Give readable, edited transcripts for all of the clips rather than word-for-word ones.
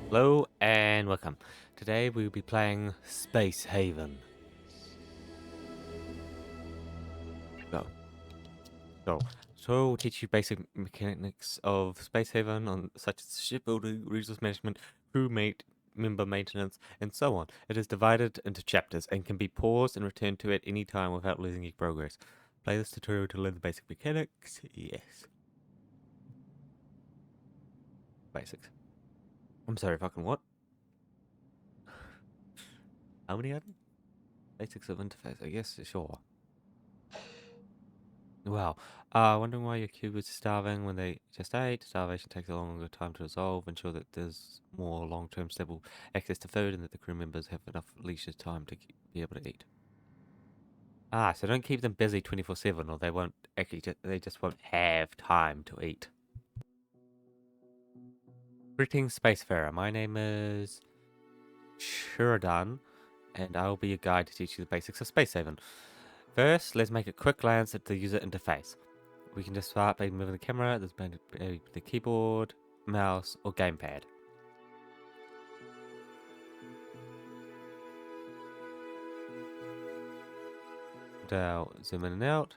Hello and welcome. Today we will be playing Space Haven. Go. So we'll teach you basic mechanics of Space Haven on such as shipbuilding, resource management, member maintenance, and so on. It is divided into chapters and can be paused and returned to at any time without losing your progress. Play this tutorial to learn the basic mechanics. Yes. Basics. I'm sorry, fucking what? How many items? Basics of interface, I guess, sure. Wow. Wondering why your cube is starving when they just ate. Starvation takes a longer time to resolve. Ensure that there's more long-term stable access to food and that the crew members have enough leisure time to be able to eat. So don't keep them busy 24/7 or they won't actually, they just won't have time to eat. Greetings, Spacefarer. My name is Shuridan, and I will be your guide to teach you the basics of Space Haven. First, let's make a quick glance at the user interface. We can just start by moving the camera. There's the keyboard, mouse, or gamepad. Now zoom in and out.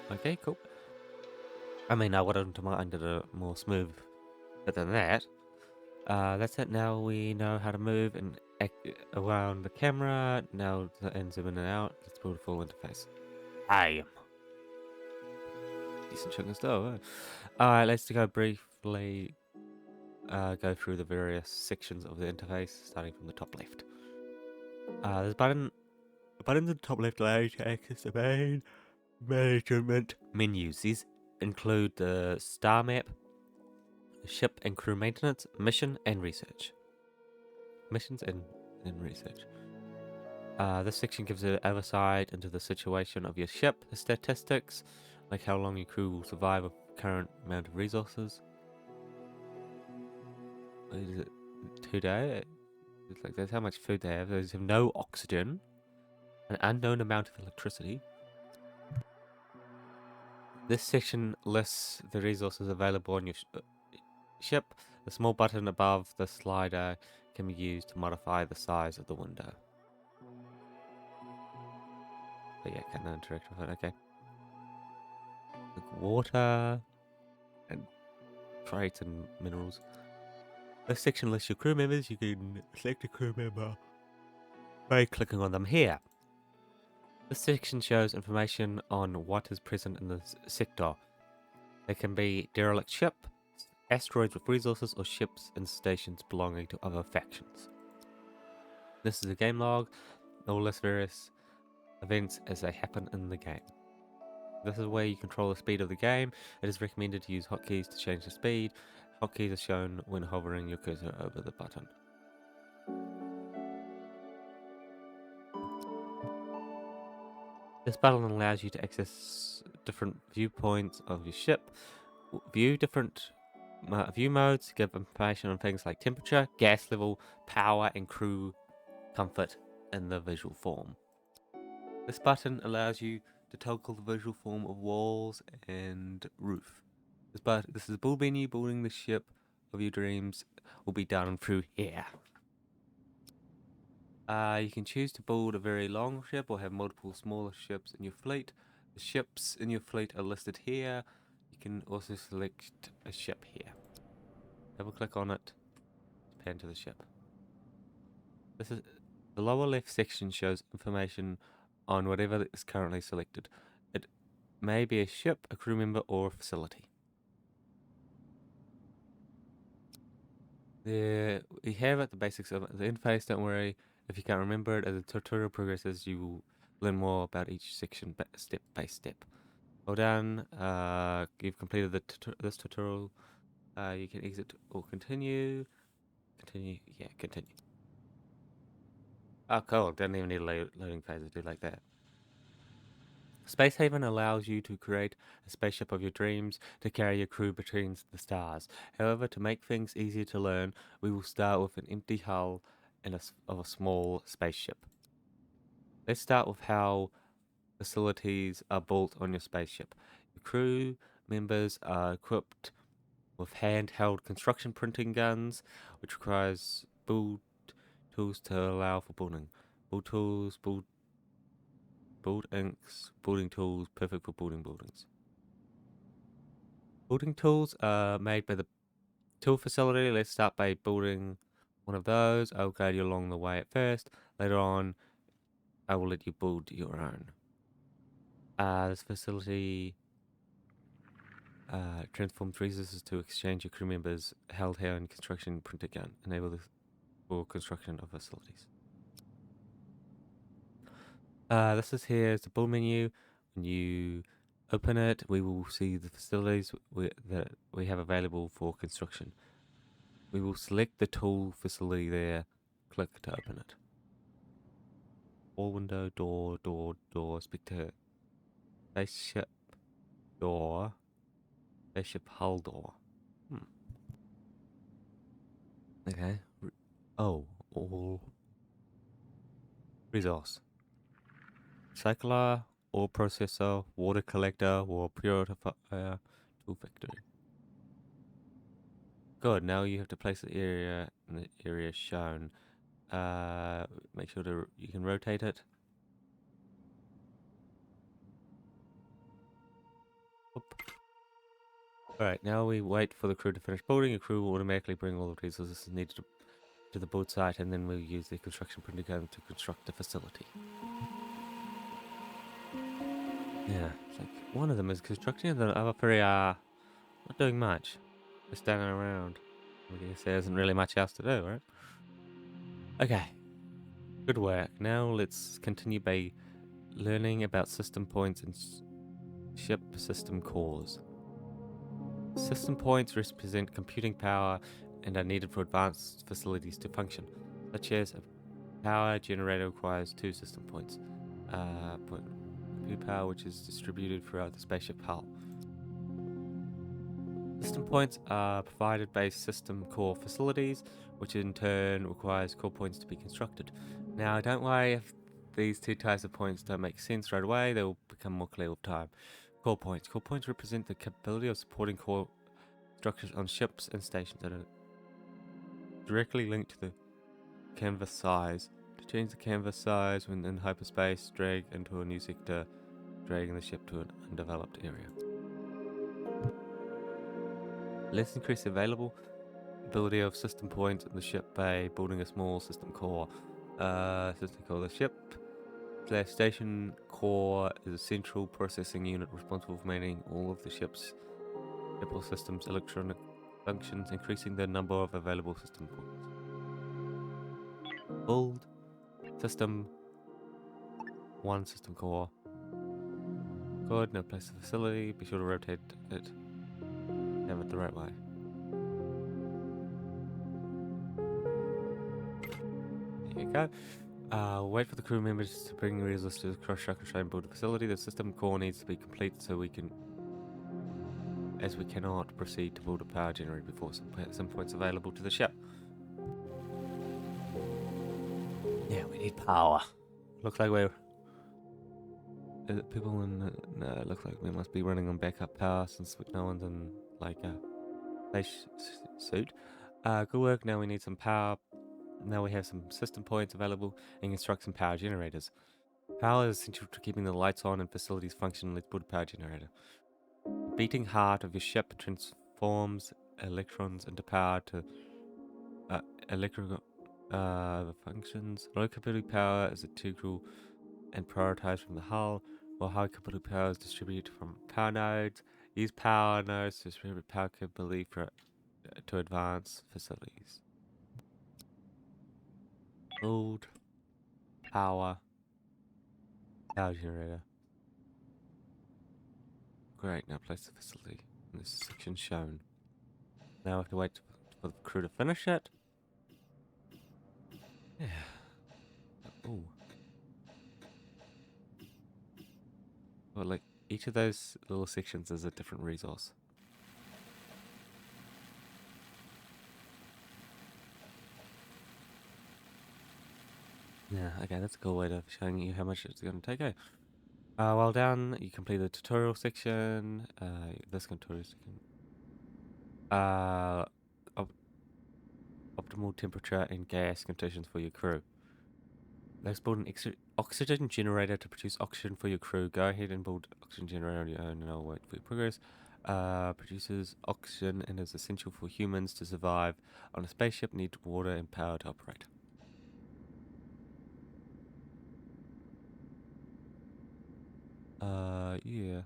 Okay, cool. I mean, I wanted to mind it a more smooth bit than that. That's it. Now we know how to move and act around the camera. Now and zoom in and out. Let's build a full interface. I am decent chunk of stuff. Alright, let's go briefly go through the various sections of the interface, starting from the top left. There's a button. The buttons in the top left allow you to access the main management menus. These include the star map, ship and crew maintenance, mission, and research. Missions and research. This section gives an oversight into the situation of your ship, the statistics, like how long your crew will survive with current amount of resources. What is it? 2 days? It's like that's how much food they have. They have no oxygen, an unknown amount of electricity. This section lists the resources available on your ship. The small button above the slider can be used to modify the size of the window. But yeah, can't interact with it, okay. Like water and traits and minerals. This section lists your crew members. You can select a crew member by clicking on them here. This section shows information on what is present in the sector. There can be derelict ship, asteroids with resources, or ships and stations belonging to other factions. This is a game log. It will list various events as they happen in the game. This is where you control the speed of the game. It is recommended to use hotkeys to change the speed. Hotkeys are shown when hovering your cursor over the button. This button allows you to access different viewpoints of your ship, view different view modes, give information on things like temperature, gas level, power, and crew comfort in the visual form. This button allows you to toggle the visual form of walls and roof. This is a build menu. Building the ship of your dreams will be done through here. You can choose to build a very long ship or have multiple smaller ships in your fleet. The ships in your fleet are listed here. You can also select a ship here. Double click on it to pan to the ship. This is the lower left section shows information on whatever is currently selected. It may be a ship, a crew member, or a facility. There we have it, the basics of the interface. Don't worry if you can't remember it. As the tutorial progresses, you will learn more about each section step by step. Well done. You've completed this tutorial. You can exit or continue. Continue. Yeah, continue. Oh, cool. Don't even need a loading phase to do like that. Space Haven allows you to create a spaceship of your dreams to carry your crew between the stars. However, to make things easier to learn, we will start with an empty hull of a small spaceship. Let's start with how facilities are built on your spaceship. Your crew members are equipped with handheld construction printing guns, which requires build tools to allow for building. Build tools, build inks, building tools, perfect for building buildings. Building tools are made by the tool facility. Let's start by building one of those. I'll guide you along the way at first. Later on, I will let you build your own. This facility transforms resources to exchange your crew members held here in construction printer gun. Enable this for construction of facilities. This is here is the build menu. When you open it, we will see the facilities that we have available for construction. We will select the tool facility there, click to open it. Wall window, door, spectator, spaceship door, spaceship hull door. Okay. All resource. Cycler, ore processor, water collector, water purifier, tool factory. Good, now you have to place the area in the area shown. Make sure you can rotate it. Alright, now we wait for the crew to finish building. The crew will automatically bring all the resources needed to the build site, and then we'll use the construction printer gun to construct the facility. Yeah, it's like one of them is constructing and the other three are not doing much. Just standing around. I guess there isn't really much else to do, right? Okay. Good work. Now let's continue by learning about system points and ship system cores. System points represent computing power and are needed for advanced facilities to function, such as a power generator requires 2 system points. Compute power, which is distributed throughout the spaceship hull. System points are provided by system core facilities, which in turn requires core points to be constructed. Now, don't worry if these two types of points don't make sense right away, they will become more clear with time. Core points. Core points represent the capability of supporting core structures on ships and stations that are directly linked to the canvas size. To change the canvas size when in hyperspace, drag into a new sector, dragging the ship to an undeveloped area. Let's increase the availability of system points in the ship by building a small system core. System core. The ship / station core is a central processing unit responsible for managing all of the ship's systems, electronic functions, increasing the number of available system points. Build system 1 system core. Good. Now place the facility. Be sure to rotate it. Have it the right way. There you go. Wait for the crew members to bring resources to the cross-structure try and build a facility. The system core needs to be complete so we cannot proceed to build a power generator before some points available to the ship. Yeah, we need power. Looks like we're people in looks like we must be running on backup power since no one's in like a space suit. Good work. Now we need some power. Now we have some system points available and construct some power generators. Power is essential to keeping the lights on and facilities function. Let's build a power generator. The beating heart of your ship transforms electrons into power to electrical functions. Low capacity power is integral and prioritized from the hull, while high capacity power is distributed from power nodes. Use power nodes to distribute power capability to advance facilities. Build power generator. Great, now place the facility in this section shown. Now I have to wait for the crew to finish it. Yeah. Oh. Well, like each of those little sections is a different resource. Yeah, okay, that's a cool way of showing you how much it's going to take. Well done, you complete the tutorial section. This tutorial section. Uh, op optimal temperature and gas conditions for your crew. Let's build an oxygen generator to produce oxygen for your crew. Go ahead and build oxygen generator on your own and I'll wait for your progress. Produces oxygen and is essential for humans to survive on a spaceship. Need water and power to operate. Yeah.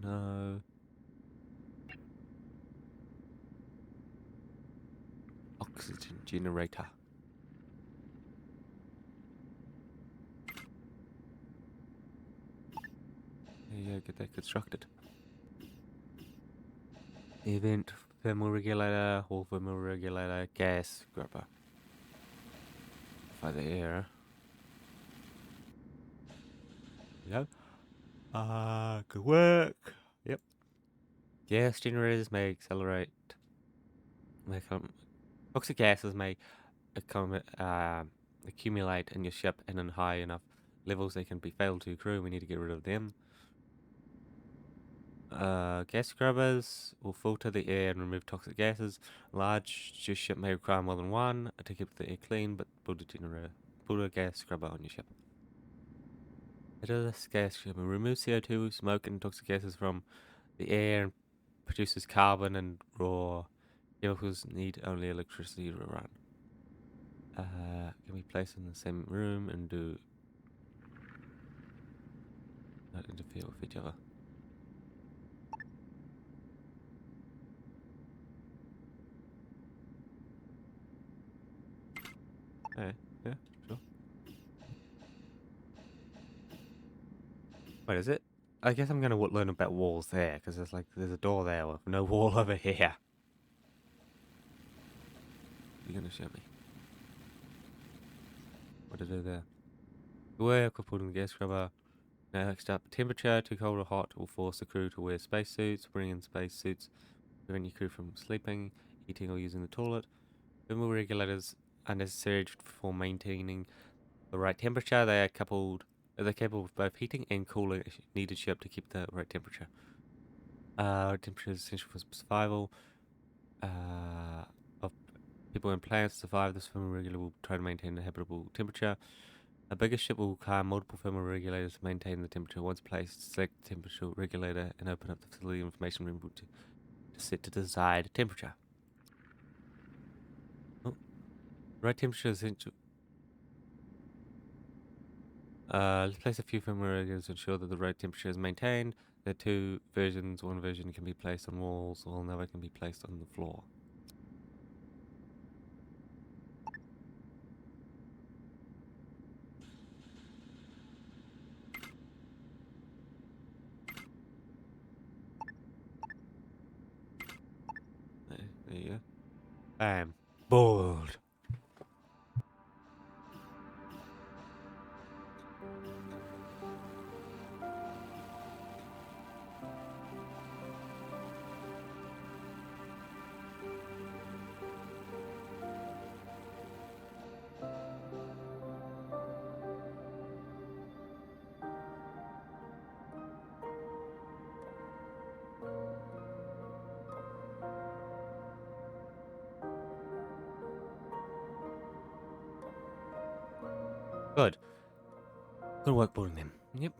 No. Oxygen generator. There you go, get that constructed. Event thermal regulator, hall thermal regulator, gas scrubber. Fire the air. Yep. Good work. Yep. Gas generators may accelerate. Toxic gases may accumulate in your ship, and in high enough levels they can be fatal to your crew. We need to get rid of them. Gas scrubbers will filter the air and remove toxic gases. Large ship may require more than one to keep the air clean, but build a gas scrubber on your ship. It is a gas scrubber. Remove CO2, smoke, and toxic gases from the air and produces carbon and raw chemicals. Need only electricity to run. Can be placed in the same room and do not interfere with each other. Okay, yeah, sure. Wait, is it? I guess I'm gonna learn about walls there, because there's a door there with no wall over here. You're gonna show me what to do there. Work with putting the gas scrubber. Next up, temperature, too cold or hot will force the crew to wear spacesuits. Bring in spacesuits, prevent your crew from sleeping, eating, or using the toilet. Thermal regulators are necessary for maintaining the right temperature. They're capable of both heating and cooling a needed ship to keep the right temperature. Temperature is essential for survival. Of people and plants to survive, this thermal regulator will try to maintain a habitable temperature. A bigger ship will require multiple thermal regulators to maintain the temperature. Once placed, select the temperature regulator and open up the facility information room to set the desired temperature. Oh, right temperature is essential. Let's place a few thermal regulators to ensure that the right temperature is maintained. There are two versions. One version can be placed on walls, while another can be placed on the floor. There you go. Bam. Bored. Good. Good work building them. Yep.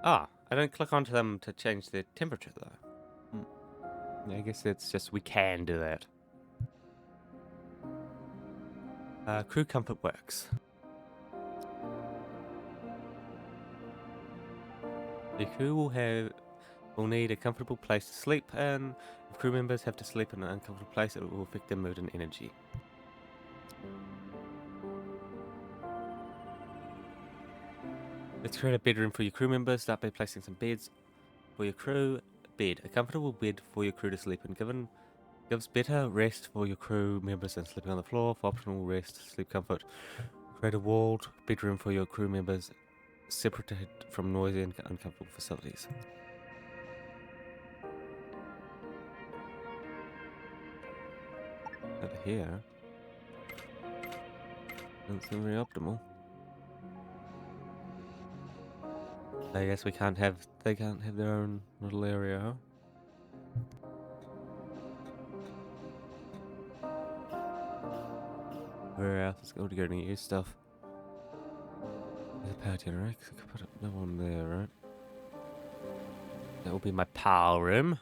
Ah, I don't click onto them to change the temperature though. Yeah, I guess it's just we can do that. Crew comfort works. The crew will need a comfortable place to sleep, and if crew members have to sleep in an uncomfortable place, it will affect their mood and energy. Let's create a bedroom for your crew members. Start by placing some beds for your crew. A comfortable bed for your crew to sleep in. Gives better rest for your crew members than sleeping on the floor. For optimal rest, sleep comfort, create a walled bedroom for your crew members, separated from noisy and uncomfortable facilities. Over here, doesn't seem very optimal. I guess they can't have their own little area, huh? Where else is going to go to use stuff? There's a power generator. I could put another one there, right? That will be my power room.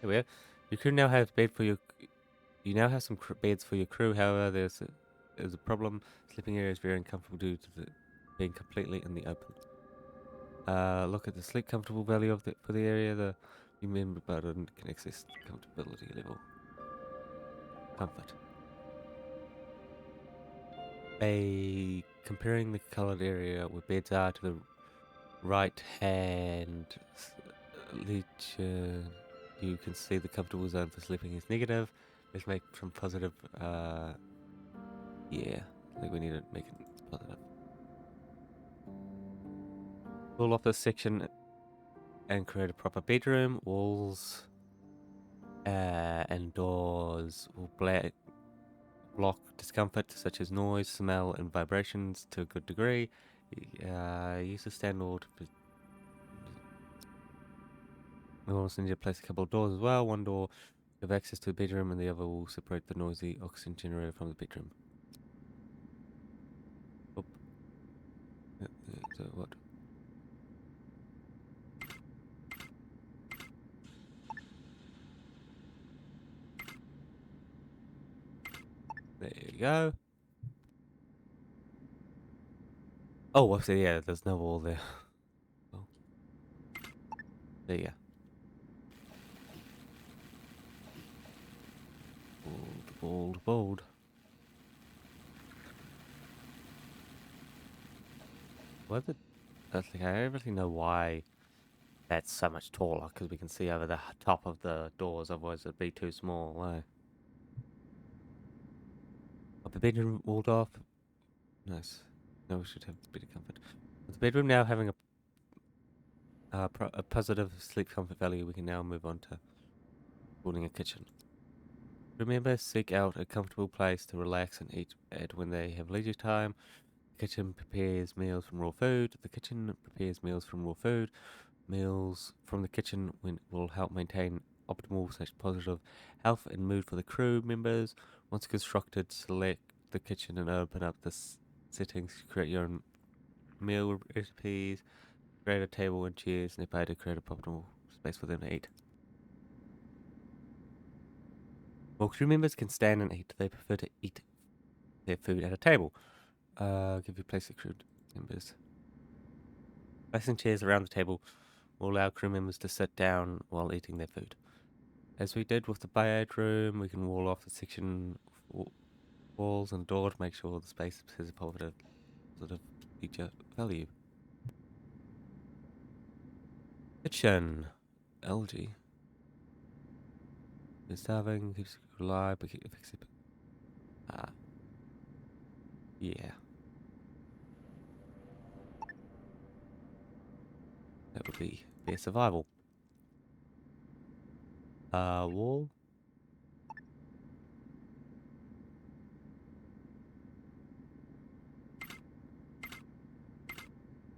Here we are. You crew now have bed for your. You now have some beds for your crew. However, there's a problem. Sleeping area is very uncomfortable due to being completely in the open. Look at the sleep comfortable value for the area. The member button can access the comfortability level. Comfort. Comparing the colored area where beds are to the right hand legion, you can see the comfortable zone for sleeping is negative. Let's make some positive. Yeah, I think we need to make it positive. Pull off this section and create a proper bedroom. Walls and doors will block discomfort such as noise, smell, and vibrations to a good degree. Use the standard. We also need to place a couple of doors as well. One door have access to the bedroom, and the other will separate the noisy oxygen generator from the bedroom. Oop. So what? There you go. Oh, I see. Yeah, there's no wall there. Oh. There you go. Bold. What the? That's like, I don't really know why that's so much taller, because we can see over the top of the doors, otherwise it'd be too small. Got the bedroom walled off. Nice. Now we should have a bit of comfort. With the bedroom now having a positive sleep comfort value, we can now move on to building a kitchen. Remember, seek out a comfortable place to relax and eat at when they have leisure time. The kitchen prepares meals from raw food. Meals from the kitchen will help maintain optimal / positive health and mood for the crew members. Once constructed, select the kitchen and open up the settings to create your own meal recipes. Create a table and chairs nearby to create a optimal space for them to eat. While crew members can stand and eat, they prefer to eat their food at a table. Give you place for crew members. Placing chairs around the table will allow crew members to sit down while eating their food. As we did with the bedroom, we can wall off the section walls and door to make sure the space has a positive feature value. Kitchen. Algae. Been starving, keeps you alive, but fix it. Yeah. That would be their survival. Wall.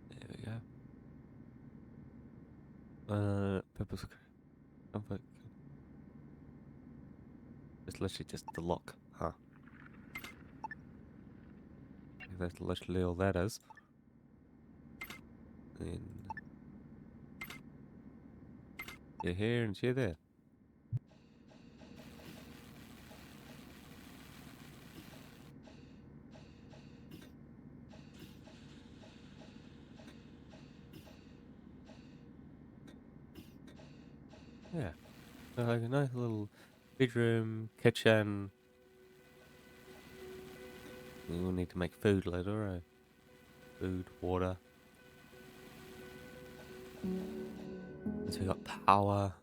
There we go. Purpose. Comfort. It's literally just the lock, huh? That's literally all that is. And you're here and you're there. Yeah. So like a nice little bedroom, kitchen. We will need to make food later, right? Food, water. So we got power.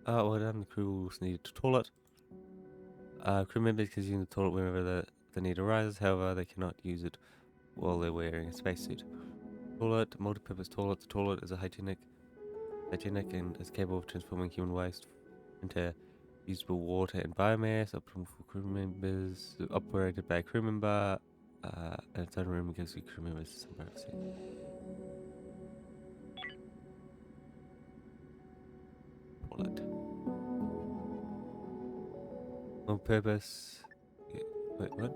Well done. The crew also need a toilet. Crew members can use the toilet whenever the need arises. However, they cannot use it while they're wearing a spacesuit. Toilet, multi-purpose toilet. The toilet is hygienic and is capable of transforming human waste into usable water and biomass. Optimal for crew members. Operated by a crew member. And its own room gives you crew members some privacy. On purpose. Yeah, wait, what?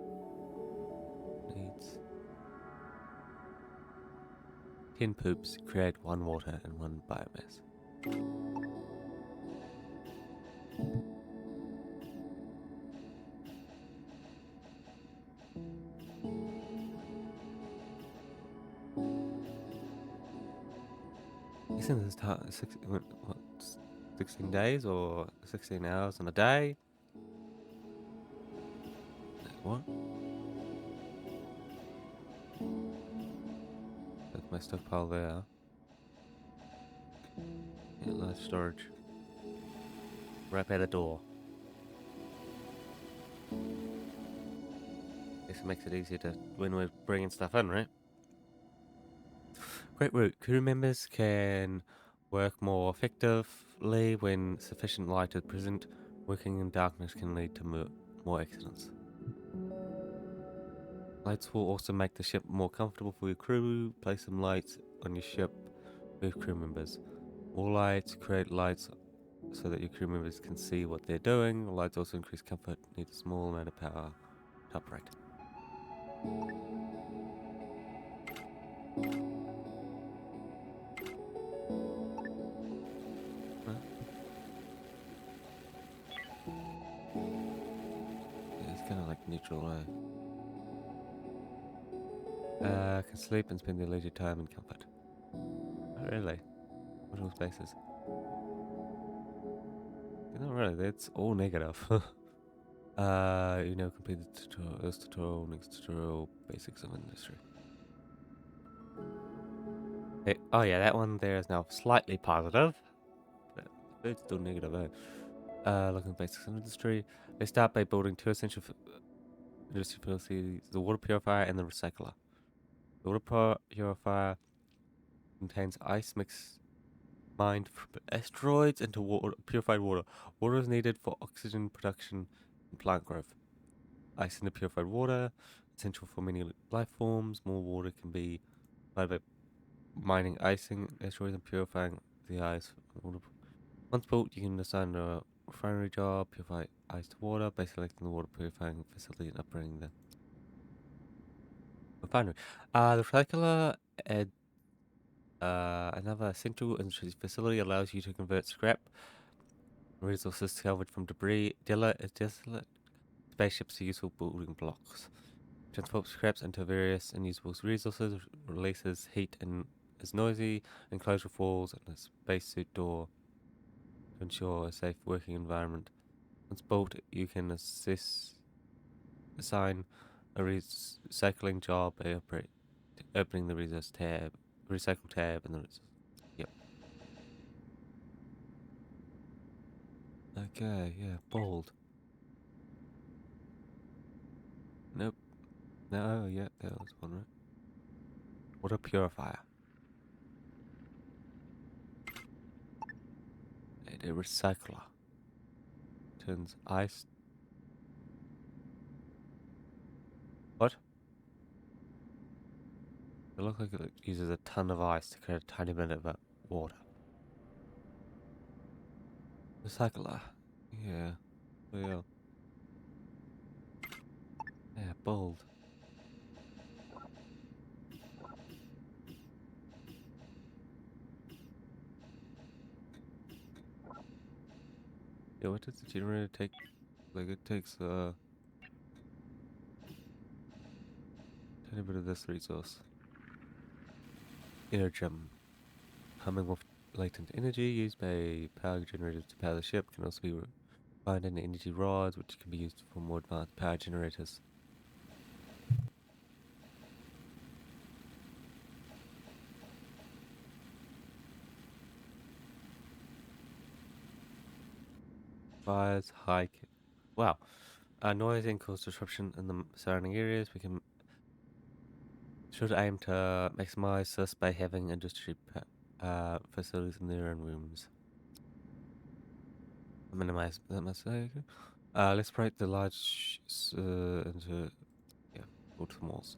Needs 10 poops. Create 1 water and 1 biomass. Isn't this 16 days or 16 hours in a day? What? That's my stockpile there. Yeah, large storage. Right by the door. This makes it easier to when we're bringing stuff in, right? Great route. Crew members can work more effectively when sufficient light is present. Working in darkness can lead to more accidents. Lights will also make the ship more comfortable for your crew. Place some lights on your ship with crew members. More lights create lights so that your crew members can see what they're doing. Lights also increase comfort, need a small amount of power to operate. Huh? Yeah, it's kind of like neutral, can sleep and spend their leisure time in comfort. Oh, really? What spaces? Not really, that's all negative. Complete the tutorial, this tutorial, next tutorial, basics of industry. Hey, oh yeah, that one there is now slightly positive. But it's still negative, looking at basics of industry. They start by building 2 essential industry facilities, the water purifier and the recycler. The water purifier contains ice mixed mined from asteroids into purified water. Water is needed for oxygen production and plant growth. Ice in the purified water, essential for many life forms. More water can be provided by mining icing asteroids and purifying the ice. Once built, you can assign a refinery job, purify ice to water by selecting the water purifying facility and operating the refinery. The recycler adds another essential industry facility, allows you to convert scrap resources salvaged from debris, desolate spaceships to useful building blocks. Transport scraps into various unusable resources, releases heat and is noisy, enclosure walls and a spacesuit door to ensure a safe working environment. Once built, you can assign a recycling job by opening the recycle tab, and the yep. Okay, yeah, bold. Nope. No, yeah, that was one, right? Water purifier. A recycler. Turns ice. What? It looks like it uses a ton of ice to create a tiny bit of water. Recycler. Yeah. Yeah. Yeah, bold. Yeah, what does the generator take? Like, it takes tiny bit of this resource. Energem. Humming with latent energy used by power generators to power the ship can also be refined into energy rods, which can be used for more advanced power generators. Fires, hike. Wow. Noise and cause disruption in the surrounding areas. We should aim to maximize this by having industry facilities in their own rooms. Minimize that mistake. Let's break the large into build some walls.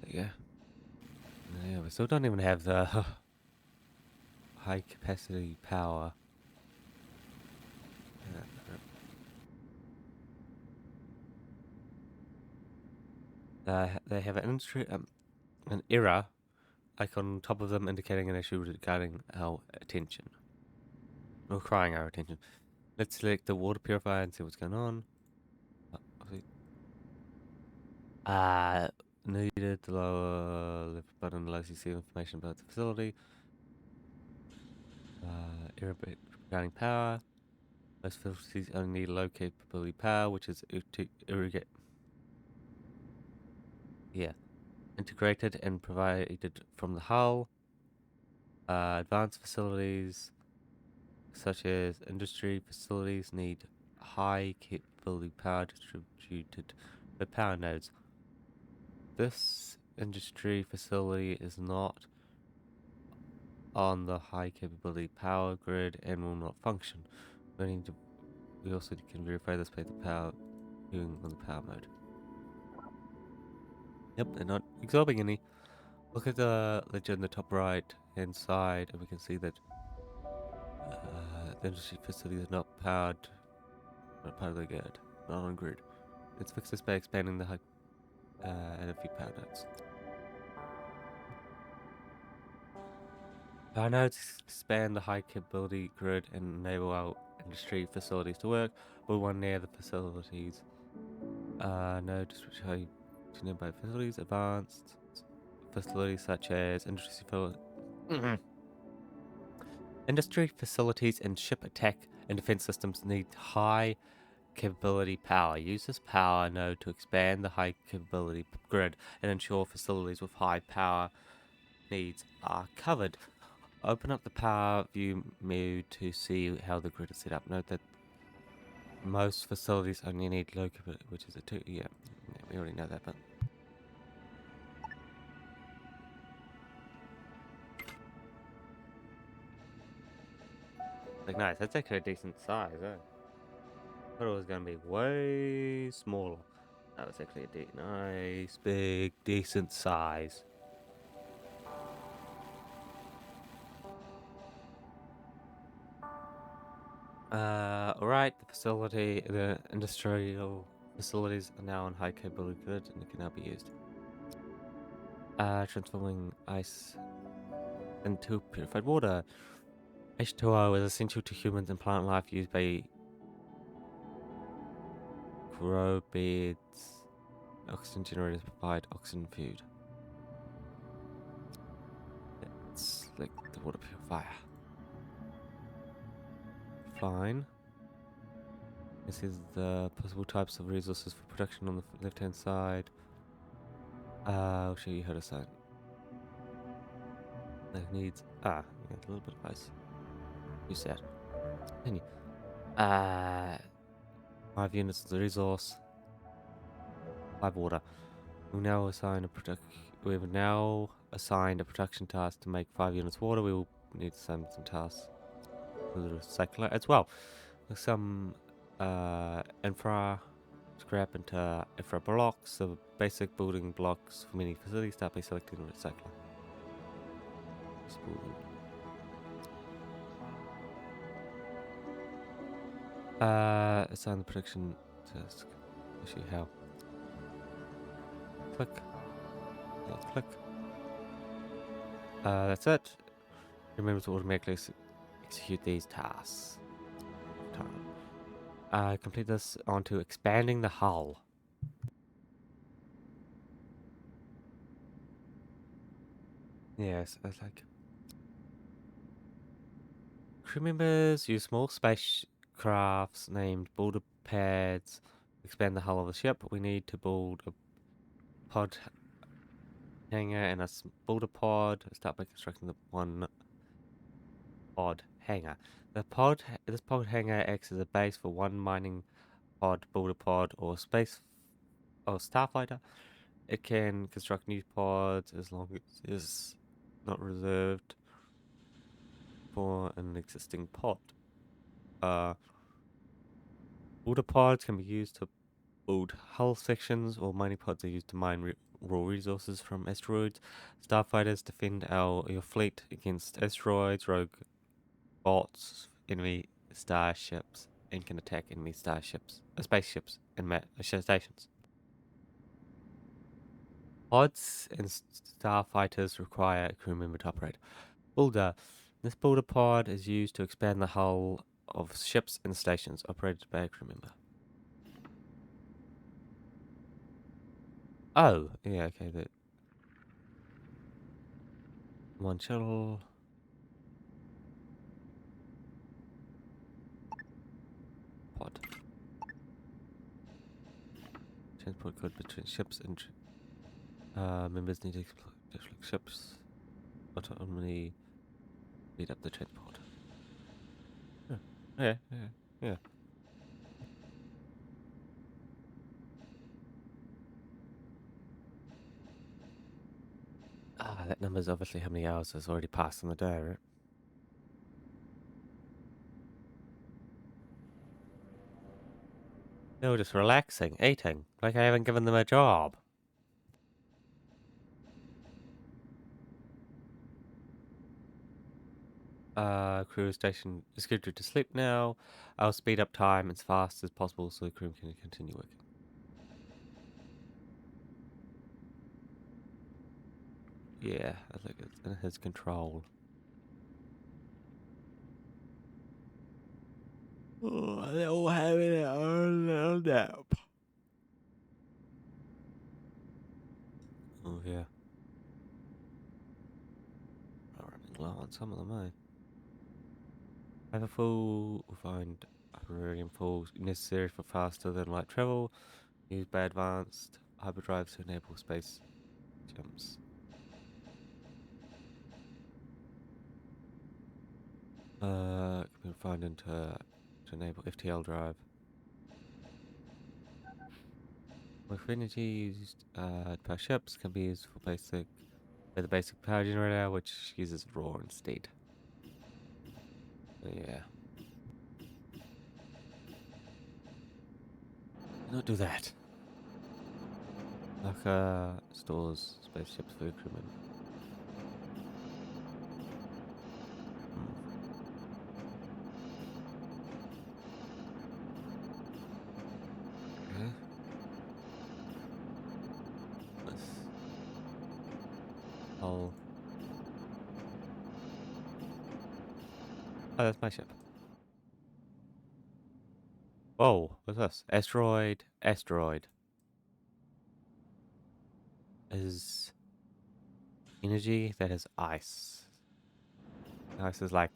There you go. Yeah, we still don't even have the high capacity power. They have an error icon on top of them indicating an issue regarding our attention. Requiring our attention. Let's select the water purifier and see what's going on. Needed the lower left button allows you to see information about the facility. Error regarding power. Most facilities only need low capability power, which is integrated and provided from the hull. Advanced facilities such as industry facilities need high capability power distributed by power nodes. This industry facility is not on the high capability power grid and will not function. We also can verify this by the power viewing on the power mode. Yep, they're not absorbing any. Look at the legend in the top right hand side, and we can see that the industry facility is not powered, not part of the grid, not on grid. Let's fix this by expanding the high and a few power nodes. Power nodes expand the high capability grid and enable our industry facilities to work, but one near the facilities. Nodes which are to nearby facilities, advanced facilities such as industry facilities and ship attack and defense systems need high capability power. Use this power node to expand the high capability grid and ensure facilities with high power needs are covered. Open up the power view menu to see how the grid is set up. Note that most facilities only need low capability, which is a 2. Yeah, we already know that, but like, nice. That's actually a decent size, eh? I thought it was gonna be way smaller. That was actually a nice, big, decent size. Alright, the industrial facilities are now on high capability grid and can now be used. Transforming ice into purified water. H2O is essential to humans and plant life used by grow beds. Oxygen generators provide oxygen food. It's like the water purifier. Fine. This is the possible types of resources for production on the left-hand side. I'll show you how to sign. That needs a little bit of ice. Use that. Continue. 5 units of the resource. 5 water. We have now assigned a production task to make 5 units water. We will need to assign some tasks to the recycler as well. With some infra scrap into infra blocks, the basic building blocks for many facilities. Start by selecting the recycler. Assign the production task. I'll show you how. Click. Click. That's it. Remember to automatically execute these tasks. Complete this onto expanding the hull. Yes, I like. Crew members use small spacecrafts named boulder pads to expand the hull of the ship. We need to build a pod hangar and a boulder pod. Start by constructing the one pod hangar. This pod hangar acts as a base for one mining pod, boulder pod, or starfighter. It can construct new pods as long as it's not reserved for an existing pod. Boulder pods can be used to build hull sections, or mining pods are used to mine raw resources from asteroids. Starfighters defend your fleet against asteroids, rogue bots, enemy starships, and can attack enemy spaceships, and stations. Pods and starfighters require a crew member to operate. Builder. This builder pod is used to expand the hull of ships and stations operated by a crew member. Oh, yeah, okay. One shuttle. Pod. Transport code between ships and members need to explore ships. Autonomy speed up the transport. Yeah. Yeah. That number's obviously how many hours has already passed in the day, right? They were just relaxing, eating, like I haven't given them a job. Crew station is scheduled to sleep now. I'll speed up time as fast as possible so the crew can continue working. Yeah, I think it's in his control. Oh, they're all having their own little nap. Oh, yeah. I'm running low on some of them, eh? Have a full, find hyperium full necessary for faster than light travel. Use by advanced hyperdrives to enable space jumps. Can be refined into to enable FTL drive. With energy used to power ships can be used for the basic power generator, which uses raw instead. So yeah. Not do that. Like stores spaceships for crewmen. Okay. Oh, that's my ship. Whoa, what's this? Asteroid. Is energy that is ice. Ice is like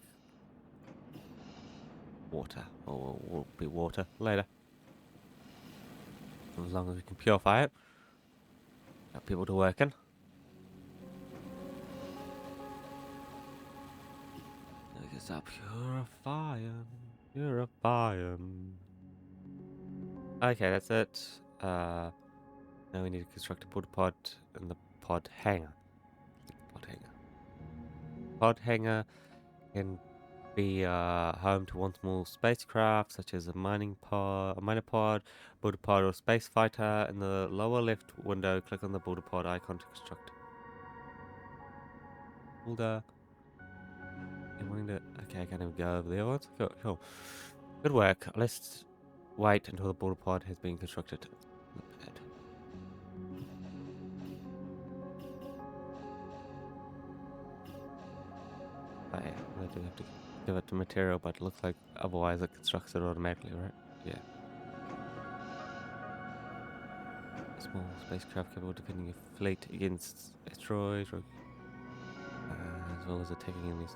water. Or will be water later. As long as we can purify it. Got people to work in. I guess I'm purifying. Okay, that's it. Now we need to construct a border pod and the pod hangar. Pod hangar can be home to one small spacecraft, such as a minor pod, border pod, or space fighter. In the lower left window, click on the border pod icon to construct. Folder. Okay, I can't even go over there. Let's go. Cool. Good work. Let's wait until the border pod has been constructed. Oh yeah, I do have to give it to material, but it looks like otherwise it constructs it automatically, right? Yeah. A small spacecraft capable of defending your fleet against asteroids, as well as attacking enemies.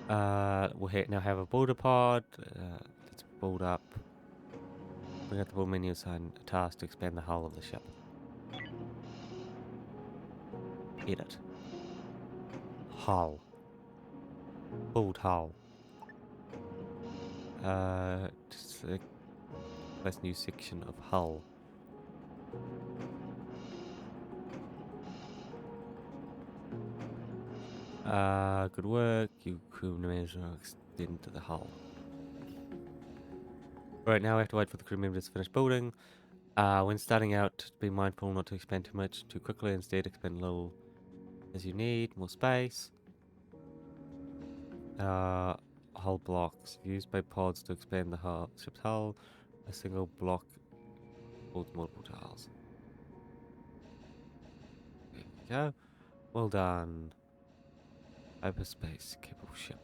Yeah. We'll now have a border pod. Let's build up. Bring up the build menu, assign a task to expand the hull of the ship. Edit. Hull. Build hull. Just place new section of hull. Good work. You crew members are extended to the hull. Right, now we have to wait for the crew members to finish building. When starting out, be mindful not to expand too much too quickly. Instead, expand little as you need. More space. Hull blocks used by pods to expand the ship's hull. A single block holds multiple tiles. There we go. Well done. Hyperspace capable ship.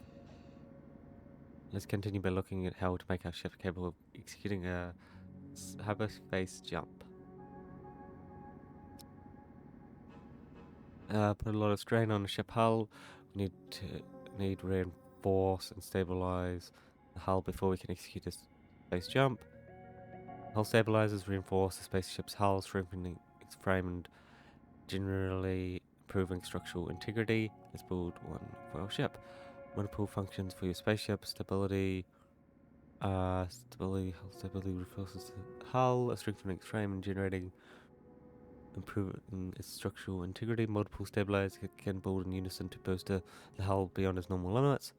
Let's continue by looking at how to make our ship capable of executing a hyperspace jump. Put a lot of strain on the ship hull. We need reinforce and stabilize the hull before we can execute a space jump. Hull stabilizers reinforce the spaceship's hull, strengthening its frame and generally improving structural integrity. Let's build one for our ship. Multiple functions for your spaceship: stability, hull stability reinforces the hull, strengthening its frame and generating improving its structural integrity. Multiple stabilizers can build in unison to boost the hull beyond its normal limits.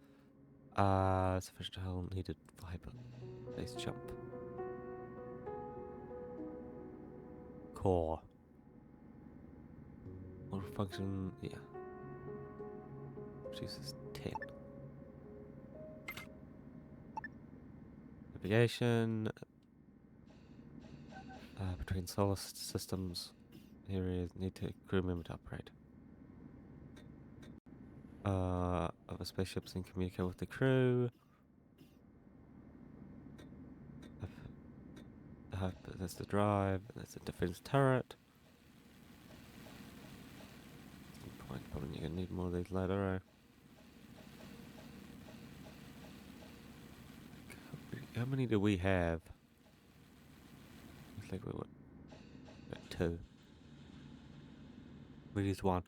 Sufficient hull needed for hyperspace jump. Core. Model function, yeah. Produces 10. Navigation. Between solar systems areas need to crew member to upgrade. Other spaceships can communicate with the crew. That's the drive. That's the defense turret. Probably gonna need more of these later. How many do we have? I think we got 2. We use 1.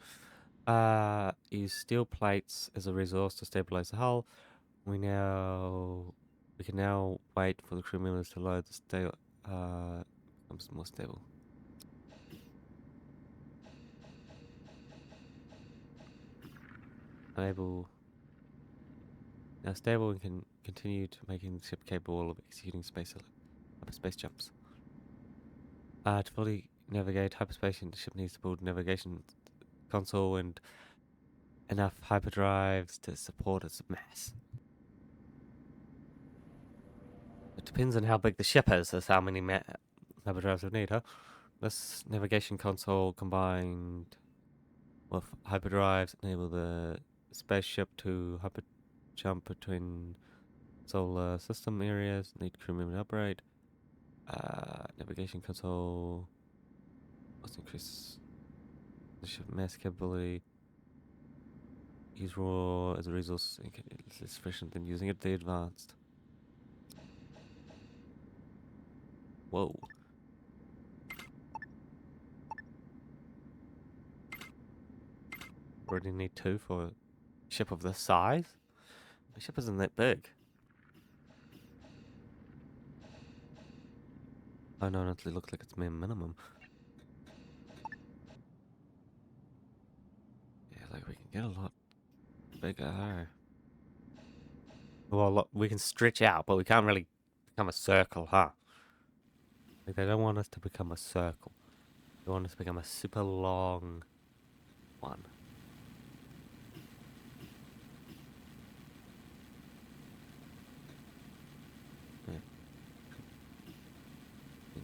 Use steel plates as a resource to stabilize the hull. We can now wait for the crew members to load the becomes more stable. Now stable and can continue to making the ship capable of executing hyperspace jumps. To fully navigate hyperspace, the ship needs to build a navigation console and enough hyperdrives to support its mass. It depends on how big the ship is, as how many hyperdrives we need, huh? This navigation console combined with hyperdrives enable the spaceship to hyper jump between solar system areas. Need crew member to upgrade. Navigation console must increase the ship mass capability. Use raw as a resource. It's less efficient than using it. The advanced. Whoa. Already need 2 for a ship of this size? The ship isn't that big. Oh no, it looks like it's mere minimum. Yeah, like we can get a lot bigger. Well, look, we can stretch out, but we can't really become a circle, huh? Like they don't want us to become a circle. They want us to become a super long one. Yeah.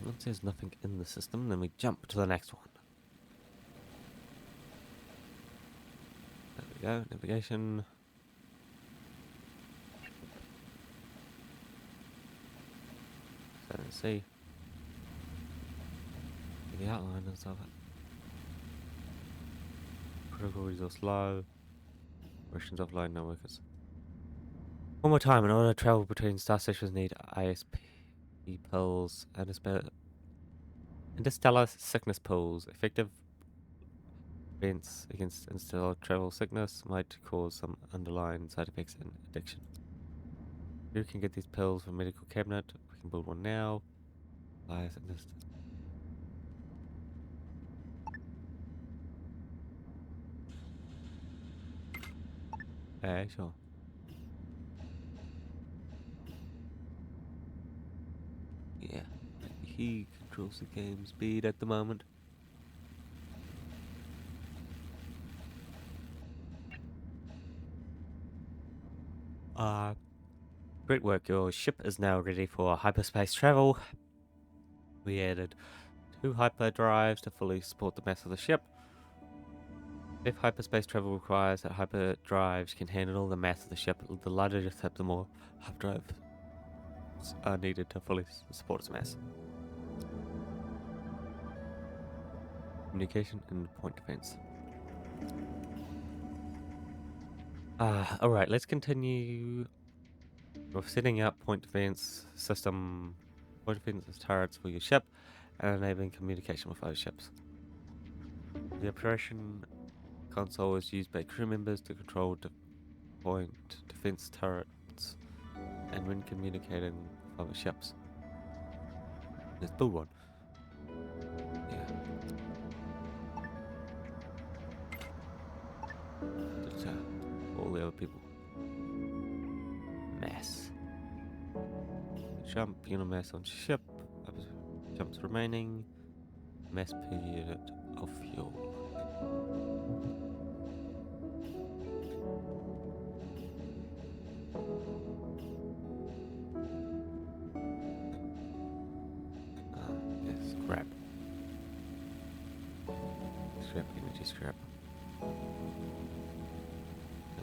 Once there's nothing in the system, then we jump to the next one. There we go, navigation. Setting C. The outliners of it. Critical resource low. Operations offline, no workers. One more time, in order to travel between star stations, need ISP pills and interstellar sickness pills. Effective events against interstellar travel sickness might cause some underlying side effects and addiction. You can get these pills from medical cabinet. We can build one now. Sure. Yeah. He controls the game speed at the moment. Great work. Your ship is now ready for hyperspace travel. We added 2 hyperdrives to fully support the mass of the ship. If hyperspace travel requires that hyperdrives can handle the mass of the ship, the larger you have, the more hyperdrives are needed to fully support its mass. Communication and point defense. Alright, let's continue with setting up point defense system, point defense turrets for your ship, and enabling communication with other ships. The operation console is used by crew members to control point defense turrets and when communicating with other ships. Let's build one. Yeah. All the other people. Mass. Jump unit mass on ship. Jumps remaining. Mass per unit of fuel. Yes, scrap. Scrap, energy scrap.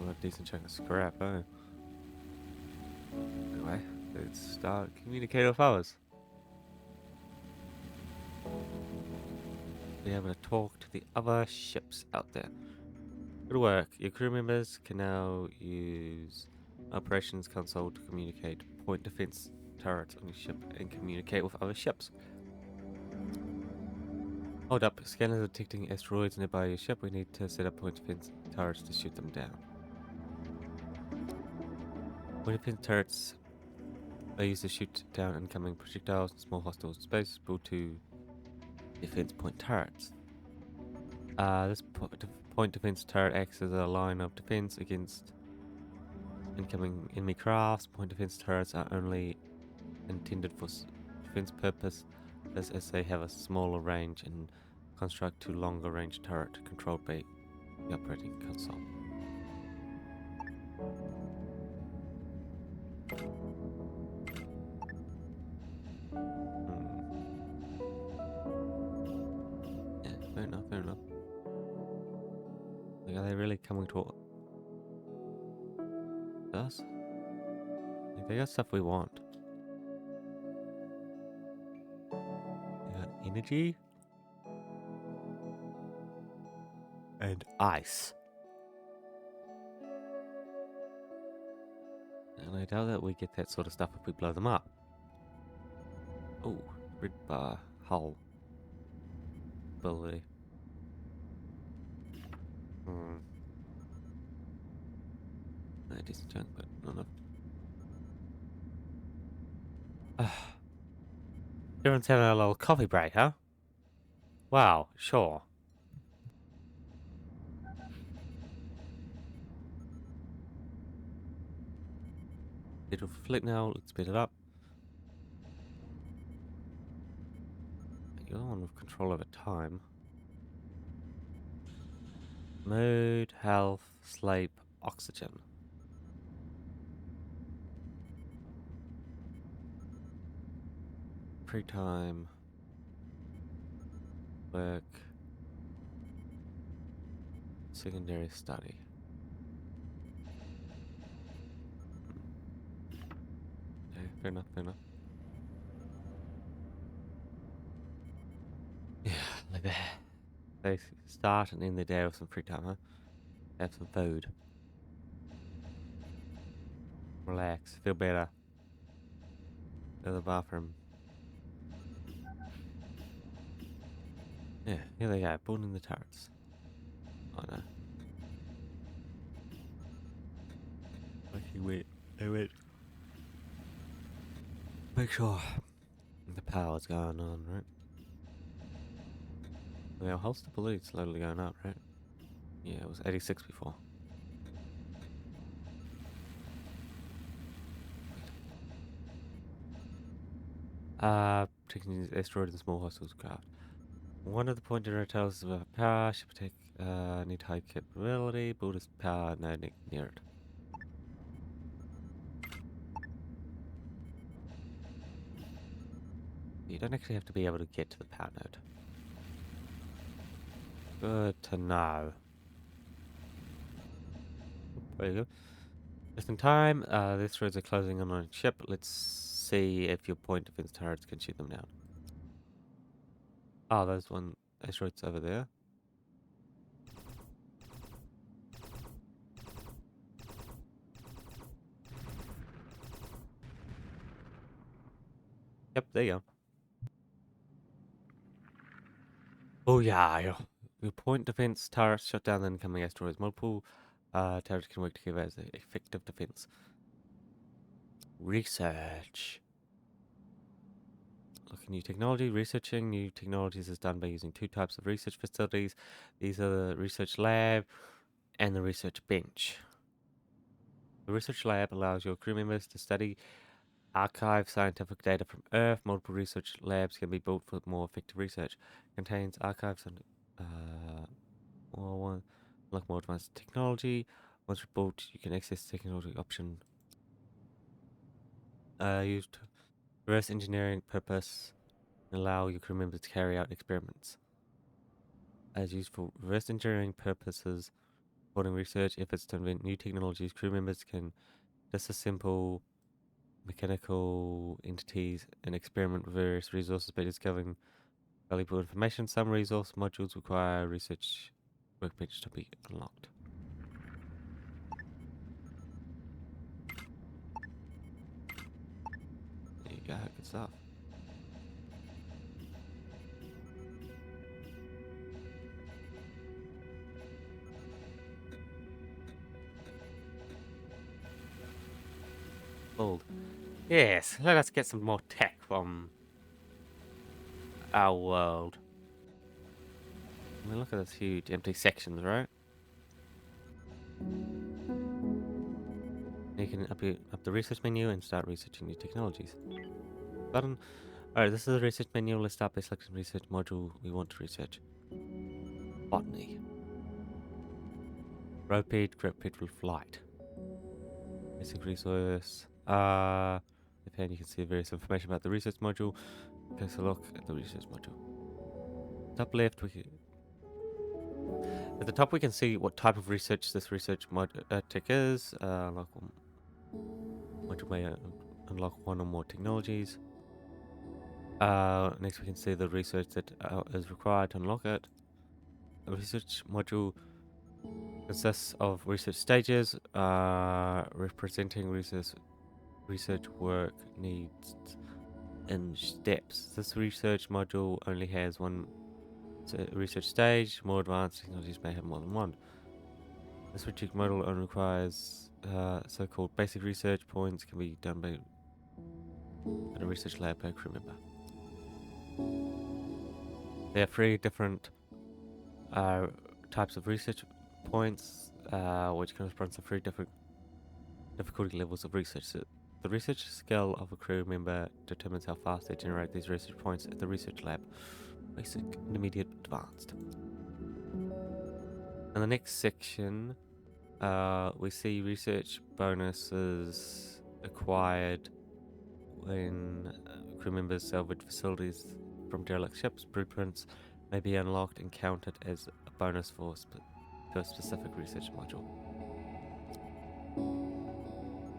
A decent chunk of scrap, eh? Anyway, let's start communicating with others. Be able to talk to the other ships out there. Good work. Your crew members can now use operations console to communicate point defense turrets on your ship and communicate with other ships. Hold up. Scanners are detecting asteroids nearby your ship. We need to set up point defense turrets to shoot them down. Point defense turrets are used to shoot down incoming projectiles and small hostile space built to defense point turrets. This point defense turret acts as a line of defense against incoming enemy crafts. Point defense turrets are only intended for defense purpose as they have a smaller range and construct to longer range turret controlled by the operating console. Yeah, fair enough, fair enough. Like, are they really coming to us? Like, they got stuff we want. They got energy and ice. And I doubt that we get that sort of stuff if we blow them up. Oh, red bar hull ability. Decent chunk, but not enough. Everyone's having a little coffee break, huh? Wow, sure. It'll flick now, let's speed it up. You're the one with control over time. Mood, health, sleep, oxygen. Free time. Work. Secondary study. Okay, fair enough, fair enough. Yeah, like that. They start and end the day with some free time, huh? Have some food. Relax, feel better. Go to the bathroom. Yeah, here they go, building the turrets. Oh no. Okay, wait. Hey, wait. Make sure the power's going on, right? Well, our health stability is slowly going up, right? Yeah, it was 86 before. protecting the asteroid and small hostiles craft. One of the point generators is about power. Ship attack need high capability. Build its power no near it. You don't actually have to be able to get to the power node. Good to know. There you go. Just in time, the asteroids are closing on our ship. Let's see if your point defense turrets can shoot them down. Oh, there's one asteroid's over there. Yep, there you go. Oh yeah. Your point defense turrets shut down the incoming asteroids. Multiple turrets can work together as an effective defense. Research. Look at new technology. Researching new technologies is done by using two types of research facilities. These are the research lab and the research bench. The research lab allows your crew members to study, archive scientific data from Earth. Multiple research labs can be built for more effective research. Contains archives and like more advanced technology. Once built, you can access technology option used to reverse engineering purpose and allow your crew members to carry out experiments. As used for reverse engineering purposes, supporting research efforts to invent new technologies, crew members can disassemble mechanical entities and experiment with various resources by discovering valuable information. Some resource modules require research workbench to be unlocked. There you go, good stuff. Bold. Yes, let us get some more tech from our world. I mean, look at this huge empty sections, right? You can up the research menu and start researching new technologies. Button. Alright, this is the research menu. Let's start by selecting the research module we want to research. Botany. Rapid with flight. Basic resource. If you can see various information about the research module. Takes a look at the research module. Top left, at the top we can see what type of research this research tech is. Module may unlock one or more technologies. Next we can see the research that is required to unlock it. The research module consists of research stages representing research work needs in steps. This research module only has one research stage. More advanced technologies may have more than one. This research module only requires so-called basic research points can be done by a research lab per crew member. There are 3 different types of research points, which corresponds to 3 different difficulty levels of research. So the research skill of a crew member determines how fast they generate these research points at the research lab. Basic, intermediate, advanced. In the next section, we see research bonuses acquired when crew members salvage facilities from derelict ships. Blueprints may be unlocked and counted as a bonus for a specific research module.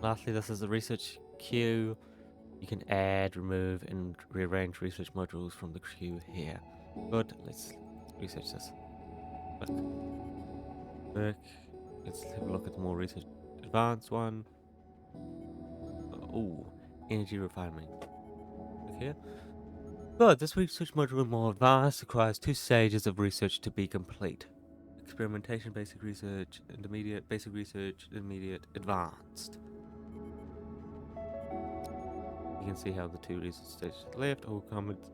Lastly, this is the research queue. You can add, remove, and rearrange research modules from the queue here. Good, let's research this. Work. Let's have a look at the more research advanced one. Oh, energy refinement. Look here. Good, this research module more advanced requires 2 stages of research to be complete. Experimentation, basic research, intermediate, basic research, intermediate, advanced. You can see how the 2 research stages to the left all comments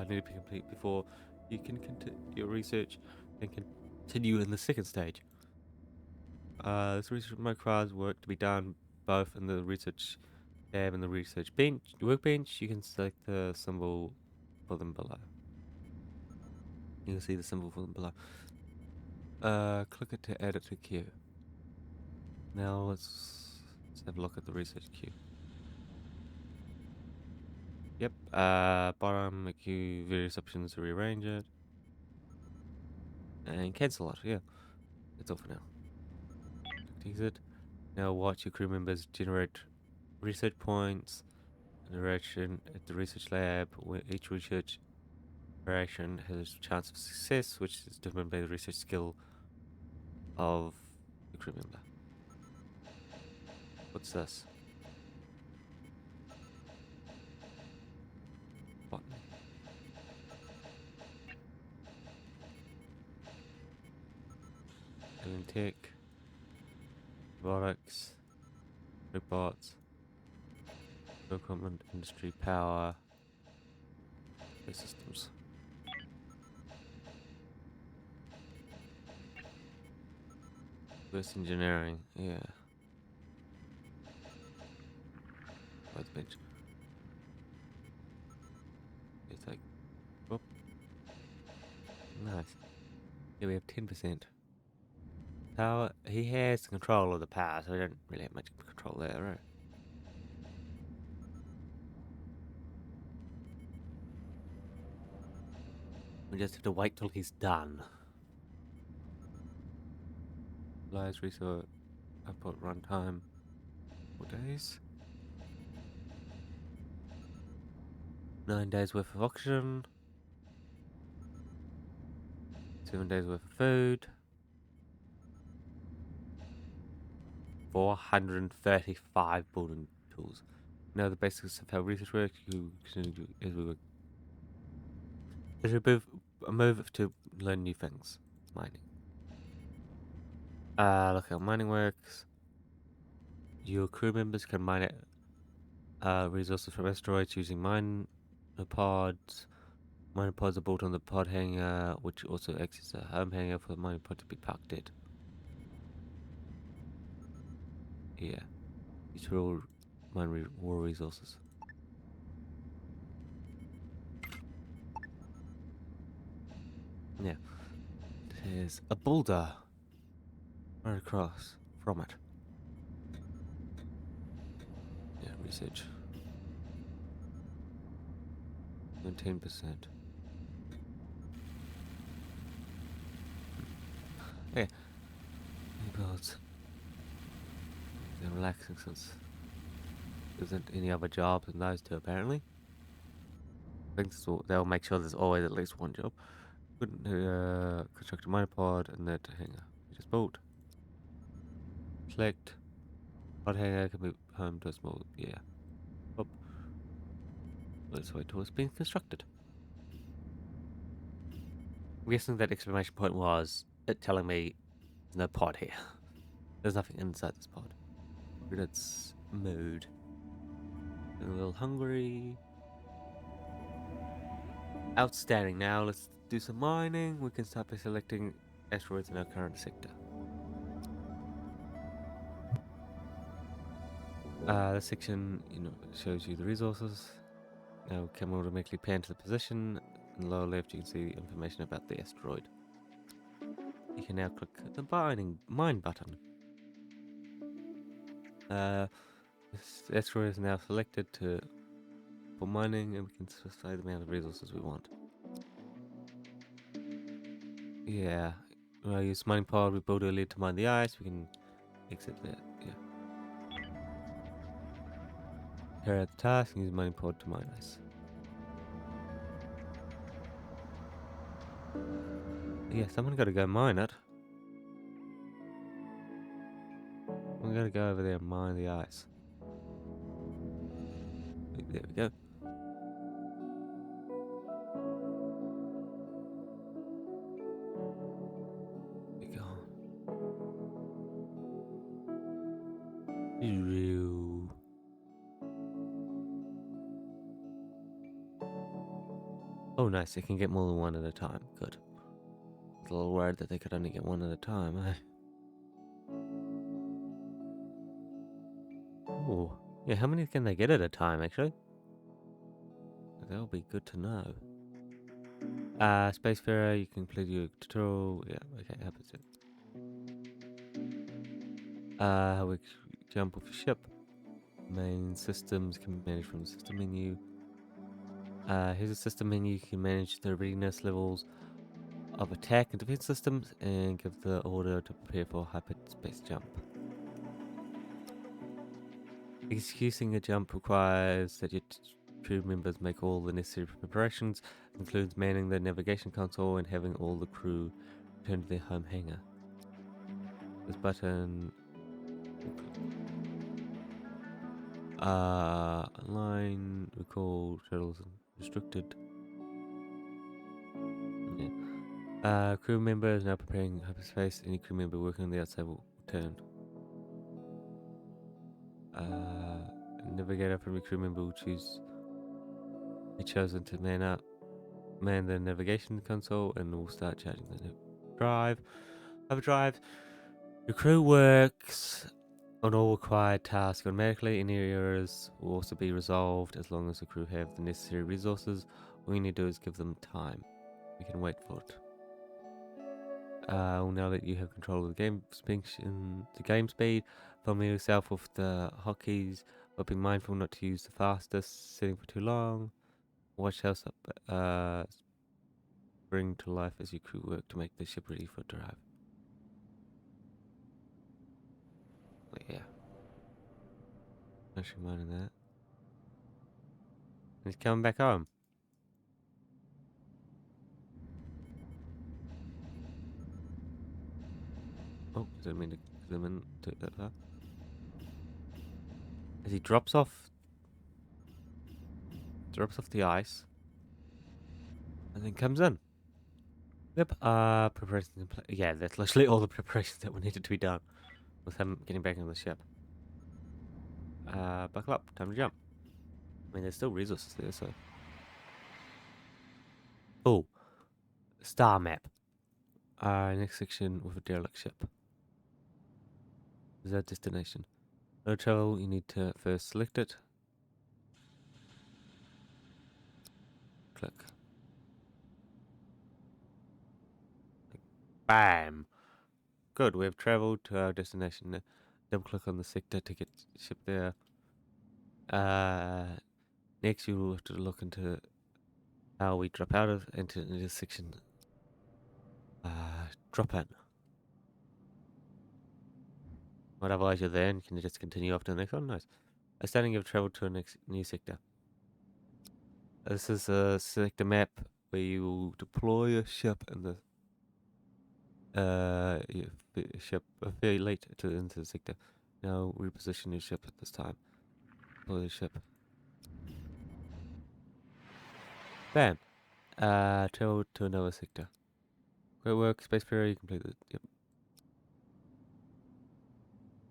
need to be complete before you can continue your research and continue in the second stage. This research requires work to be done both in the research tab and the research bench workbench. You can select the symbol for them below. You can see the symbol for them below. Click it to add it to queue. Now let's have a look at the research queue. Yep, bottom the queue, various options to rearrange it. And cancel it, yeah. That's all for now. Exit. Now watch your crew members generate research points, interaction at the research lab, where each research interaction has a chance of success, which is determined by the research skill of the crew member. What's this? Botany. Alien tech, robotics, robots, equipment, industry, power, space systems. Reverse engineering, yeah. By the bench. It's like, whoop. Nice. Yeah, we have 10%. Power, he has control of the power, so we don't really have much control there, right? We just have to wait till he's done. Lies research output runtime 4 days. 9 days worth of oxygen. 7 days worth of food. 435 building tools. Now the basics of how research works. You continue as we work. There's a move to learn new things. Mining. Look how mining works. Your crew members can mine it. Resources from asteroids using mine pods. Miner pods are built on the pod hangar, which also acts as a home hangar for the mining pod to be parked at. Yeah, these are all mine raw resources. Yeah, there's a boulder right across from it. Yeah, research. 19%. Yeah, builds. They're relaxing since there isn't any other job than those two apparently. I think they'll make sure there's always at least one job. Construct a miner pod and that hangar. We just built. Select. Pod hangar can be home to a small. Yeah. Up. Let's wait till it's being constructed. I'm guessing that exclamation point was it telling me there's no pod here. There's nothing inside this pod. But it's mood. A little hungry. Outstanding. Now let's do some mining. We can start by selecting asteroids in our current sector. This section, shows you the resources. Now can automatically pan to the position. In the lower left, you can see information about the asteroid. You can now click the mine button. This asteroid is now selected for mining, and we can specify the amount of resources we want. Yeah, when I use mining pod, we build a lid to mine the ice. We can exit that. Yeah. Carry out the task and use mining pod to mine ice. Yeah, someone got to go mine it. We gotta go over there and mine the ice. There we go. Be gone. Oh, nice. They can get more than one at a time. Good. I was a little worried that they could only get one at a time. Oh, yeah. How many can they get at a time? Actually, that'll be good to know. Spacefarer, you can complete your tutorial. Yeah, okay, happens it. How we jump off your ship. Main systems can be managed from the system menu. Here's a system menu. You can manage the readiness levels of attack and defense systems and give the order to prepare for hyperspace jump. Executing a jump requires that your crew members make all the necessary preparations, includes manning the navigation console and having all the crew return to their home hangar. This button, line, recall, turtles, and restricted. Yeah. Crew member is now preparing hyperspace. Any crew member working on the outside will return. Navigator from your crew member will be chosen to man the navigation console, and will start charging the hyperdrive. Your crew works on all required tasks automatically. Any errors will also be resolved as long as the crew have the necessary resources. All you need to do is give them time. You can wait for it. Well, now that you have control of the game speed, familiar yourself with the hotkeys, but be mindful not to use the fastest setting for too long. Watch how bring to life as your crew work to make the ship ready for drive. But yeah. Actually minding that. He's coming back home. Oh, didn't mean to zoom in that far. As he drops off the ice and then comes in. Yep, preparations in place. Yeah, that's literally all the preparations that were needed to be done with him getting back on the ship. Buckle up, time to jump. I mean, there's still resources there, so. Oh, star map. Next section with a derelict ship. Is that destination? No travel, you need to first select it. Click. Bam! Good, we have traveled to our destination. Double click on the sector to get ship there. Next you will have to look into how we drop out of into this section. Drop in. But otherwise you're there and can just continue off to the next one. Nice. Understanding you've traveled to a new sector. This is a sector map where you will deploy your ship in the ship very late into the sector. Now reposition your ship at this time. Deploy the ship. Bam. Travel to another sector. Great work, Spacefarer, you completed it. Yep.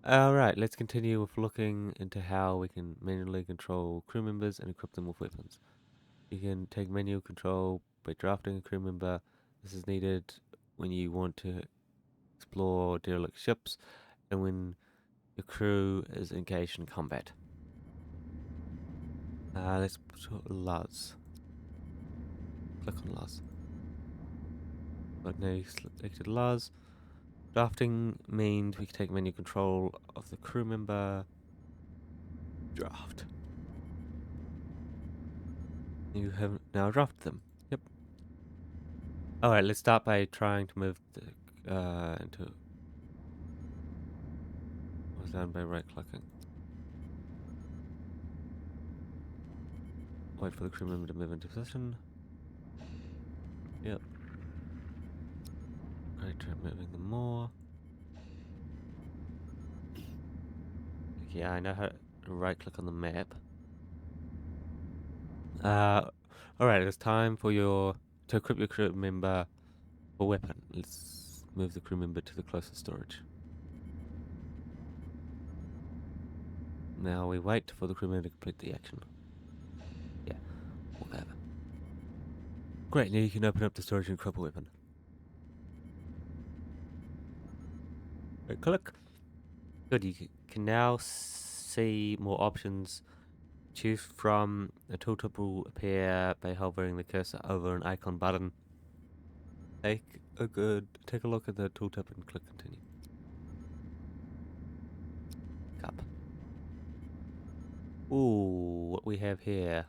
Alright, let's continue with looking into how we can manually control crew members and equip them with weapons. You can take manual control by drafting a crew member. This is needed when you want to explore derelict ships and when your crew is engaged in combat. Let's put Luz. Click on Luz. But now you selected Luz. Drafting means we can take menu control of the crew member. Draft. You have now drafted them. Yep. Alright, let's start by trying to move the into was done by right clicking. Wait for the crew member to move into position. Yep. Right, try moving them more. Yeah, I know how to right click on the map. Alright, it's time for to equip your crew member for weapon. Let's move the crew member to the closest storage. Now we wait for the crew member to complete the action. Yeah, whatever. Great, now you can open up the storage and equip a weapon. Right click. Good, you can now see more options. Choose from. A tooltip will appear by hovering the cursor over an icon button. take a look at the tooltip and click continue. Up. Ooh, what we have here.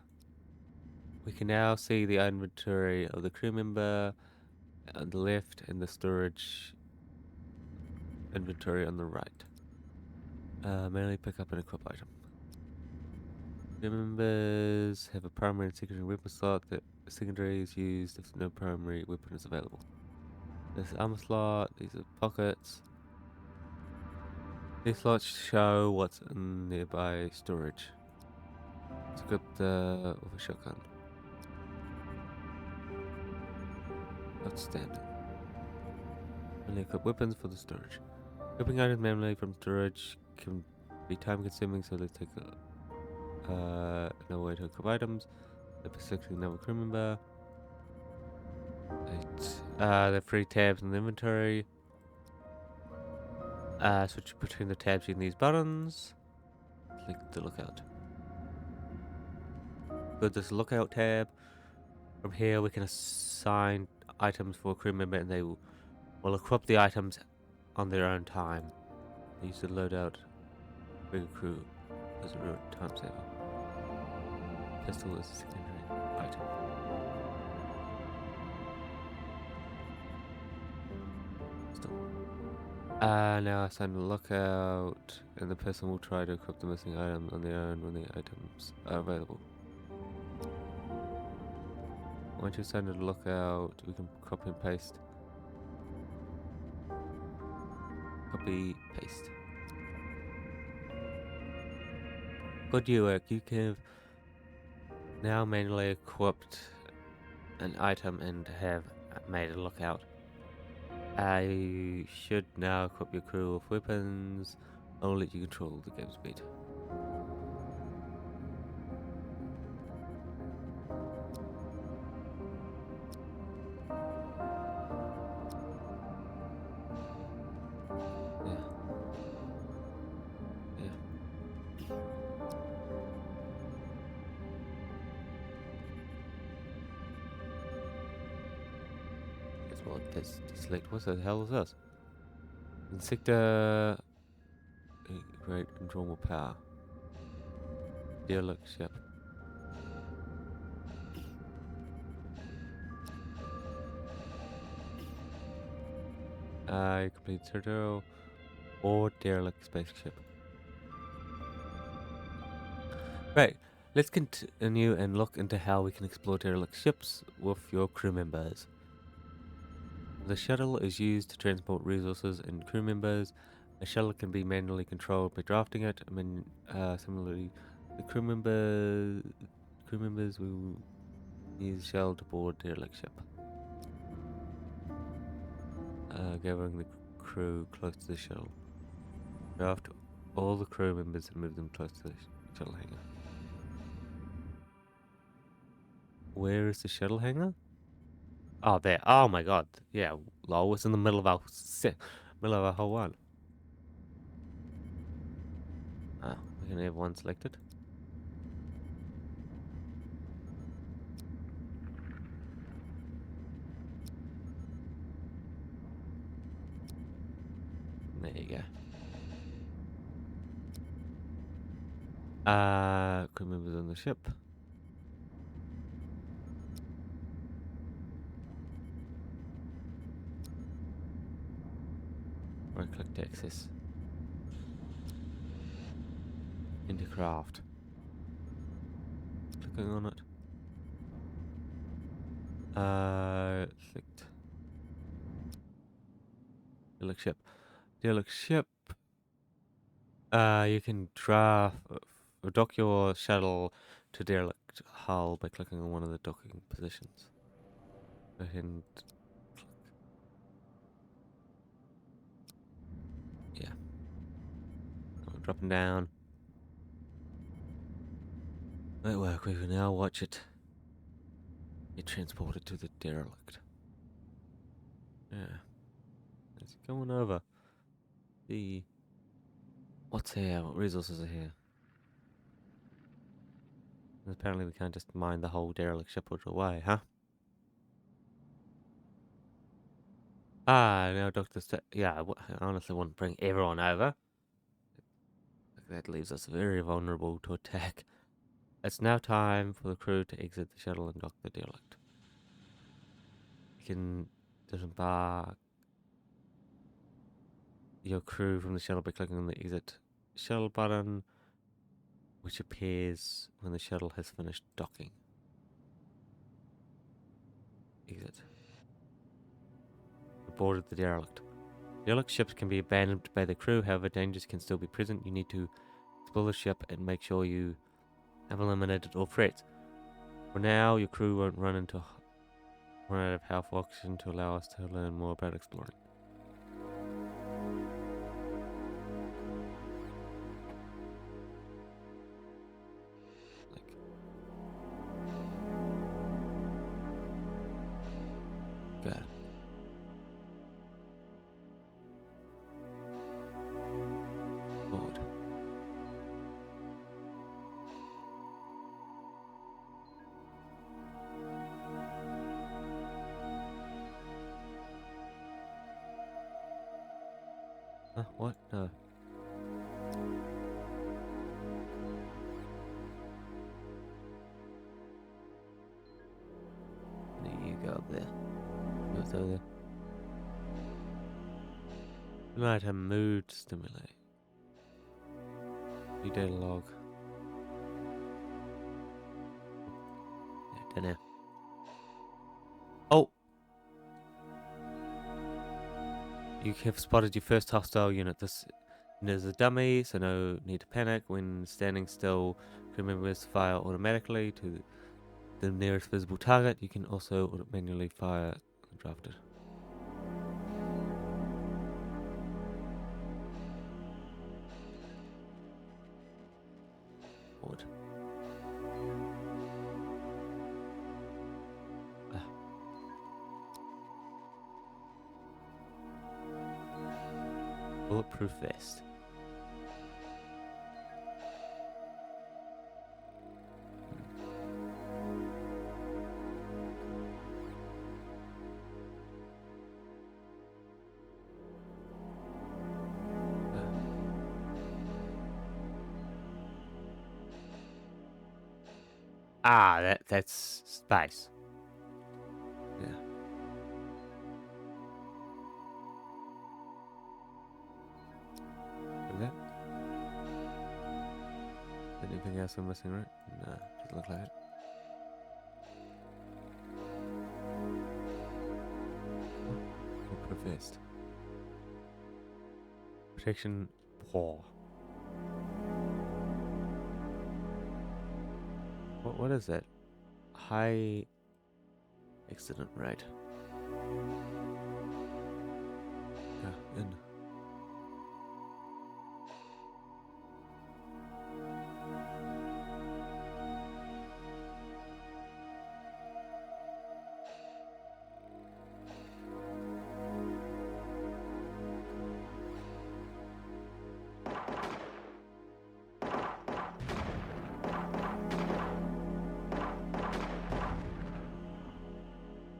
We can now see the inventory of the crew member on the left and the storage inventory on the right. Manually pick up and equip item. Crew members have a primary and secondary weapon slot. The secondary is used if no primary weapon is available. There's armor slot, these are pockets. These slots show what's in nearby storage. Let's equip the with a shotgun. Outstanding. Only equip weapons for the storage. Equipping items manually from storage can be time consuming, so let's take no way to equip items. Selecting another crew member. Right. The 3 tabs in the inventory. Switch between the tabs using these buttons. Click the lookout. Go to this lookout tab. From here we can assign items for a crew member and they will equip the items on their own time. Use the loadout bigger crew as a real time saver. Pistol is a secondary item. Now assign the lookout, and the person will try to equip the missing item on their own when the items are available. Once you assign the lookout, we can copy and paste. Copy, paste. Good work. You can now manually equipped an item and have made a lookout. I should now equip your crew with weapons. I'll let you control the game speed. Select what the hell is this? Insector great control more power. Derelict ship. Complete tutorial or derelict spaceship. Right, let's continue and look into how we can explore derelict ships with your crew members. The shuttle is used to transport resources and crew members. A shuttle can be manually controlled by drafting it. Similarly, the crew members will use the shuttle to board derelict ship. Gathering the crew close to the shuttle. Draft all the crew members and move them close to the shuttle hangar. Where is the shuttle hangar? Oh, there. Oh my god. Yeah, lol, it's in the middle of our whole one. Ah, we can have one selected. There you go. Crew members on the ship. Right click to access. Into craft. Clicking on it. Select. Derelict ship. Derelict ship. You can draft or dock your shuttle to derelict hull by clicking on one of the docking positions. Go ahead and click. Yeah. Dropping down. Great work. We can now watch it get transported to the derelict. Yeah. It's going over. What's here? What resources are here? Apparently we can't just mine the whole derelict ship away, huh? Now Dr. Yeah, I honestly wouldn't bring everyone over. That leaves us very vulnerable to attack. It's now time for the crew to exit the shuttle and dock the derelict. You can disembark your crew from the shuttle by clicking on the exit shuttle button, which appears when the shuttle has finished docking. Exit. You boarded the derelict. Derelict ships can be abandoned by the crew, however dangers can still be present. You need to explore the ship and make sure you have eliminated all threats. For now, your crew won't run out of powerful oxygen to allow us to learn more about exploring. God. Lord. What? No. You go up there. Go through there. Might have mood stimulate. New data log. Yeah, don't know. Oh! You have spotted your first hostile unit. This is a dummy, so no need to panic. When standing still, crew members fire automatically to the nearest visible target. You can also manually fire and draft it. Forward. Bulletproof vest. That's space. Yeah. Is that? Anything else I'm missing, right? No, doesn't look like it. Bulletproof vest. Protection paw. What is that? High accident rate. In.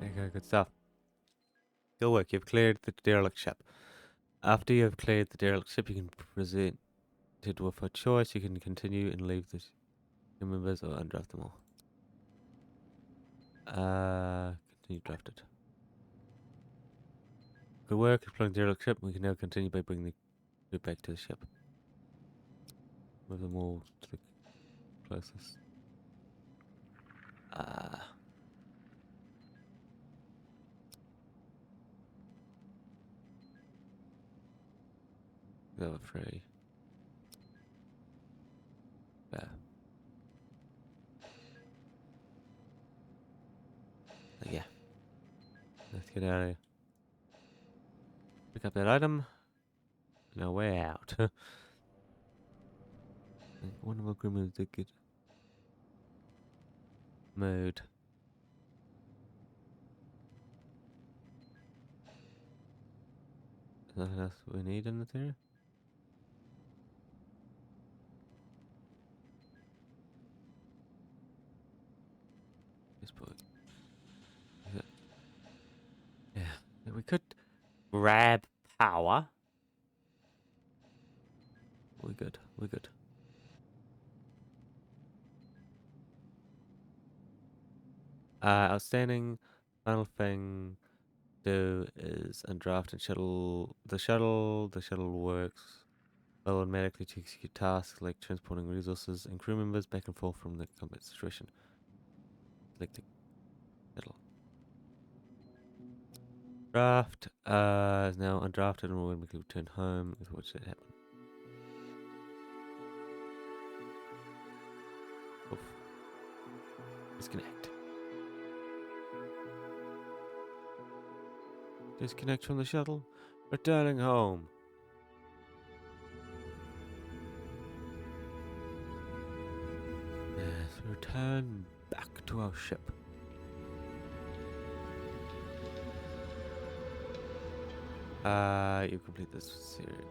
There you go, good stuff. Good work, you've cleared the derelict ship. After you have cleared the derelict ship, you can present it with a choice. You can continue and leave the members or undraft them all. Continue drafted. Good work, exploring the derelict ship. We can now continue by bringing the crew back to the ship. Move them all to the closest. They were free. Yeah. Yeah. Let's get out of here. Pick up that item. No way out. One of our crew members did good. Mode. Is nothing else we need in this area? This boy. Yeah. We could grab power. We're good. We're good. Outstanding. Final thing to do is undraft and shuttle. The shuttle works automatically to execute tasks like transporting resources and crew members back and forth from the combat situation. Select the shuttle. Draft is now undrafted and will automatically return home. Let's watch that happen. Oof. Disconnect. Disconnect from the shuttle. Returning home. Yes, return back to our ship. You complete this series.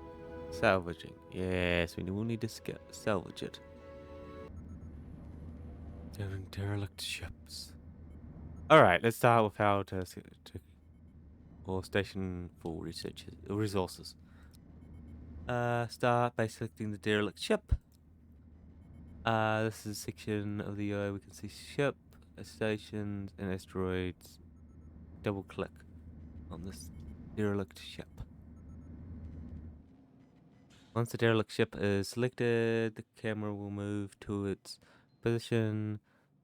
Salvaging. Yes, we will need to salvage it. Derelict ships. Alright, let's start with how to or station for resources. Start by selecting the derelict ship. This is a section of the UI we can see ship, stations, and asteroids. Double click on this derelict ship. Once the derelict ship is selected, the camera will move to its position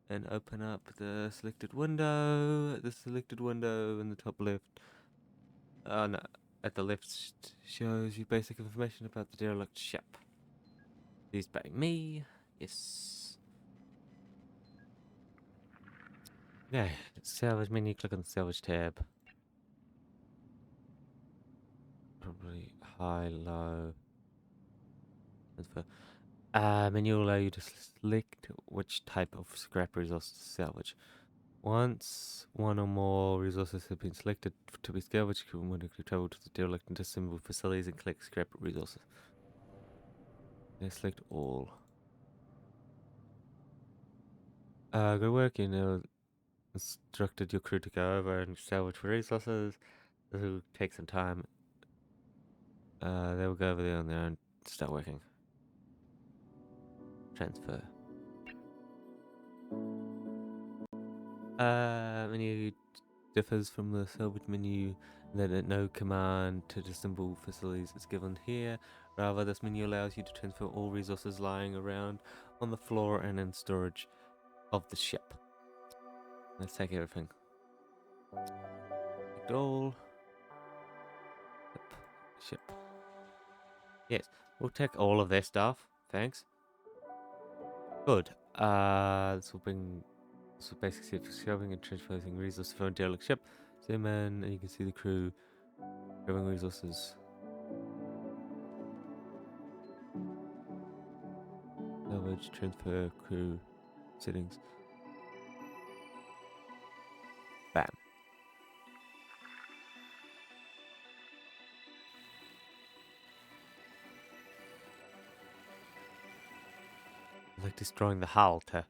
and open up the selected window. The selected window in the top left, no, at the left shows you basic information about the derelict ship. Used by me, yes. Okay, salvage menu, click on the salvage tab. Probably high, low. Menu will allow you to select which type of scrap resource to salvage. Once one or more resources have been selected to be salvaged, you can automatically travel to the derelict and disassemble facilities and collect scrap resources. Now select all. Good work. You know, instructed your crew to go over and salvage for resources. This will take some time. They will go over there on their own, start working. Transfer. Menu differs from the salvage menu in that no command to disassemble facilities is given here. Rather, this menu allows you to transfer all resources lying around on the floor and in storage of the ship. Let's take everything. Select all. Ship. Yes, we'll take all of their stuff. Thanks. Good. This will basically scrubbing and transferring resources from a derelict ship. Zoom in and you can see the crew grabbing resources. Salvage, transfer, crew, settings. Bam. Like destroying the hull to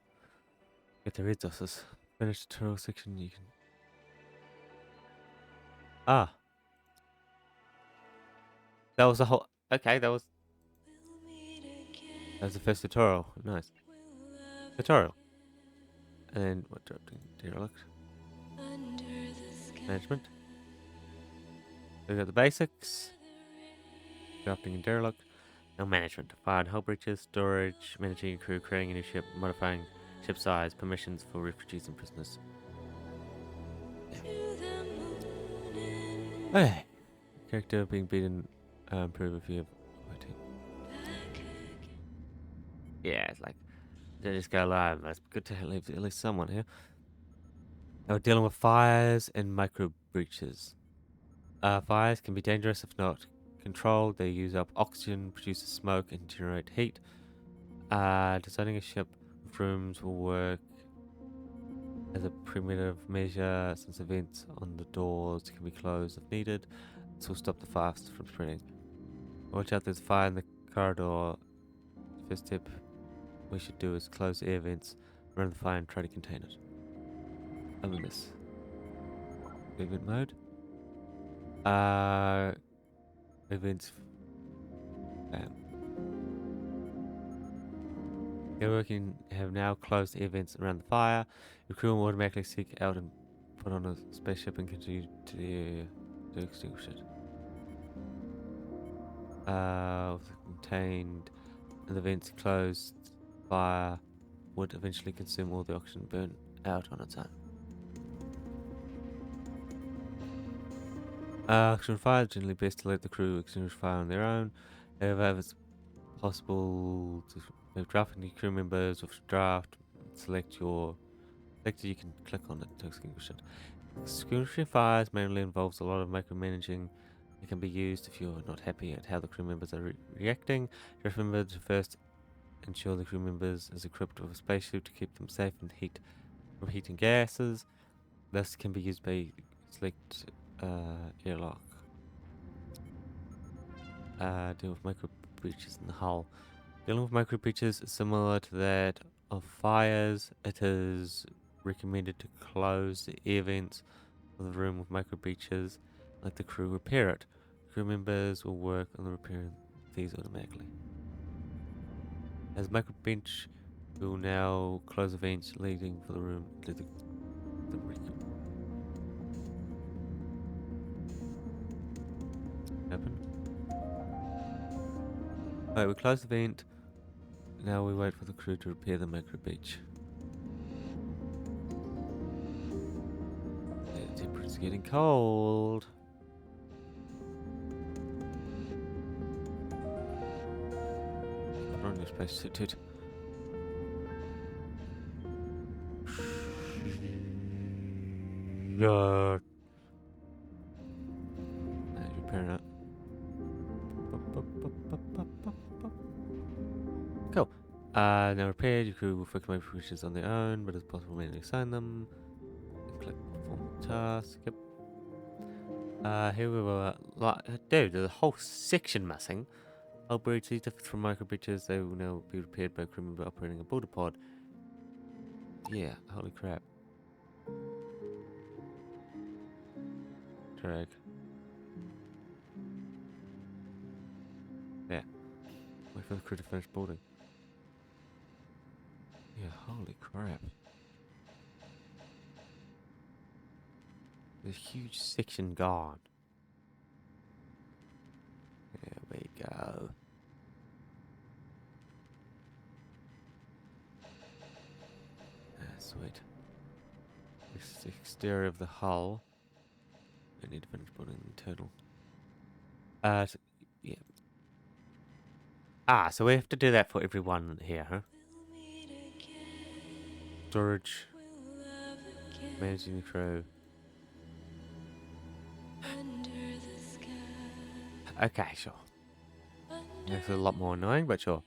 get the resources. Finish the tutorial section, you can... Ah. That was the whole... Okay, that was the first tutorial. Nice. Tutorial. And then, what, derelict? Management. We got the basics. Drafting and derelict. Now management. Fire and hull breaches, storage, managing a crew, creating a new ship, modifying ship size, permissions for refugees and prisoners. Hey! Character being beaten, improve if you have... Yeah, it's like, they just go live. It's good to leave at least someone here. Now we're dealing with fires and micro breaches. Fires can be dangerous if not controlled. They use up oxygen, produce smoke, and generate heat. Designing a ship with rooms will work as a primitive measure since the vents on the doors can be closed if needed. This will stop the fire from spreading. Watch out, there's fire in the corridor. First step we should do is close air vents, run the fire and try to contain it. Open this. Event mode. Events. Your working have now closed the events around the fire. Your crew will automatically seek out and put on a spaceship and continue to extinguish it. Contained and the vents closed, fire would eventually consume all the oxygen burn out on its own. Oxygen fire, generally best to let the crew extinguish fire on their own. However, if it's possible to move drafting crew members with draft, select your selector, you can click on it to extinguish it. Extinguishing fires mainly involves a lot of micromanaging. It can be used if you're not happy at how the crew members are reacting. Just remember to first ensure the crew members is equipped with a spacesuit to keep them safe from heating gases. This can be used by select airlock. Deal with micro breaches in the hull. Dealing with micro breaches is similar to that of fires. It is recommended to close the air vents of the room with micro breaches. Let the crew repair it. Crew members will work on the repairing these automatically. As micro bench, we will now close the vents leading for the room to the open. Alright, we close the vent. Now we wait for the crew to repair the micro beach. The temperature's getting cold. Put on your spacesuit, dude. Yeah. Repairing it. Cool. Now repaired, your crew will fix my breaches on their own, but it's possible to manually assign them. Click perform task. Yep. Here we were. Dude, there's a whole section missing. Hull breach, these differ from micro breaches. They will now be repaired by a crew member operating a border pod. Yeah, holy crap. Drag. Yeah. Wait for the crew to finish boarding. Yeah, holy crap. There's a huge section gone. There we go. Sweet. This is the exterior of the hull. I need to finish building the turtle. So, yeah. So we have to do that for everyone here, huh? Storage. Managing the crew. Okay, sure. That's a lot more annoying, but sure.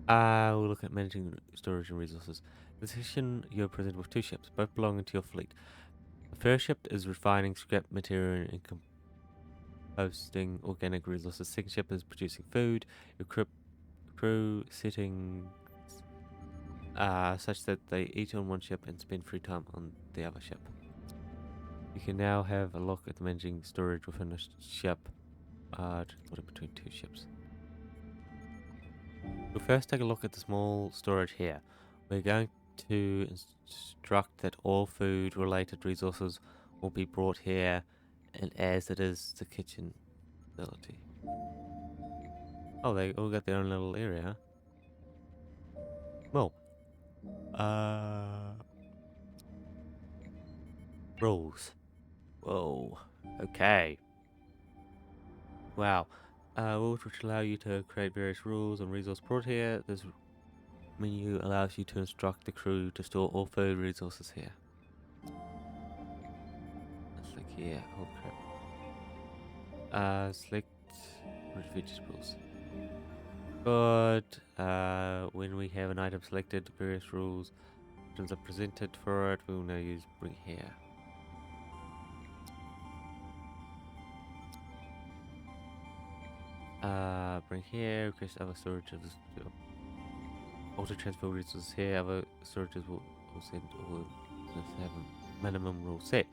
We'll look at managing storage and resources. In this session, you're presented with two ships, both belonging to your fleet. The first ship is refining scrap material and composting organic resources. The second ship is producing food. Your crew settings such that they eat on one ship and spend free time on the other ship. You can now have a look at managing storage within a ship, transporting between two ships. We'll first take a look at the small storage here. We're going to instruct that all food related resources will be brought here, and as it is the kitchen facility. Oh, they all got their own little area. Well, rules. Whoa, okay. Wow. Rules which allow you to create various rules and resource brought here. This menu allows you to instruct the crew to store all food resources here. Select here. Oh crap. Select vegetables. Good. When we have an item selected, various rules options are presented for it. We will now use bring here. Bring here. Request other storage of this. Auto transfer resources here. Other storages will send all. Let's have a minimum rule set.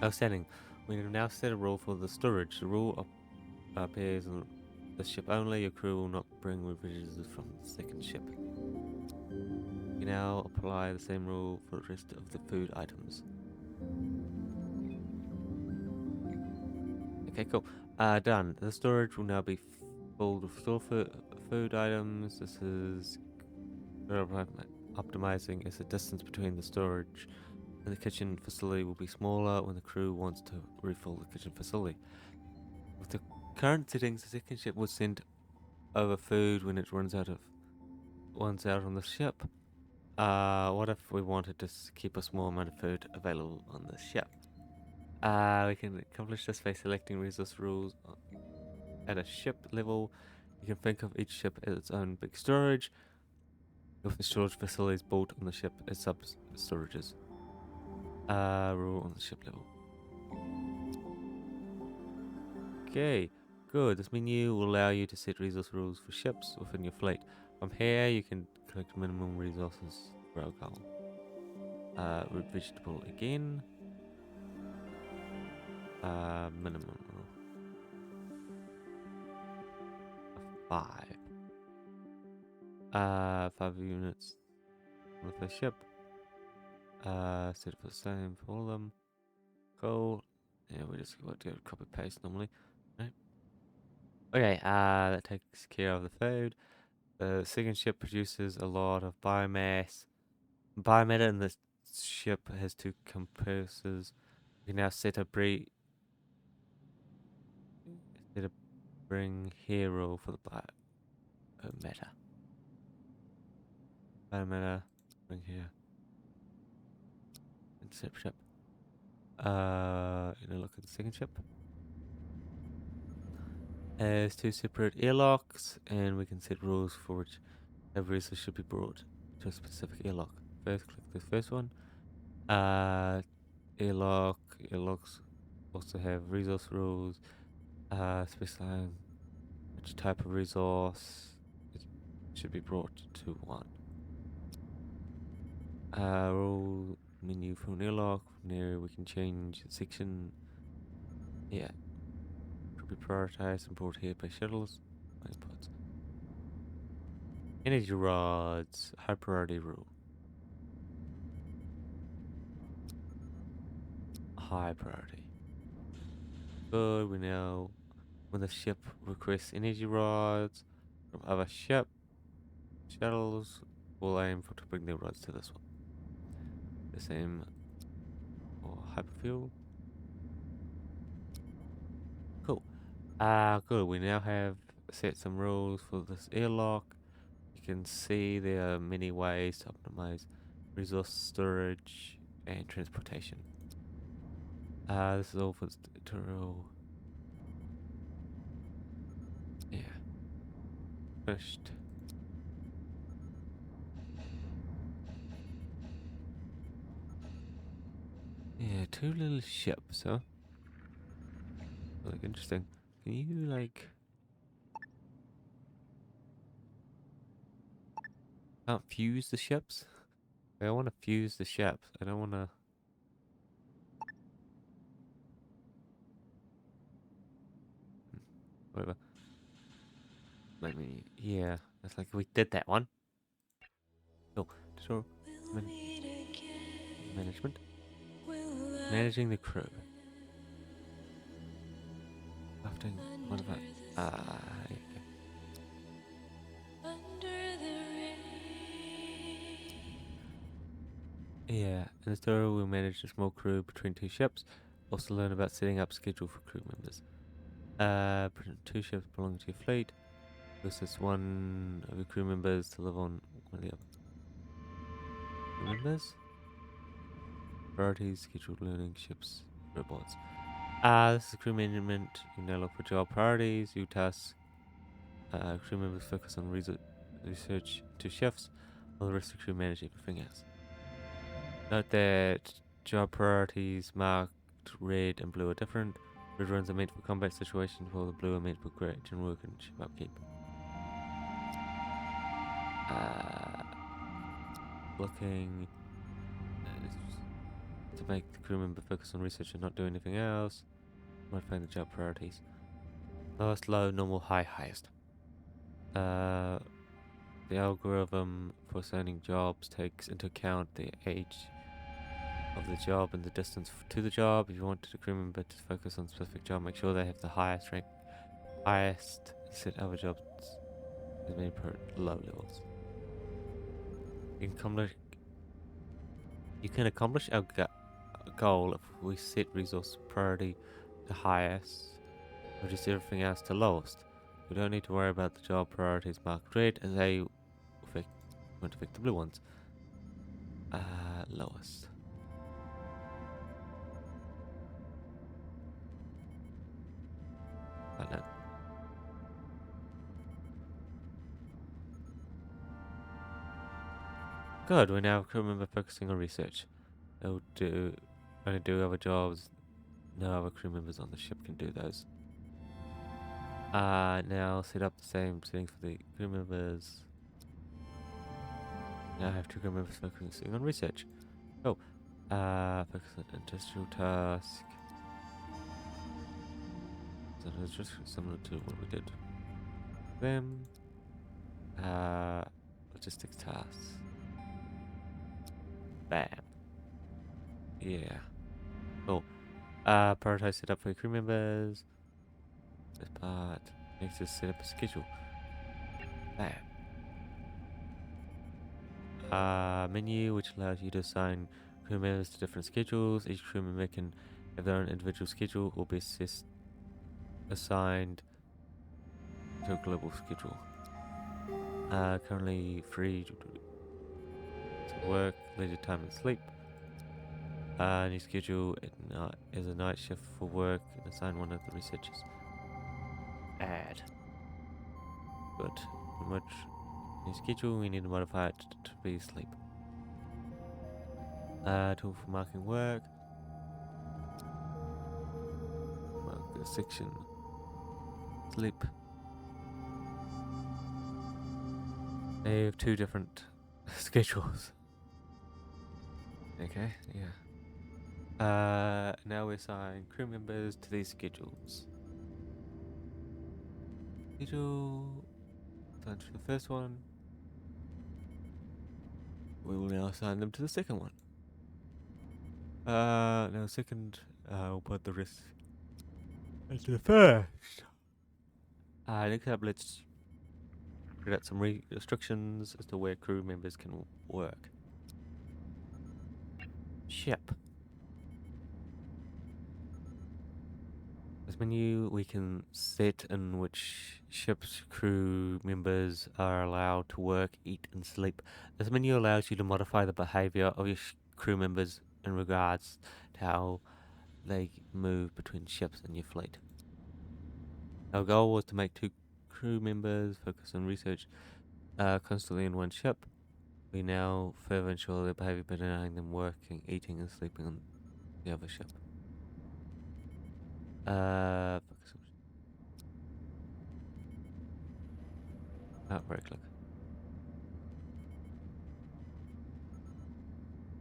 Outstanding. We have now set a rule for the storage. The rule appears on the ship only. Your crew will not bring revisions from the second ship. You now apply the same rule for the rest of the food items. Okay, cool. Done. The storage will now be full of food items. This is optimizing as the distance between the storage and the kitchen facility will be smaller when the crew wants to refill the kitchen facility. With the current settings, the second ship will send over food when it runs out on the ship. What if we wanted to keep a small amount of food available on the ship? We can accomplish this by selecting resource rules at a ship level. You can think of each ship as its own big storage, with the storage facilities built on the ship as sub-storages. Rule on the ship level. Okay, good. This menu will allow you to set resource rules for ships within your fleet. From here, you can collect minimum resources for alcohol. Root vegetable again. Minimum rule. 5. 5 units on the first ship. Set it for the same for all of them. Cool. Yeah, we just got to copy paste normally. Right. Okay, that takes care of the food. The second ship produces a lot of biomass. Biomatter in the ship has 2 compressors. We can now set a bring here rule for the biomatter. Biomatter, bring here. Insert ship. Look at the second ship. Has 2 separate airlocks, and we can set rules for which every resource should be brought to a specific airlock. First, click the first one. Airlocks also have resource rules. Specifying which type of resource it should be brought to one. Rule menu for an airlock. From there, we can change the section. Yeah. Be prioritized and brought here by shuttles. Inputs. Energy rods. High priority rule. High priority. Good. We now, when the ship requests energy rods from other shuttles, we'll aim to bring the rods to this one. The same for hyperfuel. Cool. Good. We now have set some rules for this airlock. You can see there are many ways to optimize resource storage and transportation. This is all for the tutorial. Yeah. Finished. Yeah, 2 little ships, huh? Like, interesting. Can you, like... Can't fuse the ships? I want to fuse the ships. I don't want to... Whatever. Let me... Yeah. It's like we did that one. Oh, so... Management. Managing the crew. Crafting... What about... Yeah, in the story we'll manage a small crew between 2 ships. Also learn about setting up schedule for crew members. 2 ships belong to your fleet. Versus 1 of your crew members to live on one of the other. Crew members? Priorities, scheduled learning, ships, robots. This is crew management. You now look for job priorities, you task. Crew members focus on research to shifts, while the rest of the crew manage everything else. Note that job priorities marked red and blue are different. Red ones are meant for combat situations, while the blue are meant for general work and ship upkeep. Looking to make the crew member focus on research and not do anything else. Modifying the job priorities. Lowest, low, normal, high, highest. The algorithm for assigning jobs takes into account the age of the job and the distance to the job. If you want the crew member to focus on a specific job, make sure they have the highest rank, set other jobs as many per low levels. You can accomplish our goal if we set resource priority to highest, or just everything else to lowest. We don't need to worry about the job priorities marked red, as they won't affect the blue ones. Lowest. No. Good, we now have a crew member focusing on research. They'll only do other jobs. No other crew members on the ship can do those. Now set up the same settings for the crew members. Now I have two crew members focusing on research. Oh, focus on industrial task. So it's just similar to what we did. Them. Logistics tasks. Bam. Yeah. Cool. Prioritize setup for your crew members. This part. Next is set up a schedule. Bam. Menu, which allows you to assign crew members to different schedules. Each crew member can have their own individual schedule or be assigned to a global schedule. Currently free to work, leisure time and sleep. New schedule is a night shift for work and assign one of the researchers. Add. Good. Much new schedule, we need to modify it to be sleep. Tool for marking work. Mark the section. Sleep. They have two different schedules. Okay, yeah. Now we assign crew members to these schedules. Schedule. Time for the first one. We will now assign them to the second one. Now second, we'll put the rest into the first. Next up, let's put out some restrictions as to where crew members can work. Ship. This menu, we can set in which ship's crew members are allowed to work, eat, and sleep. This menu allows you to modify the behavior of your crew members in regards to how they move between ships in your fleet. Our goal was to make two crew members focus on research constantly in one ship. We now further ensure their behavior by allowing them working, eating, and sleeping on the other ship. Focus on right click.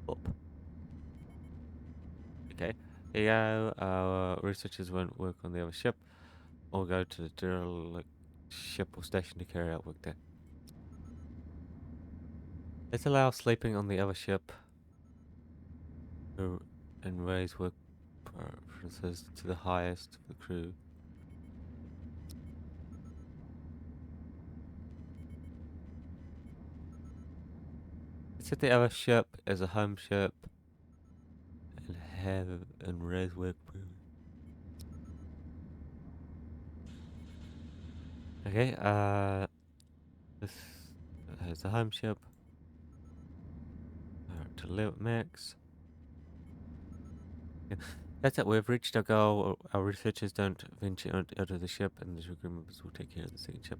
Up. Okay. Here you go. Our researchers won't work on the other ship or go to the derelict ship or station to carry out work there. Let's allow sleeping on the other ship and raise work preferences to the highest for the crew. Let's set the other ship as a home ship and raise work preferences. Okay, this has the home ship. To limit max. Yeah. That's it, we've reached our goal. Our researchers don't venture out of the ship, and the crew members will take care of the second ship.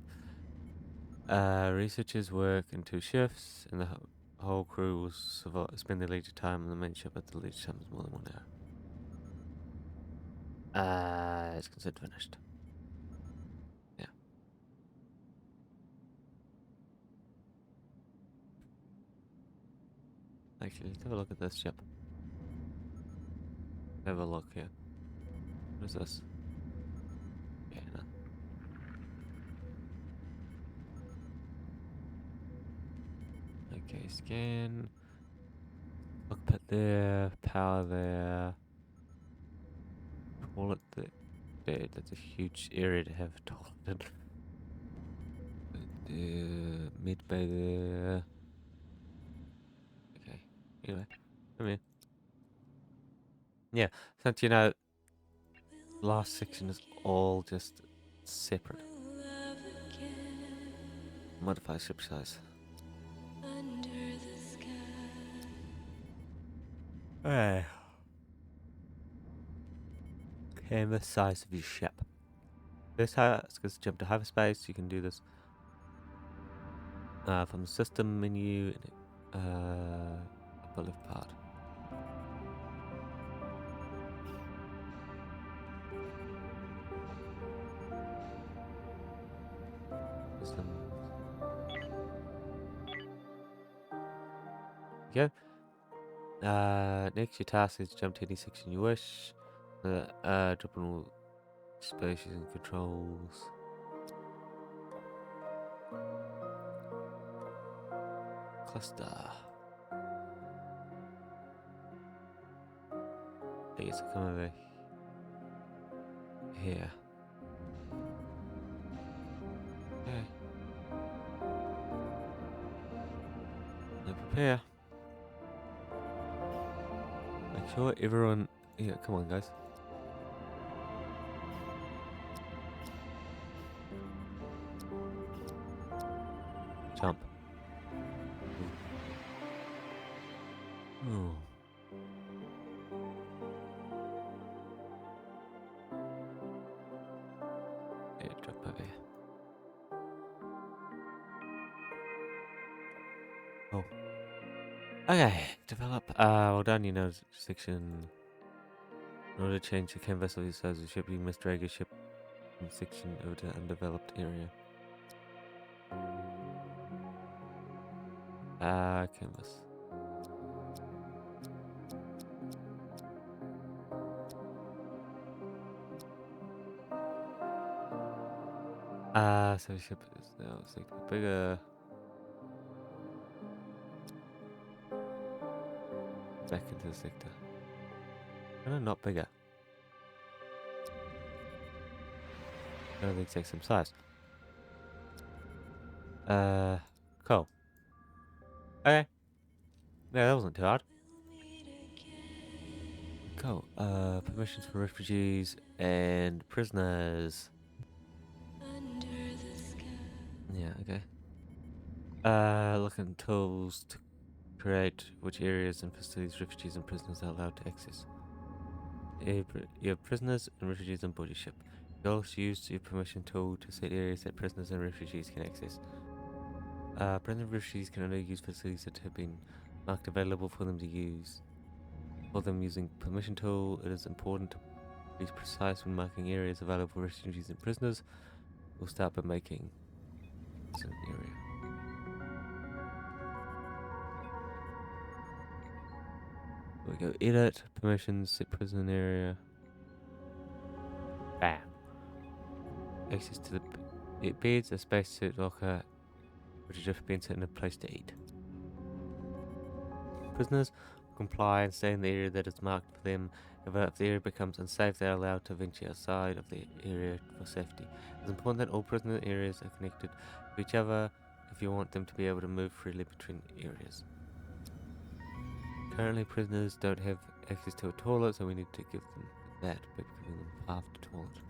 Researchers work in 2 shifts, and the whole crew will spend their leisure time on the main ship, but the leisure time is more than 1 hour. It's considered finished. Yeah. Actually, let's have a look at this ship. Have a look here. What is this? Yeah, no. Okay, scan. Cockpit there, power there. Toilet there. Dude, that's a huge area to have a toilet in. Mid bay there. Okay, anyway, come here. Yeah, since you know, last section is all just separate. Modify ship size. Hey. Canvas size of your ship. This task is jump to hyperspace. You can do this from the system menu, upper left part. System. Okay. Next, your task is jump to any section you wish. Drop on all space using controls. Cluster. I guess I'll come over here. Okay. Now prepare. Make sure everyone. Yeah, come on, guys. Jump. Oh. Yeah, drop over here. Oh. Okay, develop. Well done, you know, section. In order to change the canvas of your size of the ship, you must drag your ship from section over to undeveloped area. Canvas. So the ship is now slightly bigger. Back into the sector. No, not bigger. They're the exact same size. Cool. Okay. Yeah, that wasn't too hard. Cool. Permissions for refugees and prisoners. Yeah, okay. Looking tools to create which areas and facilities refugees and prisoners are allowed to access. You have prisoners and refugees on board your ship. You also use your permission tool to set areas that prisoners and refugees can access. Prisoners and refugees can only use facilities that have been marked available for them to use. For them using permission tool, it is important to be precise when marking areas available for refugees and prisoners. We'll start by making an area. We go edit, permissions, set prison area. Bam. Access to the beds, a spacesuit locker, which has just been set in a place to eat. Prisoners comply and stay in the area that is marked for them. If the area becomes unsafe, they are allowed to venture outside of the area for safety. It's important that all prisoner areas are connected to each other if you want them to be able to move freely between areas. Currently, prisoners don't have access to a toilet, so we need to give them that by giving them a path to toilet.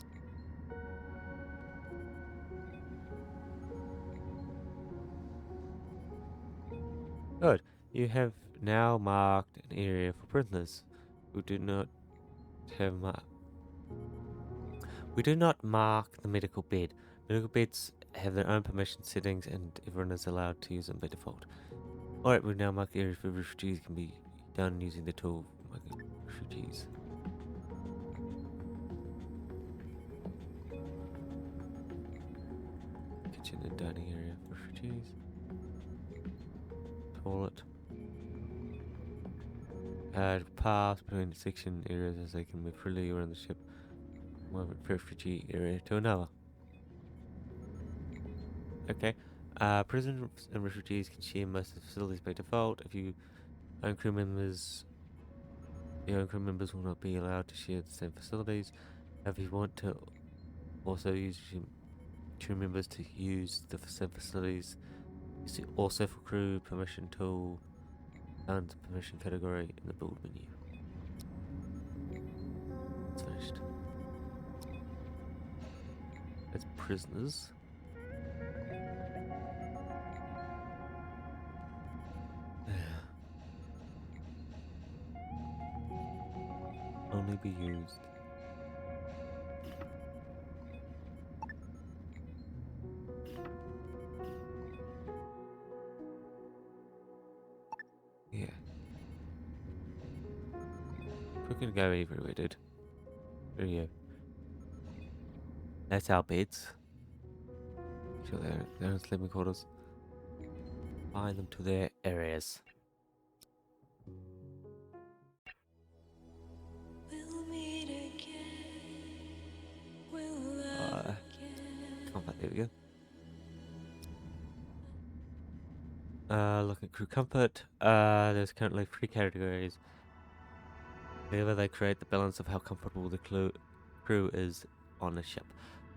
Good. You have now marked an area for prisoners who do not have We do not mark the medical bed. Medical beds have their own permission settings and everyone is allowed to use them by default. Alright, we now mark areas for refugees can be done using the tool marking refugees. Kitchen and dining area for refugees. Toilet. paths between the section areas as they can move freely around the ship from one refugee area to another. Okay. Prisoners and refugees can share most of the facilities by default. If you own crew members, your own crew members will not be allowed to share the same facilities. If you want to also use your crew members to use the same facilities, you see also for crew permission tool and the permission category in the build menu. It's finished. That's prisoners. Only be used. Yeah. We can go everywhere, dude. There you go. That's our beds. Sure, they're in sleeping quarters. Find them to their areas. We'll meet again. We'll love again. Comfort, there we go. Look at crew comfort. There's currently 3 categories. However, they create the balance of how comfortable the crew is on a ship.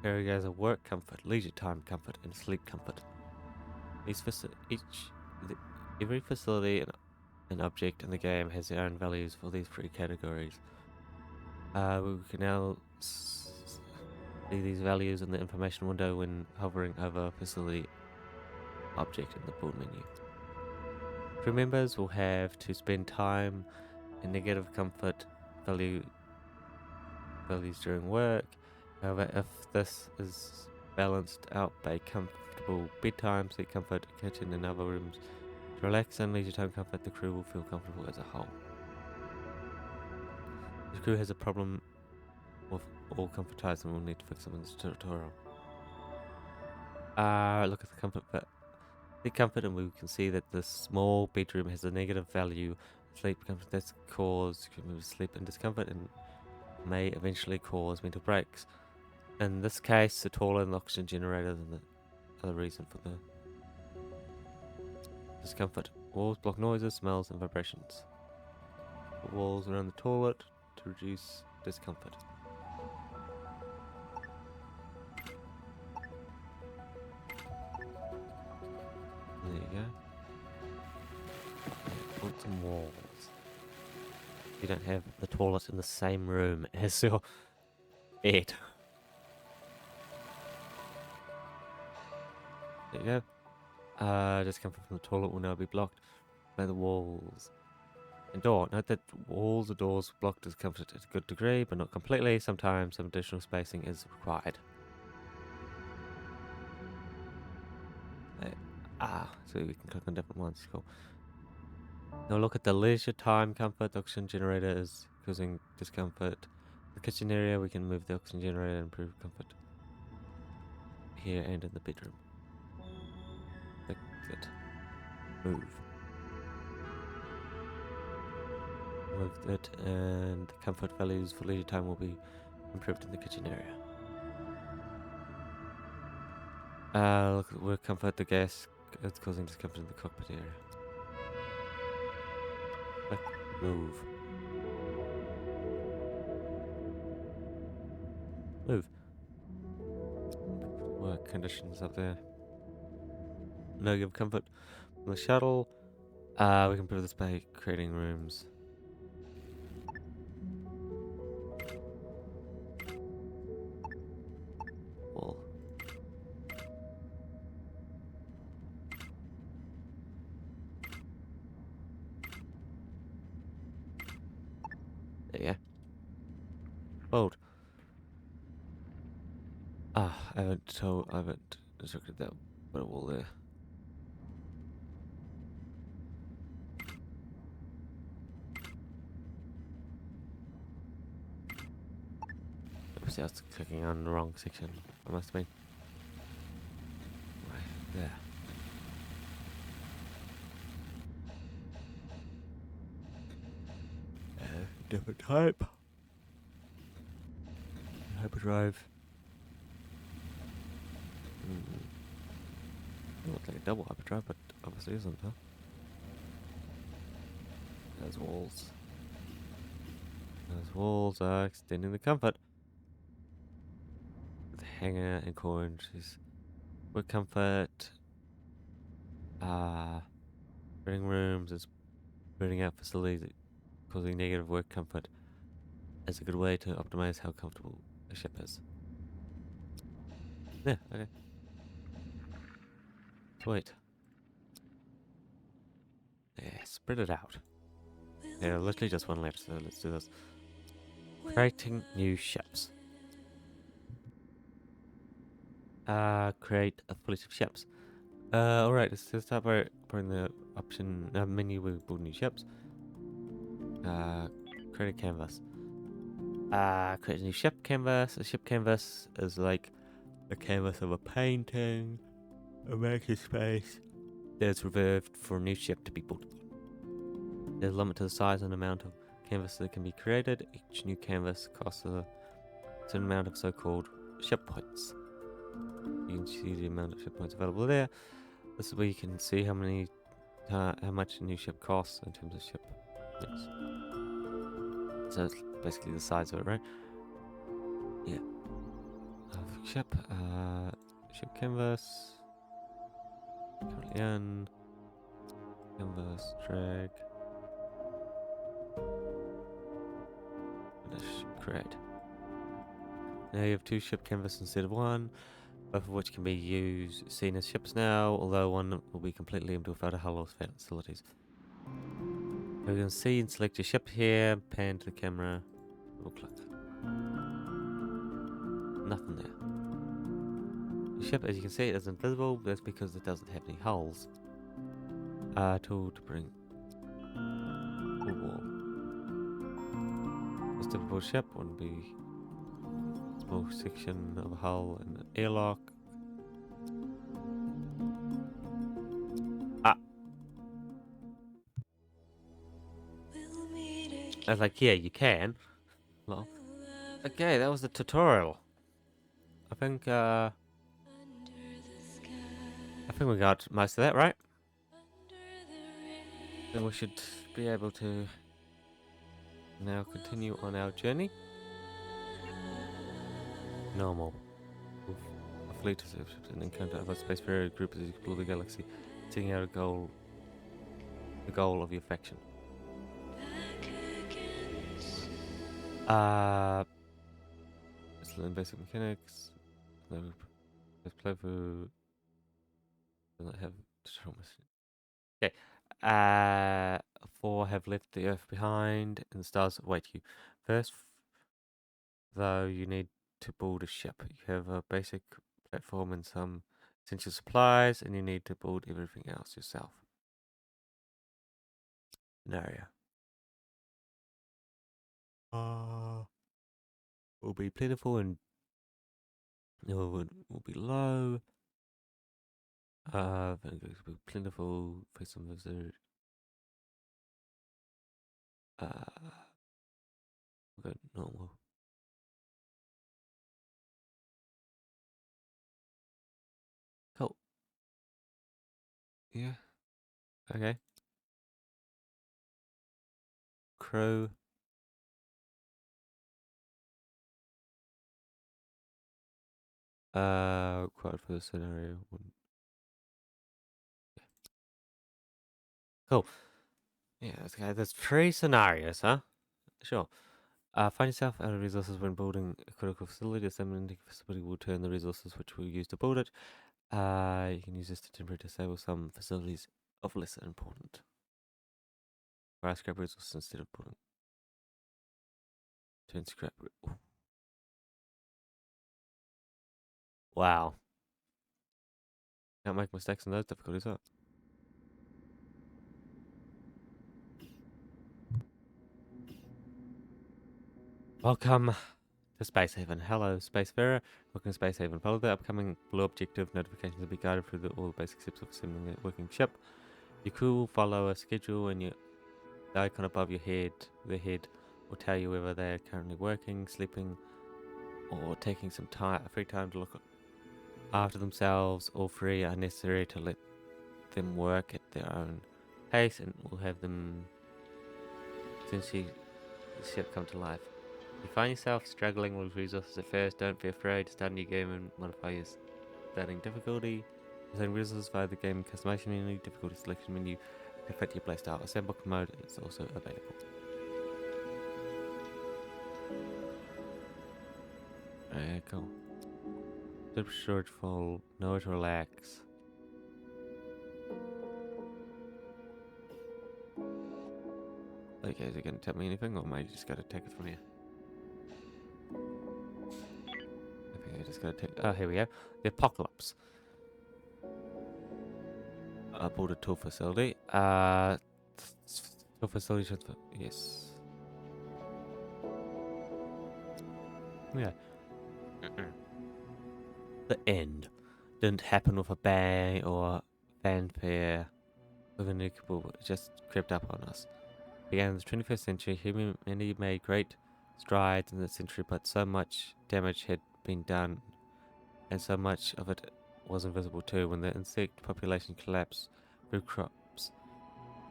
Categories are work comfort, leisure time comfort, and sleep comfort. Every facility and object in the game has their own values for these 3 categories. We can now see these values in the information window when hovering over a facility object in the build menu. Crew members will have to spend time in negative comfort values during work. However, if this is balanced out by comfortable bedtime, sleep comfort, kitchen and other rooms to relax and leisure time comfort, the crew will feel comfortable as a whole. If the crew has a problem with all comfort types, and we'll need to fix them in this tutorial. Look at the comfort bit. Sleep comfort, and we can see that the small bedroom has a negative value. Sleep comfort that's cause sleep and discomfort and may eventually cause mental breaks. In this case, the taller and the oxygen generator than the other reason for the discomfort. Walls block noises, smells, and vibrations. Put walls around the toilet to reduce discomfort. There you go. Put some walls. You don't have the toilet in the same room as your bed. There you go. Discomfort from the toilet will now be blocked by the walls and door. Note that walls or doors block discomfort at a good degree, but not completely. Sometimes some additional spacing is required. So we can click on different ones. Cool. Now look at the leisure time comfort. The oxygen generator is causing discomfort. The kitchen area, we can move the oxygen generator and improve comfort here and in the bedroom. Click it. Move. Moved it, and the comfort values for leisure time will be improved in the kitchen area. Look at where comfort the gas is causing discomfort in the cockpit area. Click move. Move. Work conditions up there. No give comfort on the shuttle. We can improve this by creating rooms. Wall. There you go. Fold. I haven't instructed that, but a wall there. Oops, I was clicking on the wrong section. I must have been. Right there. different type. Hyperdrive. Looks like a double hyperdrive, but obviously isn't, huh? Those walls. Those walls are extending the comfort. The hanger and cornices. Work comfort. Spreading rooms is spreading out facilities causing negative work comfort is a good way to optimize how comfortable a ship is. Yeah, okay. Sweet. Yeah, spread it out. There are literally just one left, so let's do this. Creating new ships. Create a fleet of ships. Alright, let's start by putting the option menu with build new ships. Create a canvas. Create a new ship canvas. A ship canvas is like the canvas of a painting, a making space that is reserved for a new ship to be built upon. There's a limit to the size and amount of canvas that can be created. Each new canvas costs a certain amount of so-called ship points. You can see the amount of ship points available there. This is where you can see how much a new ship costs in terms of ship points. So it's basically the size of it, right? Yeah. Ship canvas. Currently in. Canvas, drag. Finish, create. Now you have two ship canvas instead of one, both of which can be seen as ships now, although one will be completely empty without a hull or facilities. You can see and select your ship here, pan to the camera, double click. Nothing there. The ship, as you can see, is invisible. That's because it doesn't have any hulls. Tool to bring. Full wall. This typical ship would be a small section of a hull and an airlock. I was like, yeah, you can. Well, okay, that was the tutorial. I think we got most of that, right? Then we should be able to now continue on our journey. Normal. With a fleet of ships and encounter other spacefarer groups as you explore the galaxy, setting out the goal of your faction. Let's learn basic mechanics. Let's play through. Do not have tutorial message. Okay. 4 have left the Earth behind, and the stars await you. First, though, you need to build a ship. You have a basic platform and some essential supplies, and you need to build everything else yourself. Scenario. Will be plentiful and will be low. Then it will be plentiful for some visitors. We'll go normal. Cool. Yeah. Okay. Crew. Quite for the scenario. Cool. Yeah, okay. There's 3 scenarios, huh? Sure. Find yourself out of resources when building a critical facility. The summoning facility will turn the resources which we use to build it. You can use this to temporarily disable some facilities of less importance. Buy scrap resources instead of building. Turn scrap. Ooh. Wow. Can't make mistakes in those difficulties, huh? Welcome to Space Haven. Hello, Spacefarer. Welcome to Space Haven. Follow the upcoming blue objective notifications to be guided through all the basic steps of assembling a working ship. Your crew will follow a schedule, and the icon above your head, will will tell you whether they are currently working, sleeping, or taking some free time to look after themselves. All three are necessary to let them work at their own pace, and will have them essentially the ship come to life. If you find yourself struggling with resources at first, don't be afraid to start a new game and modify your starting difficulty. Assign resources via the game customization menu, difficulty selection menu to fit your playstyle. A sandbox mode is also available. Cool. Super storage full, nowhere to relax. Okay, is it going to tell me anything, or am I just going to take it from here? I think I just got to take... Oh, here we go. The Apocalypse. I bought a tool facility. Tool facility transfer. Yes. Yeah. The end didn't happen with a bang or fanfare with an equal. It just crept up on us. Began in the 21st century, humanity made great strides in the century, but so much damage had been done, and so much of it was invisible too. When the insect population collapsed, food crops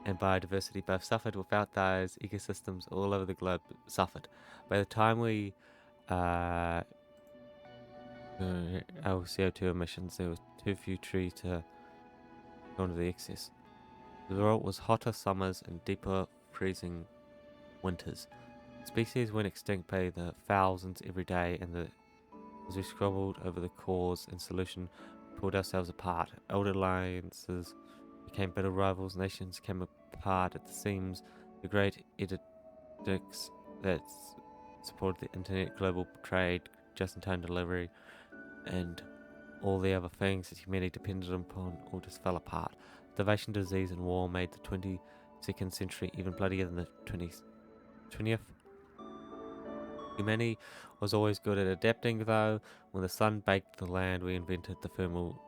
and biodiversity both suffered. Without those, ecosystems all over the globe suffered. By the time our CO2 emissions, there was too few trees to go into the excess. The result was hotter summers and deeper freezing winters. Species went extinct by the thousands every day, and as we scrabbled over the cause and solution, pulled ourselves apart. Old alliances became bitter rivals, nations came apart at the seams. The great edicts that supported the internet, global trade, just-in-time delivery, and all the other things that humanity depended upon all just fell apart. Starvation, disease, and war made the 22nd century even bloodier than the 20th. Humanity was always good at adapting, though. When the sun baked the land, we invented the thermal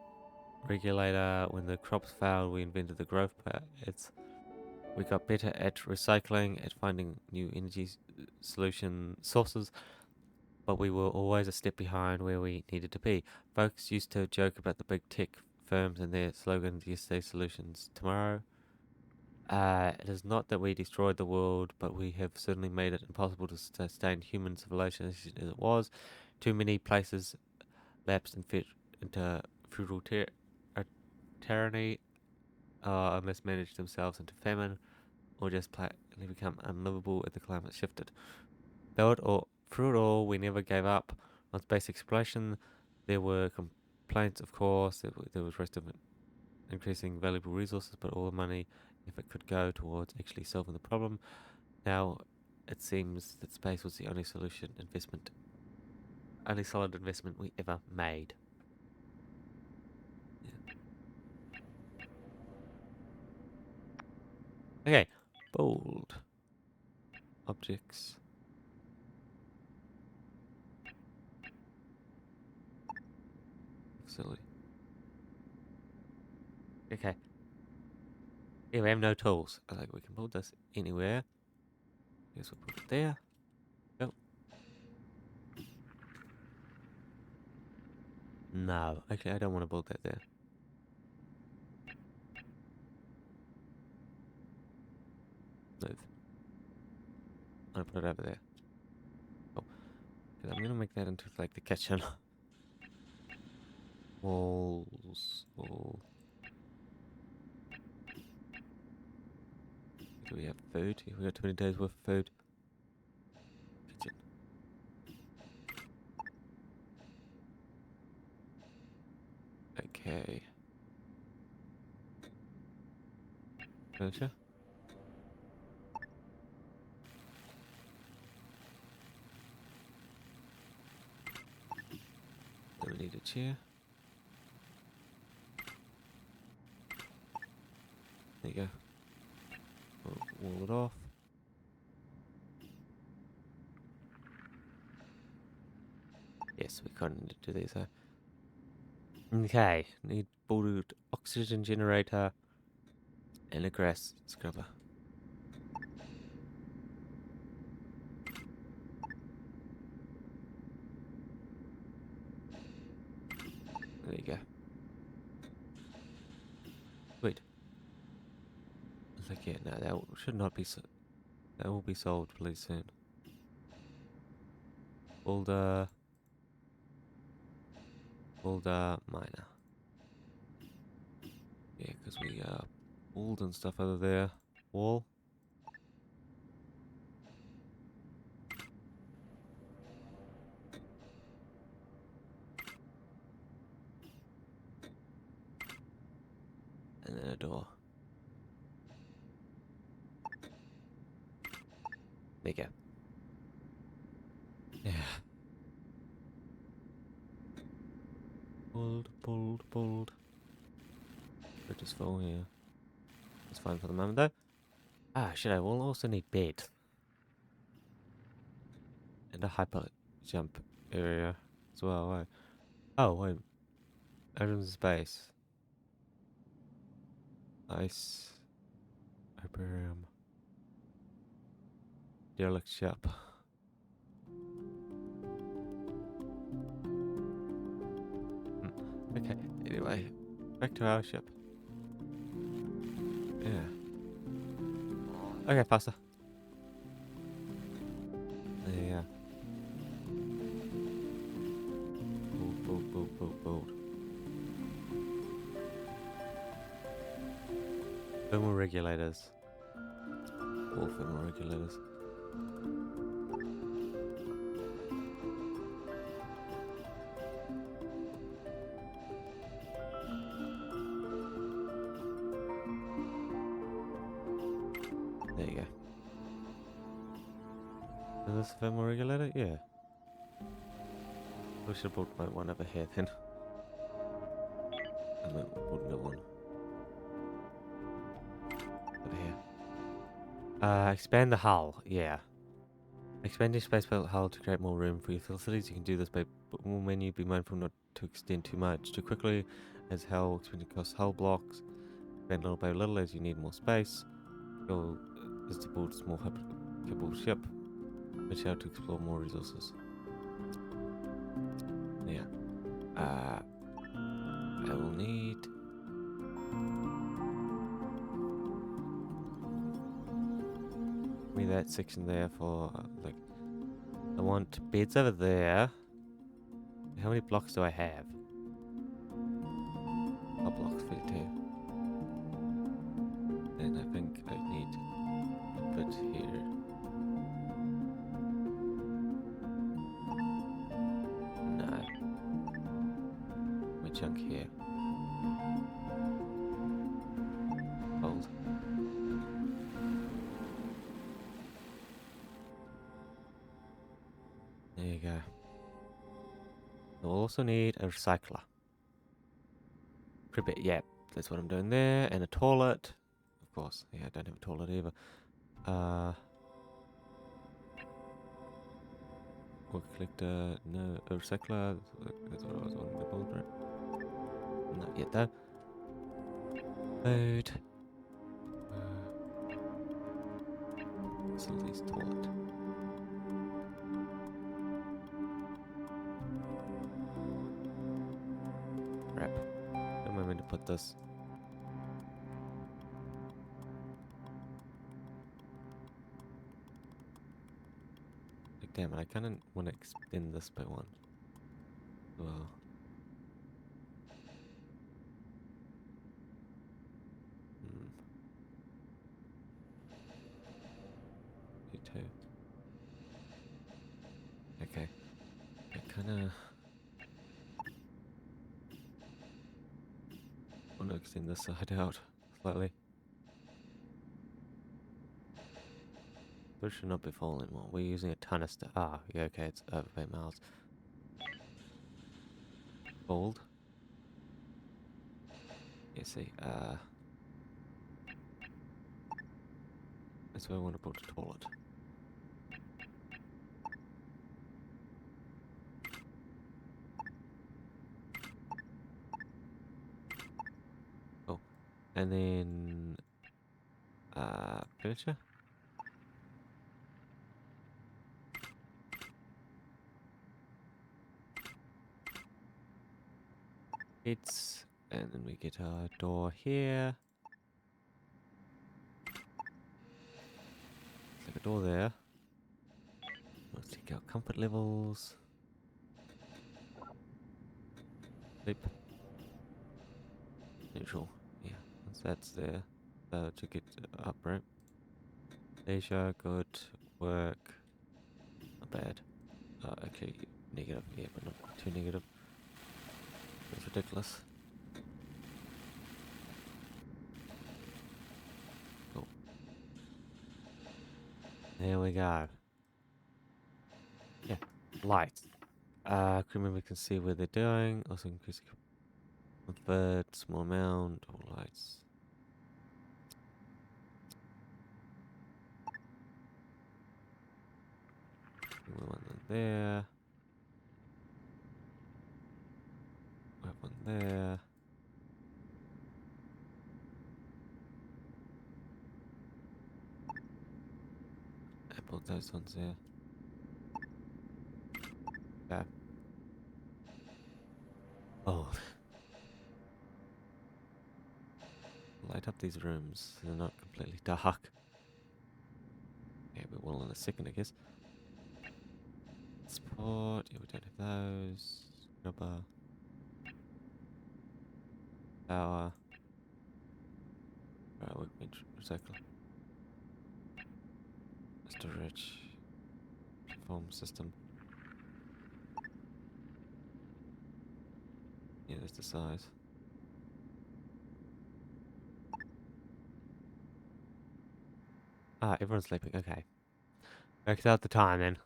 regulator. When the crops failed, we invented the growth pads. We got better at recycling, at finding new energy solution sources, but we were always a step behind where we needed to be. Folks used to joke about the big tech firms and their slogans, yesterday solutions tomorrow. It is not that we destroyed the world, but we have certainly made it impossible to sustain human civilization as it was. Too many places lapsed into feudal tyranny, or mismanaged themselves into famine, or just plainly become unlivable as the climate shifted. Through it all, we never gave up on space exploration. There were complaints, of course. There was rest of it increasing valuable resources, but all the money, if it could go towards actually solving the problem. Now, it seems that space was the only solid investment we ever made. Yeah. Okay, bold objects. Facility. Okay. Yeah, we have no tools. I think we can build this anywhere. Guess we'll put it there. Oh. No, actually, I don't want to build that there. Move. I'm gonna put it over there. Oh, because I'm gonna make that into like the kitchen. Walls. Wall. Do we have food? We got 20 days worth of food. Kitchen. Okay. Furniture. Then we need a chair. There you go. We'll wall it off. Yes, we couldn't do these. Okay, need bullet oxygen generator and a grass scrubber. you go. Wait. Like, yeah, no, that should not be. That will be solved pretty soon. Boulder miner. Yeah, because we pulled and stuff over there. Wall. And then a door. There you go. Yeah. Pulled. We're just full here. It's fine for the moment though. Ah, shit, I will also need bed. And a hyper jump area as well. Wait. Oh, wait. Items space. Ice. Hyperium. Derelict shop. Okay, anyway. Back to our ship. Yeah. Okay, faster. Yeah. Bold. Thermal regulators. All thermal regulators. There you go. Is this a thermal regulator? Yeah. We should have brought my one over here then. And then we'll put another one over here. Expand the hull. Yeah. Expand your space hull to create more room for your facilities. You can do this by more menu. Be mindful not to extend too much too quickly, as hull expanding costs hull blocks. Expand little by little as you need more space. Goal is to build a small capable ship, which how to explore more resources. Yeah. I will need. Give me that section there for like. I want beds over there. How many blocks do I have? Oh, blocks 52. Then I think I need a bit here. No. My junk here. Hold. There you go. We'll also need a recycler. Prepare, yeah, that's what I'm doing there. And a toilet. Of course. Yeah, I don't have a toilet either. Work collector, no, a recycler. That's what I was wanting to build, right? Not yet though. Load. Facilities toilet. Crap. Where am I meant to put this? Like, damn it, I kind of want to extend this by one. Well. You too. Okay. I kind of want to extend this side out slightly. This should not be full anymore. We're using a ton of stuff. Ah, yeah, okay, it's over 8 miles. Fold. Yeah, see, that's where I want to put a toilet. Oh, and then, furniture? It's, and then we get our door here. Like a door there. Let's check our comfort levels. Sleep. Neutral. Yeah, once that's there. To get up, right? Leisure, good. Work. Not bad. Okay, negative. Yeah, but not too negative. That's ridiculous. Cool. There we go. Yeah, lights. Crew member can see where they're doing. Also increase comfort, small amount, all lights. We want one there. We have one there. I put those ones there. Okay. Oh. Light up these rooms so they're not completely dark. Yeah, we will in a second, I guess. Sport. Yeah, we don't have those. Rubber. Power. Alright, workbench. Recycle. Storage. Form system. Yeah, that's the size. Ah, everyone's sleeping. Okay. Works out the time then.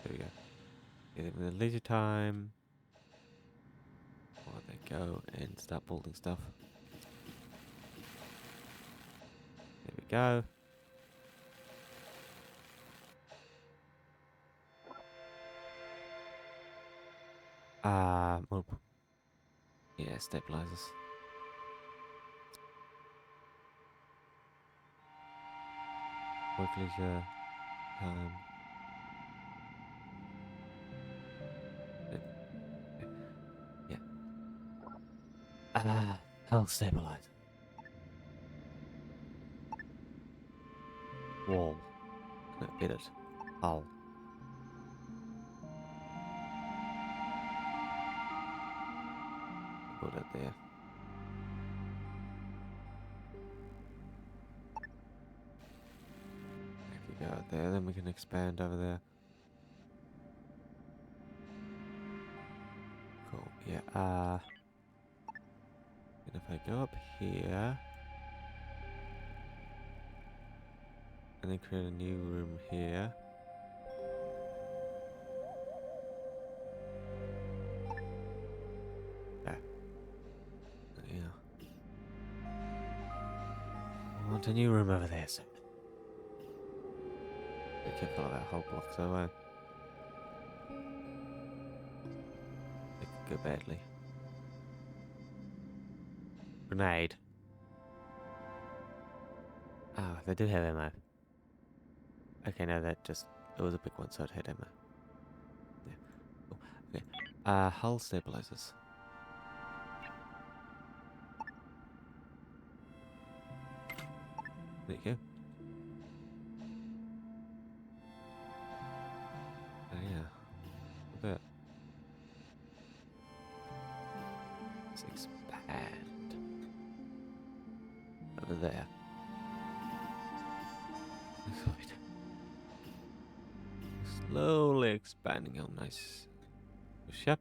There we go. Get them in the leisure time. While they go and start building stuff. There we go. Well, yeah, stabilizers. Work leisure time. Yeah. Hull stabilizer. Wall. No, edit. Hull. Put it there. If we go out there, then we can expand over there. Cool. Yeah. And if I go up here and then create a new room here. Yeah. I want a new room over there, so be careful of that whole block so it could go badly. Grenade. Oh, they did have ammo. Okay, no, that just... It was a big one, so it had ammo. Yeah. Cool. Okay. Hull stabilizers. There you go. Oh, yeah. Look at that. Let's expand. Over there. Right. Slowly expanding. Oh, nice. Ship.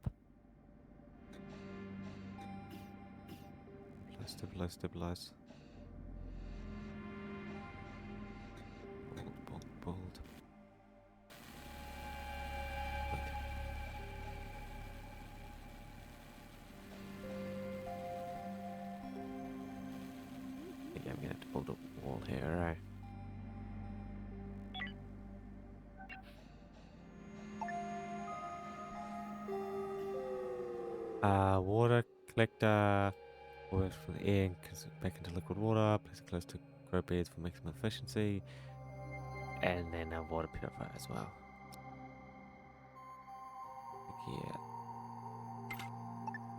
Stabilize, stabilize. Bold. Wait. Yeah, I'm gonna have to build a wall here, right? Water collector. Works from the air and back into liquid water. Place close to grow beads for maximum efficiency, and then a water purifier as well. Yeah.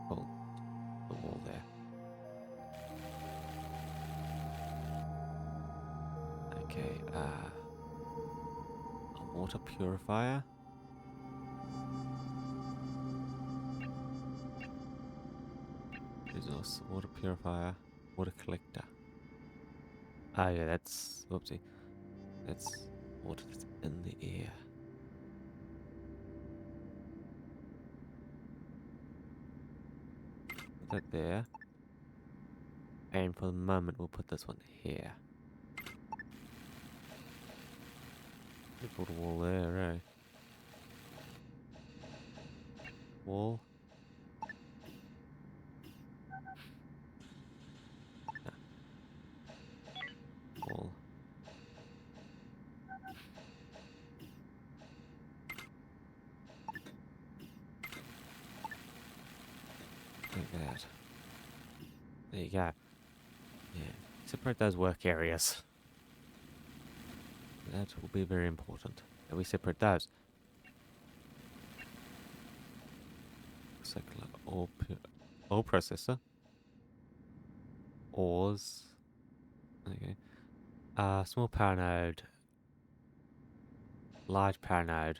Hold the wall there. Okay, a water purifier. Resource, water purifier, water collector. Ah, yeah, that's, whoopsie. That's water that's in the air. Put that there. And for the moment, we'll put this one here. Put a wall there, eh? Wall. No. Wall. Like that. There you go. Yeah. Separate those work areas. That will be very important. That we separate those. Circular ore processor. Ores. Okay. Small power node. Large power node.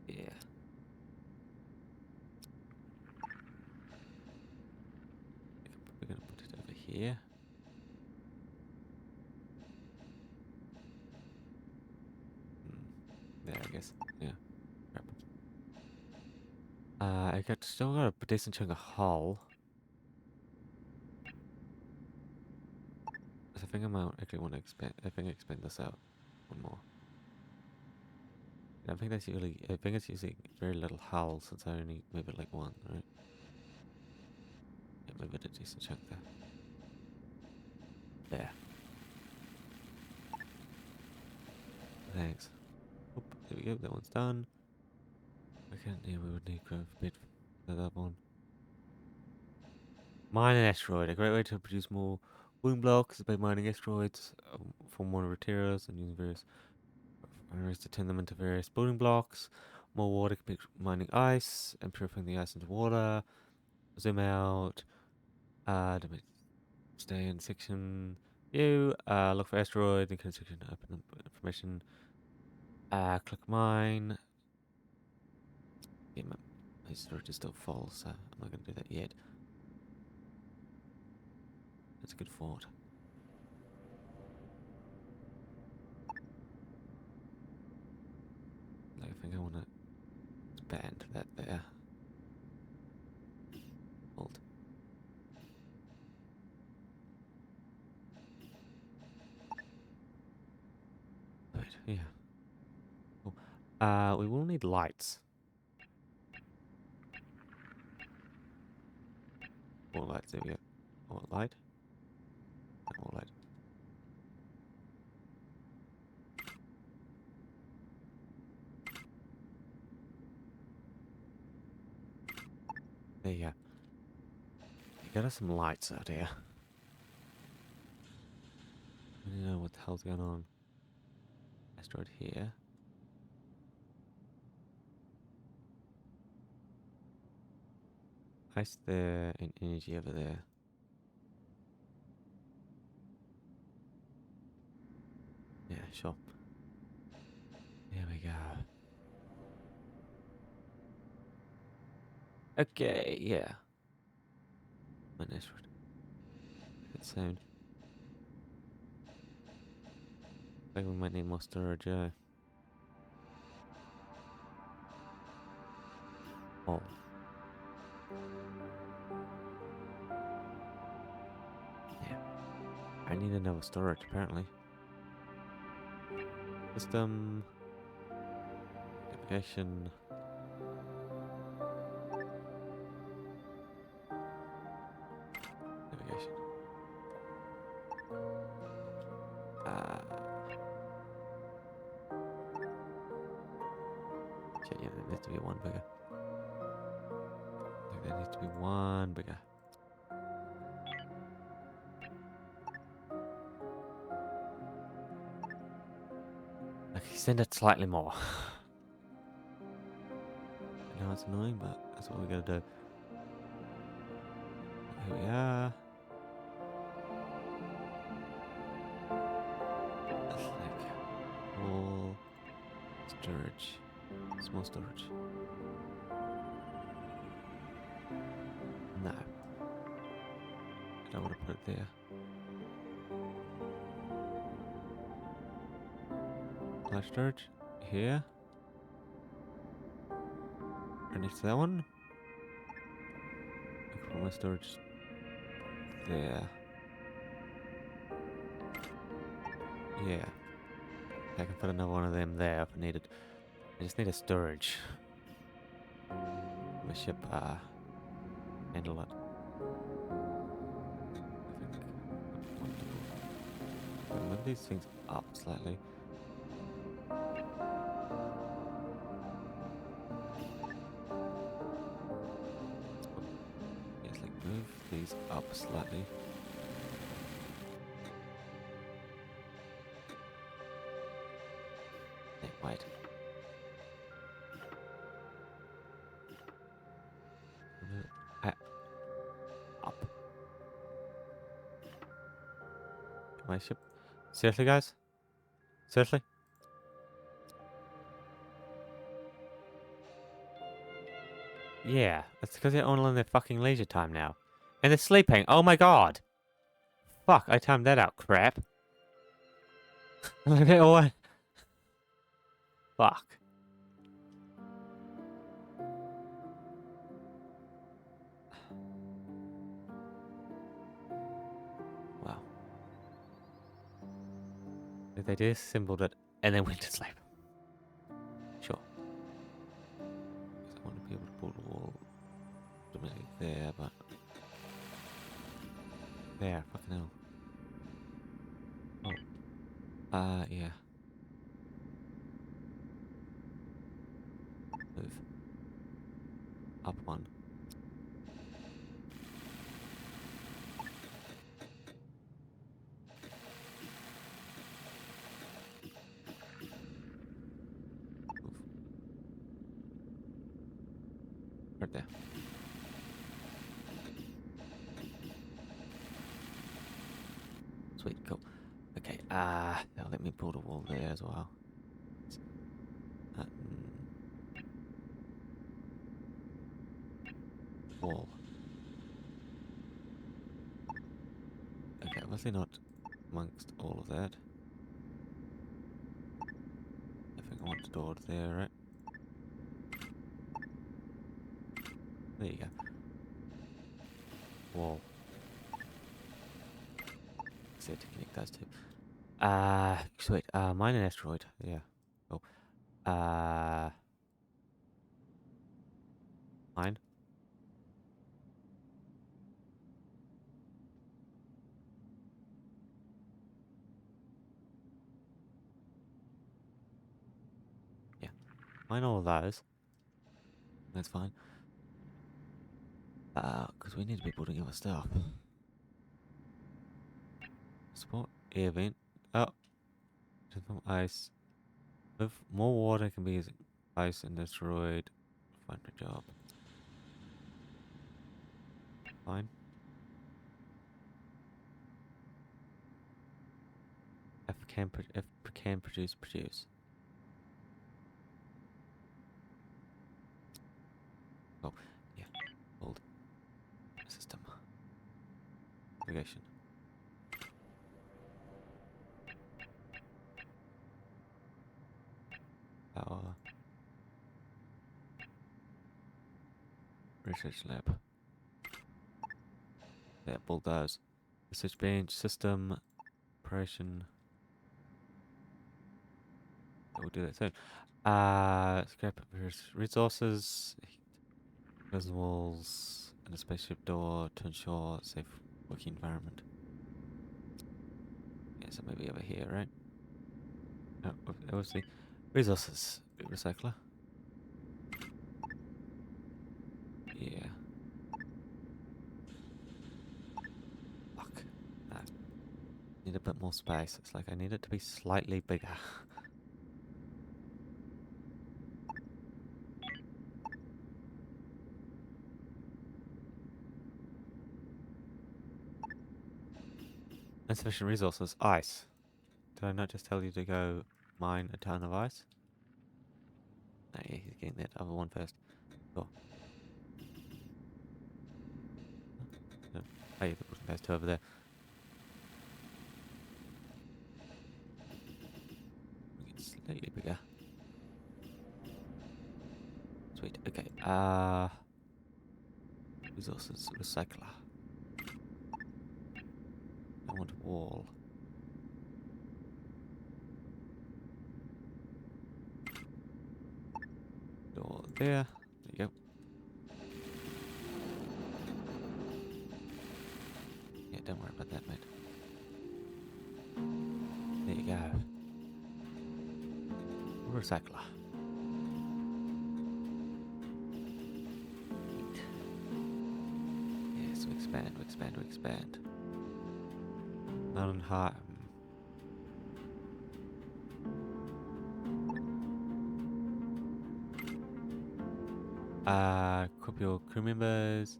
Yeah. We're gonna put it over here. There, I guess. Yeah. Crap. I still got a decent chunk of hull. So I think I might actually want to expand. I think expand this out one more. I think that's usually. I think it's using very little hull since I only move it like one, right? Yeah, move it a decent chunk there. There. Thanks. Oop, there we go. That one's done. Okay, yeah, we would need growth bit for that one. Mine an asteroid. A great way to produce more wing blocks is by mining asteroids for more materials and using various refineries to turn them into various building blocks. More water can be mining ice and purifying the ice into water. Zoom out. To stay in section view. Look for asteroids and click section to open the information. Click mine. Yeah, my storage is still full, so I'm not going to do that yet. That's a good thought. Like, I think I want to expand that there. Hold. Right, yeah. Cool. We will need lights. More lights, there we go. More light. And more light. There you go. You got us some lights out here. I don't know what the hell's going on. Asteroid here. Ice there and energy over there. Yeah, sure. There we go. Okay, yeah. My asteroid. Good sound. I think we might need more storage, yeah. Oh. Yeah. I need another storage, apparently. System. Navigation. Navigation. Shit, yeah, there needs to be one bigger. I think there needs to be one bigger. Extend it slightly more. I know it's annoying, but that's what we gotta do. Here we are. That's like all storage. Small storage. No. I don't want to put it there. Large storage. Here. Right next to that one. I can put my storage there. Yeah. I can put another one of them there if needed. I just need a storage. My ship, handle it. I think move these things up slightly. Yes, like move these up slightly. Hey, wait. Up. My ship. Seriously, guys? Seriously? Yeah, that's because they're all in their fucking leisure time now. And they're sleeping. Oh my god! Fuck, I timed that out, crap. Look at all. Fuck. Wow. They just assembled it and then went to sleep. Sure. I want to be able to pull the wall automatically there, but... There, fucking hell. Oh. Yeah. Move. Up one. Move. Right there. Sweet, cool. Okay, now let me pull the wall there as well. Wall. Okay, obviously not amongst all of that. I think I want the door there, right? There you go. Wall. Set to connect those two. Sweet. Mine an asteroid. Yeah. Cool. Mine. Yeah. Mine all of those. That's fine. Because we need to be putting other stuff. Support air vent. Oh. From ice. If more water can be used. Ice and asteroid. Find a job. Fine. If can produce. Oh, yeah. Hold. System. Navigation. Power. Research lab. Yeah, bulldoze. Research bench. System. Operation. We'll do that soon. Scrap resources. Prison walls. And a spaceship door to ensure a safe working environment. Yeah, so maybe over here, right? No, obviously. Resources. Recycler. Yeah. Fuck. No. Need a bit more space. It's like I need it to be slightly bigger. Insufficient resources. Ice. Did I not just tell you to go mine a ton of ice? No, yeah, he's getting that other one first. Cool. No. Oh, yeah, there's two over there. Make it slightly bigger. Sweet. Okay. Resources. Recycler. I want a wall. Door there. There you go. Yeah, don't worry about that, mate. There you go. Recycler. Neat. Yes, we expand, we expand, we expand. Mountain Heart. Equip your crew members.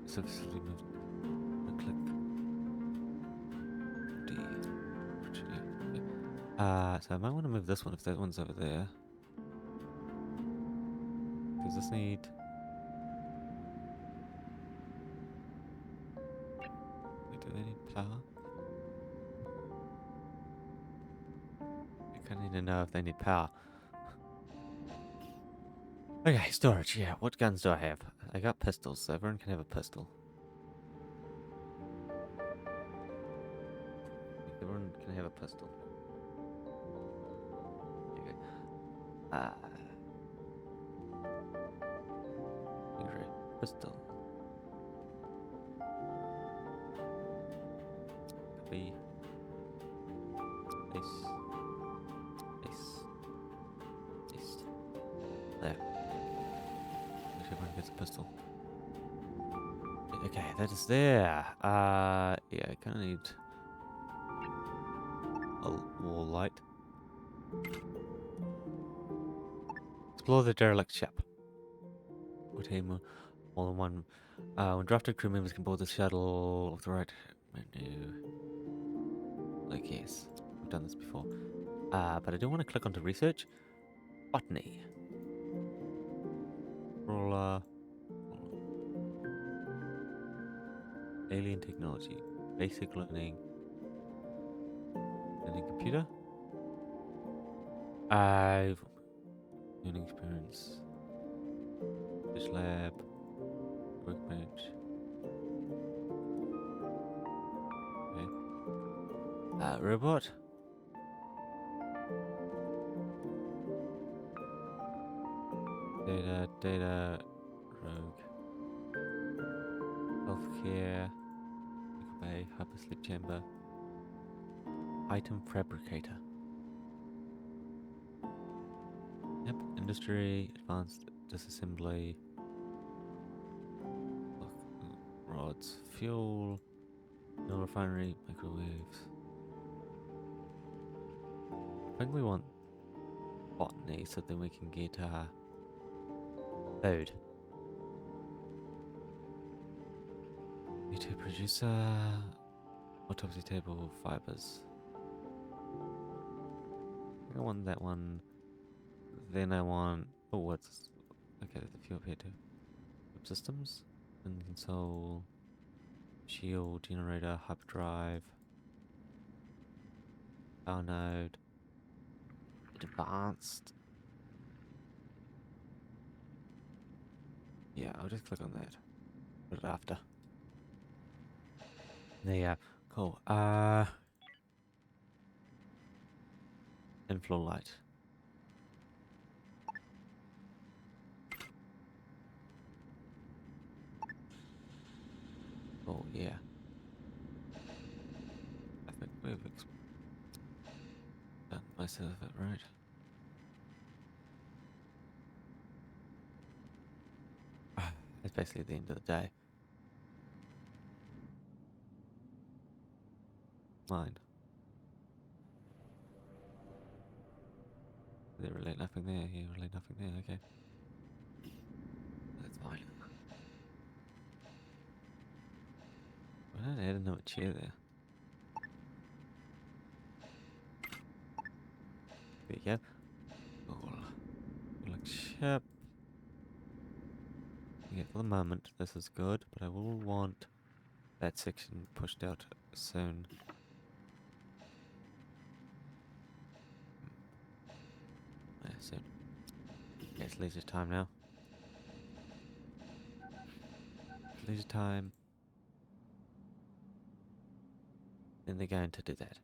Successfully moved. Click. D. So I might want to move this one if that one's over there. Does this need? Wait, do they need power? I kind of need to know if they need power. Okay, storage. Yeah, what guns do I have? I got pistols, so everyone can have a pistol. Everyone can have a pistol. Okay. Usually pistol. Copy. Paste. Paste. Paste. There. Everyone gets a pistol. Okay, that is there. Yeah, I kind of need a wall light. Explore the derelict ship. Team more than one. When drafted, crew members can board the shuttle with the right menu. Like, yes, I've done this before. But I do want to click onto research. Botany. Roller. Alien technology. Basic learning. Learning computer. I've learning experience. Fish lab. Workbench. Okay. Robot. Data. Rogue. Healthcare. Bay. Hypersleep chamber. Item fabricator. Yep. Industry. Advanced disassembly. Rods. Fuel. No refinery. Microwaves. I think we want botany so then we can get food. YouTube producer. Autopsy table. Fibers. I want that one. Then I want. Oh, what's. Okay, the few up here too. Systems. And console. Shield. Generator. Hyperdrive. Power node. Advanced. Yeah, I'll just click on that. Put it after. There you go. Cool. Inflow light. Oh yeah. I think we've done most of it, right? It's basically the end of the day. Mine. There really nothing there. Here, really nothing there. Okay. That's fine. Well, that another chair there. There you go. Cool. Like ship. Yeah, for the moment, this is good, but I will want that section pushed out soon. Yeah, soon. Okay, it's leisure time now. Leisure time. Then they're going to do that.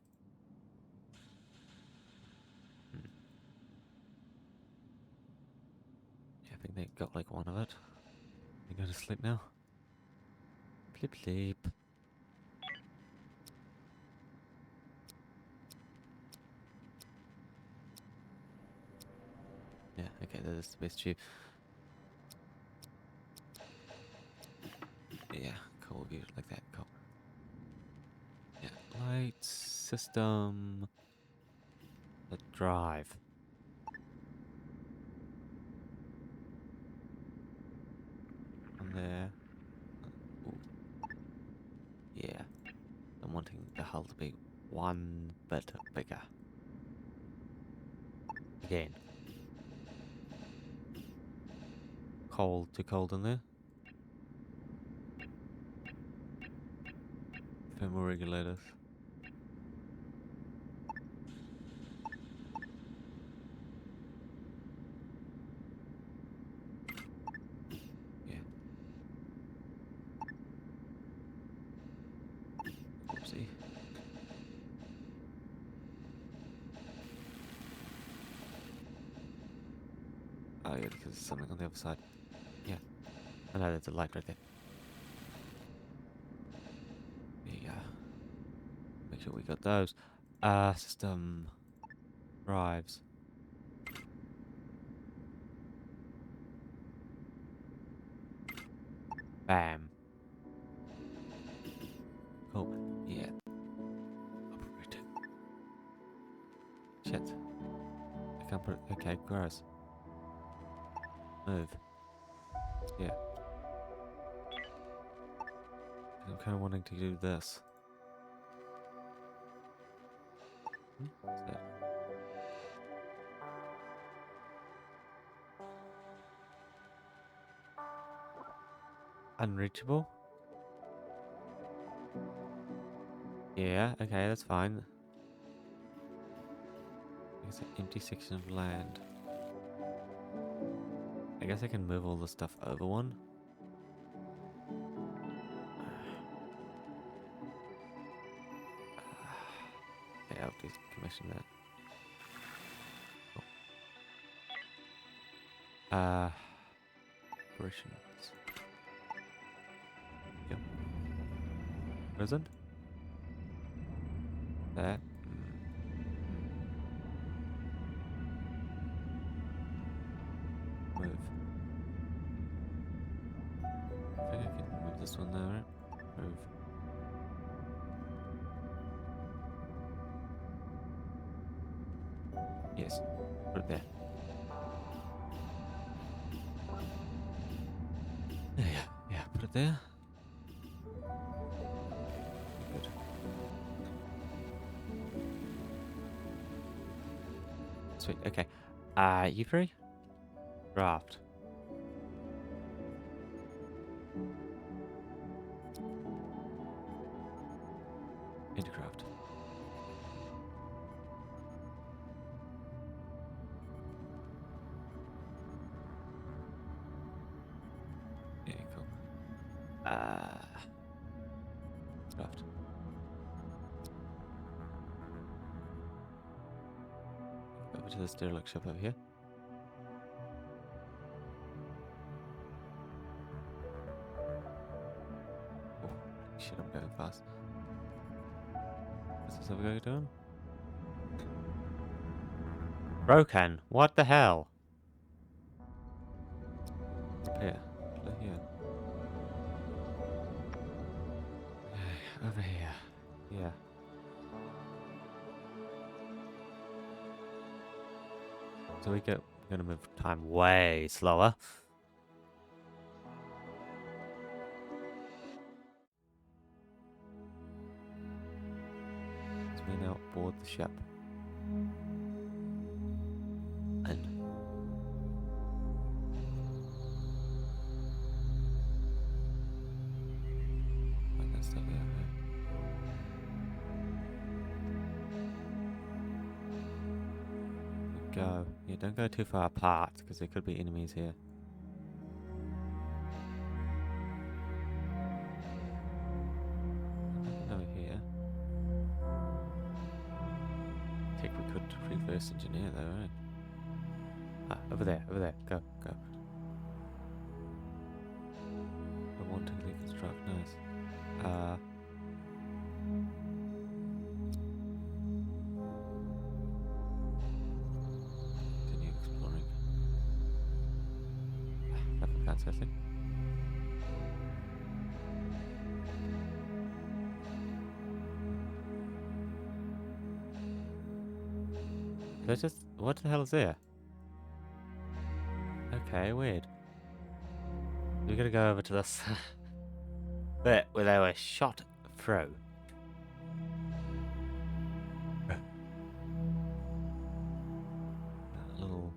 Yeah, I think they got like one of it. They go to sleep now. Bleep bleep. Yeah, okay, that is the best tube. Yeah, cool view like that, cool. Yeah, light system. The drive. On there. Ooh. Yeah. I'm wanting the hull to be one bit bigger. Again. Cold, too cold in there. Thermal regulators. Yeah. Oopsie. Oh yeah, because there's something on the other side. Yeah. I know there's a light right there. There you go. Make sure we got those. System drives. Bam. Cool. Yeah. Operate. Shit. I can't put it. Okay, gross. Move. Yeah. I'm kind of wanting to do this. What's that? Unreachable? Yeah, okay, that's fine. It's an empty section of land. I guess I can move all the stuff over one. Okay, I'll decommission that. Cool. Operations. Yep. Prison? That. Move. I think I can move this one there, right? Move. Yes. Put it there. Yeah, yeah, put it there. Good. Sweet, okay. You free? Draft. Intercraft. Yeah, cool. Draft. Over to this derelict ship over here. Oh, shit, I'm going fast. Is this how we're doing? Broken. What the hell? Up here. Over here. Over here. Yeah. So we're gonna move time way slower. may now board the ship. And find that stuff out here. Go. Yeah, don't go too far apart because there could be enemies here. Over here. I think we could reverse engineer though, right? Ah, over there, Go, go. I want to reconstruct. Nice. Continue exploring. Nothing fantastic. There's just what the hell is there? Okay, weird. We're gonna go over to this bit where they were shot through. Little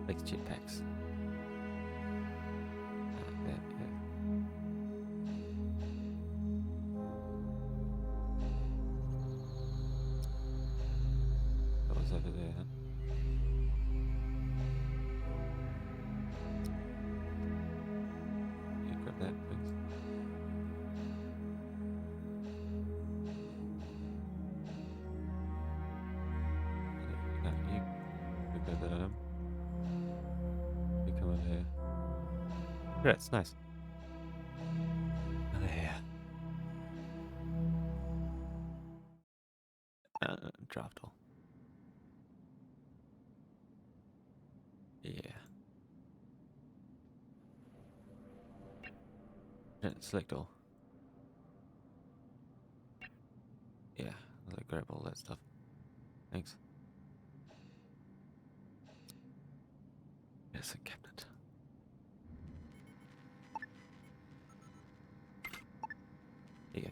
big jetpacks. There, yeah. What was over there, huh? You grab that, please. No, you grab that item. You come over here. Great, it's nice. Over here. Draft all. Yeah. Select all. Yeah, I'll grab all that stuff. Thanks. Yes, a cabinet. There you go.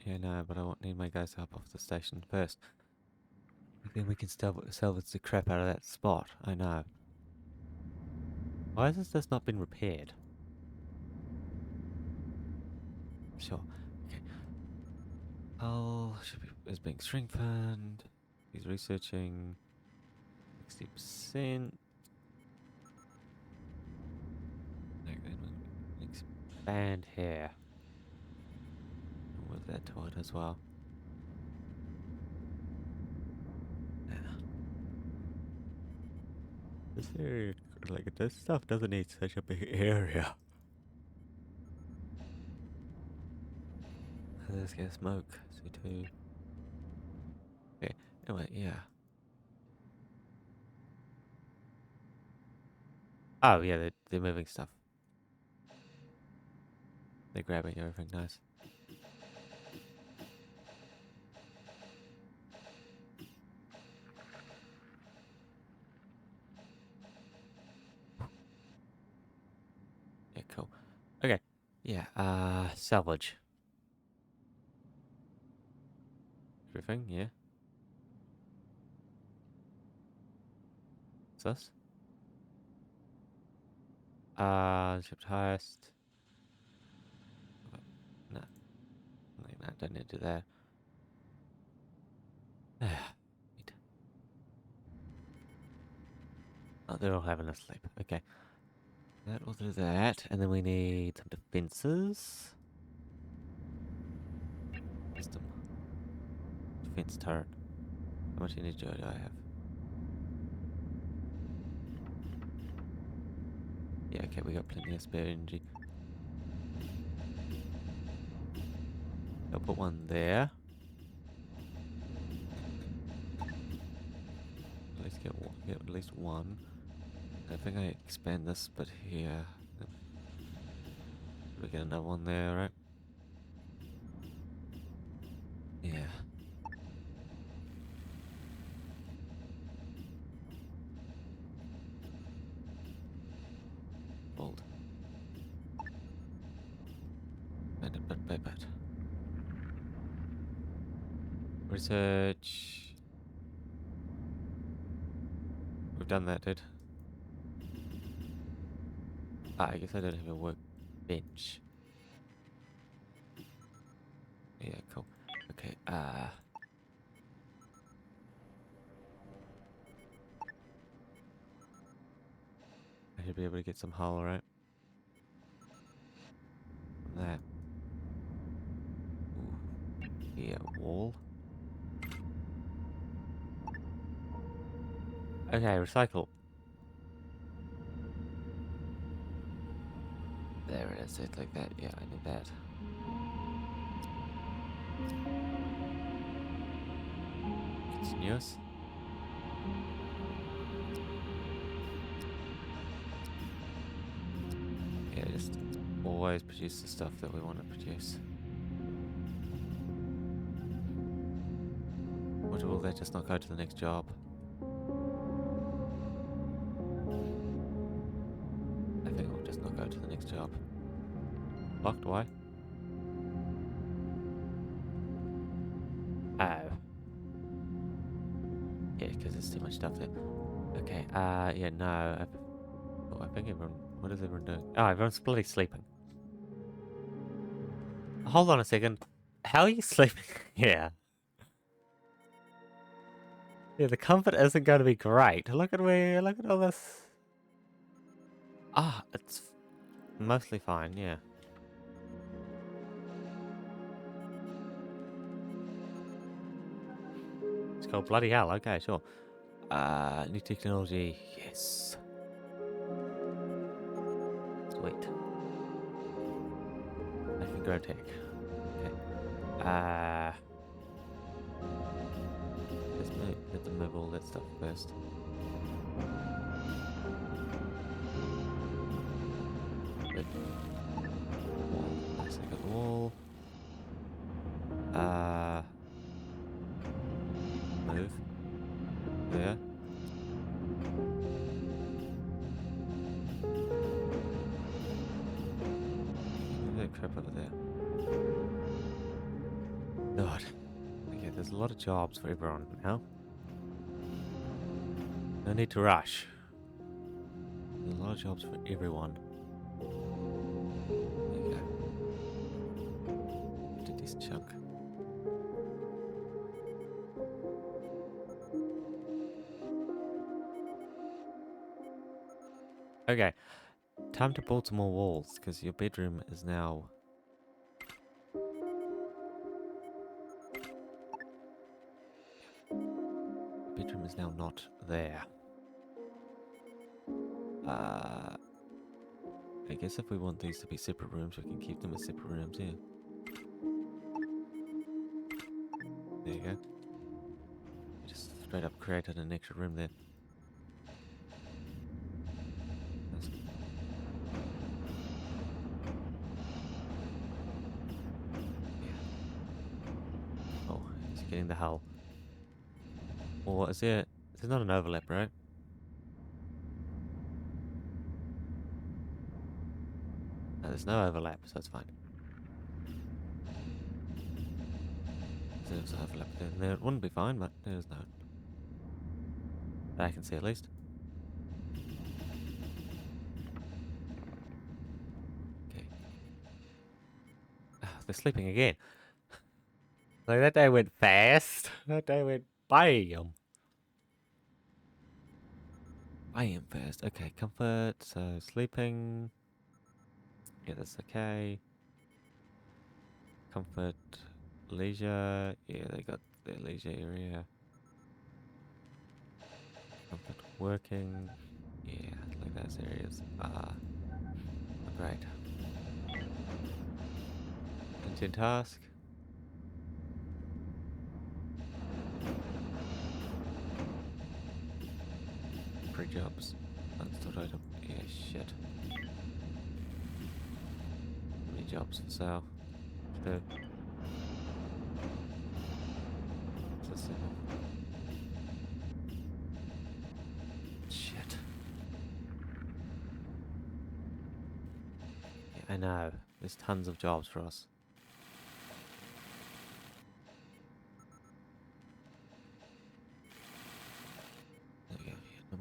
Yeah, no, but I won't need my guys to hop off the station first. Then we can salvage the crap out of that spot. I know. Why has this not been repaired? Sure. Okay. Hull is being strengthened. He's researching 60%. Expand here. With that to it as well. Yeah. This area, like this stuff doesn't need such a big area. Let's get smoke. C2. Okay. Anyway, yeah. Oh yeah, they're moving stuff. They're grabbing everything nice. Yeah, cool. Okay. Yeah, salvage. Everything, yeah. What's this? Shipped highest. No. No, don't need to do that. Oh, they're all having a sleep. Okay. That will do that. And then we need some defenses. System. Defense turret. How much energy do I have? Yeah, okay, we got plenty of spare energy. I'll put one there. At least get at least one. I think I expand this bit here. We get another one there, right? Yeah. Bold. And a bit by bit. Research. We've done that, dude. Ah, I guess I don't have a workbench. Yeah, cool. Okay, I should be able to get some hull, right? There. Ooh. Yeah, wall. Okay, recycle. There it is, it's like that. Yeah, I need that. Continuous. Yeah, just always produce the stuff that we want to produce. Or will that just not go to the next job? I think we'll just not go to the next job. Locked, why? Oh. Yeah, because there's too much stuff there. Okay, yeah, no. I think everyone... What is everyone doing? Oh, everyone's bloody sleeping. Hold on a second. How are you sleeping? Yeah. Yeah, the comfort isn't going to be great. Look at all this. Ah, it's mostly fine, yeah. It's called bloody hell. Okay, sure. New technology. Yes. Sweet. I can grow tech. Okay. Let's move all that stuff first. Good. Wall. Nice, I got the wall. Move. Yeah. Move that crap over there. God. Okay, there's a lot of jobs for everyone now. No need to rush. There's a lot of jobs for everyone. There you go. Get a decent chunk. Okay. Time to build some more walls, because your bedroom is now... bedroom is now not there. I guess if we want these to be separate rooms, we can keep them as separate rooms, yeah. There you go. Just straight up created an extra room there. Nice. Yeah. Oh, he's getting the hull. Or is there... There's not an overlap, right? No, there's no overlap, so it's fine. There's an overlap there. There it wouldn't be fine, but there's no. That I can see at least. Okay. They're sleeping again. Like that day went fast. That day went bam. Bam fast. Okay, comfort. So sleeping. Yeah, that's okay. Comfort. Leisure. Yeah, they got their leisure area. Comfort working. Yeah, like those areas are great. Content task. Pre-jobs. Unstored item. Yeah, shit. How many jobs for sale? Two. That's simple. Shit. Yeah, I know. There's tons of jobs for us.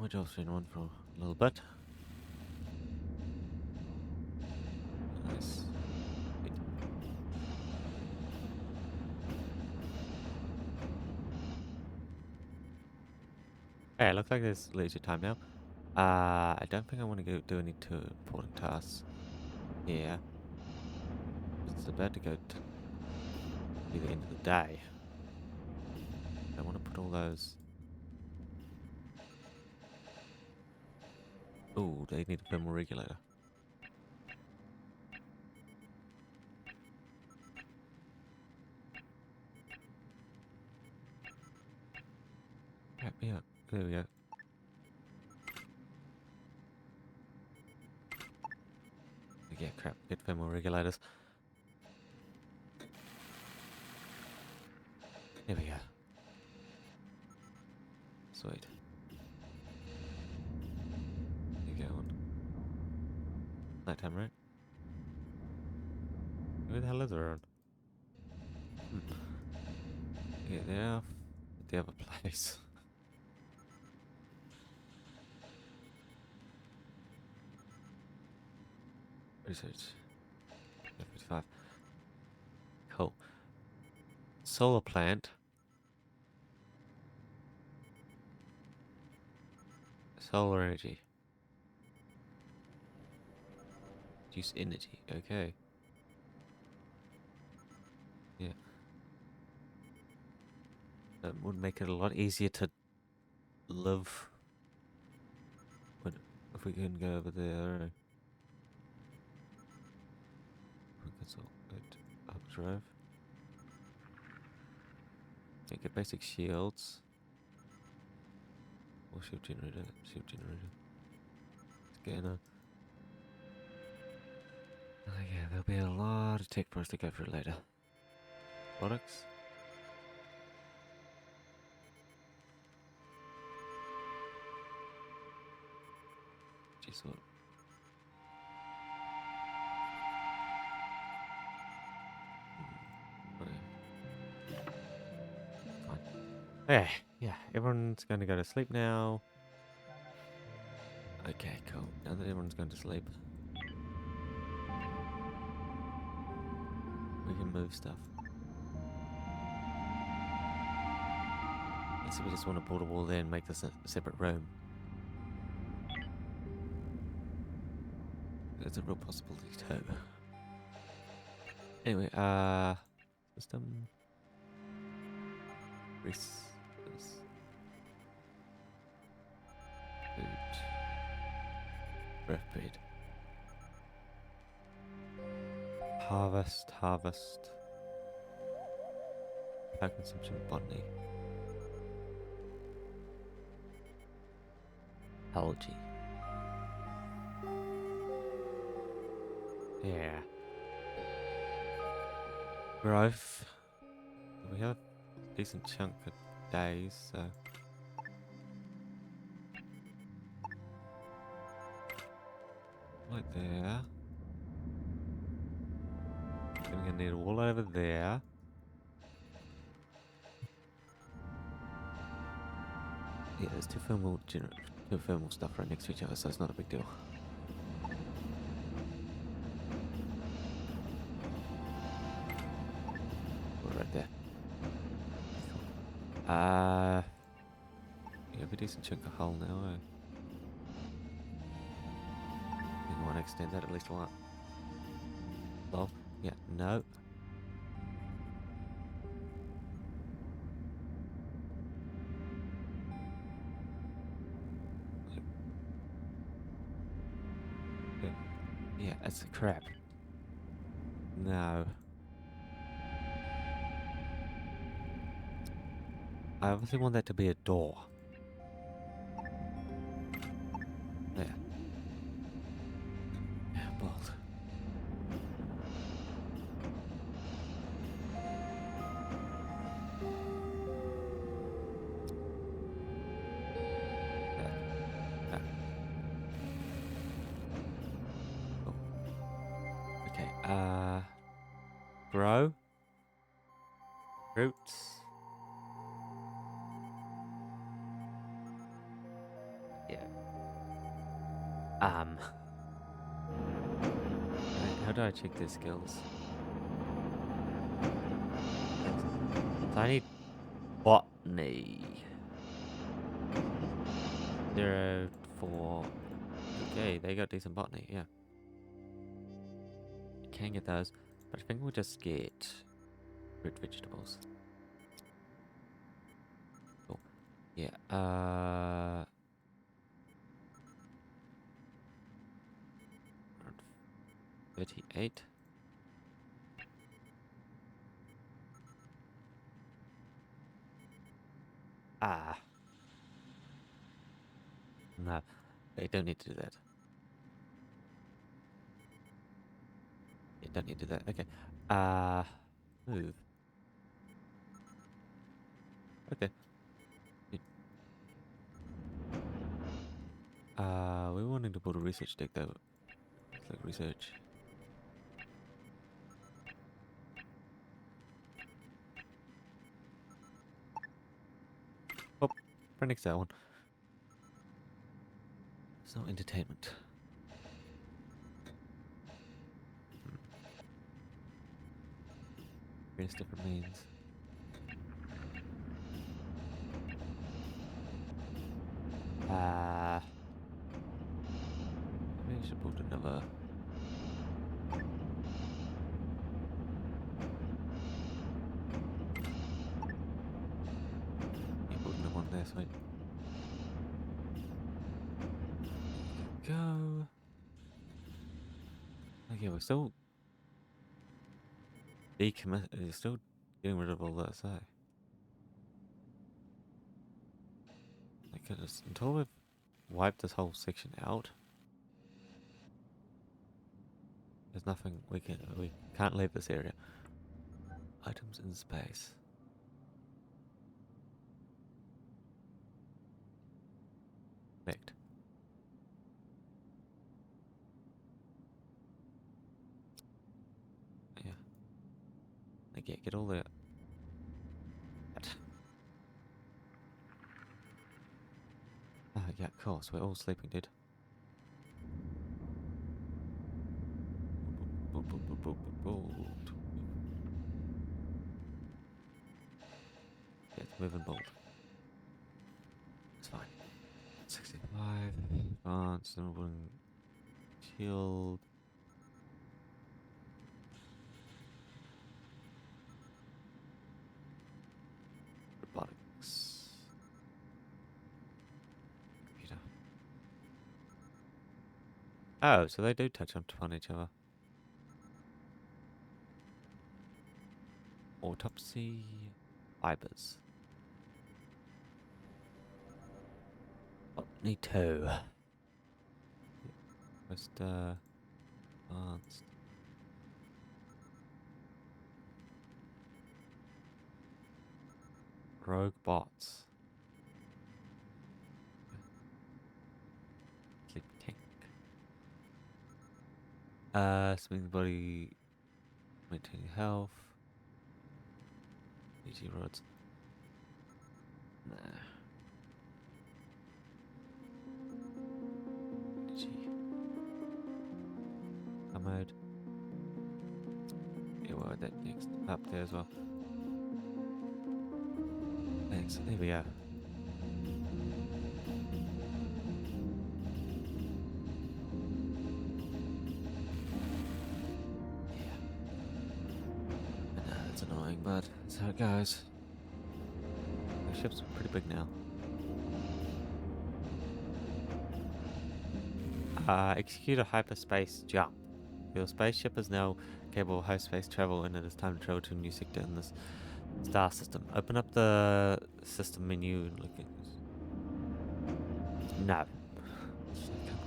my job's been on for a little bit. Nice. Wait. Hey, looks like there's leisure time now. I don't think I want to go do any too important tasks here. It's about to go to be the end of the day. I want to put all those. Oh, they need a thermal regulator. Wrap me up. There we go. Yeah, crap. Get thermal regulators. There we go. Sweet. You go on. Nighttime, right? Where the hell is everyone? Yeah, they are at the other place. Research. 55. Cool. Solar plant. Solar energy. Use energy. Okay. Yeah. That would make it a lot easier to live. When, if we can go over there. That's all good. Updrive. Get basic shields. Or shield generator. Shield generator. It's getting on. Oh yeah, there'll be a lot of tech for us to go through later. Products. Jeez, what? Fine. Yeah, everyone's going to go to sleep now. Okay, cool. Now that everyone's going to sleep, we can move stuff. So we just want to build a wall there and make this a separate room. There's a real possibility too. Anyway, system. Food. Rapid. Harvest. Power consumption, botany. Algae. Yeah. Growth. We have a decent chunk of days, so. Right there. Then we're gonna need a wall over there. Yeah, there's two thermal stuff right next to each other, so it's not a big deal. We're right there. You have a decent chunk of hull now, eh? You want to extend that at least one. Well, yeah, no. Yeah, that's crap. No. I obviously want that to be a door. There. Yeah, bolt. There. Oh. Okay, grow. Roots. Yeah. do I check their skills? So I need botany. 0, 4. Okay, they got decent botany, yeah. You can get those, but I think we'll just get root vegetables. Cool. Yeah, 38. Ah. No, they don't need to do that. You don't need to do that. Okay. Move. Okay. We're wanting to build a research deck though. Let's like research. Oh, right next to that one. There's no entertainment. Various different means. Maybe I should build another. Yeah, build another one there, sweet. Go. Okay, we're still still getting rid of all that, so. Because until we've wiped this whole section out, there's nothing we can't leave this area. Items in space. Select. Yeah. Like, yeah, get all the. Yeah, of course, we're all sleeping, dude. Yeah, it's moving bold. It's fine. 65. Advanced, then we're putting shield. Robotics. Computer. Oh, so they do touch on each other. Autopsy. Fibers. Oh, need 2. Just, advanced. Rogue bots. Sleep tank. Smooth body. Maintaining health. EG rods. Nah. EG. Mode. Yeah, we'll add that next up there as well. Thanks. There we are. Yeah. I know it's annoying, but that's how it goes. The ship's pretty big now. Execute a hyperspace jump. Your spaceship is now capable of hyperspace travel, and it is time to travel to a new sector in this star system. Open up the system menu and look at this. No.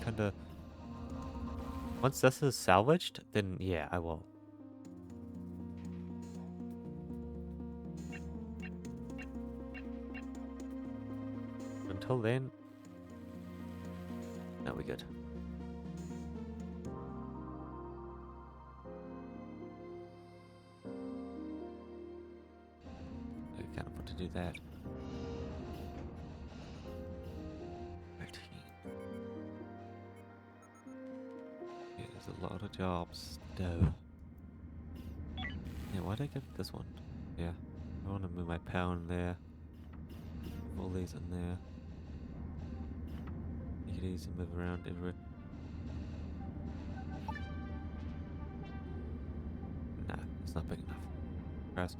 Kinda. Once this is salvaged, then yeah, I will. Until then, no, we're good. I can't afford to do that. 13. Yeah, There's a lot of jobs to do. Yeah, why'd I get this one? Yeah, I want to move my power in there. Move all these in there. Make it easy to move around everywhere. No, it's not big enough. Whereas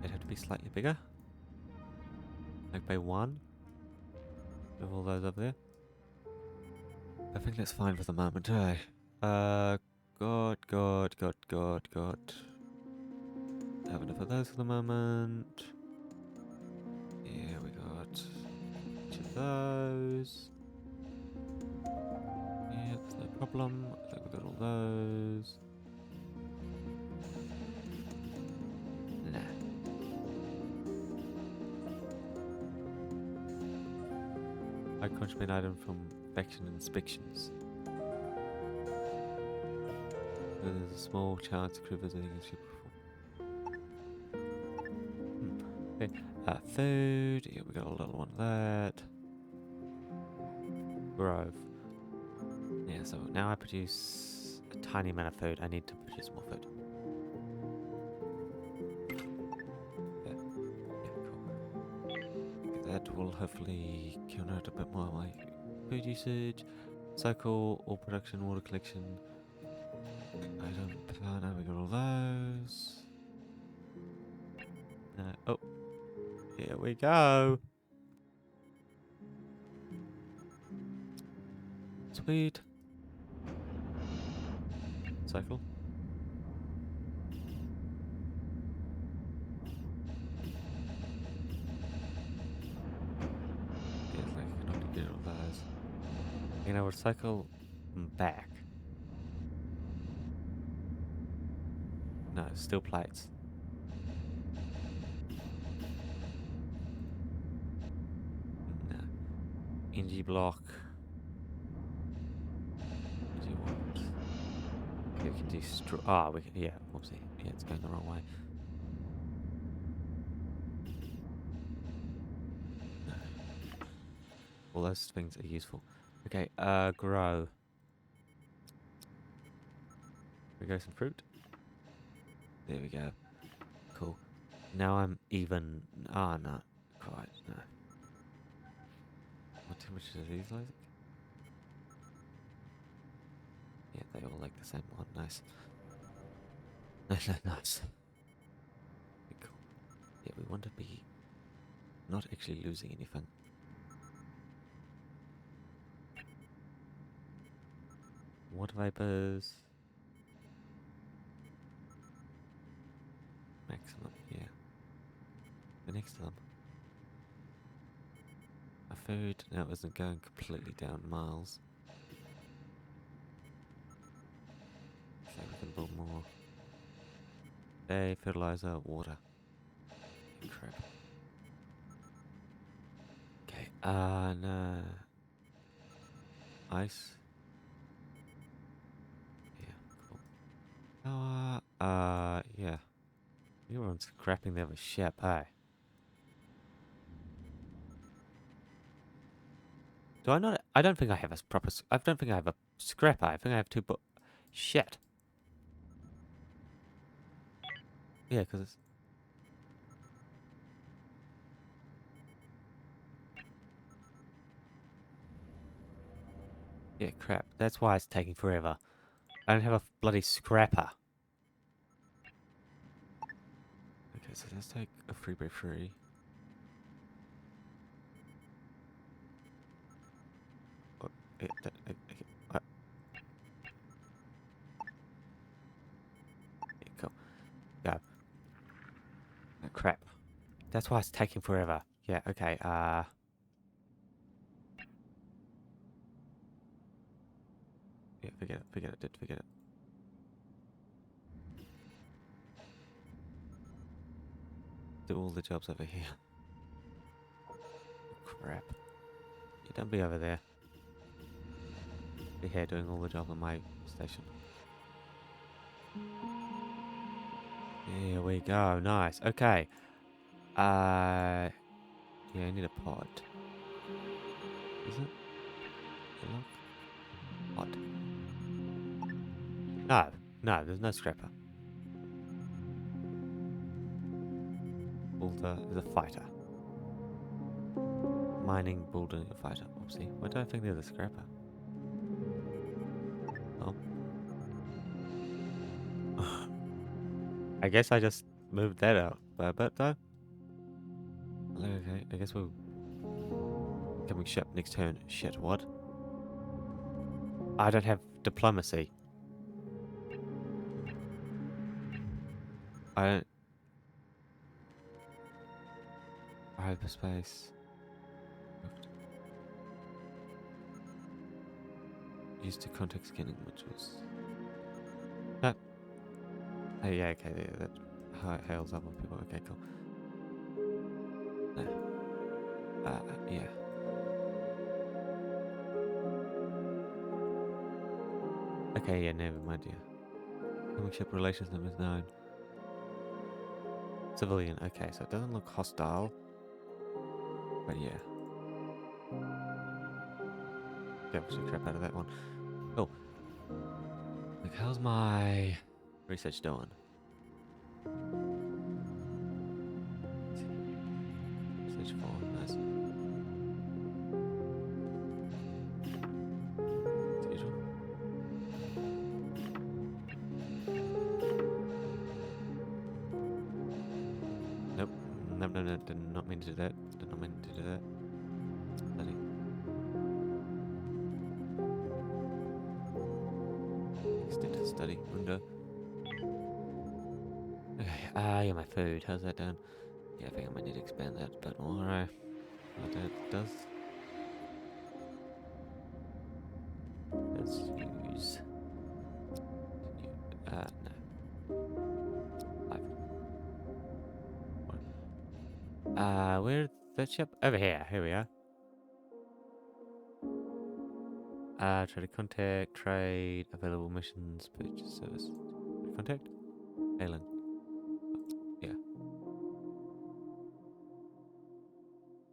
it had to be slightly bigger. Like by one. Move all those over there. I think that's fine for the moment, eh? God. Have enough of those for the moment. Yeah, we got each of those. Yeah, that's no problem. I think we got all those. Nah. I contribute an item from faction inspections. There's a small chance crew visiting a ship before. Okay. Food. Yeah, we got a little one of that. Grove. Yeah, so now I produce a tiny amount of food. I need to produce more food. Yeah, cool. That will hopefully counteract a bit more of my food usage. Cycle, all production, water collection. Item planner, we got all those. Oh, here we go. Sweet. Cycle. Yeah, it's like I can only get all those. You know, recycle back. No, steel plates. No. Energy block. What do you want? Yeah, we can do straw. Ah, we can. Yeah, whoopsie. Yeah, it's going the wrong way. No. All those things are useful. Okay, grow. We go some fruit. There we go. Cool. Now I'm even. Ah, not quite. No. What temperatures are these, Isaac? Yeah, they all like the same one. Nice. Nice. Cool. Yeah, we want to be not actually losing anything. Water vapors. Maximum, yeah. The next to them. Our food now isn't going completely down miles. So we can build more. Hay, fertilizer, water. Crap. Okay, no. Ice. Yeah, cool. Power, yeah. Everyone's scrapping their ship, hey? Do I not? I don't think I have a proper. I don't think I have a scrapper. I think I have two. But shit. Yeah, because it's. Yeah, crap. That's why it's taking forever. I don't have a bloody scrapper. Okay, so let's take a 3x3. Oh, yeah, okay. Yeah, cool. Go. Oh, crap. That's why it's taking forever. Yeah, okay, yeah, forget it. Do all the jobs over here. Crap. You don't be over there. Be here doing all the job on my station. Here we go. Nice. Okay. Yeah, I need a pod. Is it? Pod. No, no, there's no scrapper. Boulder is a fighter. Mining, boulder, a fighter. Oopsie. Why do I think there's a scrapper? Oh. I guess I just moved that out by a bit though. Okay, I guess we'll coming ship next turn. Shit, what? I don't have diplomacy. I don't. Hyperspace. Used to context scanning modules. No. Oh yeah, okay, yeah, that hails other people. Okay, cool. No. Yeah. Okay, yeah, never mind, yeah. Coming ship relations number 9. Civilian, okay, so it doesn't look hostile. But yeah. Get some crap out of that one. Oh. Like, how's my research doing? Research 4, nice. Schedule. Nope. No, no, no, did not mean to do that. Did not mean to do that. Study. Extended study window. Okay, yeah, my food. How's that done? Yeah, I think I might need to expand that a bit more. What that does. Let's use. No. 5. Where's the ship? Over here. Here we are. Try to contact, trade, available missions, purchase service. Contact? Alan. Yeah.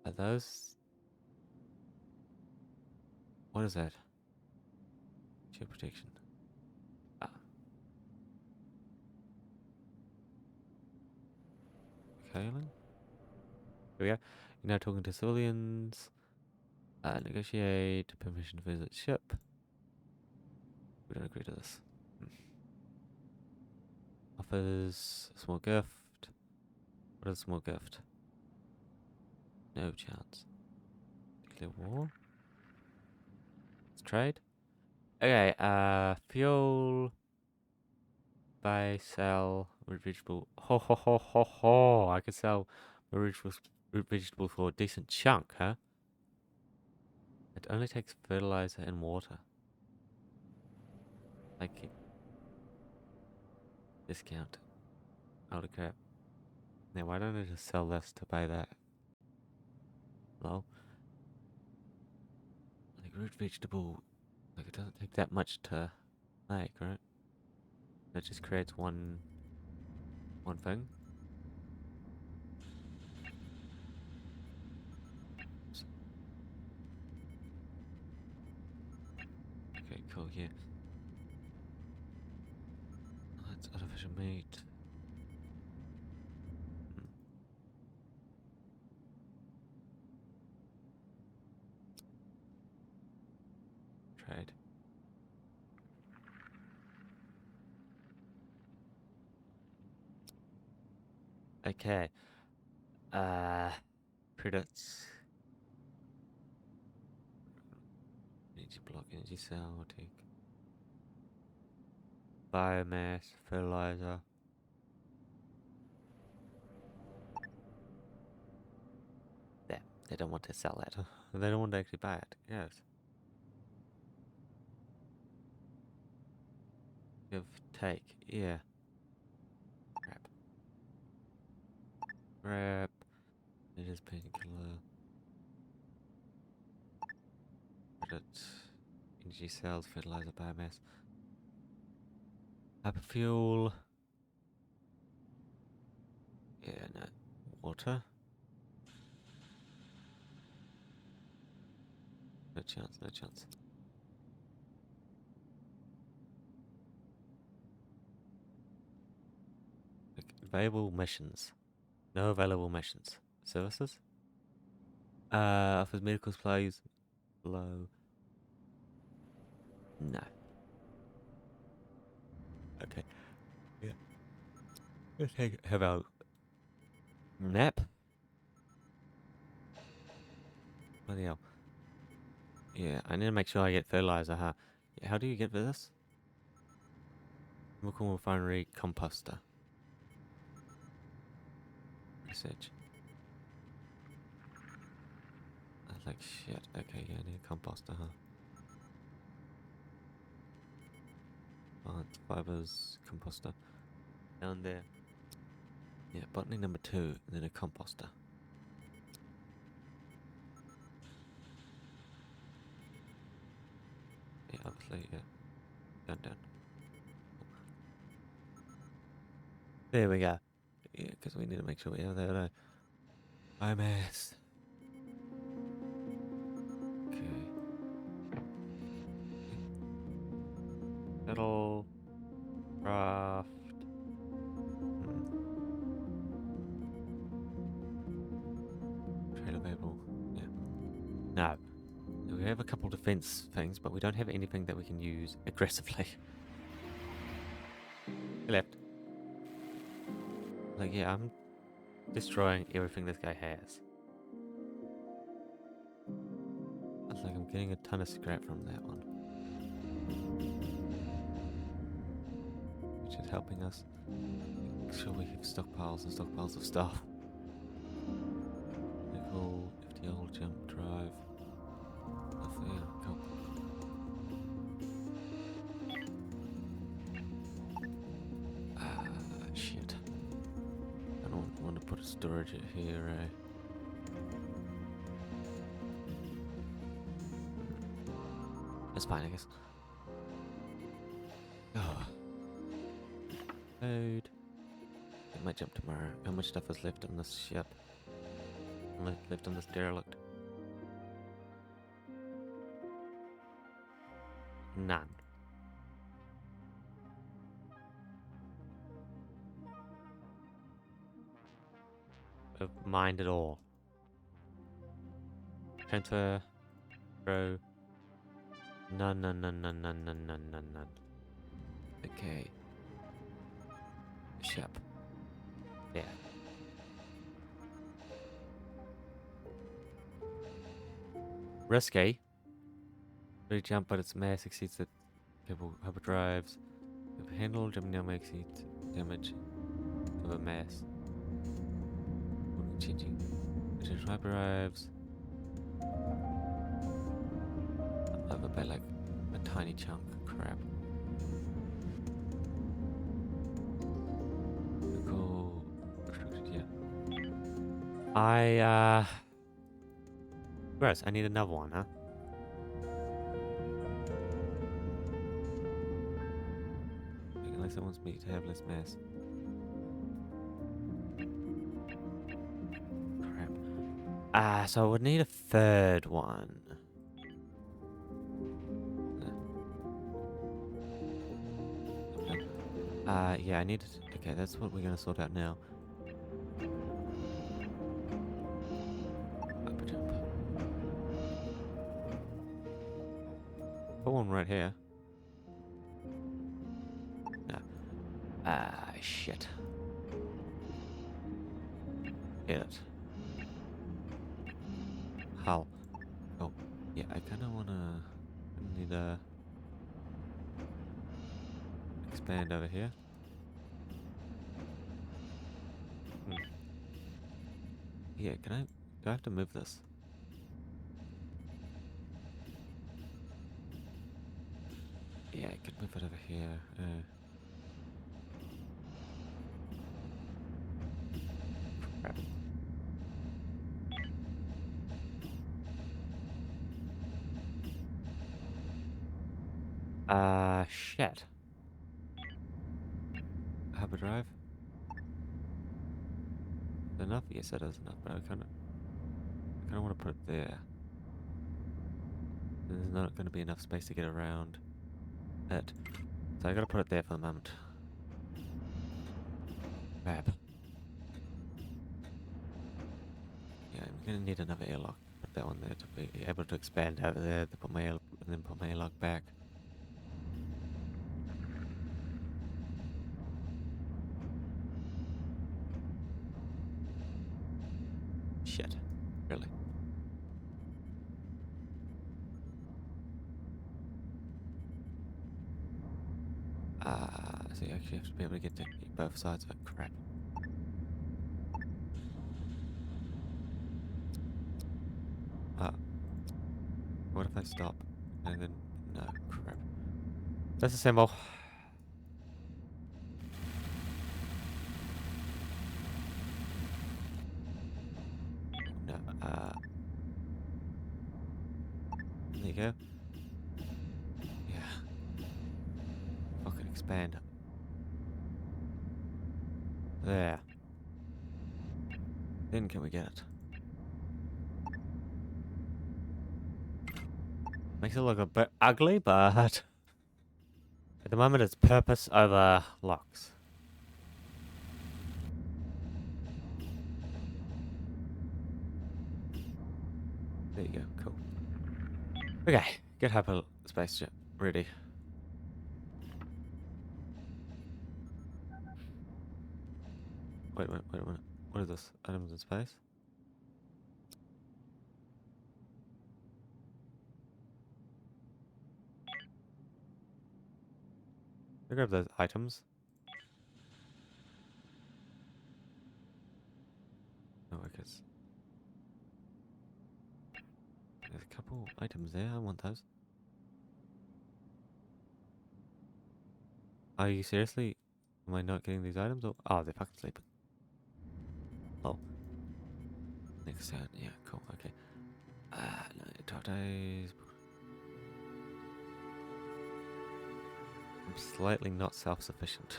Are those? What is that? Shield protection. Ah. Okay, Alan. Here we are. You're now talking to civilians. Negotiate permission to visit ship. We don't agree to this. Offers a small gift. What is a small gift? No chance. Declare war. Let's trade. Okay, fuel. Buy, sell, root vegetable. Ho ho ho ho ho! I could sell my root vegetable for a decent chunk, huh? It only takes fertilizer and water. Like discount. Holy crap! Now why don't I just sell this to buy that? Well, like root vegetable, like it doesn't take that much to make, right? It just creates one thing. Okay, cool. Yeah. That's artificial meat. Trade. Okay. Credits. Energy block, energy cell, take. Biomass, fertilizer. There. They don't want to sell that. They don't want to actually buy it. Yes. Give, take. Yeah. Crap. Crap. It is painkiller. Credits. Energy cells, fertilizer, biomass. Hyper fuel. Yeah, no. Water. No chance, no chance. Available missions. No available missions. Services? Offers medical supplies. Low. No. Okay. Yeah. Let's have our nap. Bloody hell. Yeah, I need to make sure I get fertilizer, huh? Yeah, how do you get this? Chemical refinery composter. Research. I was like, shit. Okay, yeah, I need a composter, huh? Plant fibers, composter. Down there. Yeah, botany number 2, and then a composter. Yeah, obviously, yeah. Down. There we go. Yeah, because we need to make sure we have that. IMS. Okay. Metal. Craft. Trade available. Yeah. No. We have a couple defense things, but we don't have anything that we can use aggressively. He left. Like, yeah, I'm destroying everything this guy has. I was like, I'm getting a ton of scrap from that one. Which is helping us make sure we have stockpiles and stockpiles of stuff. Nickel, FTL, jump drive. Stuff there, cool. Shit. I don't want to put a storage here, That's fine, I guess. Oh. Load. It might jump tomorrow. How much stuff is left on this ship? Left on this derelict? None. Of mind at all. Transfer. Throw. None. Okay. Ship. Yeah. Risky. Ready jump, but its mass exceeds the capable hyperdrives. If handle, jump now may exceed damage of a mass. Changing. Change hyperdrives. Over by like a tiny chunk. Crap. Cool. Restricted, yeah. Gross, I need another one, huh? Unless it wants me to have less mass. Crap. So I would need a third one. Yeah, I need to... Okay, that's what we're gonna sort out now. Upper jump. Put one right here. No. Shit. Get it. How? Oh, yeah, I kinda wanna... need a... expand over here. Yeah, can I... do I have to move this? Yeah, I could move it over here. Crap. Shit. Hyperdrive? Enough? Yes, that is enough, but I kinda want to put it there. There's not going to be enough space to get around it. So I gotta put it there for the moment. Crap. Gonna need another airlock. Put that one there to be able to expand over there. To put my and then put my airlock back. Shit. Really. So you actually have to be able to get to both sides of it. Crap. What if I stop? And then, no, crap. Disassemble. No, there you go. Yeah. Fucking expand. There. Then can we get it? Makes it look a bit ugly, but at the moment it's purpose over locks. There you go, cool. Okay, get hyper space ready. Wait a minute, wait a minute. What is this? Items in space? I grab those items. Oh, I guess. There's a couple items there, I want those. Are you seriously? Am I not getting these items? Or oh, they're fucking sleeping. Oh. Next turn, yeah, cool, okay. No, 12 days. I'm slightly not self-sufficient.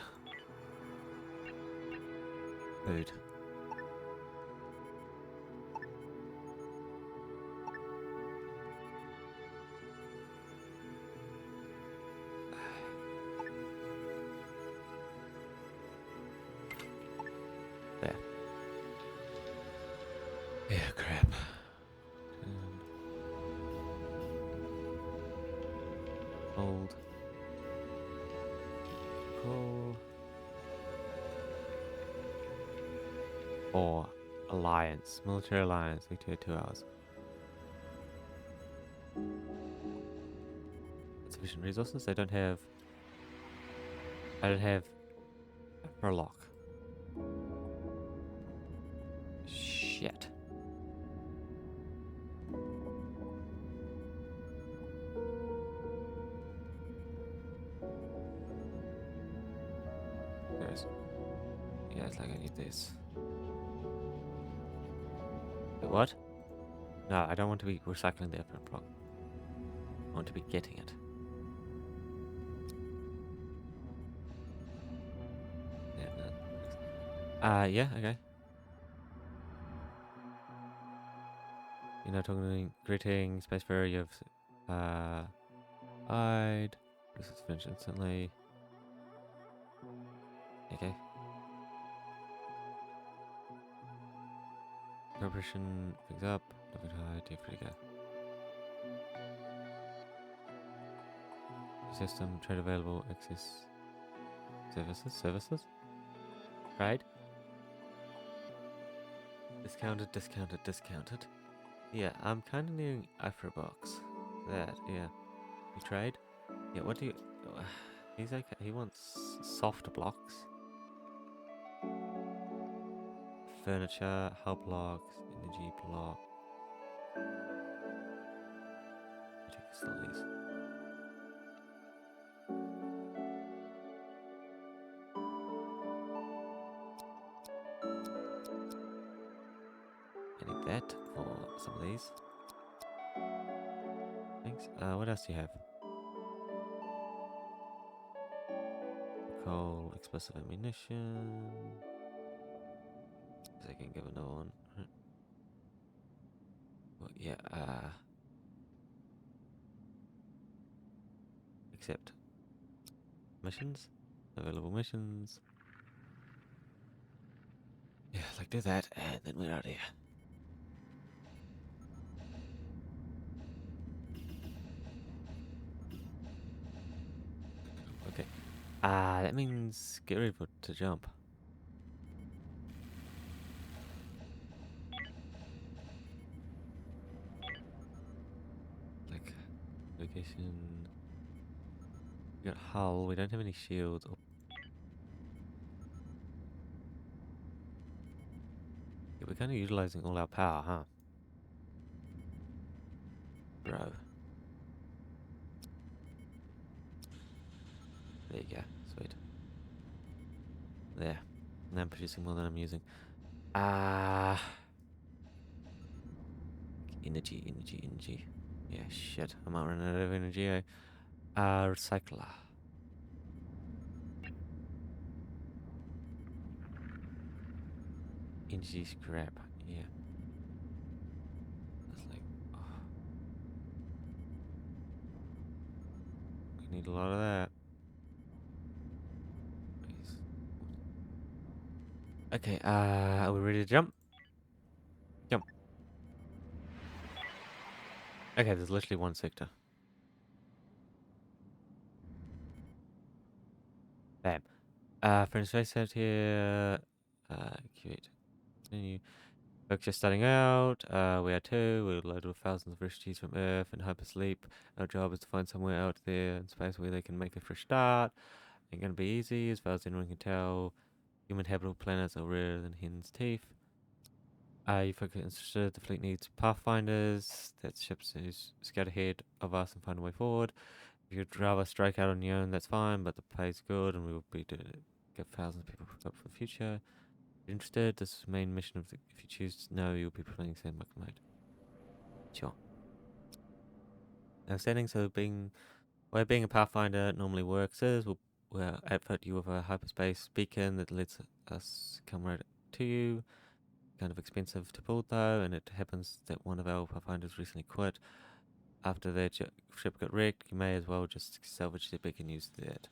Food. There. Yeah, crap. Old. Coal. Or alliance. Military alliance. We do 2 hours. Insufficient resources. I don't have a lock. Shit. There's. Yeah, it's like I need this. Wait, what? No, I don't want to be recycling the open block. I want to be getting it. Yeah, no. Yeah, okay. You're not talking greeting, spacefarer, you have hide. This is finished instantly. Okay. Preparation picks up. Nothing to hide, you're free to go. System, trade available, access services. Right? Discounted. Yeah, I'm kind of needing Afrobox. That, yeah. You trade? Yeah, what do you... He's okay. He wants soft blocks. Furniture, hull blocks, energy block. Facilities. I need that for some of these. Thanks. What else do you have? Coal, explosive ammunition. I can give another one. Well, yeah, accept. Missions? Available missions. Yeah, like do that, and then we're out of here. That means get ready to jump. Like, location. We got hull. We don't have any shields. Yeah, we're kind of utilizing all our power, huh? Bro. There you go. Sweet. There. Now I'm producing more than I'm using. Energy. Yeah, shit. I might run out of energy. Recycler. Energy scrap. Yeah. That's like, oh, we need a lot of that. Please. Okay, are we ready to jump? Jump. Okay, there's literally one sector. Bam. Friend space out here. Cute. Continue. Folks just starting out. We are two. We're loaded with thousands of refugees from Earth and hypersleep. Our job is to find somewhere out there in space where they can make a fresh start. Ain't gonna be easy, as far as anyone can tell. Human habitable planets are rarer than hen's teeth. You folks are interested. The fleet needs pathfinders. That's ships who's scout ahead of us and find a way forward. If you'd rather strike out on your own, that's fine, but the pay's good, and we will be to get thousands of people prepared for the future. Interested? This is the main mission of the. If you choose no, you'll be playing sandbox mode. Sure. Now, settings. So, where being a pathfinder normally works is we'll outfit you with a hyperspace beacon that lets us come right to you. Kind of expensive to build though, and it happens that one of our pathfinders recently quit. After their ship got wrecked, you may as well just salvage the beacon and use that.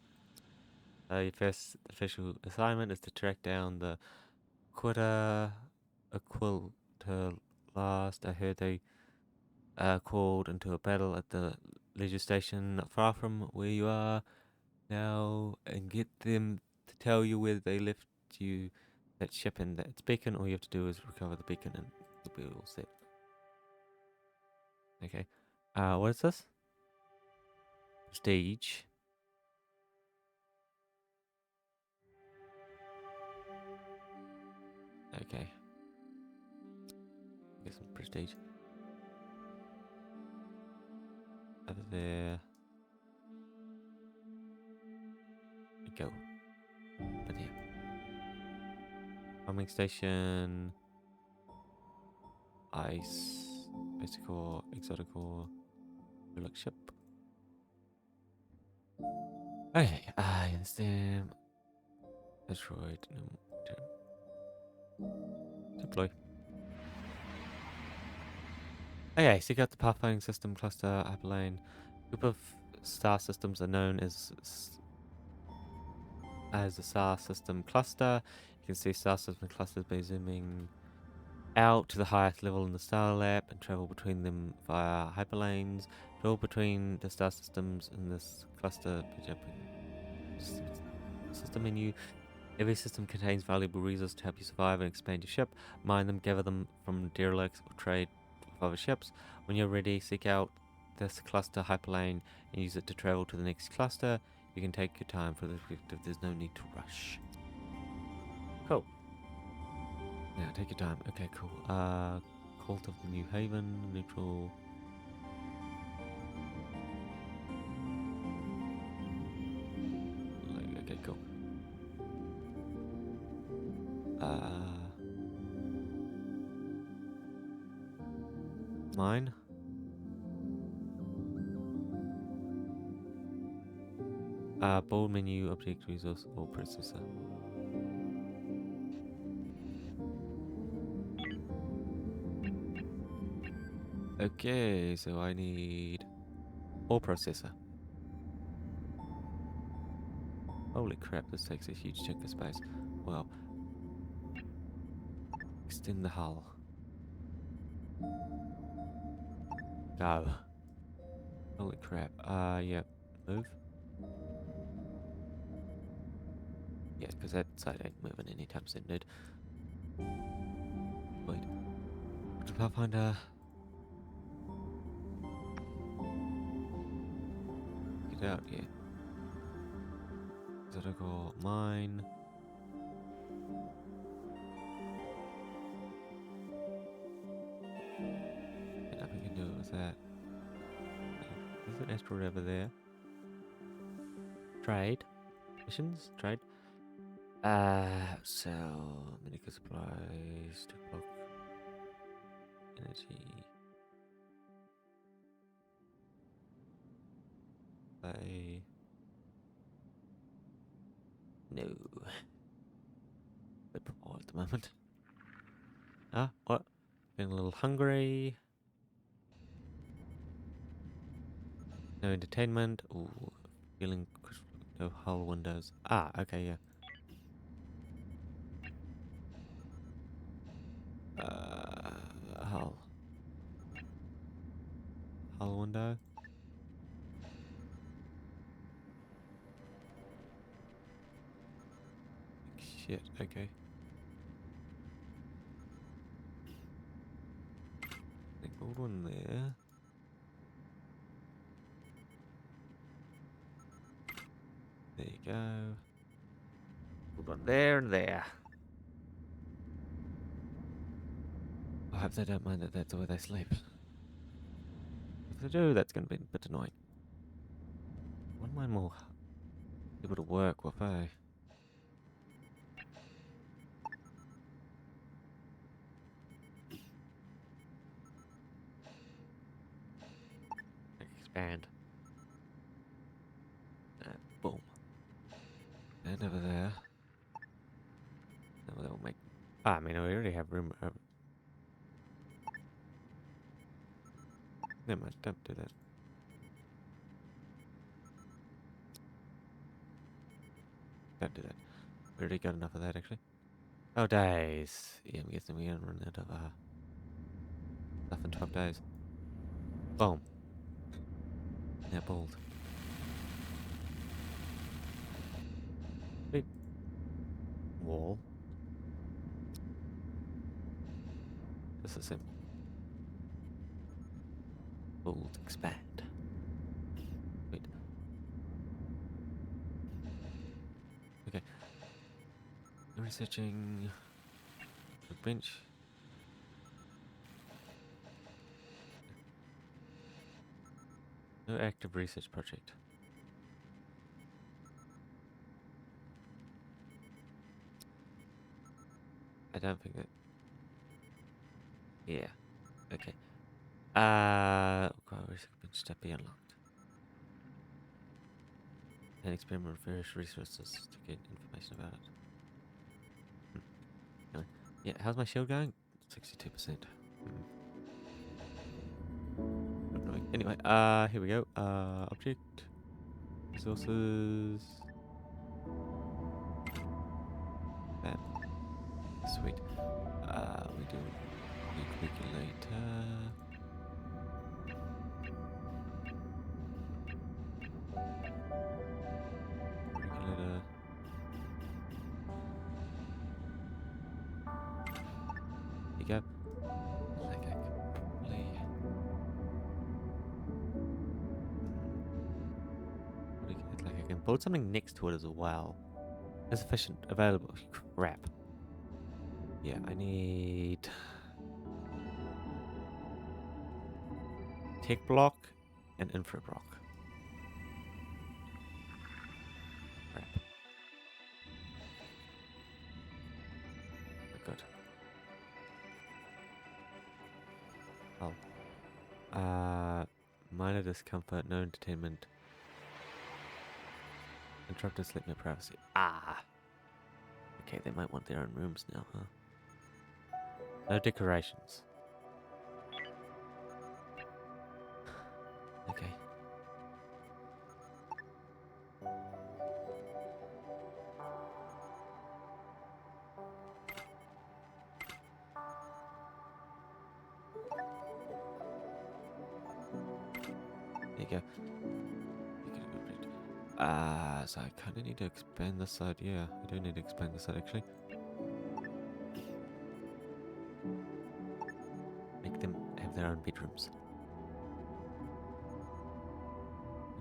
Your first official assignment is to track down the Aquilta last. I heard they called into a battle at the leisure station not far from where you are now, and get them to tell you where they left you that ship and that beacon. All you have to do is recover the beacon and you'll be all set. Okay. What is this? Prestige. Okay. Get some prestige. Over there. We go. But yeah. Farming station. Ice. Basic ore. Exotic ore. Relic ship. Okay. Yes, Asteroid. Deploy. Okay, so you got the pathfinding system cluster, hyperlane. Group of star systems are known as a star system cluster. You can see star system clusters by zooming out to the highest level in the star lab and travel between them via hyperlanes. Travel between the star systems in this cluster by jumping. System menu. Every system contains valuable resources to help you survive and expand your ship. Mine them, gather them from derelicts, or trade with other ships. When you're ready, seek out this cluster hyperlane and use it to travel to the next cluster. You can take your time for the objective. There's no need to rush. Cool. Yeah, take your time. Okay, cool. Cult of the New Haven, neutral. Okay, cool. Mine. Bold menu, object resource, or processor. Okay, so I need ore processor. Holy crap, this takes a huge chunk of space. Well, extend the hull. Go. Holy crap. Yep. Move. Yeah, because that side ain't moving anytime soon, dude. Wait. What if I find a... Get out here. Is that I go mine? Yeah, nothing can do with that. There's an asteroid over there. Trade. Missions? Trade. Sell medical supplies, 2 o'clock. Energy. Play. No. Bit poor at the moment. Ah, what? Getting a little hungry. No entertainment. Ooh, feeling no hull windows. Ah, okay, yeah. Hull. Hull window. Shit, okay. The gold one there. There you go. Gold one there and there. I hope they don't mind that that's where they sleep. If they do, that's going to be a bit annoying. Wouldn't mind more people to work with, eh? Expand. Boom. And over there. Now they'll make... Ah, I mean, we already have room. Never mind, don't do that. Don't do that. We already got enough of that, actually. Oh, days. Yeah, I'm guessing we're gonna run out of stuff in 12 days. Boom. Now bald. Wait. Wall. Just a simple. Bold, expand. Wait. Okay. Researching the bench. No active research project. I don't think that. Yeah. Okay. Research bench step be unlocked. An experiment with various resources to get information about it. Anyway. Yeah, how's my shield going? 62%. Annoying. Anyway, here we go. Object. Resources. Bam. Sweet. We do need regulator. Regulator. There you go. Like I completely. Like I can build something next to it as well. Insufficient available. Crap. Yeah, I need tech block and infra block. Crap. Good. Oh. Minor discomfort, no entertainment. Interrupted sleep, no privacy. Ah. Okay, they might want their own rooms now, huh? No decorations. Okay. There you go. So I kind of need to expand this side. Yeah, I do need to expand this side actually. Make them have their own bedrooms.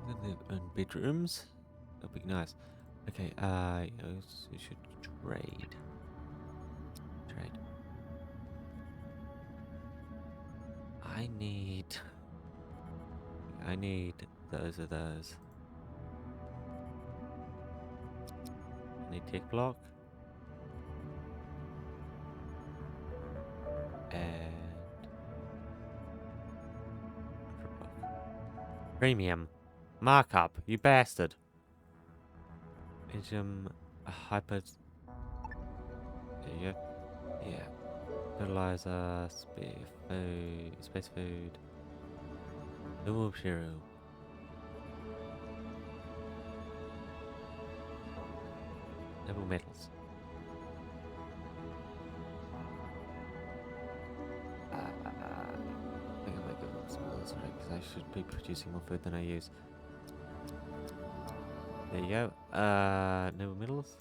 Make them have their own bedrooms. That'd be nice. Okay, yes, you should trade. Trade. I need those of those. I need tech block. And premium markup, you bastard. Hyper. There you go. Yeah. Fertilizer, space food. No material. Noble metals. I think I might go smaller, sorry, because I should be producing more food than I use. There you go. Noble metals.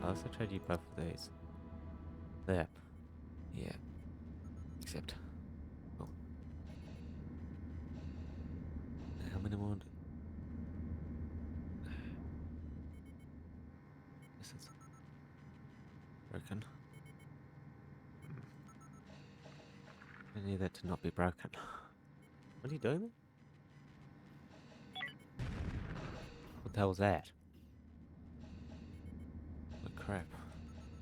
I'll also trade you both of these. There. Yeah. Except. Oh. How many more? This is broken. I need that to not be broken. What are you doing there? What the hell was that? Oh crap.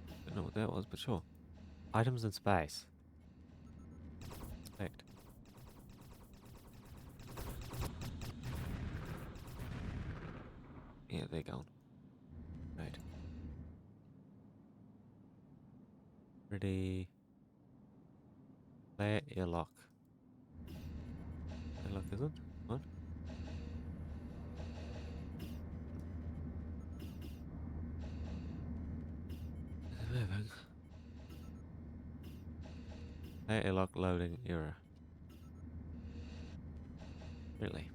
I don't know what that was, but sure. Items in space. Perfect. Yeah, they're gone. Right. Ready. Player airlock. Airlock isn't? What? Moving. Player airlock loading error. Really?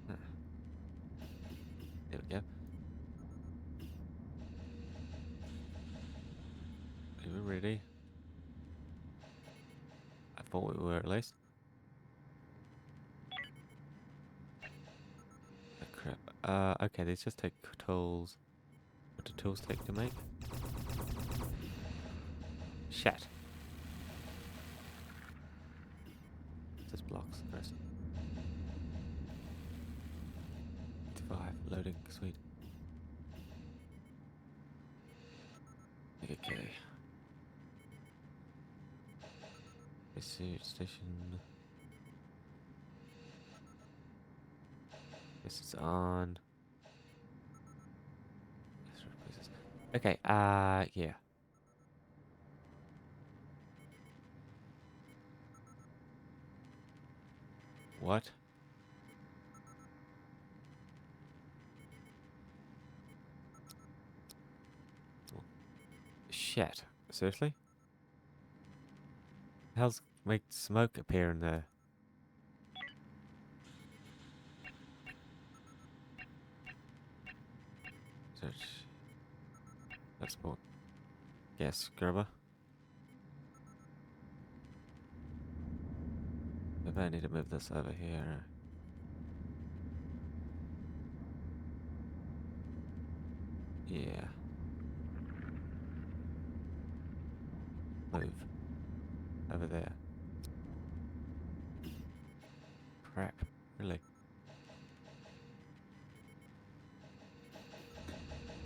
Huh. There we go. Are we ready? I thought we were at least. Oh, crap. Okay, let's just take tools. What do tools take to make? Shit. Just blocks, Chris. 5, loading, sweet. Okay. Research station. This is on. Okay, yeah. What? Shit. Seriously? How's make smoke appear in there? Search. Export. Gas grubber. Maybe I need to move this over here. Yeah. Move. Over there. Crap. Really?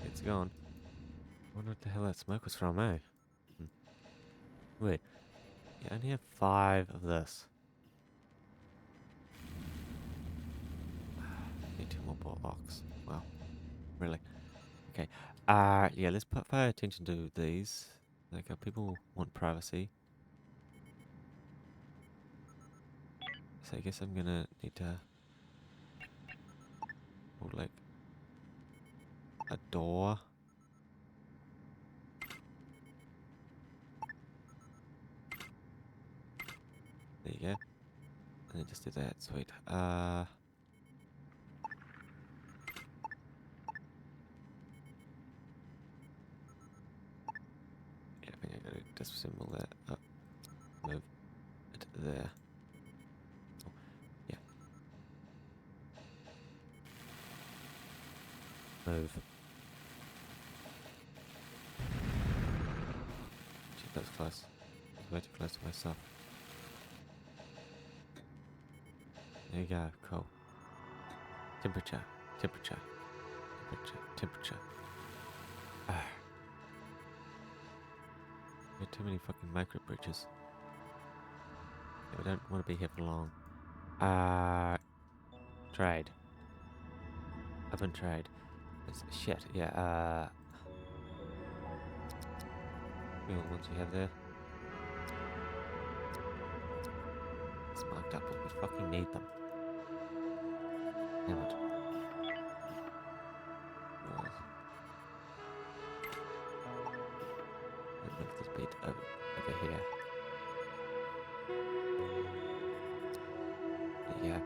It's gone. I wonder what the hell that smoke was from, eh? Wait. You only have 5 of this. Need 2 more bullocks. Wow. Really? Okay. Yeah, let's pay attention to these. Like, people want privacy. So I guess I'm gonna need to hold, like, a door. then just do that. Sweet. Yeah, I think I gotta disassemble that. Move it there. Oh, yeah. Move. Shit, that was close. I was way too close to myself. There you go. Cool. Temperature. Temperature. Temperature. Temperature. Ah. Got too many fucking micro bridges. Yeah, we don't want to be here for long. Trade. Open trade. It's shit. Yeah. The ones you have there. It's marked up, but we fucking need them. Damn it. Walls. Let's move this bit over here. Yeah.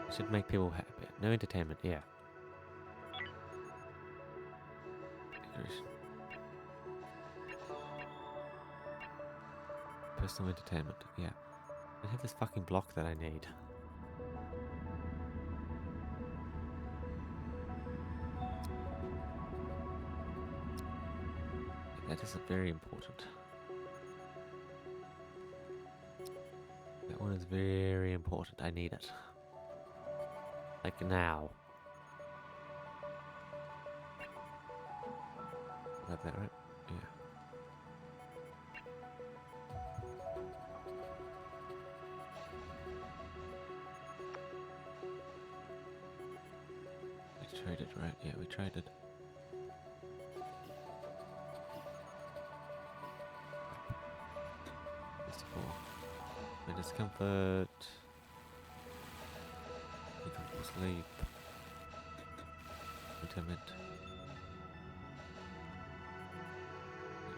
It should make people happy. No entertainment, yeah. Decoration. Personal entertainment, yeah. I have this fucking block that I need. That is very important. That one is very important. I need it. Like now. Like that, right? Yeah. We traded, right? Yeah, we traded. Discomfort. Uncomfortable sleep. Intermittent.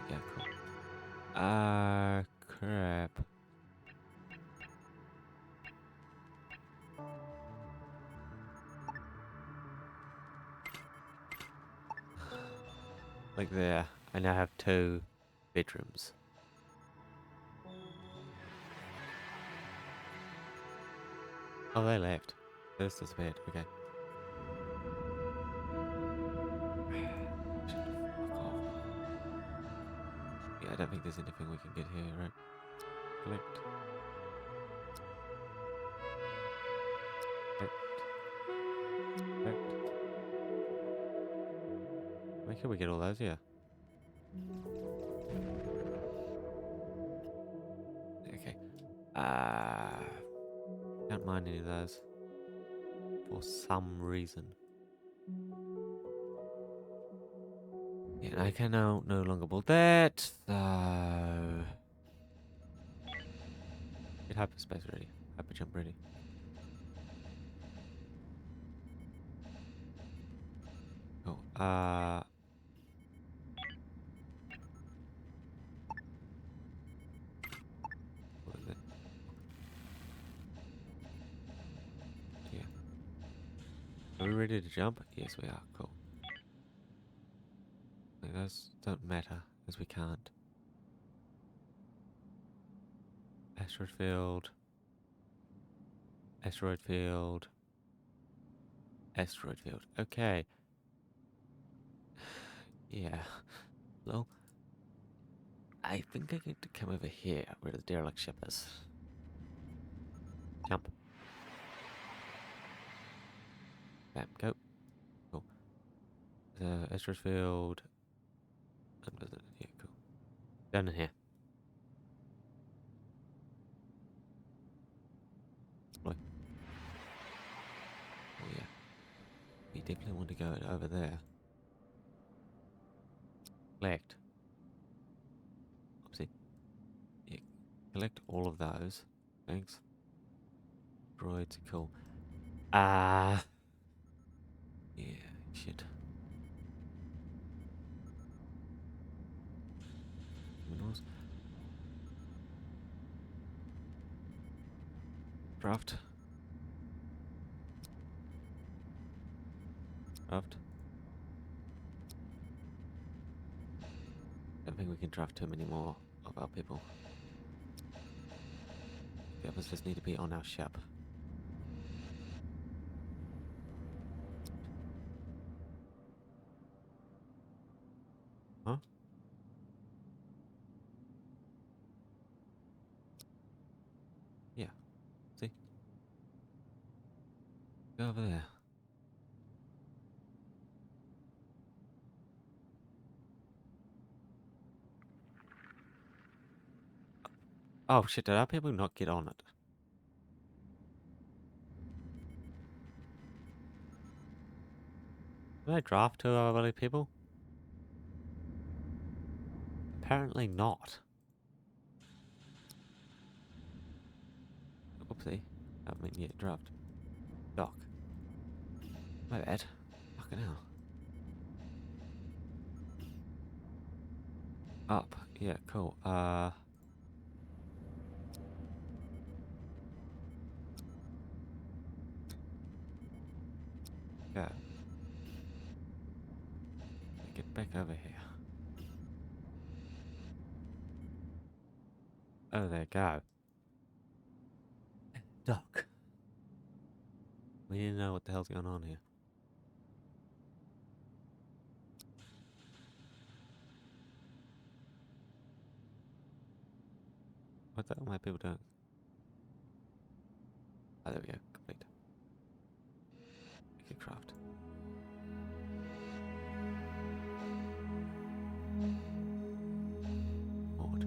Yeah, cool. Crap. Like there. I now have 2 bedrooms. Oh, they left. This is bad. Okay. Shit, fuck off. Yeah, I don't think there's anything we can get here, right? Collect. Collect. Collect. Where can we get all those? Yeah. Okay. Don't mind any of those. For some reason. Yeah, I can now no longer build that, so... Get hyperspace ready. Hyper jump ready. Oh, what is it? Yeah. Are we ready to jump? Yes, we are. Cool. Like, those don't matter, as we can't. Asteroid field. Asteroid field. Asteroid field. Okay. Yeah. Well, I think I get to come over here where the derelict ship is. Jump. Bam, go. Cool. The asteroid field. Yeah, cool. Down in here. Like. Oh yeah. We definitely want to go over there. Collect. Oopsie. Yeah. Collect all of those. Thanks. Droids, cool. Yeah, shit. Minerals. Craft. Draft. I don't think we can draft too many more of our people. The others just need to be on our ship. Huh? Yeah. See? Go over there. Oh shit, did our people not get on it? Did I draft two of our other people? Apparently not. Oopsie. Haven't been yet draft. Doc. My bad. Fucking hell. Up. Yeah, cool. Go. Get back over here. Oh, there, go. Doc. We need to know what the hell's going on here. What the hell are my people doing? Oh, there we go. Complete. Okay, craft. Forward.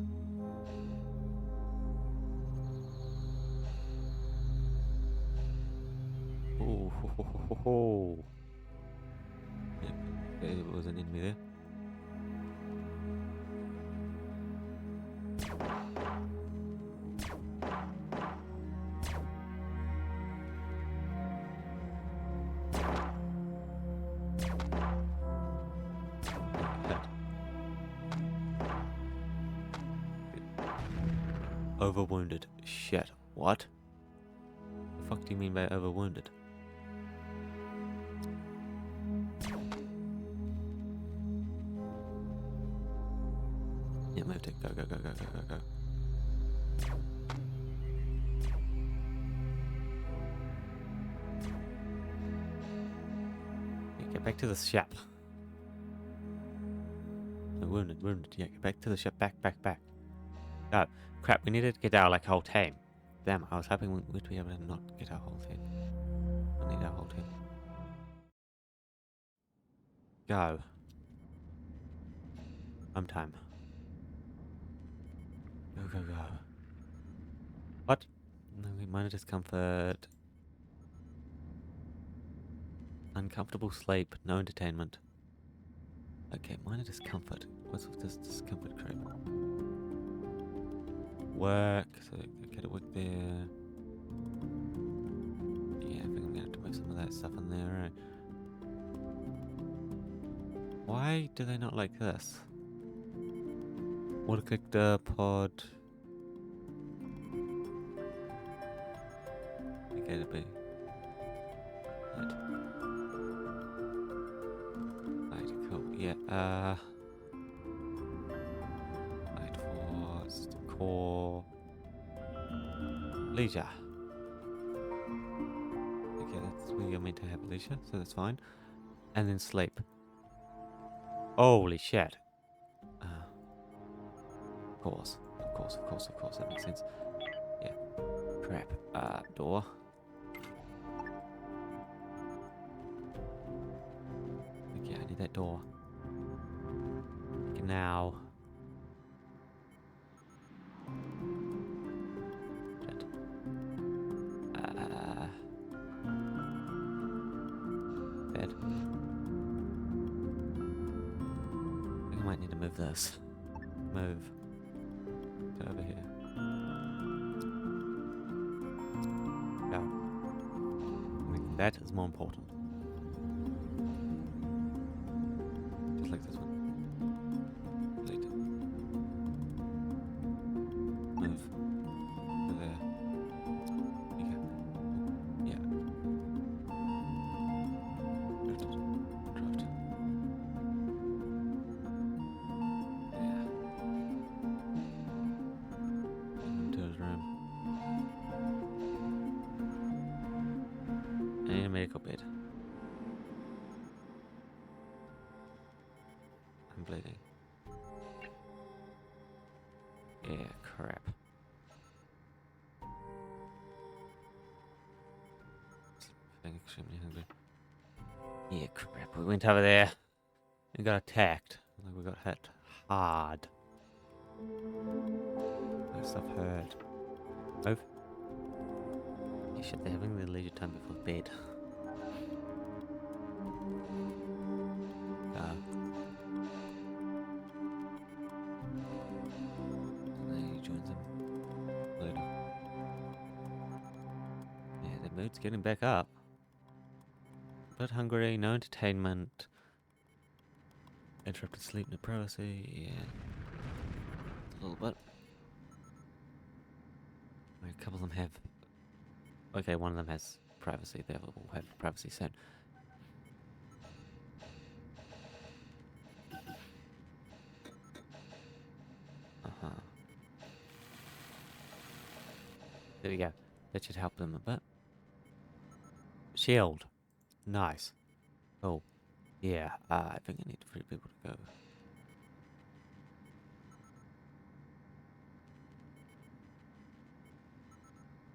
Oh, ho, ho, ho, ho, ho. Yep, there was an enemy there. Overwounded. Shit. What? The fuck do you mean by overwounded? Yeah, moved it. Go, go, go, go, go, go, go. Yeah, get back to the ship. No, wounded, wounded. Yeah, get back to the ship. Back, back, back. Oh, crap. We needed to get our, like, whole team. Damn, I was hoping we'd be able to not get our whole team. I need our whole team. Go. Home time. Go, go, go. What? No, minor discomfort. Uncomfortable sleep. No entertainment. Okay, minor discomfort. What's with this discomfort creep? Work. So, get a work there. Yeah, I think I'm gonna have to move some of that stuff in there, right? Why do they not like this? Water collector pod. Okay, it'll be that. Right, cool. Yeah, right for system core. Leisure. Okay, that's where you're meant to have leisure, so that's fine. And then sleep. Holy shit. Of course, of course, of course, of course, that makes sense. Yeah. Crap. Door. Okay, I need that door. Okay, now. Shit. Bed. I think I might need to move this. Move. To over here. Go. I think that is more important. Just like this one. Delete it. Move. To there. Okay. Yeah. Lift it. need a medical bed. I'm bleeding. Yeah, crap. Feeling extremely hungry. Yeah, crap. We went over there and got attacked. Like we got hit hard. That stuff hurt. Move. Yeah, shit, they're having their leisure time before bed. And then he joins them later. Yeah, the mood's getting back up. But hungry, no entertainment. Interrupted sleep, no privacy. Yeah. A little bit. A couple of them have. Okay, one of them has privacy. The other will have privacy soon. There we go. That should help them a bit. Shield. Nice. Oh. Yeah, I think I need 3 people to go.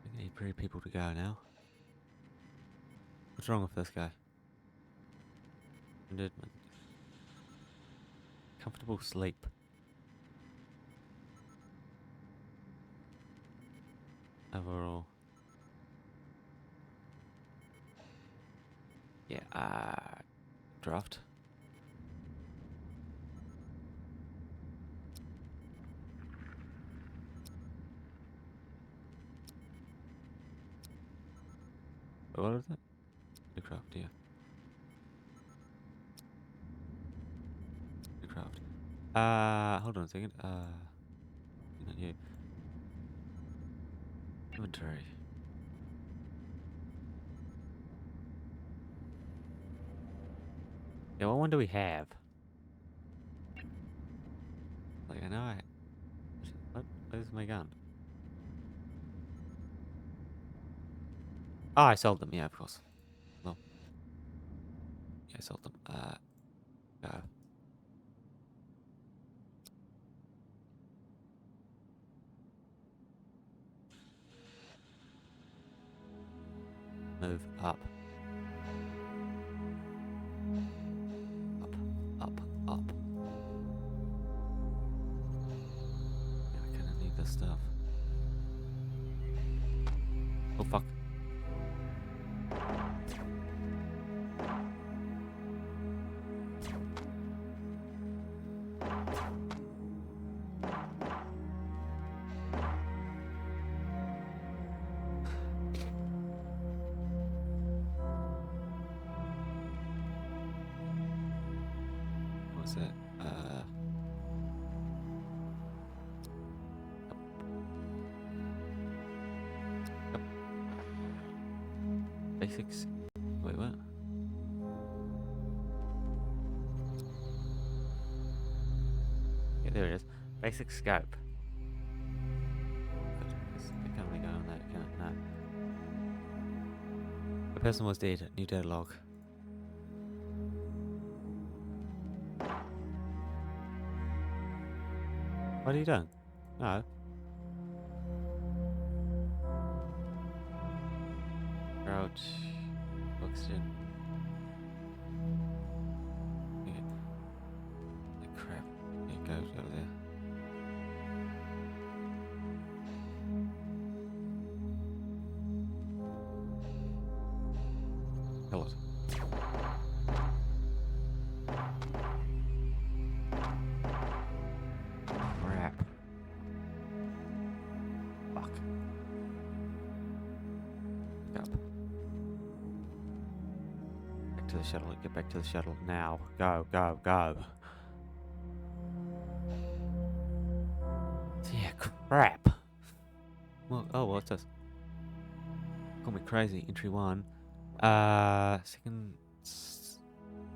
I need 3 people to go now. What's wrong with this guy? Comfortable sleep. Overall. Yeah, draft. What is it? The craft, yeah. The craft. Hold on a second. Not you. Inventory. Yeah, what one do we have? Like, I know I... What? Where's my gun? Oh, I sold them. Yeah, of course. Well. Yeah, I sold them. Go. Move up. Up, up. Yeah, I kinda need this stuff. Oh, fuck. What's that? Basics. Wait, what? Yeah, there it is. Basic scope. They can't really go on that, can it? No. The person was dead. New data log. What are you doing? No. Crouch. Oxygen. Yeah. The crap. It goes over there. Kill it. Crap. Fuck. Up. Back to the shuttle. Get back to the shuttle now. Go, go, go. Yeah, crap. Well, oh, what's this? Call me crazy. Entry 1. Second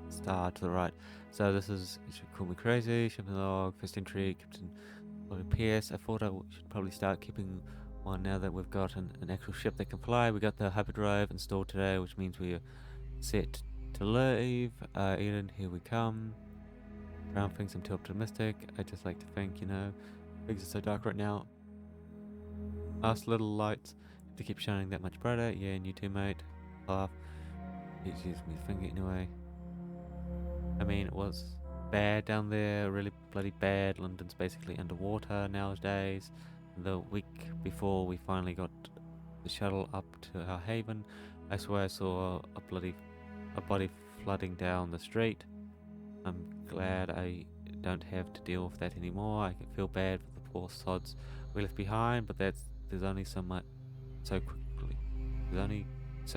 star to the right. So this is, it should call me crazy. Shipping log. First entry. Captain Lloyd Pierce. I thought I should probably start keeping Well, now that we've got an actual ship that can fly, we got the hyperdrive installed today, which means we're set to leave. Eden, here we come. Brown thinks I'm too optimistic. I just like to think, you know, things are so dark right now. Us little lights have to keep shining that much brighter. Yeah, and you too, mate. Laugh. It's just me finger anyway. I mean, it was bad down there, really bloody bad. London's basically underwater nowadays. The week before we finally got the shuttle up to our haven, I swear I saw a body flooding down the street. I'm glad I don't have to deal with that anymore. I can feel bad for the poor sods we left behind, but there's only so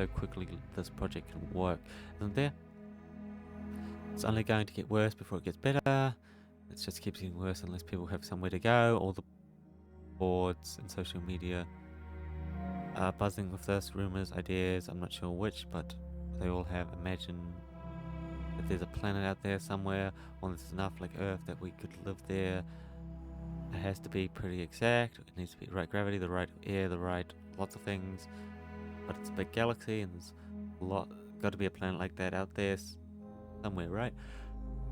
quickly this project can work, isn't there? It's only going to get worse before it gets better. It just keeps getting worse unless people have somewhere to go. All the boards and social media are buzzing with this, rumors, ideas, I'm not sure which, but they all have imagined that there's a planet out there somewhere, one that's enough like Earth that we could live there. It has to be pretty exact. It needs to be the right gravity, the right air, the right lots of things. But it's a big galaxy, and there's got to be a planet like that out there somewhere, right?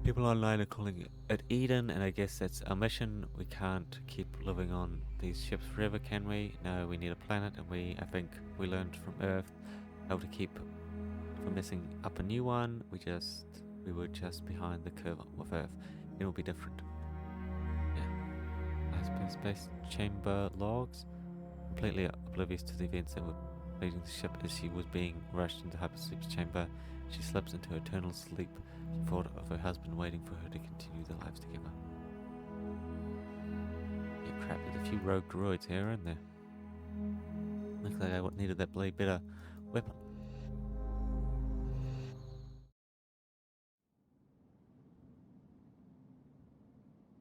People online are calling it Eden, and I guess that's our mission. We can't keep living on these ships forever, can we? No, we need a planet, and I think we learned from Earth how to keep from messing up a new one. We were just behind the curve with Earth. It will be different. Yeah. Hyperspace chamber logs. Completely oblivious to the events that were leading the ship as she was being rushed into hyperspace chamber. She slips into eternal sleep. She thought of her husband waiting for her to continue their lives together. Yeah, crap, there's a few rogue droids here, aren't there? Looks like I needed that bloody better weapon.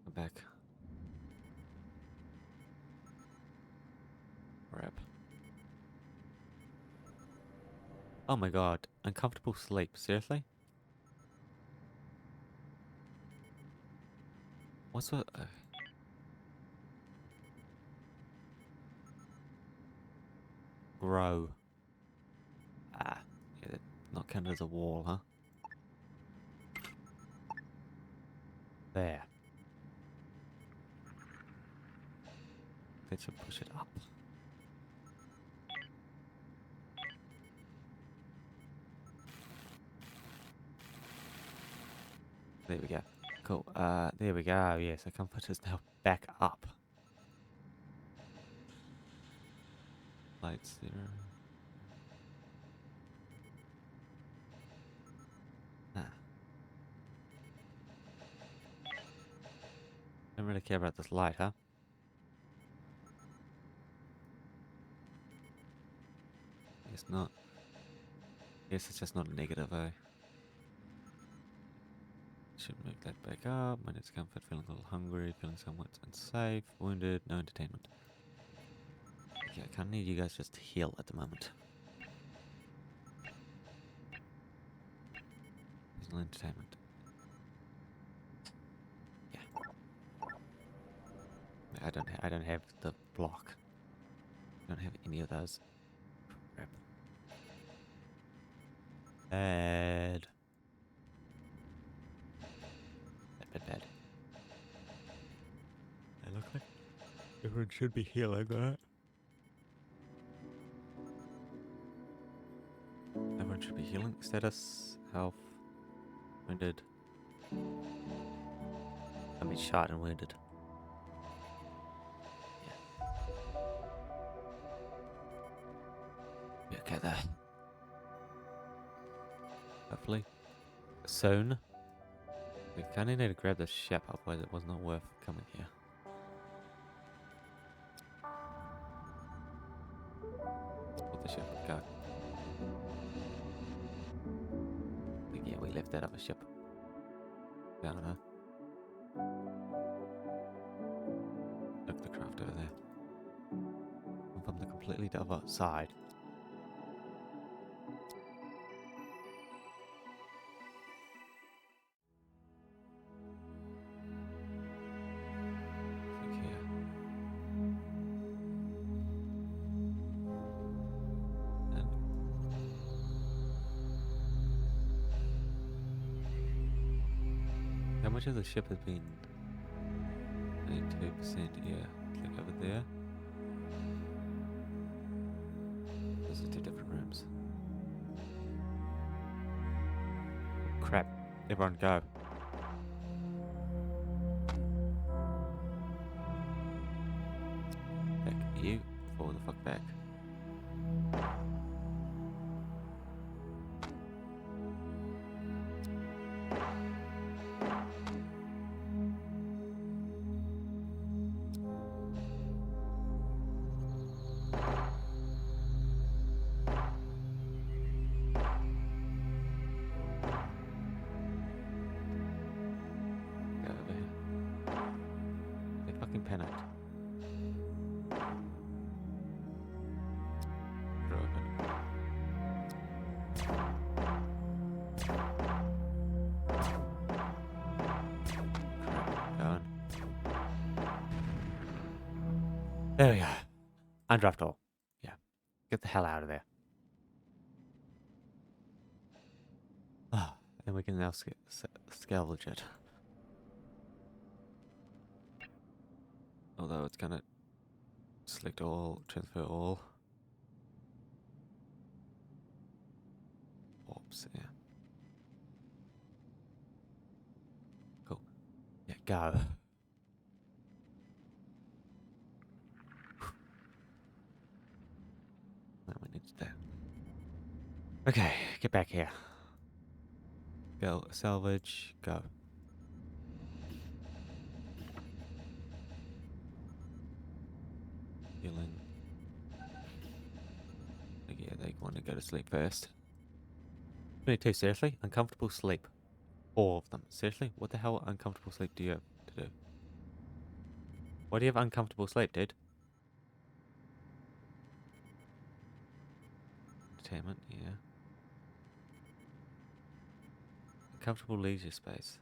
I'm back. Crap. Oh my god, uncomfortable sleep, seriously? What's the... grow. Ah, yeah, that's not counted as a wall, huh? There. That should push it up. There we go. Cool. There we go. Yes, the comfort is now back up. Lights there. Ah. Don't really care about this light, huh? Guess not. Guess it's just not a negative, eh? Should move that back up. My discomfort, feeling a little hungry, feeling somewhat unsafe, wounded, no entertainment. Okay, I kinda need you guys just to heal at the moment. There's no entertainment. Yeah. I don't have the block. I don't have any of those. Crap. Bad. Bad. I look like everyone should be healing, right? Everyone should be healing. Status, health, wounded. I mean, shot and wounded. Yeah. Be okay there. Hopefully. Soon. We kinda need to grab the ship, otherwise it was not worth coming here. Put the ship, go. Yeah, we left that other ship. Down, huh? Look, the craft over there. I'm from the completely other side. How much of the ship has been? 82%, yeah. Click over there. Those are two different rooms. Crap. Everyone go. Back. You. Fall the fuck back. Go over here. They fucking panicked. Door open. Crap. Going. There we go. Undraft all. Yeah. Get the hell out of there. Ah, and we can now salvage it. Although it's gonna select all, transfer all. Oops, yeah. Cool. Yeah, go. Now we need that. Okay, get back here. Go, salvage, go. Healing. Yeah, they want to go to sleep first. 22, seriously? Uncomfortable sleep. All of them. Seriously? What the hell uncomfortable sleep do you have to do? Why do you have uncomfortable sleep, dude? Entertainment, yeah. Uncomfortable leisure space.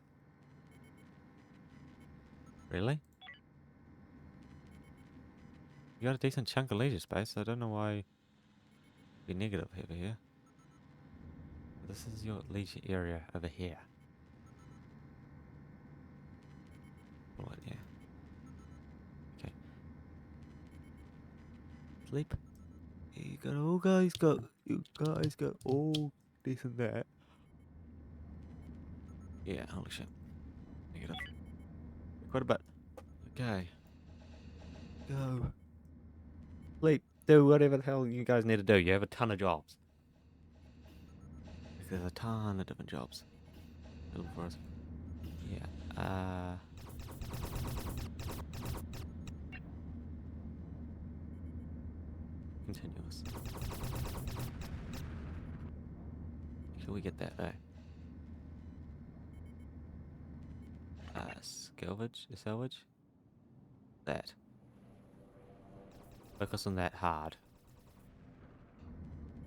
Really? You got a decent chunk of leisure space, so I don't know why be negative over here. This is your leisure area over here. What, yeah. Okay. Sleep. You got all guys got all decent there. Yeah, holy shit. Negative. Quite a bit. Okay. Go. Sleep. Do whatever the hell you guys need to do. You have a ton of jobs. There's a ton of different jobs. Build for us. Yeah. Continuous. Should we get that, eh? Salvage? That. Focus on that hard.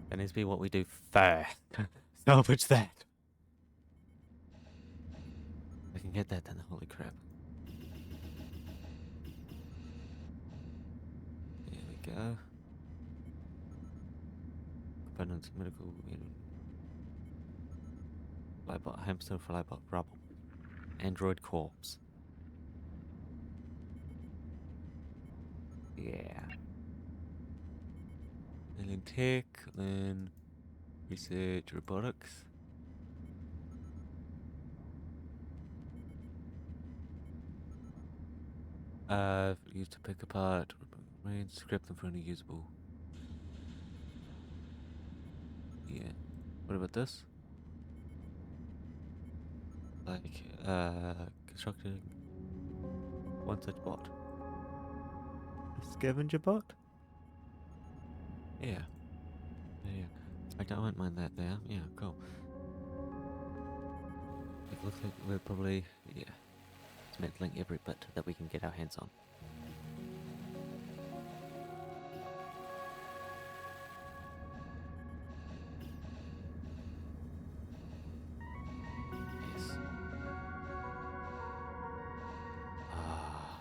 That needs to be what we do first. Salvage that. I can get that then, holy crap. There we go. Components, medical, flybot, hamster, flybot, rubble. Android corpse. Yeah. Alien tech, then research robotics. Used to pick apart, scrap them for any usable. Yeah. What about this? Like, constructing one such bot. A scavenger bot? Yeah. Yeah. I don't mind that there. Yeah, cool. It looks like we're probably, yeah, dismantling every bit that we can get our hands on. Yes. Ah.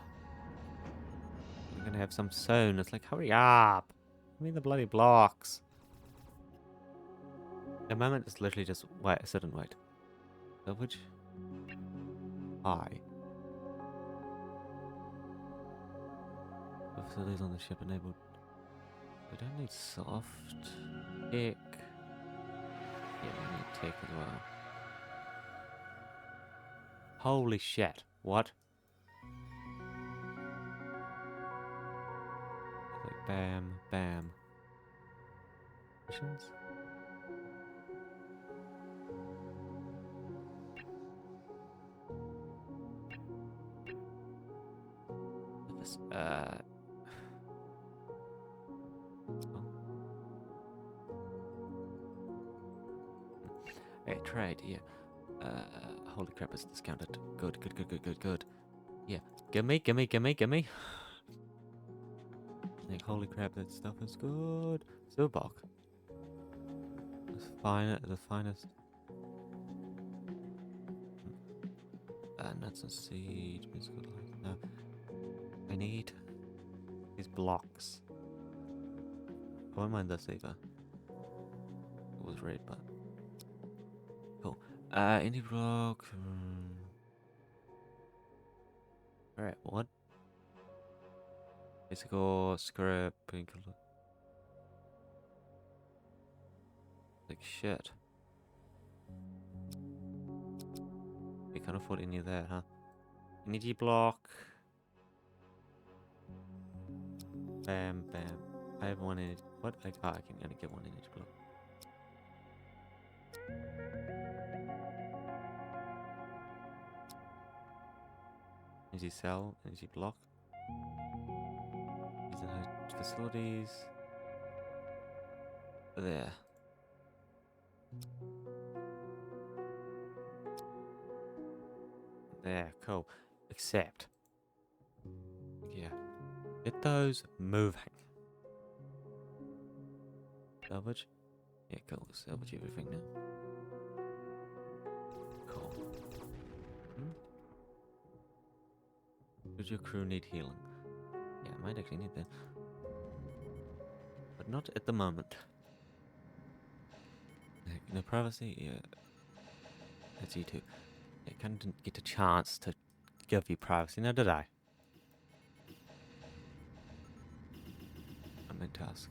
We're gonna have some soon. It's like, hurry up. Give me the bloody blocks. At the moment, it's literally just wait, sit and wait. Salvage. high. The facilities on the ship enabled. We don't need soft tech. Yeah, we need tech as well. Holy shit! What? Like bam, bam. Missions? This, oh. Hey, trade, yeah. Holy crap, it's discounted. Good, good, good, good, good, good. Yeah, gimme, gimme, gimme, gimme. Like, holy crap, that stuff is good. Silbok. The finest. Nuts and seed. No. I need these blocks. I won't mind this either. It was red, but cool. Any block. Alright, what? Physical script, painkiller. Like shit. We can't afford any of that, huh? Energy block. Bam, bam. I have one energy. What? Like, I can only get one energy block. Energy cell, energy block. These are facilities. There. There, cool. Except. Yeah. Get those moving. Salvage? Yeah, cool. Salvage everything now. Cool. Does your crew need healing? Yeah, I might actually need that. But not at the moment. No privacy? Yeah. That's you too. I kind of didn't get a chance to give you privacy, now did I? I'm in task.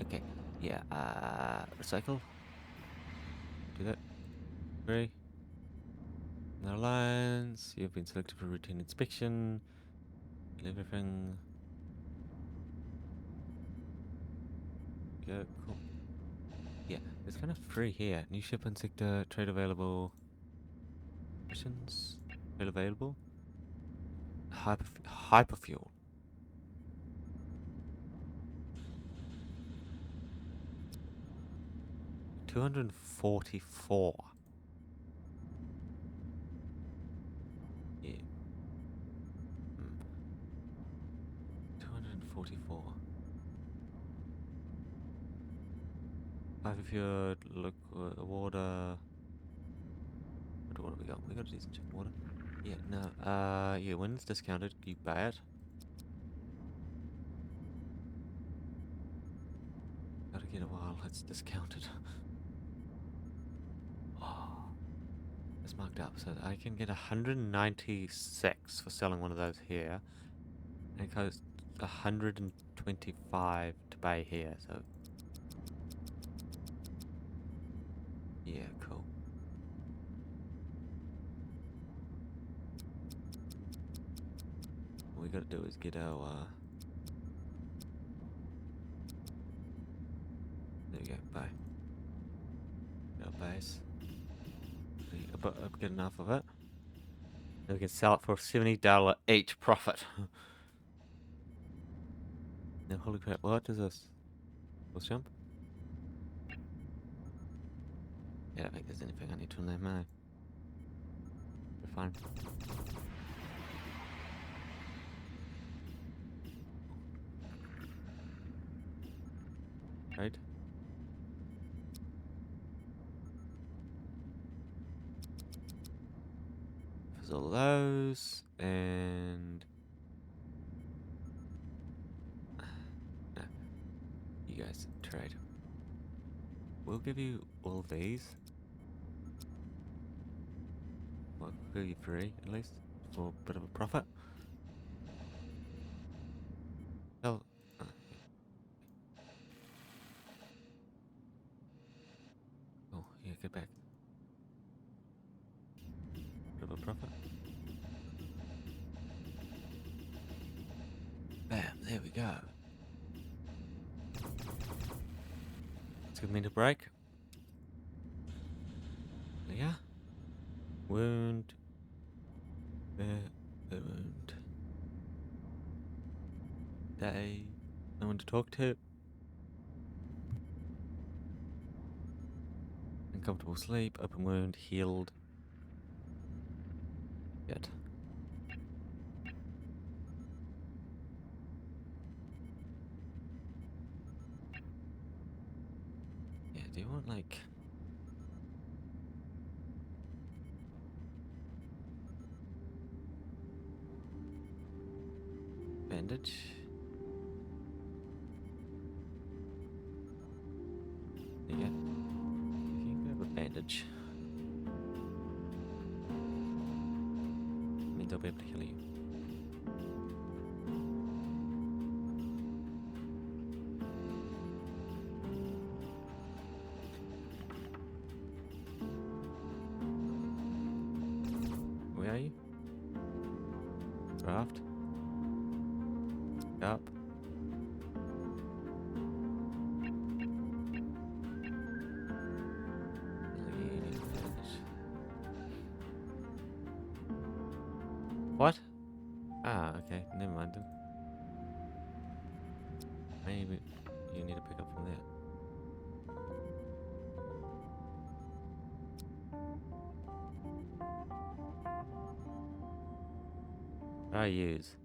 Okay, yeah, recycle. Do that. 3. No lines. You've been selected for routine inspection. Everything. Yeah, cool. Yeah, it's kind of free here. New ship and sector, trade available. Missions, trade available. Hyperfuel. $244. Yeah. 244. Hyperfuel, look, water. What do we got? We got a decent chunk of water. Yeah, no, yeah, when it's discounted, you buy it. Gotta get a while it's discounted. Oh, it's marked up, so I can get 196 for selling one of those here. And it costs 125 to buy here, so. Yeah, cool. What we gotta do is get our, there we go, buy. Our base. Get enough of it. Then we can sell it for $70 each profit. Now, holy crap, what is this? Let's jump. Yeah, I don't think there's anything I need to name now. We're fine. Right? Fizzle those, and... No. You guys, trade. We'll give you all these. Well, clearly free, at least, for a bit of a profit. Oh, oh, yeah, get back. Bit of a profit. Bam, there we go. Let's give me a break. Yeah. Wound. There, the wound. Day. No one to talk to. Uncomfortable sleep. Open wound. Healed. Good. Yeah, do you want like... bandage? Yeah. If you can grab a bandage. Means I'll be able to heal you. Where are you? Draft. Up. What? Ah, okay. Never mind then. Maybe you need to pick up from there. I use.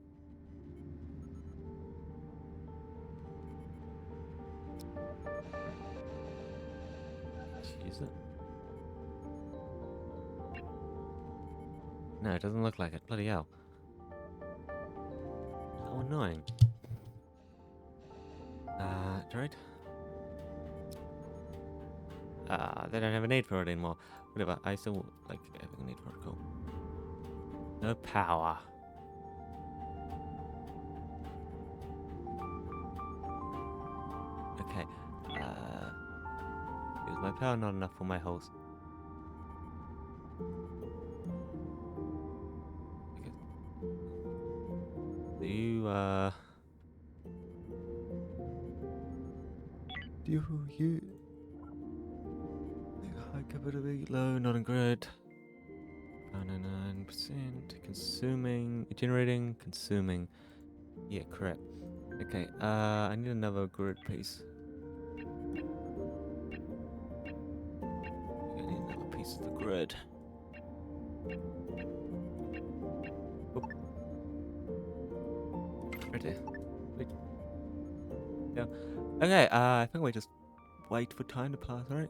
Use it. No, it doesn't look like it. Bloody hell. How annoying. Droid? They don't have a need for it anymore. Whatever, I still like having a need for it. Cool. No power. Okay. Is my power not enough for my host? Okay. Do you, you... High capability, low, not in grid. 99%. Consuming, generating, consuming. Yeah, correct. Okay, I need another grid piece. I need another piece of the grid. Oop. Right there. Wait. Yeah. Okay, I think we just wait for time to pass, right?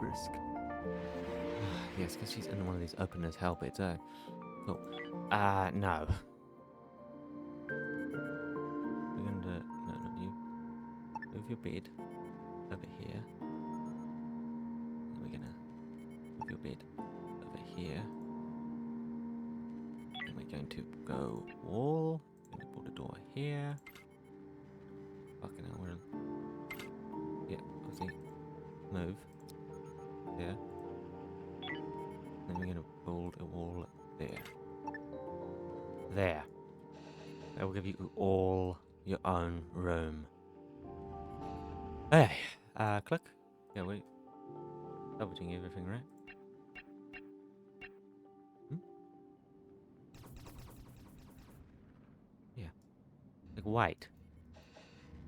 Risk. Yes, because she's in one of these open as hell bits, eh? Cool. No. We're gonna do... No, not you. Move your bed over here. And we're gonna move your bed over here. And we're going to go wall. We're gonna put a door here. Fucking hell, we're... Yeah, obviously. Move. There. Then we're gonna build a wall there. There. That will give you all your own room. Hey, click. Yeah, wait. Salvaging everything, right? Hmm? Yeah. Like, wait.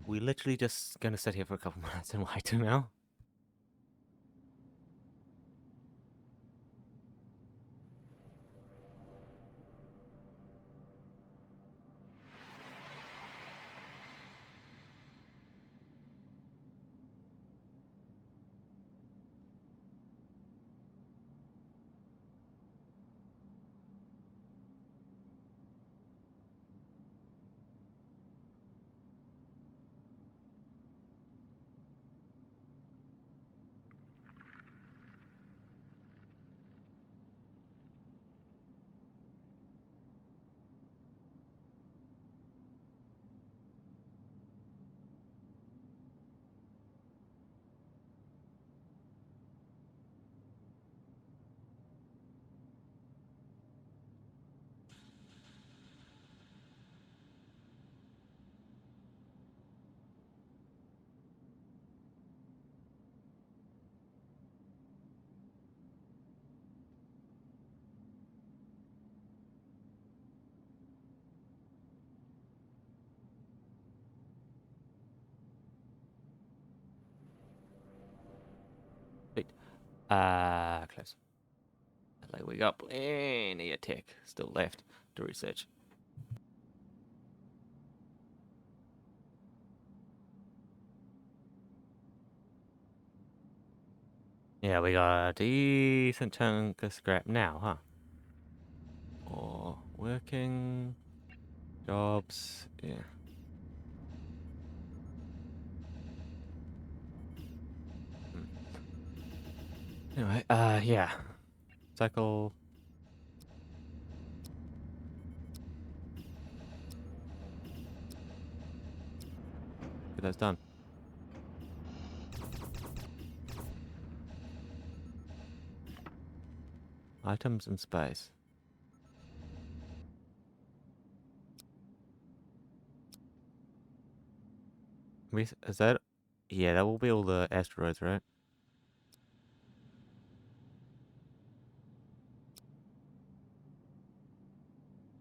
We literally just gonna sit here for a couple minutes and wait now. Close. Like we got plenty of tech still left to research. Yeah, we got a decent chunk of scrap now, huh? Or working jobs, yeah. Anyway, yeah. Cycle. Get those done. Items in space. Is that? Yeah, that will be all the asteroids, right?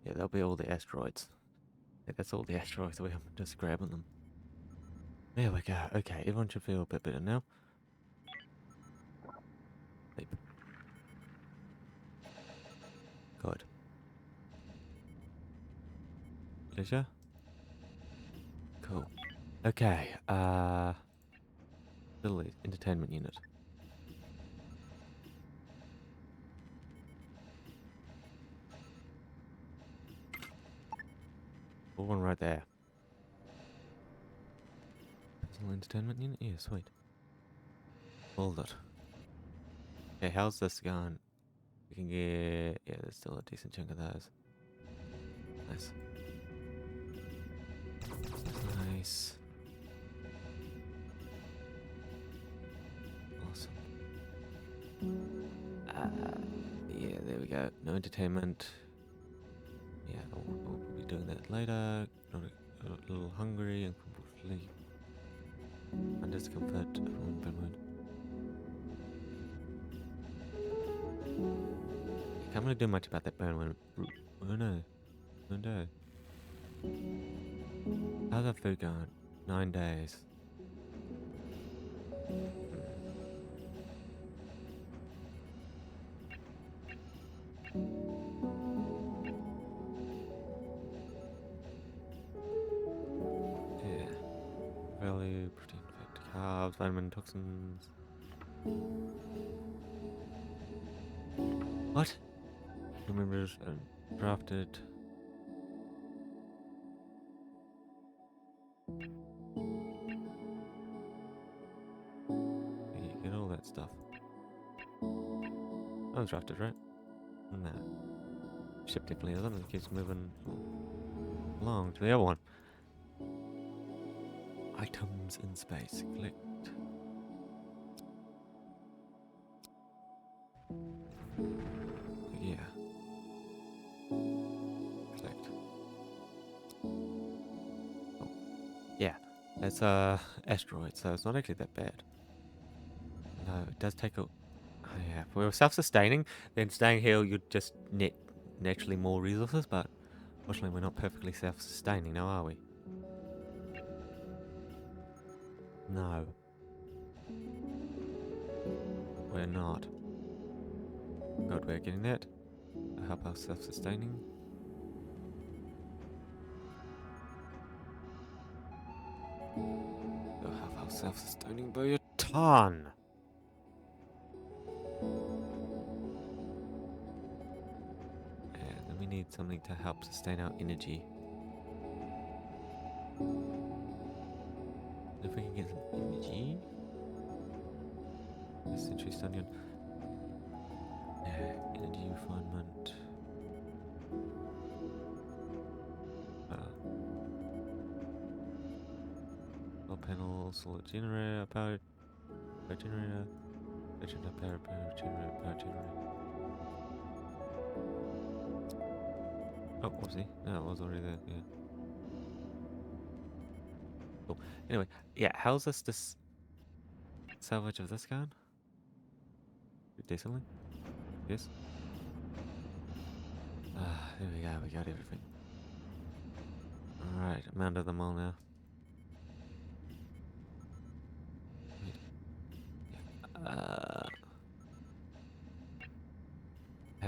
Yeah, that'll be all the asteroids. Yeah, that's all the asteroids. I'm just grabbing them. There we go. Okay, everyone should feel a bit better now. Sleep. Good. Leisure. Cool. Okay. Facilities. Entertainment unit. One right there. Personal entertainment unit? Yeah, sweet. Hold it. Okay, how's this going? We can get... Yeah, there's still a decent chunk of those. Nice. Nice. Awesome. Yeah, there we go. No entertainment. Yeah, we'll be doing that later. Not a little hungry and sleep. And discomfort from Benwood. Can't really do much about that Benwood. Oh no. Oh no. How's that food going? 9 days. Yeah. Value, protein, fat, carbs, vitamin, toxins. What? Members drafted. You get all that stuff. That was drafted, right? No. Ship definitely isn't. It keeps moving along to the other one. Items in space. Collect. Yeah. Collect. Oh. Yeah. That's asteroid, so it's not actually that bad. No, it does take a... Oh, yeah. If we were self-sustaining, then staying here you'd just net naturally more resources, but fortunately we're not perfectly self-sustaining now, are we? No. We're not. God, we're getting that. To help us self-sustaining. We'll help our self-sustaining by a ton. And then we need something to help sustain our energy. If we can get some energy. Century Stonian. Energy refinement. Solar panel, solar generator, power generator, power generator. Oh, whoopsie. No, it was already there, yeah. Cool. Anyway, yeah, how's this salvage of this going? Decently? Yes? There we go, we got everything. Alright, I'm under them all now.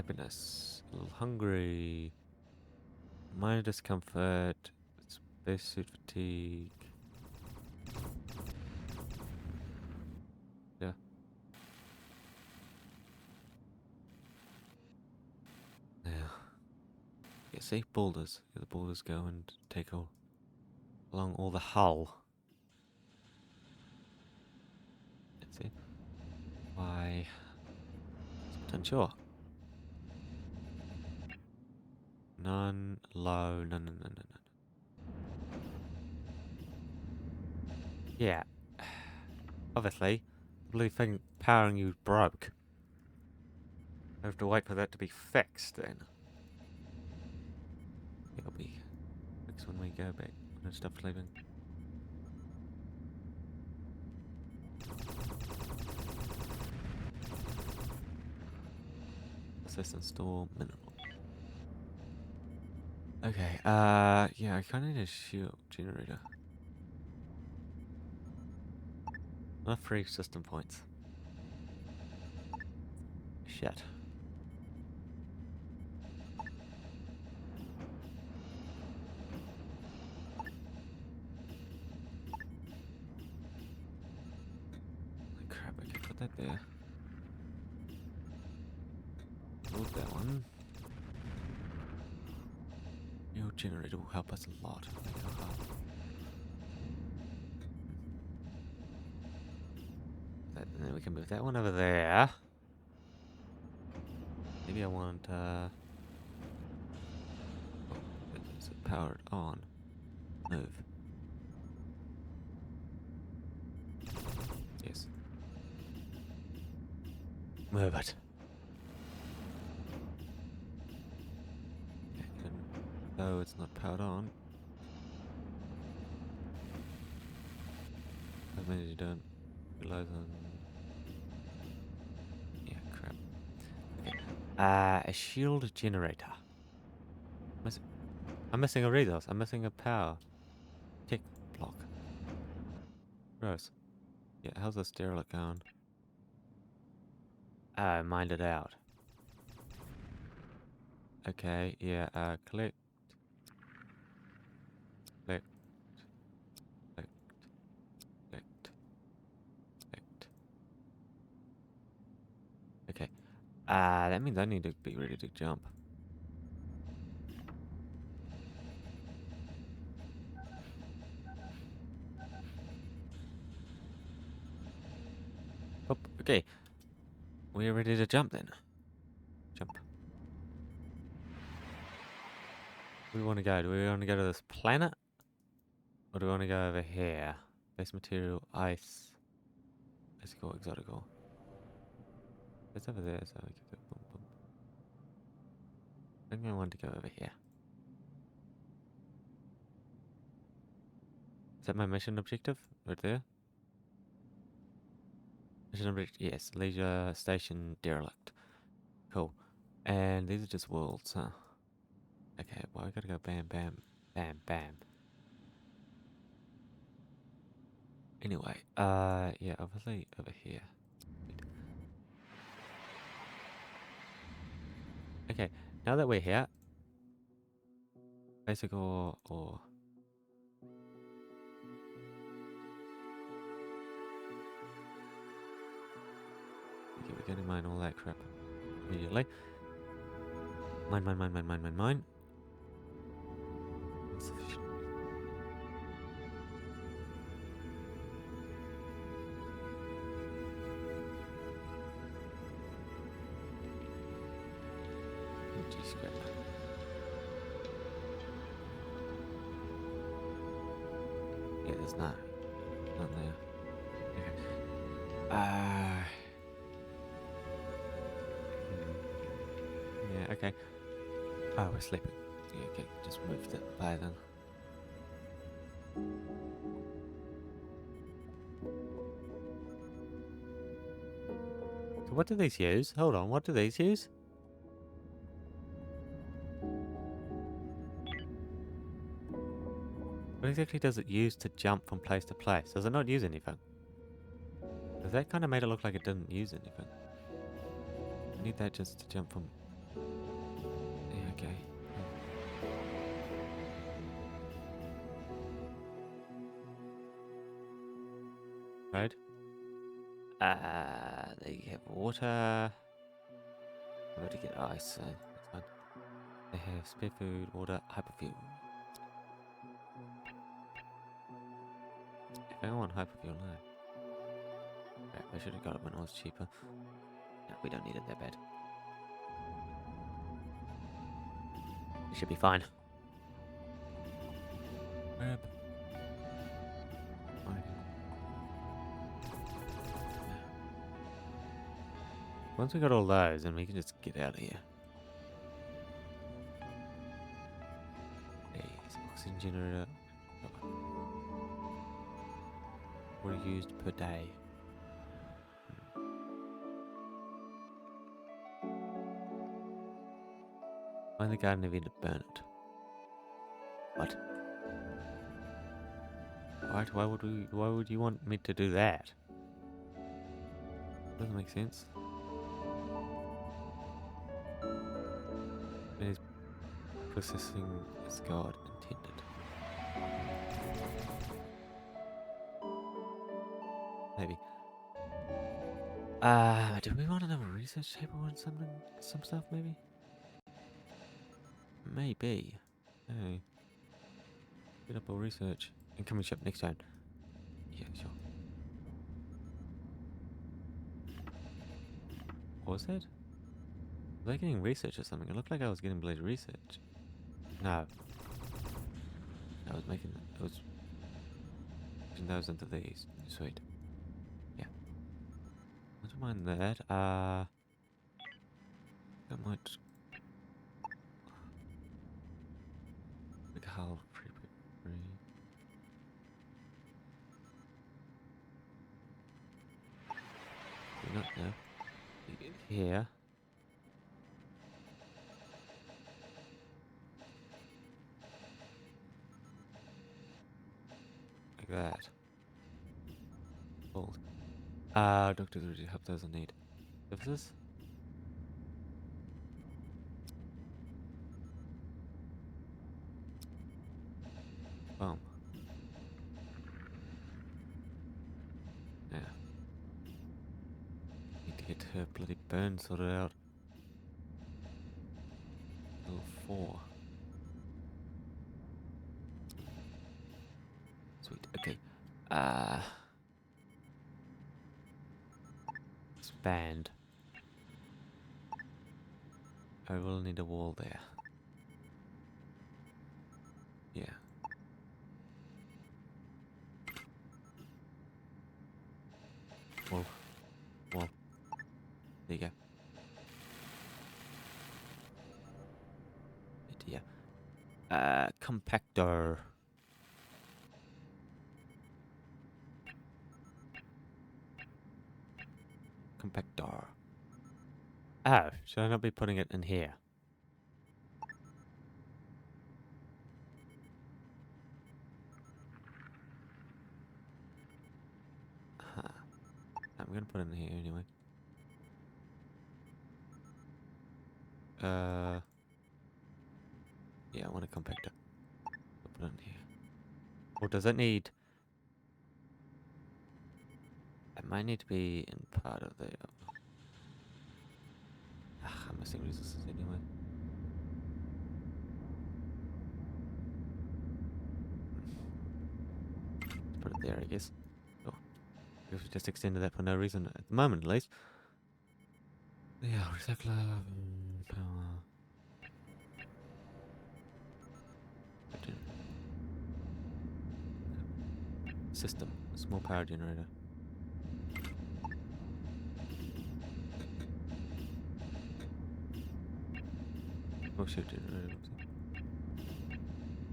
Happiness. A little hungry. Minor discomfort. Spacesuit fatigue. Yeah. Yeah. Yeah, see? Boulders. Yeah, the boulders go and take along all the hull. That's it. Why? It's unsure. None. Low. None. Yeah. Obviously, the blue thing powering you broke. I have to wait for that to be fixed then. It'll be fixed when we go back, when it stops leaving. Assess and store mineral. Okay, yeah, I kinda need a shield generator. Not free system points. Shit. Holy crap, I can put that there. Move that one. Your generator will help us a lot. And then we can move that one over there. Maybe I want, oh, is it powered on? Move. Yes. Move it. Okay, even though it's not powered on. That means you don't realize on. Yeah, crap. Okay. A shield generator. I'm missing a resource. I'm missing a power. Tech block. Gross. Yeah, how's this derelict going? Mined it out. Okay, yeah, collect. Okay. That means I need to be ready to jump. Oh, okay. We're ready to jump then. Jump. Where do we want to go? Do we want to go to this planet? Or do we want to go over here? Base material, ice. Physical, exotical. It's over there, so we can go boom, boom. I think I want to go over here. Is that my mission objective? Right there? Mission objective, yes. Leisure Station Derelict. Cool. And these are just worlds, huh? Okay, well I gotta go bam, bam, bam, bam. Anyway, yeah, obviously over here. Okay, now that we're here, basic or okay, we're gonna mine all that crap immediately. Mine. Insufficient. Empty scrap. Yeah, there's not there. Okay. Yeah, okay. Oh, we're sleeping. Yeah, okay, just move that by then. So what do these use? Hold on, what do these use? What exactly does it use to jump from place to place? Does it not use anything? Because that kind of made it look like it didn't use anything. I need that just to jump from Okay. Right. There you have water. I'm going to get ice, so that's fine. They have spare food, water, hyperfuel. If I want hyperfuel, no. Crap, I should have got it when it was cheaper. No, we don't need it that bad. We should be fine. Grab. Once we got all those, then we can just get out of here. Yes, oxygen generator. Water used per day. Find the garden event to burn it. What? What? Why would you want me to do that? Doesn't make sense. It is processing as God intended. Maybe. Do we want another research table on something? Some stuff, maybe? Maybe. Hey. Get up our research. Incoming ship next time. Yeah, sure. What was that? Was I getting research or something? It looked like I was getting blade research. No. I was making those into these. Sweet. Yeah. I don't mind that. I might like how free. Not there. Here. Like that. Bold. Doctor already help those in need. Services? Boom. Yeah. Need to get her bloody burn sorted out. Level 4. Sweet. Okay. Expand. I will need a wall there. Yeah. Wall. Wall. There you go. Yeah. Compactor. Compactor. Oh, should I not be putting it in here? Huh. I'm gonna put it in here anyway. Yeah, I want a compactor. I'll put it in here. Or does it need... It might need to be in part of the... I'm missing resources anyway. Let's put it there, I guess. Oh, I guess we just extended that for no reason, at the moment at least. Yeah, recycler... power... System. Small power generator. Oh shoot, generator.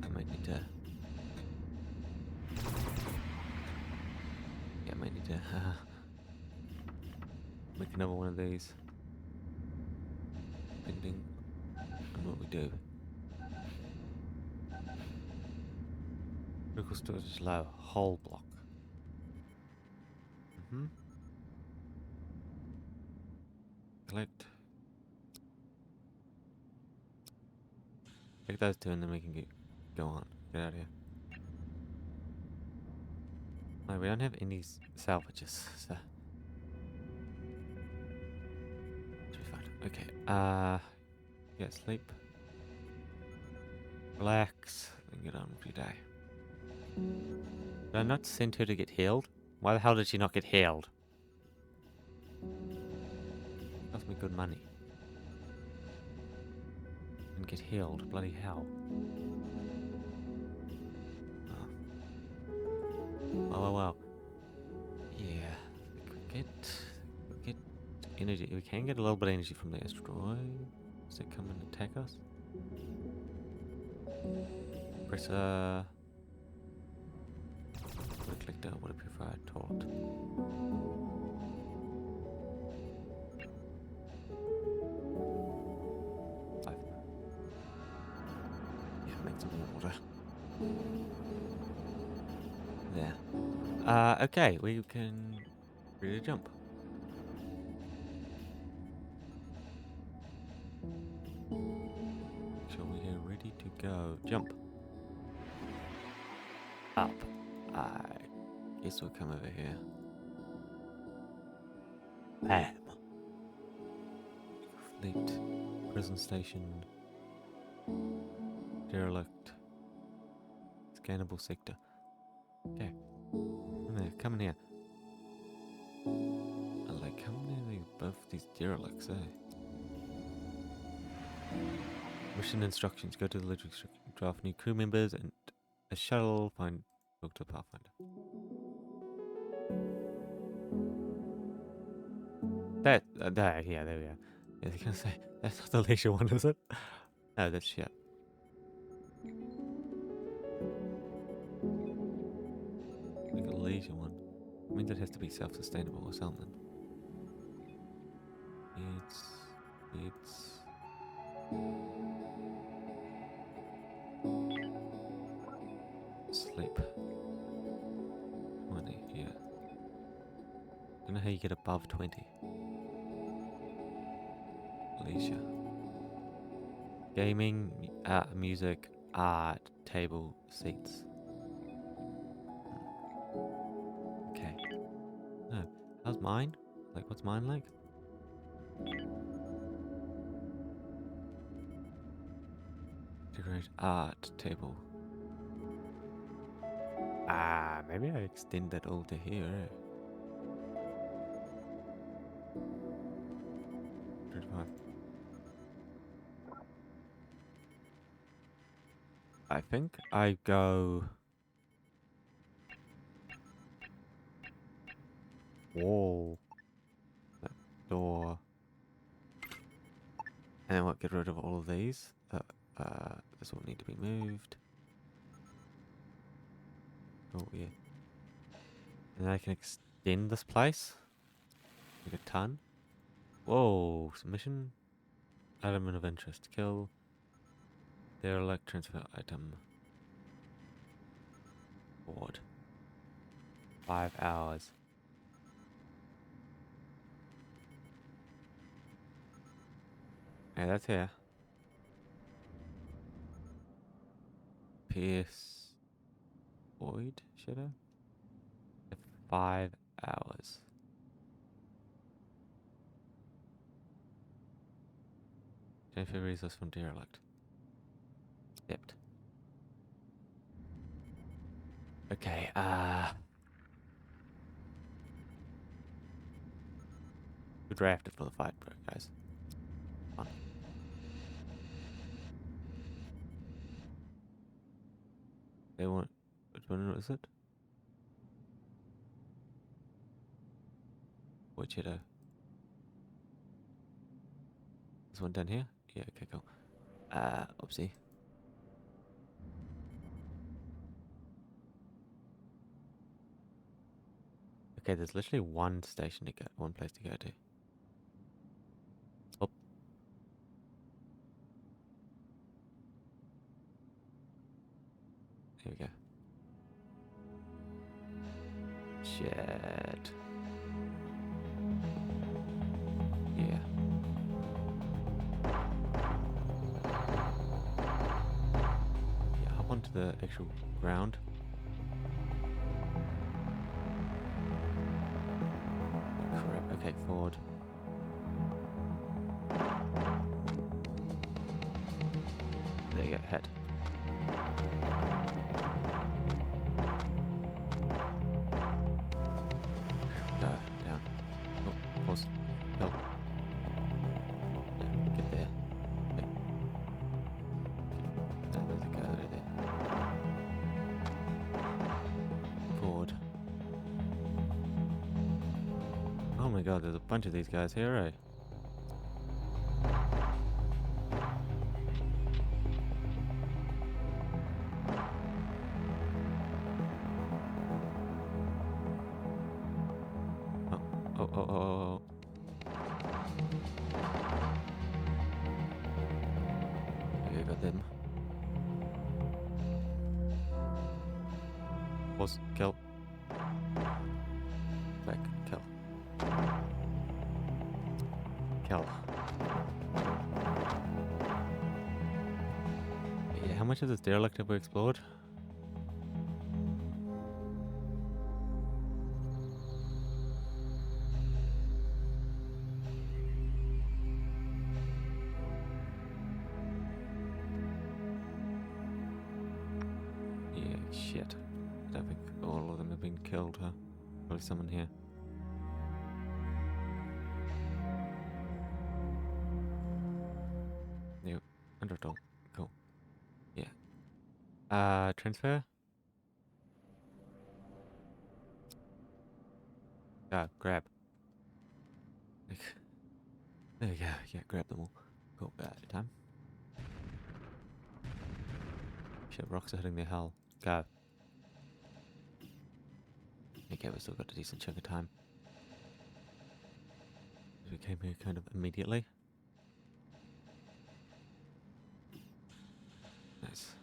I might need to... Yeah, I might need to... make another one of these. Depending on what we do. Critical storage is low. Whole block. Collect. those two and then we can go on. Get out of here. No, we don't have any salvages, so should be fine. Okay. Yeah, sleep. Relax. And get on with your day. Did I not send her to get healed? Why the hell did she not get healed? Cost me good money. And get healed. Bloody hell. Oh, well. Yeah. We get energy. We can get a little bit of energy from the asteroid. Does it come and attack us? Press would click down, would have preferred taught. Yeah, make some more water. There. Okay, we can really jump. So we are ready to go. Jump. Up. I guess we'll come over here. Bam. Fleet. Prison station. Derelict. Scannable sector. Okay. Come there, come in here. I like coming in both these derelicts, eh? Mission instructions. Go to the legendary structure. Draft new crew members and a shuttle. Find Dr. Pathfinder. That, yeah, there we are. Yeah, I was gonna say, that's not the leisure one, is it? No, that's shit. Like a leisure one. I mean, that has to be self-sustainable or something. It's... Sleep. Money, yeah. Don't know how you get above 20. Leisure. Gaming, music, art, table, seats. Okay. No. How's mine? Like, what's mine like? Decorate art table. Maybe I extend that all to here, eh? 35. I think I go... Wall. That door. And then what, get rid of all of these? This will need to be moved. Oh, yeah. And then I can extend this place. Like a ton. Whoa, submission. Element of interest. Kill. Derelict, transfer item. Board. 5 hours. Yeah, that's here. Pierce. Void Shadow. 5 hours. Transfer resource from Derelict. Accept. Okay, we drafted for the fight, bro, guys. On. They want... Which one was it? Which Shadow? This one down here? Yeah, okay, cool. Oopsie. Okay, there's literally one station to go, one place to go to. Oh. There we go. Shit. Yeah. to the actual ground. Crap. Okay, forward. There you go, head. Go, down. Oh, pause. Go. Yeah, get there. Okay. No, there's a guy there. Forward. Oh my god, there's a bunch of these guys here, eh? Oh. Okay, got them. Pause. Kill. Back. Kill. Kill. Yeah, how much of this derelict have we explored? Yeah, shit. I don't think all of them have been killed, huh? Probably someone here. Yep. Underdog. Cool. Yeah. Transfer? Grab. There you go. Yeah, grab them all. Cool. Time. Shit, rocks are hitting their hull. Go. Okay, we've still got a decent chunk of time. We came here kind of immediately. Nice.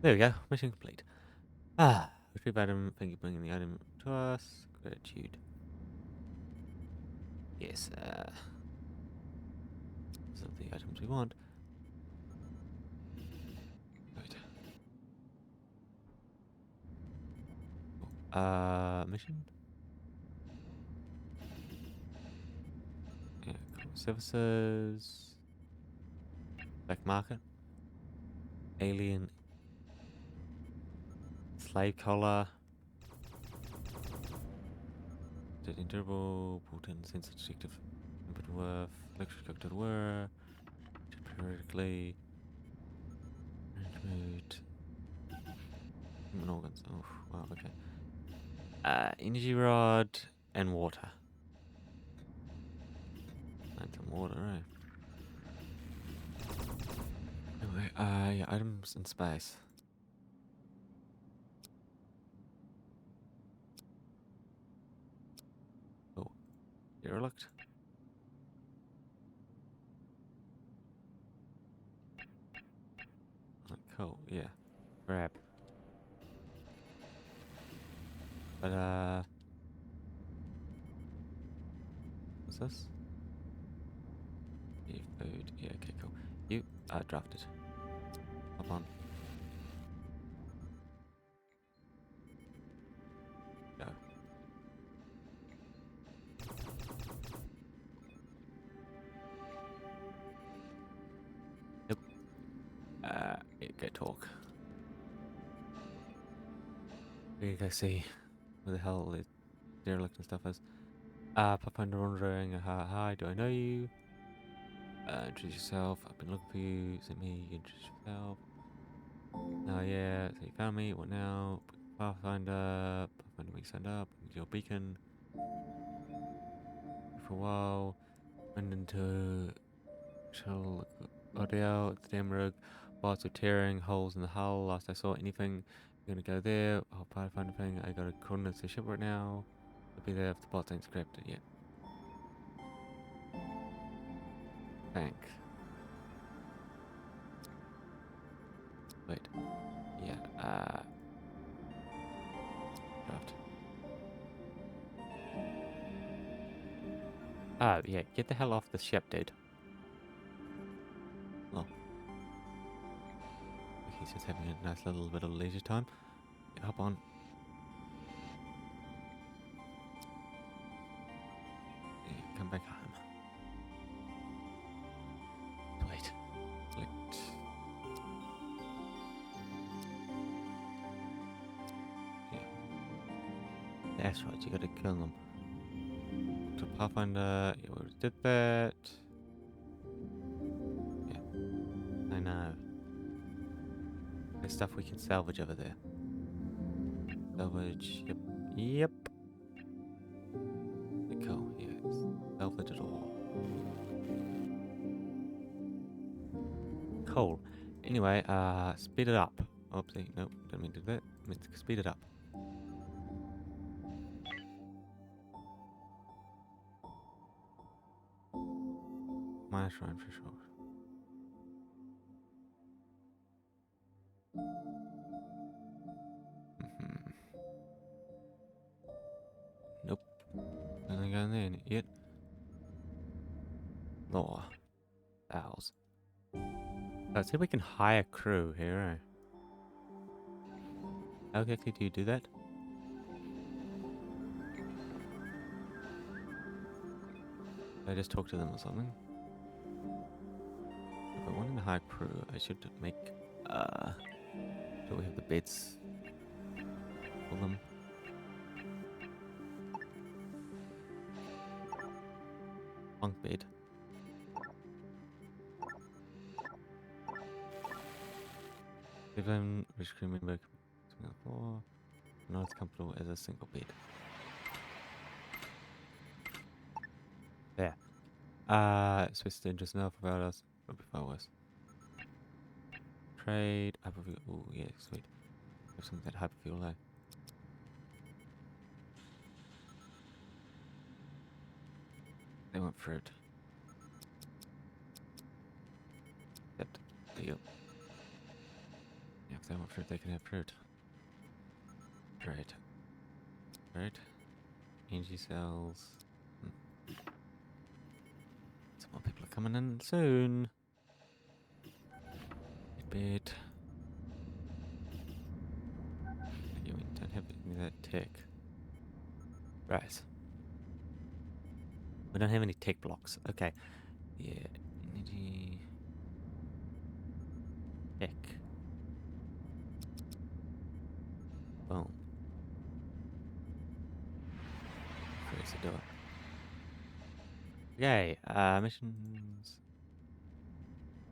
There we go. Mission complete. Retrieve item. Thank you for bringing the item to us. Gratitude. Yes, these are the items we want. Right. Mission? Yeah, cool. Services. Black market. Alien. Slave collar. Dead durable. Potent sensor detective. Input worth. Electric conductor wear. Periodically. Mood. Human organs. Oh, wow, okay. Energy rod and water. And some water, right? Anyway, yeah, items in space. Oh, derelict. Oh, cool, yeah. Grab. But, what's this? Yeah, food. Yeah, okay, cool. You are drafted. Hop on. Go. Yep. Yeah, go talk. We go see where the hell the derelict and stuff is. Pathfinder wondering, hi, do I know you? Introduce yourself. I've been looking for you. Sent me. Introduce yourself. Oh yeah. So you found me. What now? Pathfinder. Pathfinder makes signed up. With your beacon. For a while. Went into shell audio. It's the damn rogue. Bots are tearing holes in the hull. Last I saw anything. You're gonna go there. I'll Pathfinder thing. I got a coordinates to the ship right now. I'll be there if the bots ain't scrapped it yet. Thanks. Wait. Yeah, draft. Yeah, get the hell off the ship, dude. everyone's having a nice little bit of leisure time. Yeah, hop on. Yeah, come back home. Wait. Select. Yeah. That's right, you gotta kill them. To Pathfinder, yeah, we already did that. Yeah. I know. There's stuff we can salvage over there. Salvage, yep. Yep. Cool, yes. Salvage it all. Cool. Anyway, speed it up. Oopsie, nope, didn't mean to do that. Meant to speed it up. Minus shrine for sure. Nope. Nothing going there yet. Law. Owls. Let's see if we can hire crew here, eh? How exactly do you do that? I just talk to them or something? If I wanted to hire crew, I should make, do we have the beds for them? Bunk bed. Give them rich crew member on the floor. Not as comfortable as a single bed. There. Switch to interest now for about us. Or before us. Trade, hyperfuel. Oh, yeah, sweet. Have some of that hyperfuel there. They want fruit. Except, deal. Yeah, if they want fruit, they can have fruit. Trade. Right. Energy cells. Some more people are coming in soon. Bed. Yeah, we don't have any of that tech. Right. We don't have any tech blocks. Okay. Yeah. Energy. Tech. Boom. Crazy to do it. Okay. Missions.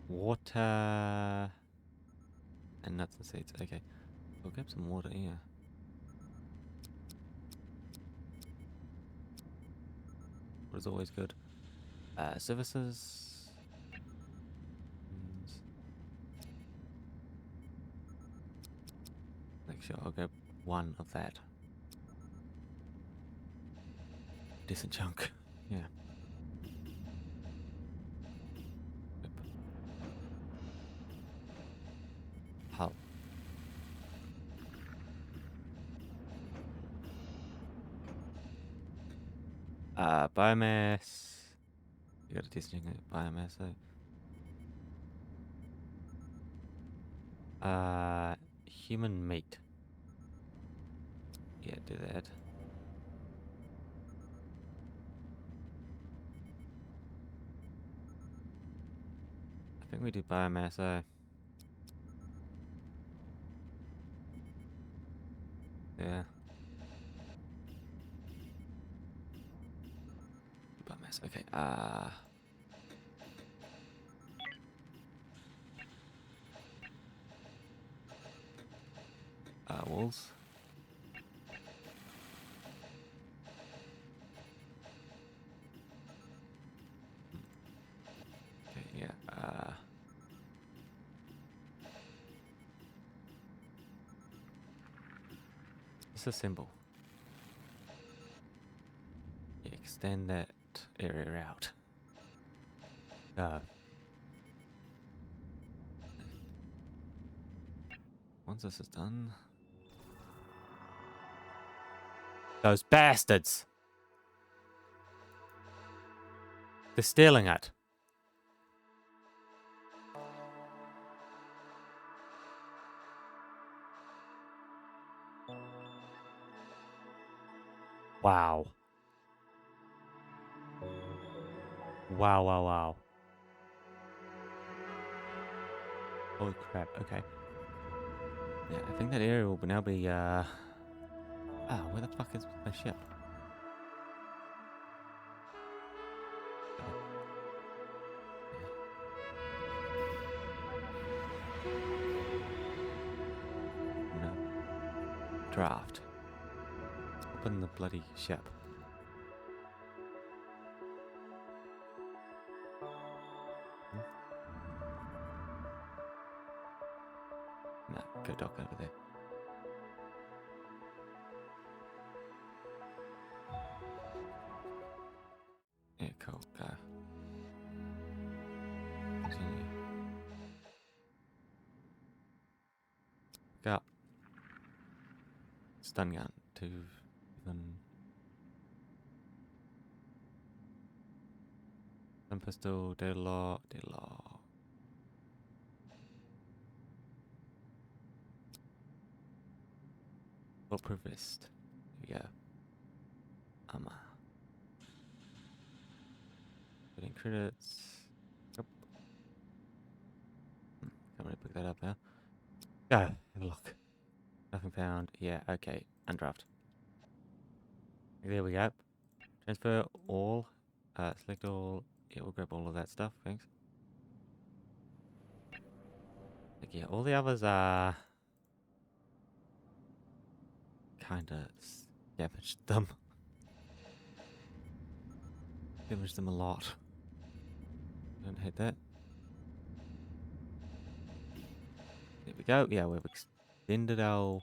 Water. And nuts and seeds. Okay. We'll grab some water here. Water's always good. Services. Make sure I'll grab one of that. Decent chunk. Yeah. Yep. Hull. Biomass. You got a decent chunk of biomass though. Human meat. Yeah, do that. I think we do biomass Yeah. Biomass, okay. Walls. Okay, yeah. Disassemble. Yeah, extend that area out. Once this is done. Those bastards! They're stealing it. Wow. Wow, wow, wow. Holy crap, okay. Yeah, I think that area will now be, where the fuck is my ship? No. Draft. Open the bloody ship. Hmm? No, go dock over there. Yeah, cool, go. Continue. Go. Stun gun to even... Stun pistol, deadlock. Bulletproof vest. Here we go. Armor. Getting credits. Yep. Can't really pick that up now. Go. Have a look. Nothing found. Yeah, okay. Undraft. There we go. Transfer all. Select all. Yeah, we'll grab all of that stuff. Thanks. Like, yeah, all the others are kinda damaged them. Damaged them a lot. Don't hate that. There we go. Yeah, we've extended our...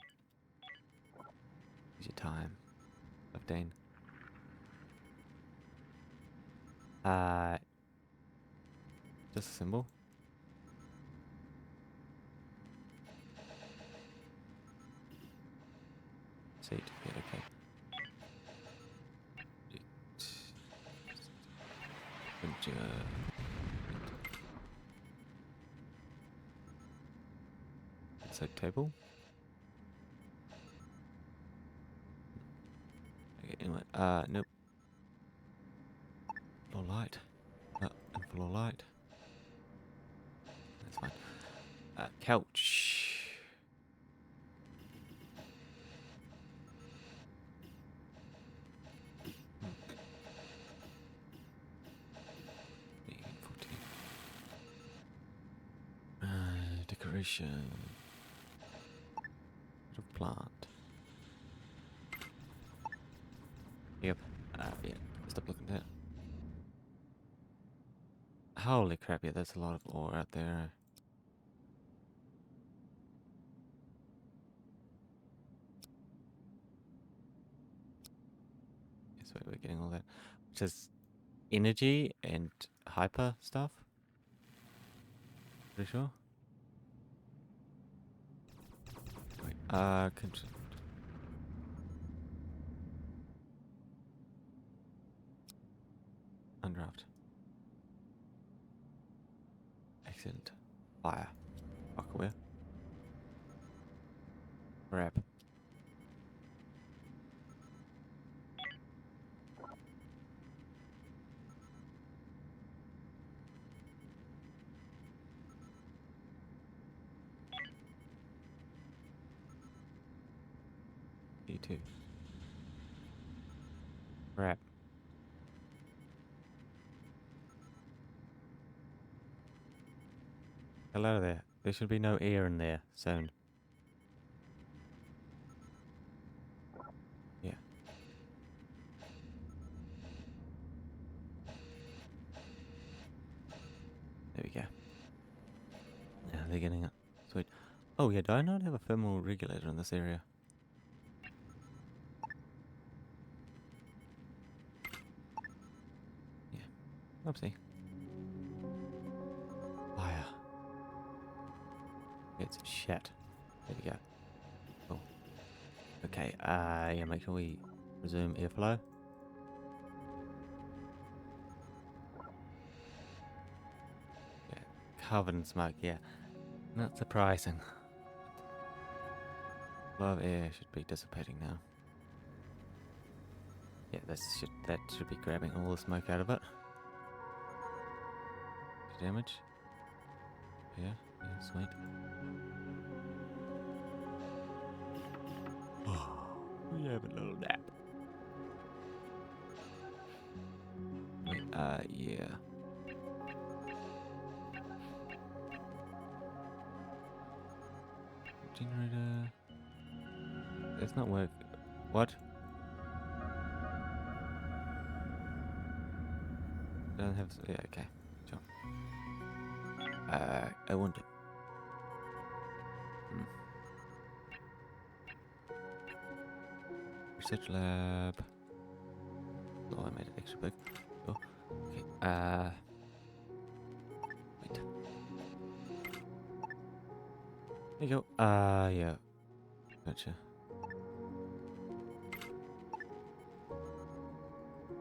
Use your time. 15. Just a symbol. Seat. Yeah, okay. Set table. Okay, anyway, nope. Floor light. And floor light. That's fine. Couch. Hmm. 14. Decoration. Bit of plant. Yep. Yeah. Stop looking at that. Holy crap! Yeah, that's a lot of ore out there. Yes, we're getting all that, which is energy and hyper stuff. Pretty sure. Wait. Undraft. Excellent. Fire. Fuck where? Crap. E2. Crap. Hello there. There should be no air in there soon. Yeah. There we go. Now they're getting it. Sweet. Oh yeah, do I not have a thermal regulator in this area? Yeah. Oopsie. Fire. It's shit. There we go. Cool. Okay, yeah, make sure we resume airflow. Yeah, covered in smoke, yeah. Not surprising. Flow of air should be dissipating now. Yeah, that should be grabbing all the smoke out of it. Damage. Yeah, sweet. We have a little nap. Wait, yeah. Generator. It's not work. What? Don't have. Yeah, okay. Sure. I want it. Research lab. Oh, I made it extra big. Oh, okay. Wait. There you go. Yeah. Gotcha.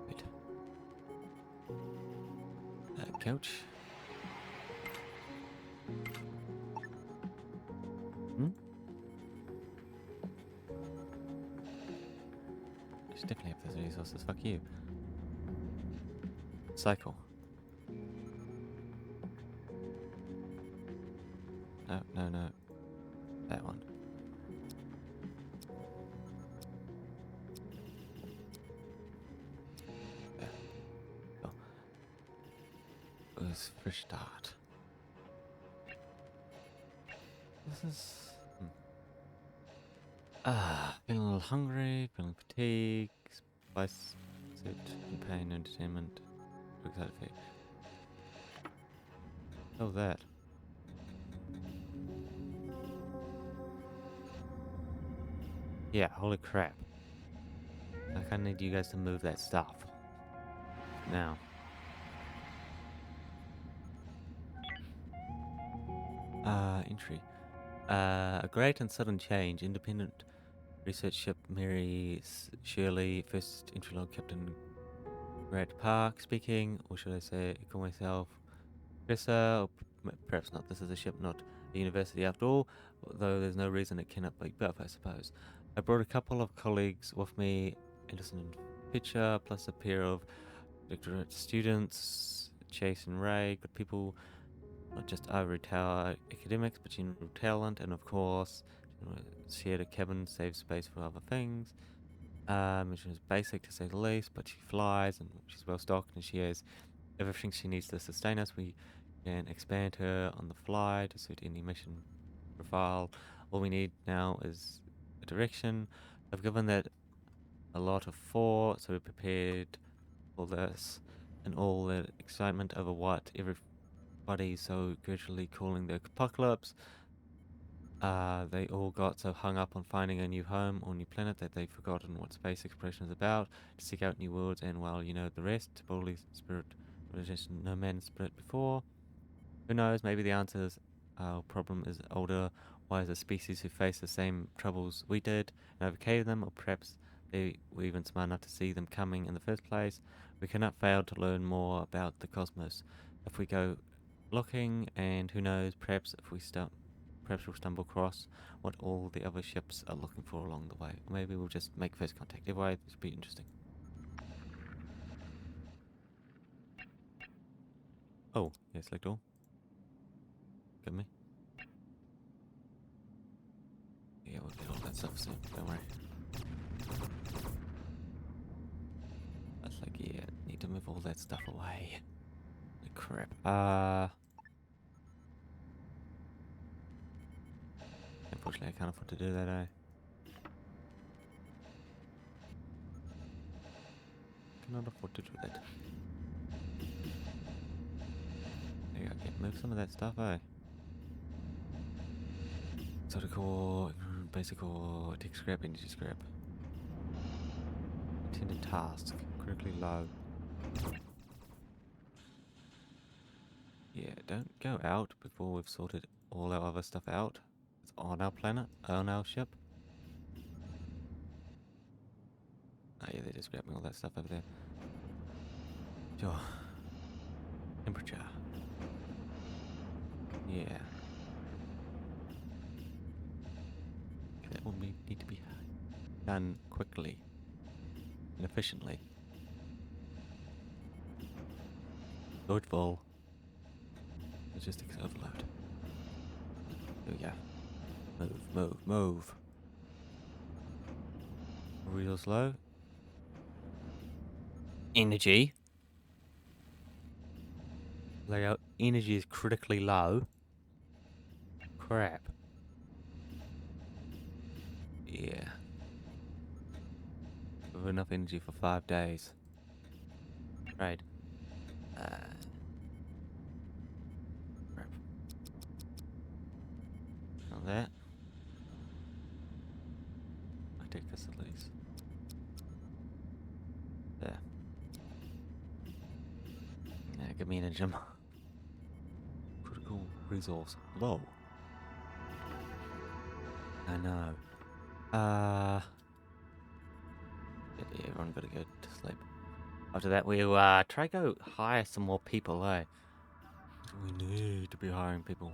Wait. Couch. Hmm? I should definitely have those resources. Fuck you. Cycle. No. That one. There. Oh. It was fresh start. This is... feeling a little hungry, feeling fatigued, spice, suit, and pain, entertainment. Too excited for you. Oh, that. Yeah, holy crap. I kinda need you guys to move that stuff. Now. Entry. A great and sudden change. Independent research ship Mary Shirley, first entry log Captain Grant Park speaking, or should I say, call myself Professor, or perhaps not. This is a ship, not a university after all, though there's no reason it cannot be both, I suppose. I brought a couple of colleagues with me, Anderson and Pitcher, plus a pair of doctorate students, Chase and Ray, good people, not just ivory tower academics, but general talent, and of course, shared a cabin, save space for other things. She was basic to say the least, but she flies and she's well stocked and she has everything she needs to sustain us. We can expand her on the fly to suit any mission profile. All we need now is a direction. I've given that a lot of thought, so we're prepared for this and all the excitement over what everybody's so gradually calling the apocalypse. They all got so hung up on finding a new home or new planet that they've forgotten what space exploration is about, to seek out new worlds, and well, you know the rest. Broadly spirit, just no man's spirit before. Who knows, maybe the answer is our problem is older, wiser species who face the same troubles we did and overcame them, or perhaps they were even smart enough to see them coming in the first place. We cannot fail to learn more about the cosmos if we go looking, and who knows, perhaps we'll stumble across what all the other ships are looking for along the way. Or maybe we'll just make first contact. Either way, this will be interesting. Oh, yeah, select all. Get me. Yeah, we'll get all that stuff soon. Don't worry. That's like, yeah, need to move all that stuff away. Holy crap. Unfortunately, I can't afford to do that, Cannot afford to do that. There you go, yeah, move some of that stuff, Exotic ore, basic ore, tech scrap, energy scrap. Intended task, critically low. Yeah, don't go out before we've sorted all our other stuff out. It's on our planet, on our ship. Oh yeah, they're just grabbing all that stuff over there. Sure. Temperature. Yeah. Okay, that will need to be done quickly. and efficiently. Storage full. Logistics overload. Here we go. Move. Real slow. Energy. Layout. Energy is critically low. Crap. Yeah. We have enough energy for 5 days. Right. Crap. Not that. I take facilities. There. Yeah, give me an engine. Critical resource low. I know. Yeah, everyone gotta go to sleep. After that, we'll try go hire some more people, eh? We need to be hiring people.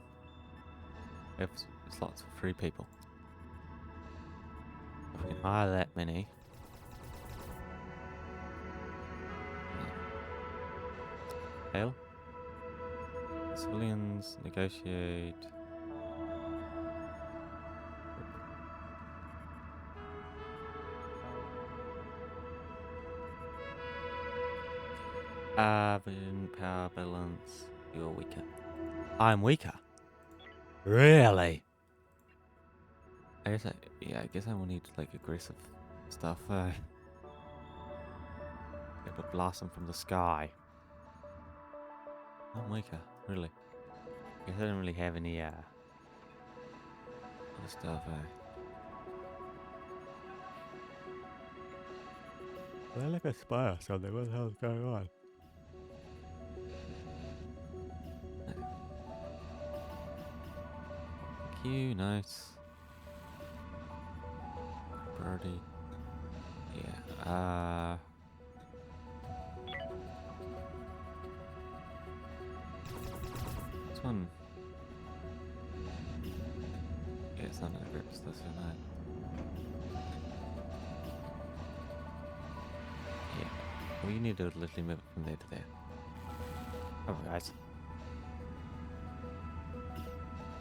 We have slots for 3 people. If we can hire that many. Hail. Civilians negotiate. Vision, power balance. You're weaker. I'm weaker. Really? I guess I will need like aggressive stuff. But blast them from the sky. I'm weaker, really. I guess I don't really have any other stuff. They're like a spy or something. What the hell is going on? Thank you, nice. Birdie. Yeah, this one. Yeah, it's not gonna grip this or not. Yeah. Well, you need to literally move it from there to there. Come on, guys.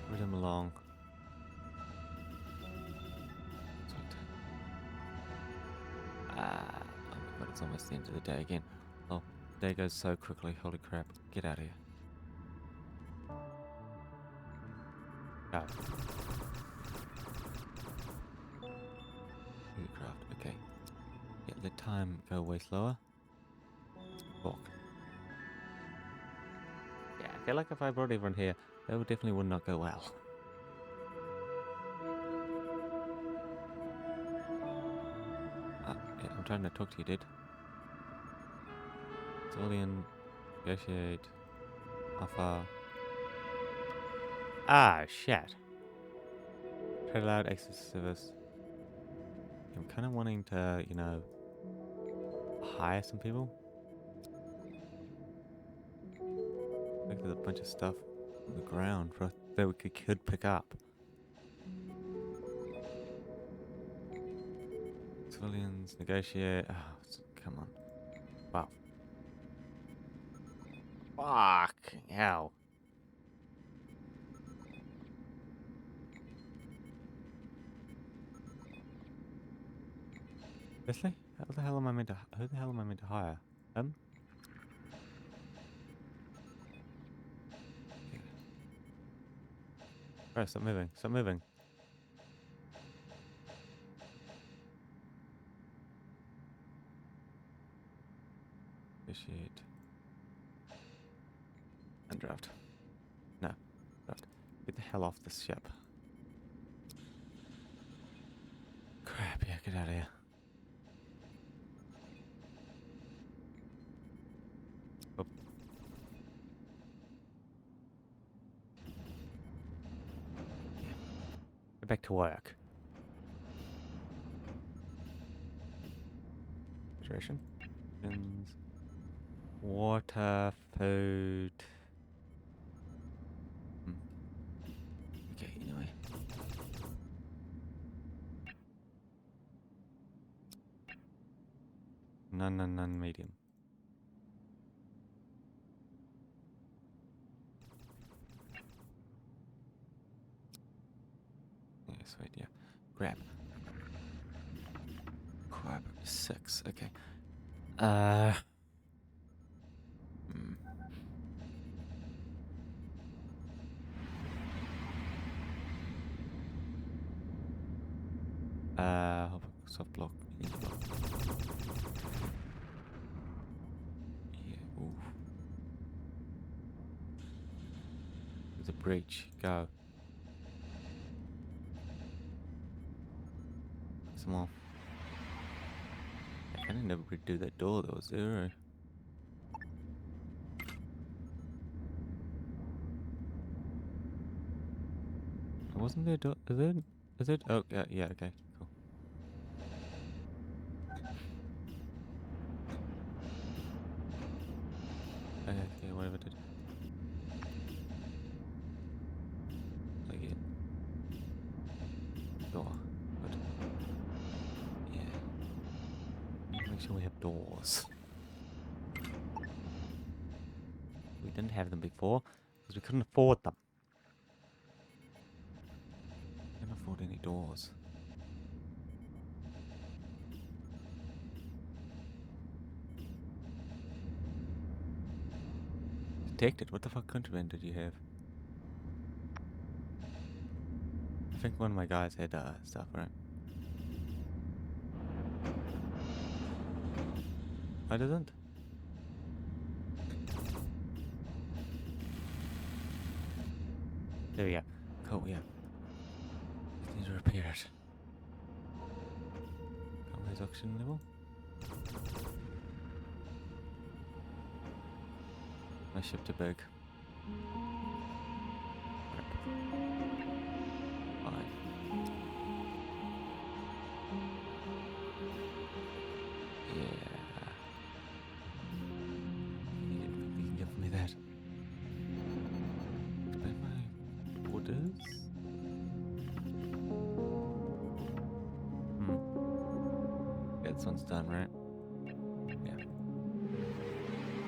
Move them along. Oh my god, it's almost the end of the day again. Oh, the day goes so quickly. Holy crap. Get out of here. Go. Craft. Okay. Yeah, let time go way slower. Walk. Yeah, I feel like if I brought everyone here, that definitely would not go well. Yeah, I'm trying to talk to you, dude. Civilian, negotiate, offer. Ah, shit. Trade allowed access service. I'm kind of wanting to, hire some people. I think there's a bunch of stuff on the ground that we could pick up. Civilians, negotiate. Oh, come on. Wow. Fuck hell. Seriously? Who the hell am I meant to hire? Bro, stop moving. Stop moving. Initiate. Undraft. No. Draft. Get the hell off this ship. Crap, yeah, get out of here. Oh. Yeah. Get back to work. Hydration. Water, food. Okay, anyway. non-medium. Yeah, sweet, yeah. Grab. 6, okay. Hmm. Soft block, easy block. Yeah, oof. There's a breach, go. Some more. I didn't never redo that door though, zero. Wasn't there a door? Is it? Is it? Oh, yeah, yeah, okay, cool. Okay, yeah, whatever it did. Like it. Door. Good. Yeah. Make sure we have doors. We didn't have them before because we couldn't afford them. Couldn't afford any doors. Detected? What the fuck contraband did you have? I think one of my guys had stuff, right? I didn't. There we go. Cool, yeah. Need to repair it. Can't raise oxygen level. My ship too big. Fine. Yeah. You can give me that. Expand my borders. Yeah, this one's done, right? Yeah.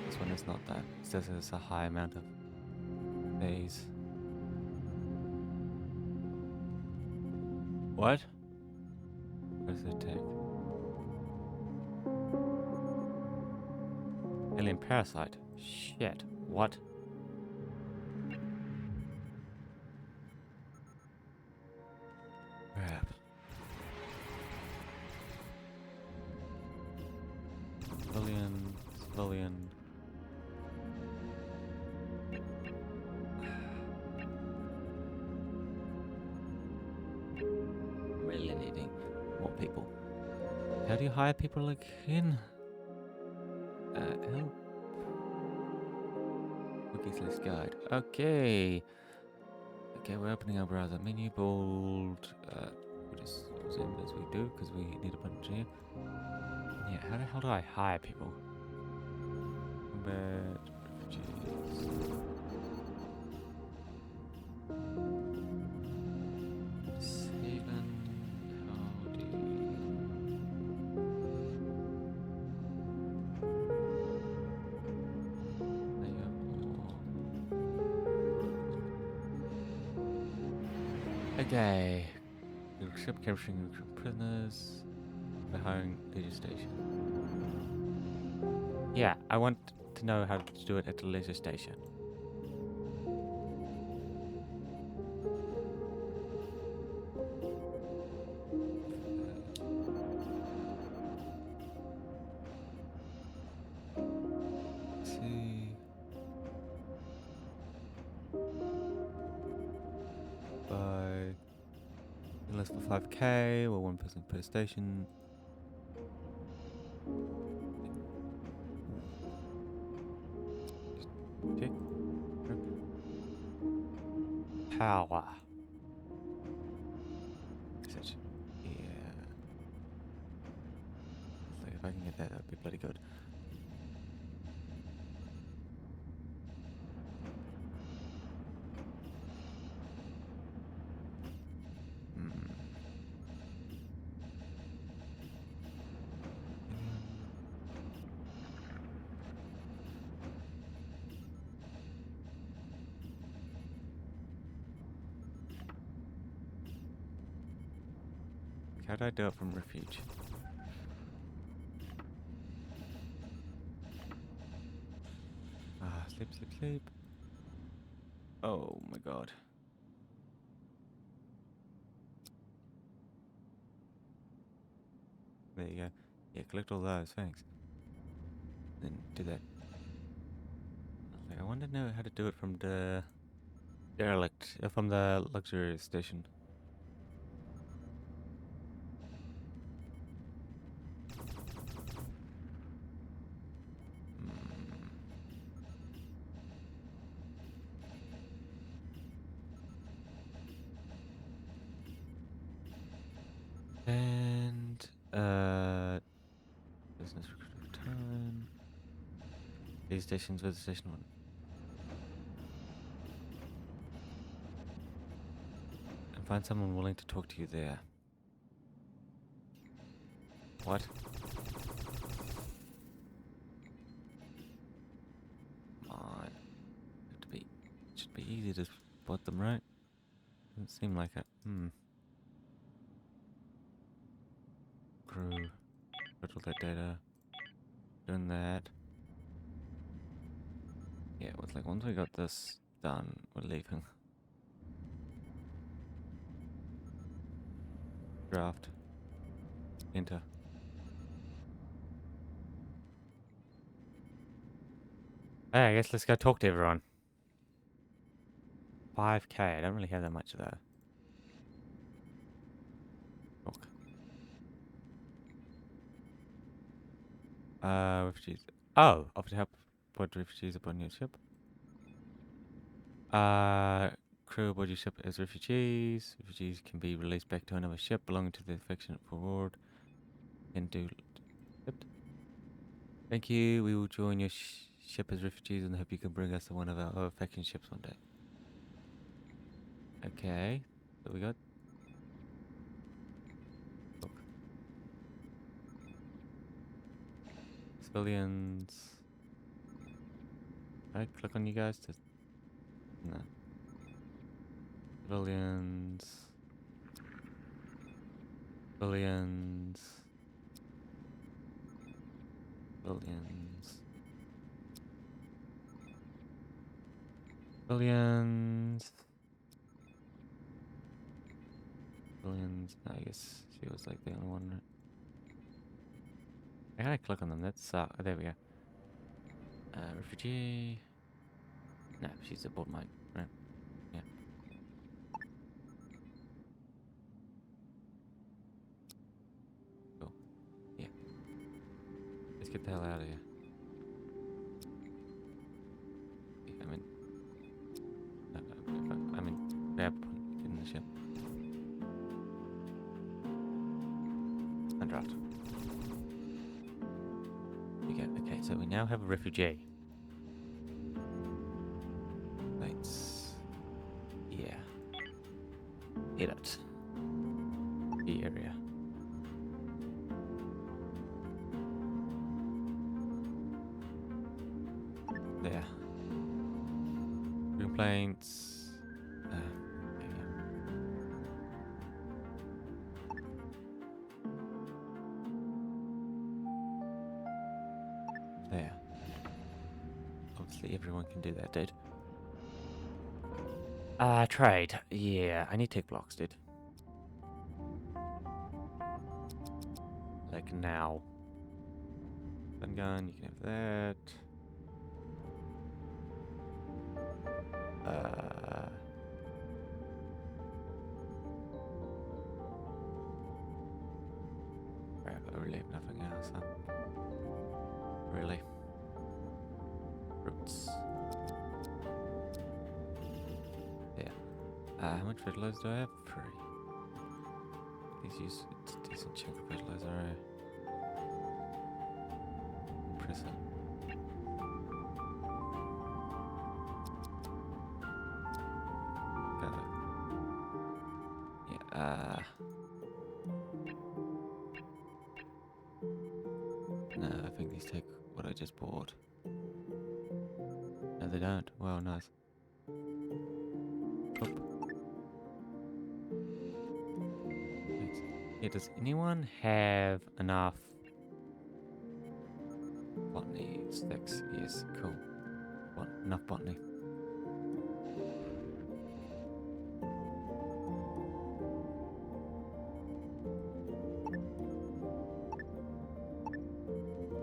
This one is not done. It says it's a high amount of days. What? What does it take? Alien parasite. Shit. What? Crap. Civilian. Really needing more people. How do you hire people again? Help. Wiki's list guide. Okay. Okay, we're opening our browser menu. Bold. We just zoom as we do because we need a bunch here. Yeah, how the hell do I hire people? Combat refugees. Haven. Howdy. Okay. Ship capturing prisoners. We're hiring leisure station. Yeah, I want to know how to do it at the leisure station. Let's see. By less for 5k or one person per station. Check. Power. Such. Yeah. So if I can get that, that'd be bloody good. How do I do it from refuge? Ah, sleep, sleep, sleep. Oh my god. There you go. Yeah, collect all those, thanks. Then do that. Like, I want to know how to do it from the derelict, from the luxury station. And business recruit time. These stations with station 1. And find someone willing to talk to you there. What? Come on. Should be easy to spot them, right? Doesn't seem like it. Crew. Put all that data. Doing that. Yeah, it was like once we got this done, we're leaving. Draft. Enter. Hey, I guess let's go talk to everyone. 5k. I don't really have that much of that. Talk. Refugees. Oh, offer to help put refugees upon your ship. Crew aboard your ship as refugees. Refugees can be released back to another ship belonging to the affectionate forward. And do. Thank you. We will join your ship as refugees and hope you can bring us to one of our affection ships one day. Okay. So we got. Look. Civilians. Right, click on you guys to. No. Civilians. Civilians. Civilians. Civilians. Civilians. I guess she was like the only one. I gotta click on them. That's oh, there we go. Refugee. No, she's aboard mine. Right. Yeah. Cool. Yeah. Let's get the hell out of here. I mean, grab one, get in the ship. And draft. Okay, so we now have a refugee. Let's. Yeah. Edit. The area. There. Complaints. There. Obviously, everyone can do that, dude. Trade. Yeah, I need tech blocks, dude. Like now. Gun gun, you can have that. Crap, I really have nothing else, huh? Really? Roots. Yeah. How much fertilizer do I have? 3. These use a decent chunk of fertilizer, right? Impressive. Got it. Yeah, no, I think these take what I just bought. No, they don't. Wow, nice. Oop. Thanks. Yeah, does anyone have enough botany sticks? Yes, cool. Enough botany.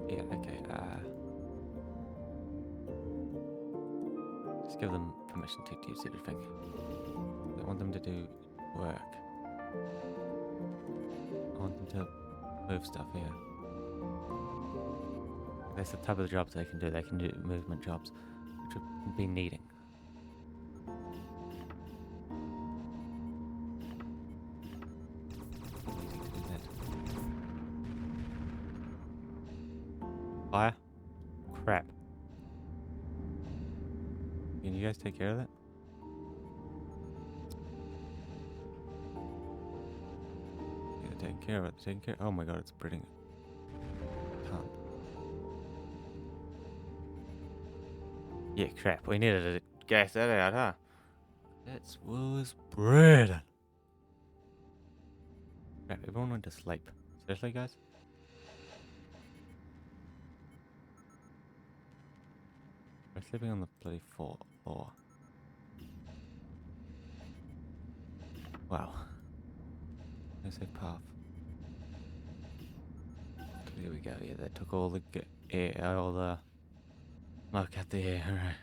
Yeah, okay. Just give them permission to use everything. I want them to do work. I want them to move stuff here. That's the type of jobs they can do. They can do movement jobs, which would be needing. Needing to do that. Fire? Crap. Can you guys take care of that? Yeah, they're taking care of it. They're taking care. Oh my god, it's spreading. Ton. Yeah, crap. We needed to gas that out, huh? That was bread. Crap, everyone went to sleep. Seriously, guys? We're sleeping on the bloody floor. Wow. No safe path. There we go. Yeah, that took all the air, all the smoke out the air. Alright.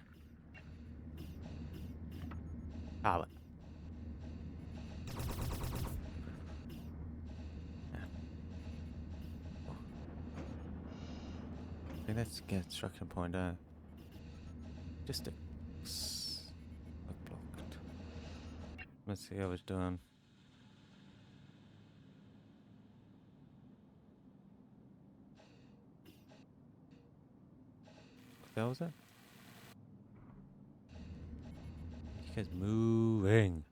Pilot. Yeah. I think that's construction point, just a blocked. Let's see how it's doing. What the hell was that? You guys moving.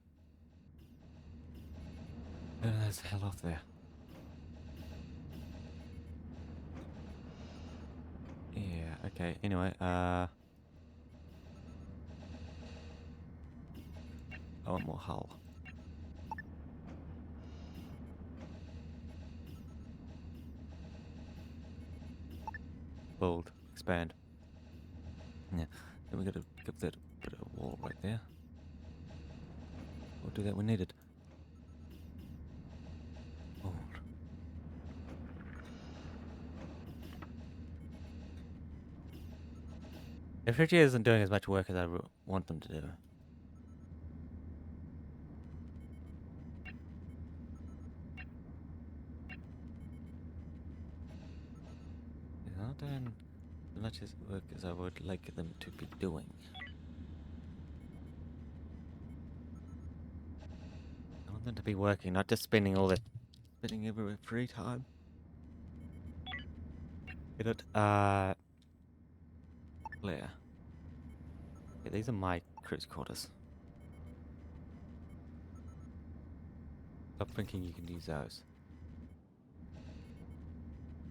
Let's the hell off there. Yeah, okay. Anyway, I want more hull. Build, expand. Yeah, then we gotta give that a bit of wall right there. We'll do that when needed. Hold. FRG isn't doing as much work as I want them to do. They're not doing as much as work as I would like them to be doing. I want them to be working, not just spending every free time. Get it? Clear. Yeah, these are my cruise quarters. Stop thinking you can use those.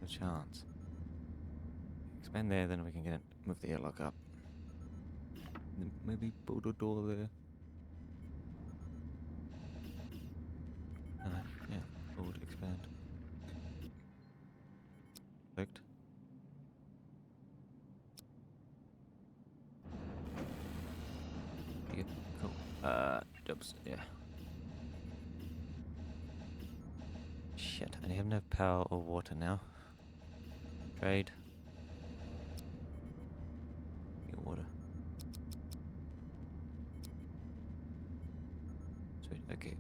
No chance. Expand there, then we can move the airlock up. Then maybe build a door there. Yeah, build, expand. Perfect. Yeah, cool. Jobs, yeah. Shit, I have no power or water now. Trade. Get water. Sweet, okay.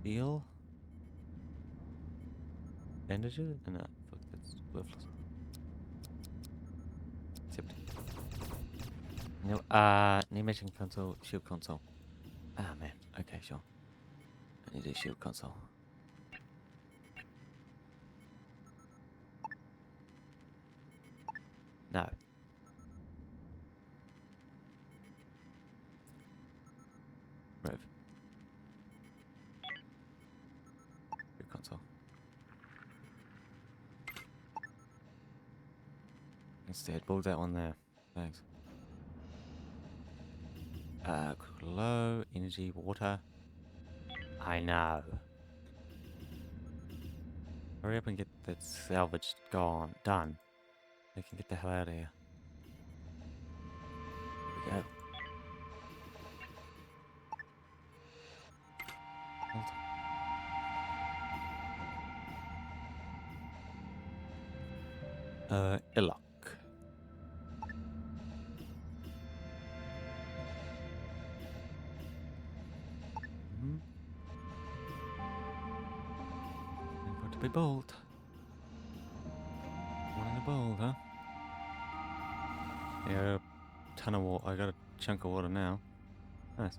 Steel? Bandages? No, fuck, that's worthless. Except. No, need mission console, shield console. Ah, man. Okay, sure. I need a shield console. No. Rev. Shield console. Instead, build that one there. Thanks. Low energy, water. I know. Hurry up and get that salvage done. We can get the hell out of here. There we go. Illock. Hmm. I'm going to be bold. One in the bold, huh? Yeah, ton of water. I got a chunk of water now. Nice.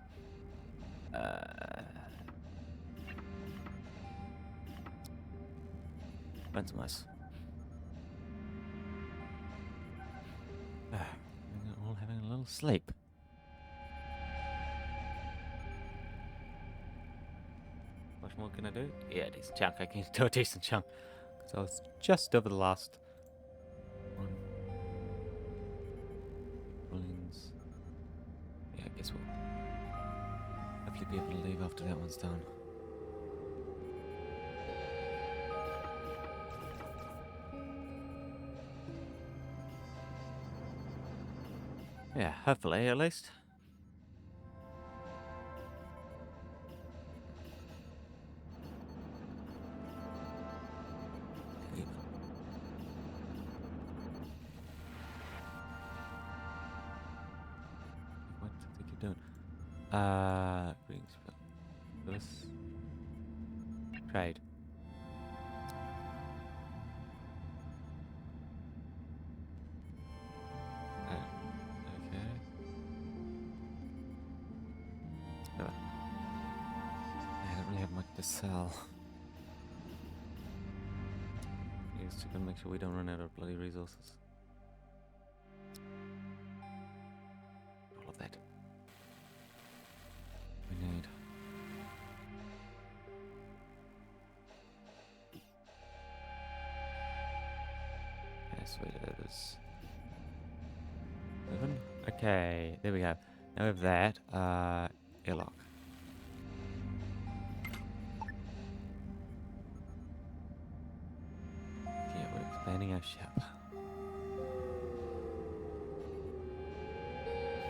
That's nice. We're all having a little sleep. What more can I do? Yeah, a decent chunk. I can do a decent chunk. Because I was just over the last one. Brilliance. Yeah, I guess we'll hopefully be able to leave after that one's done. Yeah, hopefully at least. What do they keep doing? Greetings. This trade. Okay. I don't really have much to sell. Just to make sure we don't run out of bloody resources. All of that we need. Yeah, sweet it is. Moving. Okay, there we go. Now we have that. Airlock. Yeah, we're expanding our ship.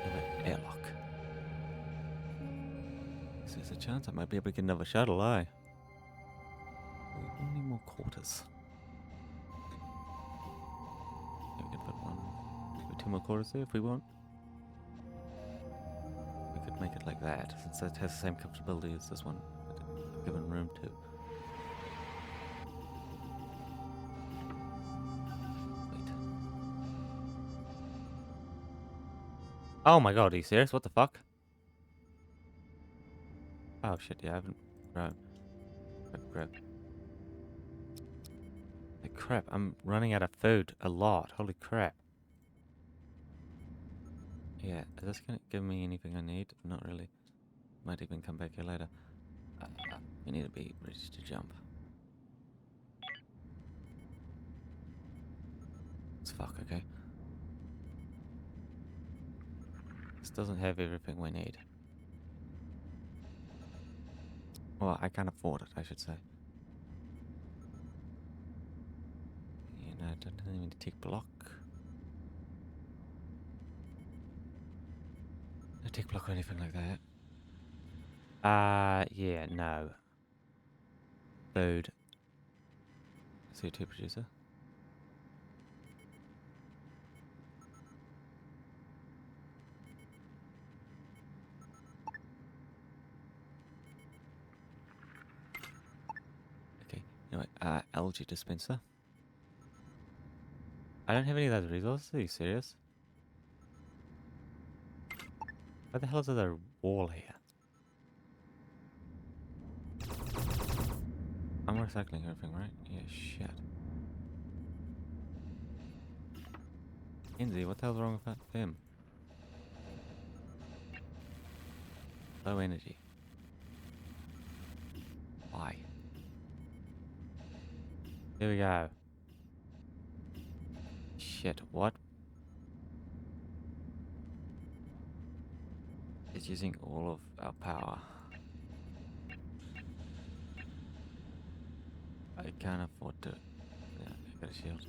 Another airlock. So there's a chance I might be able to get another shuttle, eh? We need more quarters. Yeah, we can put two more quarters there if we want. We could make it like that, since it has the same comfortability as this one. I've given room to. Wait. Oh my god, are you serious? What the fuck? Oh shit, yeah, I haven't grown. Crap. Hey, crap, I'm running out of food a lot. Holy crap. Yeah, is this gonna give me anything I need? Not really. Might even come back here later. We need to be ready to jump. It's fuck, okay. This doesn't have everything we need. Well, I can't afford it, I should say. Yeah, no, I don't even need to take block. No tick block or anything like that. Yeah, no. Food. CO2 producer. Okay, anyway, algae dispenser. I don't have any of those resources, are you serious? Why the hell is there a wall here? I'm recycling everything, right? Yeah, shit. Kenzie, what the hell's wrong with them? Low energy. Why? Here we go. Shit, what? It's using all of our power. can't afford to. Yeah, I got a shield.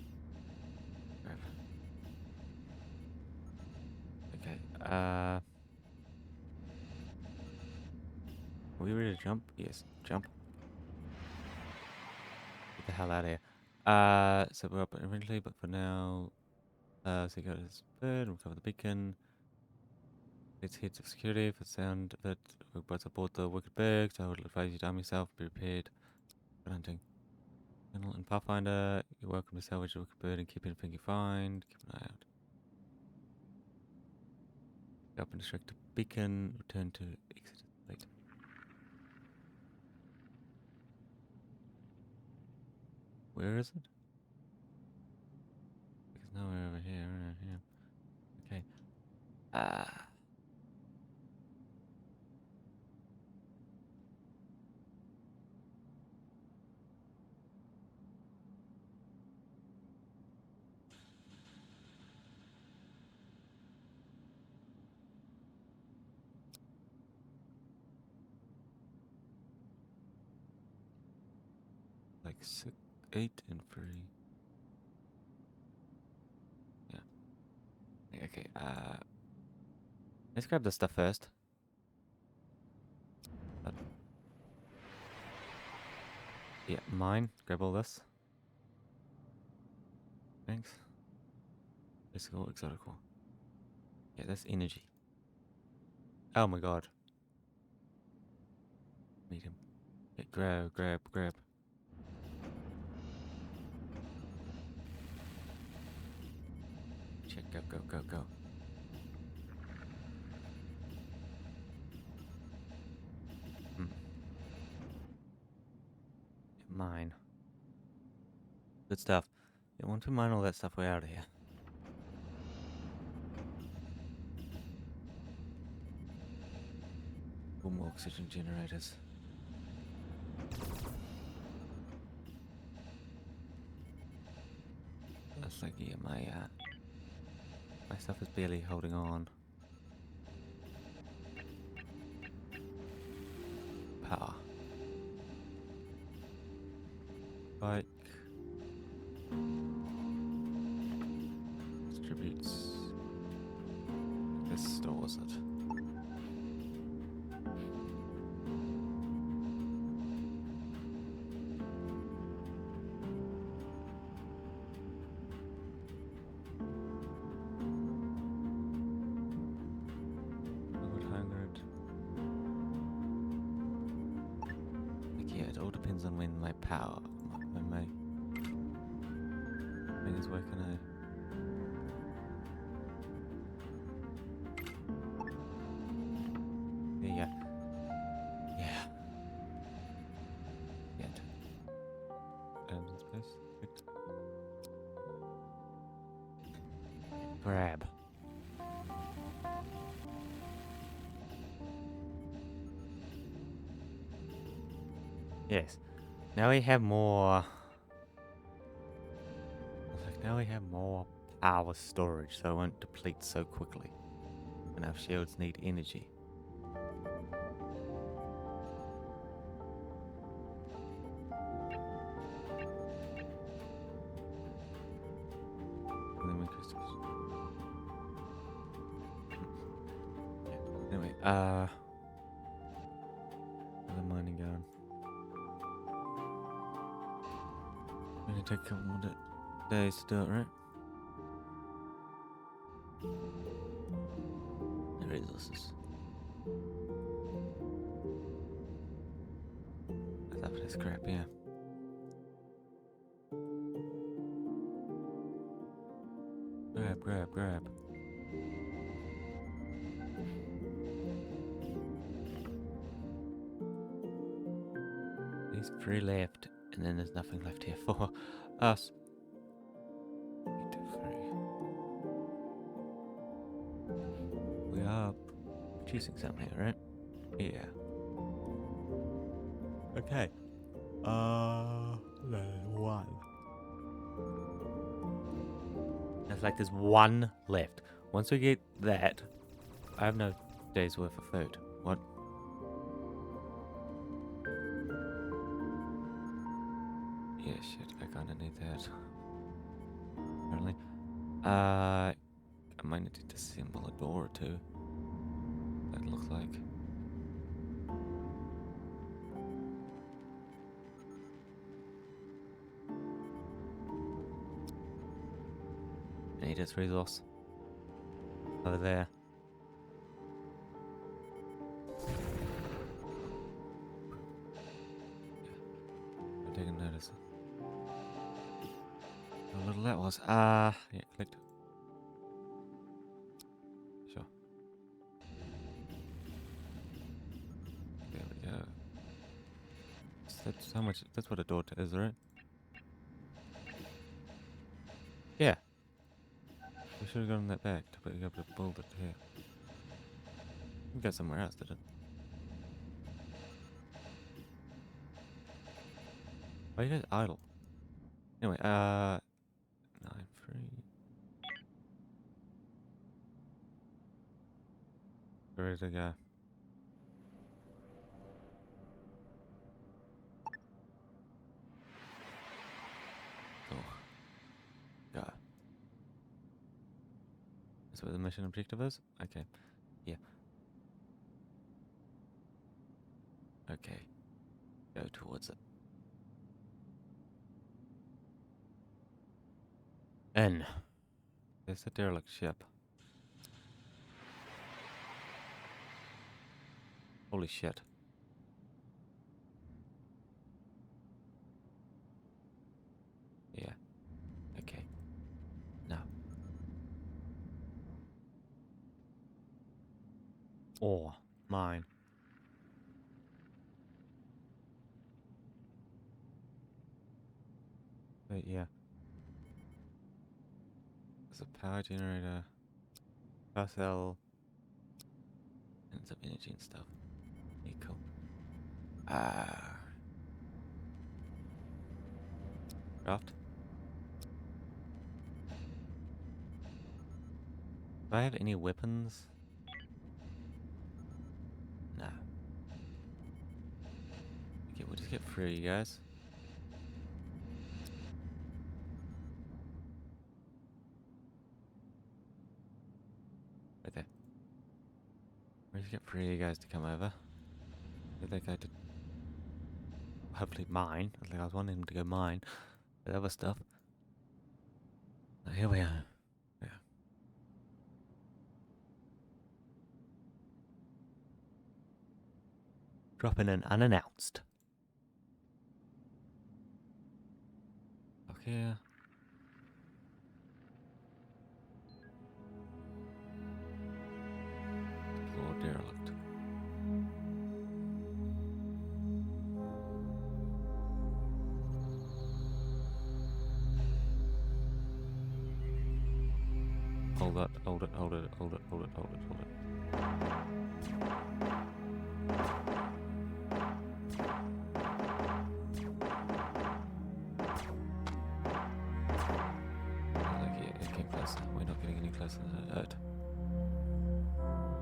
Grab. Okay. Are we ready to jump? Yes. Jump. Get the hell out of here. So we're up eventually, but for now, so you go to this bird, recover the beacon. It's hits of security for the sound of it. We both support the wicked berg, so I would advise you to arm yourself, be prepared for hunting. And Pathfinder, you're welcome to salvage the wicked bird and keep anything you find. Keep an eye out. Go up and distract the beacon, return to exit later. Where is it? Because now we're over here, Okay. Like 6, 8, and 3. Yeah. Okay, let's grab the stuff first. Yeah, mine. Grab all this. Thanks. Physical, exotical. Yeah, that's energy. Oh my god. Meet him. Yeah, grab. Check, go. Mine. Good stuff. Yeah, once we mine all that stuff, we're out of here. Boom, oxygen generators. That's like, yeah, my stuff is barely holding on. Power. Bike. Distributes. This stores it. It all depends on when my power, when my thing is working out. Yeah. Get. Space. Good. Grab. Yes. Now we have more. Now we have more power storage, so it won't deplete so quickly. And our shields need energy. And then we Anyway, where's the mining going? Gonna take a couple more days to do it, right? The resources. That's up this crap, yeah. Grab. There's 3 left, and then there's nothing left here for us. 8, 3. We are producing something, right? Yeah. Okay. There's 1. It's like there's 1 left. Once we get that, I have no days worth of food. What? Yeah, shit. I kinda need that. Apparently. I might need to disassemble a door or two. That looks like. Need this resource. Over there. I'm taking notice. How little that was. Yeah, clicked. Sure. There we go. That's how much. That's what a door is, right? Yeah. We should have gotten that back to be able to build it here. We got somewhere else, did it? Why are you guys idle? Anyway, 9-3. Ready to go. Oh. Go. That's what the mission objective is? Okay. Yeah. Okay. Go towards it. N. There's the derelict ship. Holy shit. Yeah. Okay. Now. Ore. Mine. Wait, yeah. There's a power generator. Power cell. And some energy and stuff. Yeah, cool. Craft. Do I have any weapons? No. Okay, we'll just get through, you guys. Right there. We'll just get through you guys to come over. Get that guy to hopefully mine. I was wanting him to go mine. The other stuff. Now here we are. Yeah. Dropping in unannounced. Okay. Floor derelict. Hold it, hold it, hold it, hold it, hold it, hold it, hold it. Like, yeah, it came closer. We're not getting any closer to it.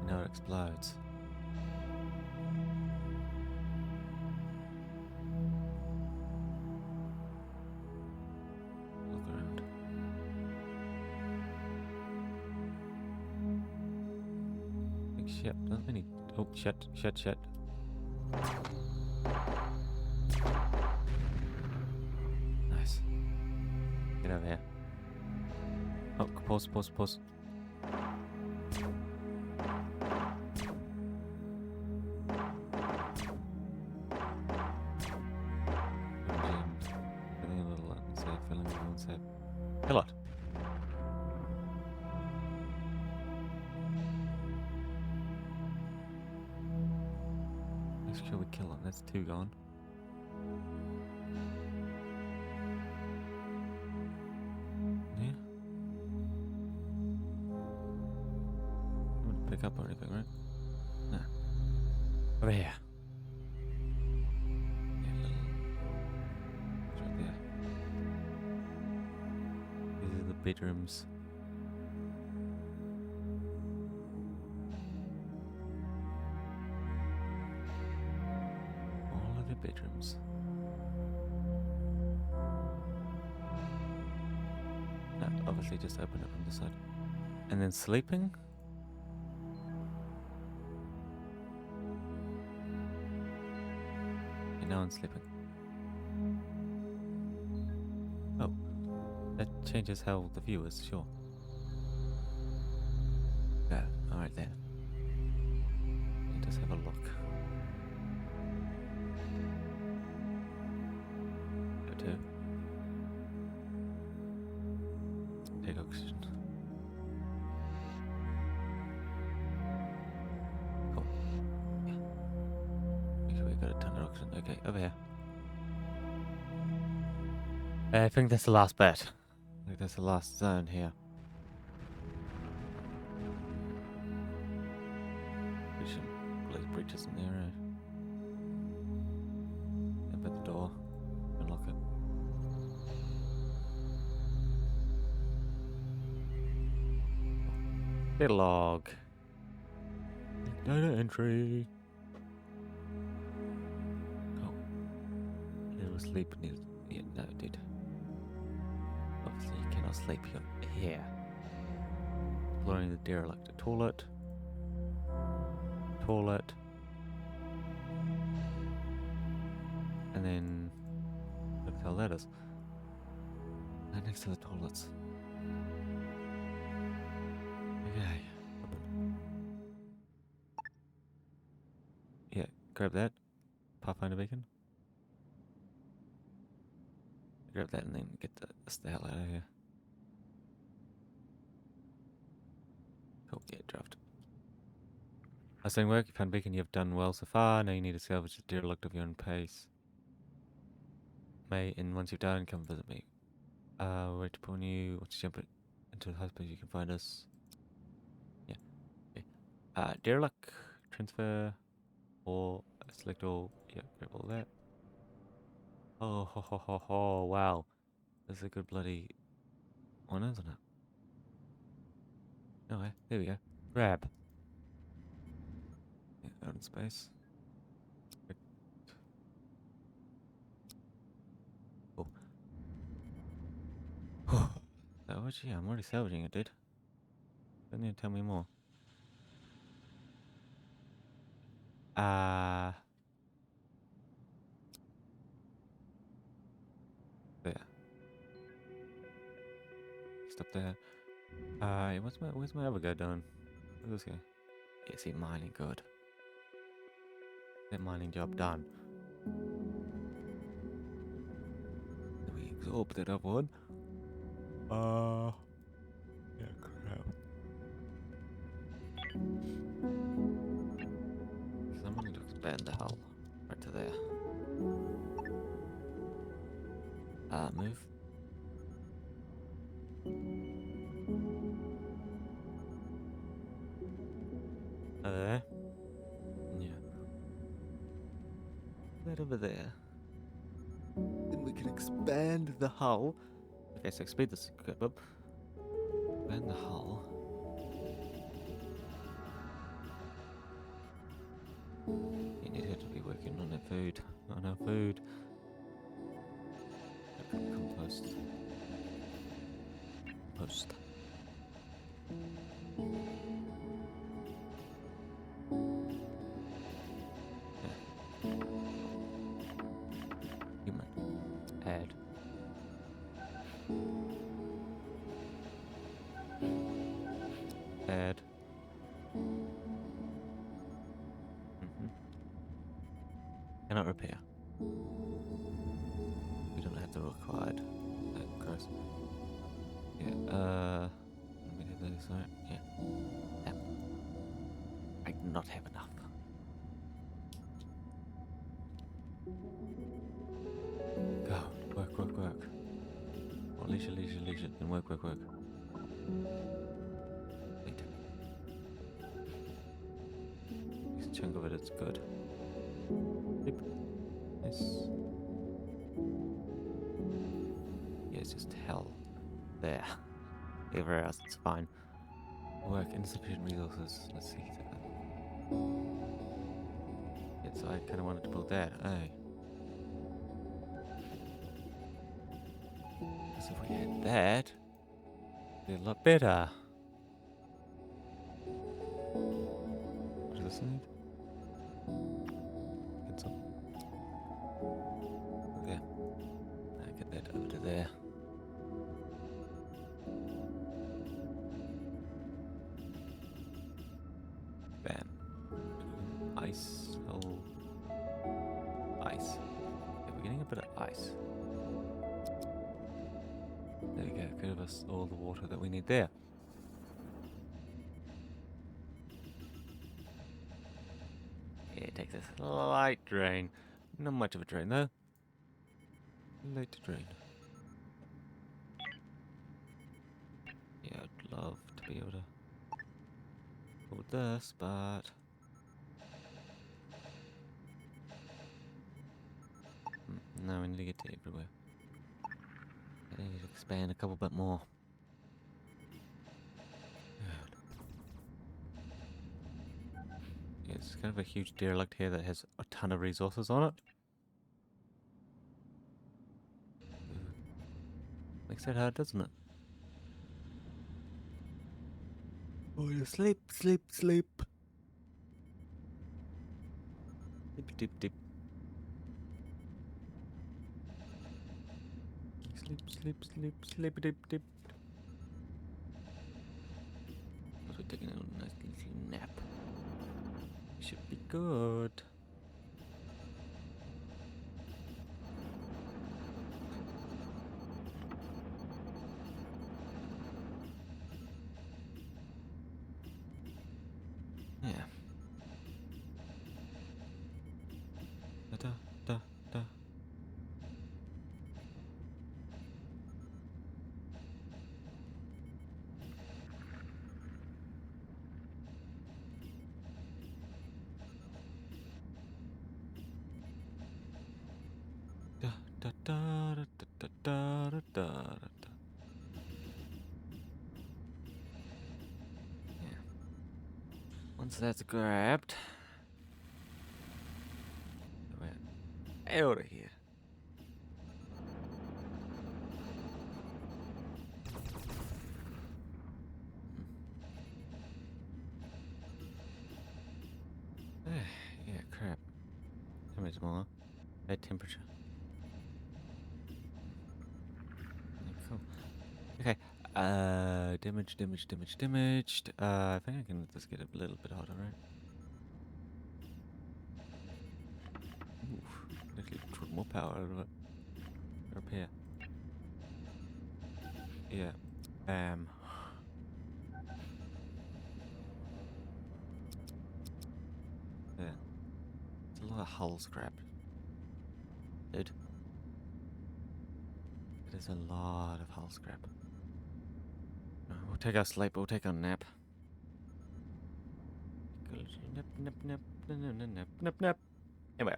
Now it explodes. Look around. Big ship, doesn't many. Oh, shit, shit, shit. Nice. Get over here. Oh, pause, pause, pause. Feeling a little unsafe, feeling a little unsafe. Kill it. Make sure we kill it. That's 2 gone. Yeah. Wouldn't pick up or anything, right? No. Over here. Yeah, little. It's right there. These are the bedrooms. All of the bedrooms. obviously just open it from the side. And then sleeping. Okay, no one's sleeping. Oh, that changes how the view is, sure. Yeah, alright then. Let us have a look. Go to. Take oxygen. Cool. Yeah. Make sure we got a ton of oxygen. Okay, over here. I think that's the last bit. I think that's the last zone here. We should place breaches in there. Open the door. Unlock it. Data log. Data entry. Oh. Little sleep needs. Yeah, no, it did. Obviously, you cannot sleep here. Exploring the derelict toilet. Toilet. And then. Look how that is. Right next to the toilets. Okay. Yeah, grab that. Pathfinder beacon. Grab that and then get the hell out of here. Cool, yeah, draft. Last thing work, you found beacon, you've done well so far. Now you need to salvage the derelict of your own pace. And once you've done, come visit me. Wait upon you. Once you jump into the hospital, you can find us. Yeah. Okay. Derelict, transfer, or select all. Yeah, grab all that. Oh, ho, ho, ho, ho, wow. This is a good bloody one, isn't it? Okay, there we go. Grab. Yeah, out in space. Oh. Salvage? Yeah, I'm already salvaging it, dude. Don't need to tell me more. There. Stop there. Where's my other guy doing? Where's this guy? Yeah, see, mining, good. That mining job done. Then we absorb that other one. Yeah, crap. So I'm going to expand the hull right to there. Move. There. Yeah. That over there. Then we can expand the hull. Okay, so speed this. Good, bub. Expand the hull. You need her to be working on that food. On our food. Compost. Post. Human. Add. Add. Cannot repair. We don't have the required. Gross. Yeah, let me do this, right? Yeah. Yep. I do not have enough. Go. Work, work, work. Or leisure, leisure, leisure. Then work, work, work. Wait. This chunk of it is good. Yep. Yes. Yeah, it's just hell. There. Everywhere else, it's fine. Work, insufficient resources. Let's see. Yeah, so I kind of wanted to build that. Hey. Because if we had that, Be a lot better. What does this need? Cancel. Okay. I get that over to there. Bam. Ice. Oh. Ice. Yeah, we're getting a bit of ice. There we go. Give us all the water that we need there. Yeah, it takes a slight drain. Not much of a drain though. Light drain. Yeah, I'd love to be able to pull this, but no, we need to get to everywhere. I need to expand a couple bit more. Yeah, it's kind of a huge derelict here that has a ton of resources on it. Makes it hard, doesn't it? Oh, you sleep, sleep, sleep. Dip, dip, dip. Sleep, sleep, sleep, sleep, dip, dip. Also taking a nice little nap. Should be good. Yeah. Da da da da. Da da da da da da da da da. Yeah. Once that's grabbed, we're out of here. Yeah, crap. Tell me tomorrow. Bad temperature. Yeah, cool. Okay. Damaged. I think I can let this get a little bit hotter, right? Oof. Actually, draw more power out of it. Repair. Yeah. Yeah. It's a lot of hull scrap. Dude. It is a lot of hull scrap. We'll take our sleep, we'll take our nap. Nap, nap, nap, nap, nap, nap, nap, nap. Anyway.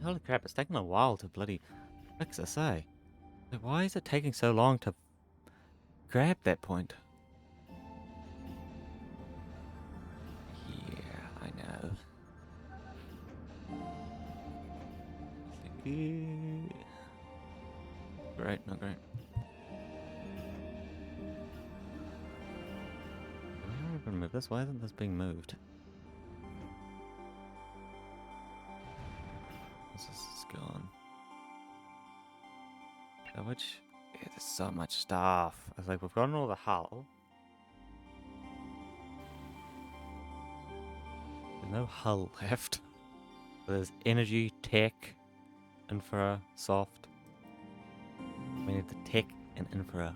Holy crap, it's taking a while to bloody fix this, eh? Like, why is it taking so long to grab that point? Yeah, I know. Great, not great. Why are we gonna move this? Why isn't this being moved? This is gone. Which? Yeah, there's so much stuff. It's like we've gotten all the hull. There's no hull left. But there's energy, tech, infra, soft. We need the tech and infra.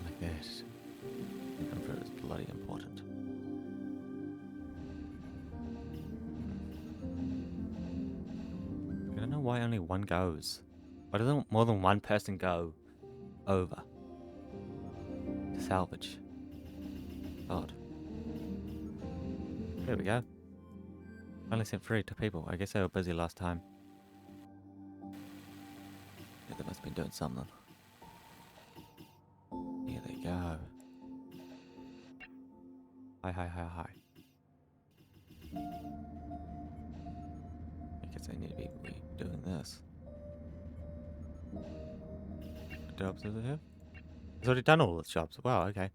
Like that. Infra is bloody important. I don't know why only one goes. Why doesn't more than one person go over to salvage? Odd. There we go. Finally sent free to people. I guess they were busy last time. Yeah, they must have been doing something. Here they go. Hi, hi, hi, hi. I guess I need to be doing this. What jobs does it have? It's already done all the jobs. Wow, okay.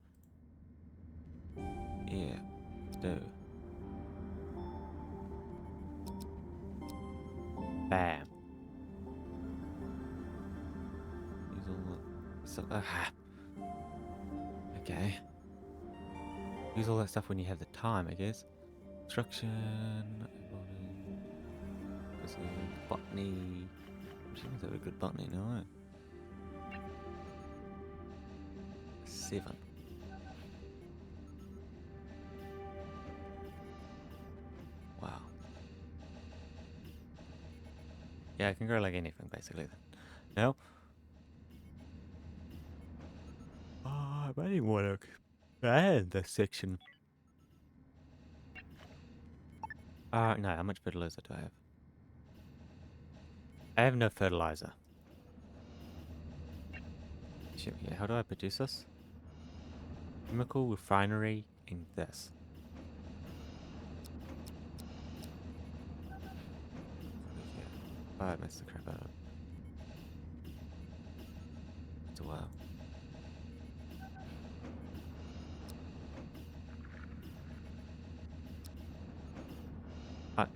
Yeah, let's do. Bam. Use all the stuff. Okay. Use all that stuff when you have the time, I guess. Construction. This is botany. Seems like a good botany, no? 7. Wow. Yeah, I can grow like anything basically then. No? Oh, I might even want to expand this section. No, how much fertilizer do I have? I have no fertilizer. Shit, yeah, how do I produce this? Chemical refinery in this. Oh, I messed the crap out of it. It's a while.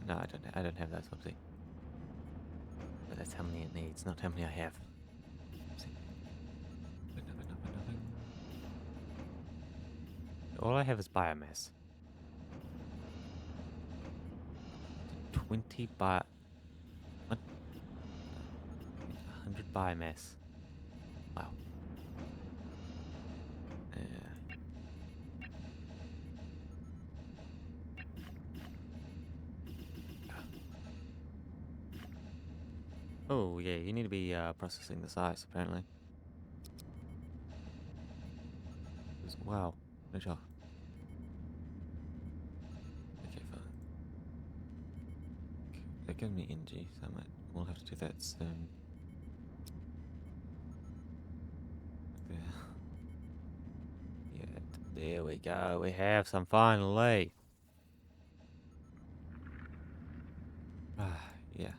No, I don't have that swapsy. But that's how many it needs, not how many I have. All I have is biomass. 20 what? 100 biomass. Wow. Oh, yeah, you need to be processing this ice, apparently. Wow, no job. Okay, fine. They're giving me energy, so we'll have to do that soon. There. Yeah, there we go. We have some finally. Yeah.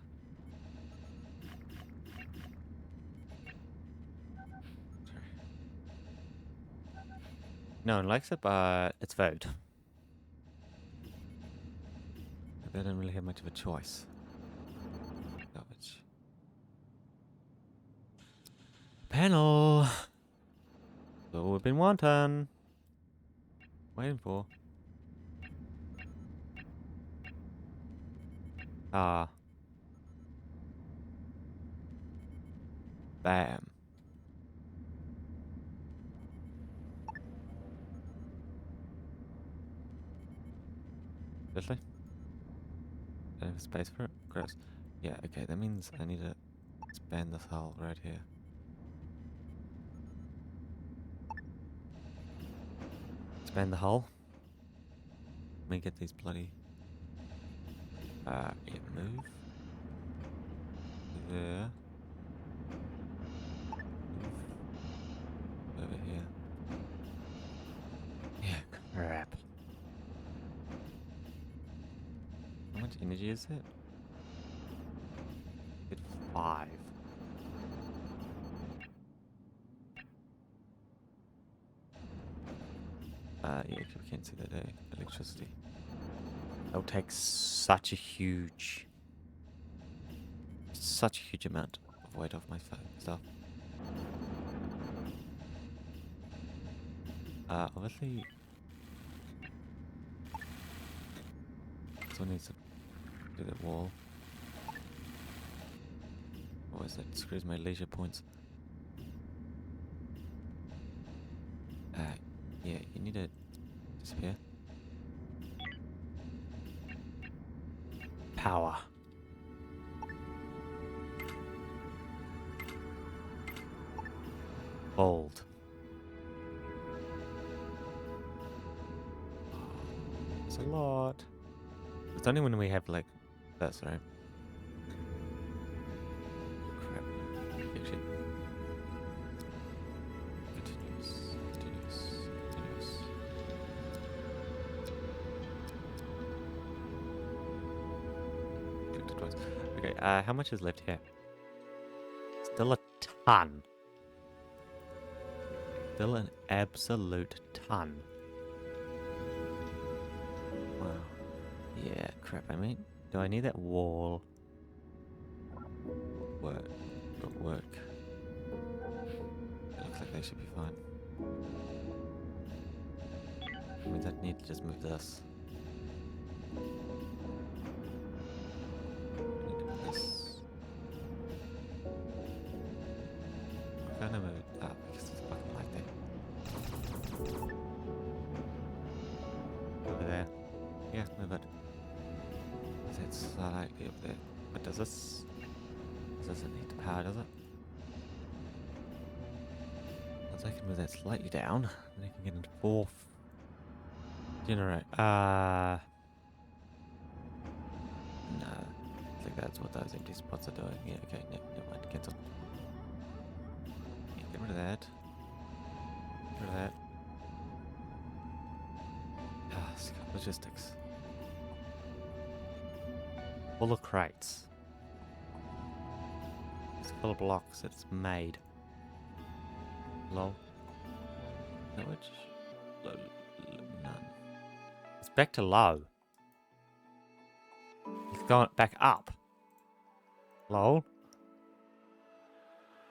No one likes it, but it's vote. They don't really have much of a choice. Garbage. Panel! That's all we've been wanting. Waiting for. Ah. Bam. Seriously? Don't have space for it? Gross. Yeah, okay, that means I need to expand this hull right here. Expand the hull. Let me get these bloody Yeah, move. There. Move. Over here. Yeah, crap. How much energy is it? It's 5. Yeah, we can't see that, electricity. That'll take such a huge amount of weight off my stuff. Obviously, someone needs to do that wall. Otherwise that screws my leisure points. Yeah, you need to disappear. Power. Bold. It's a lot. It's only when we have like this, right? Crap. Actually. Continuous. Clicked it twice. Okay, how much is left here? Still a ton. Still an absolute ton. Wow. Yeah, crap, I mean, do I need that wall? Work. It looks like they should be fine. That means I need to just move this. I need to move this. I can't move it. Because there's a fucking light there. Over there. Yeah, move it. It's slightly up there. But does this... doesn't need the power, does it? Once I can move that slightly down, then I can get into 4th. Generate. No. I think that's what those empty spots are doing. Yeah, okay, never mind. Cancel. Yeah, get rid of that. Get rid of that. Logistics. Full of crates. It's full of blocks. It's made. Low. No, which? Low. None. It's back to low. It's going back up. Lol.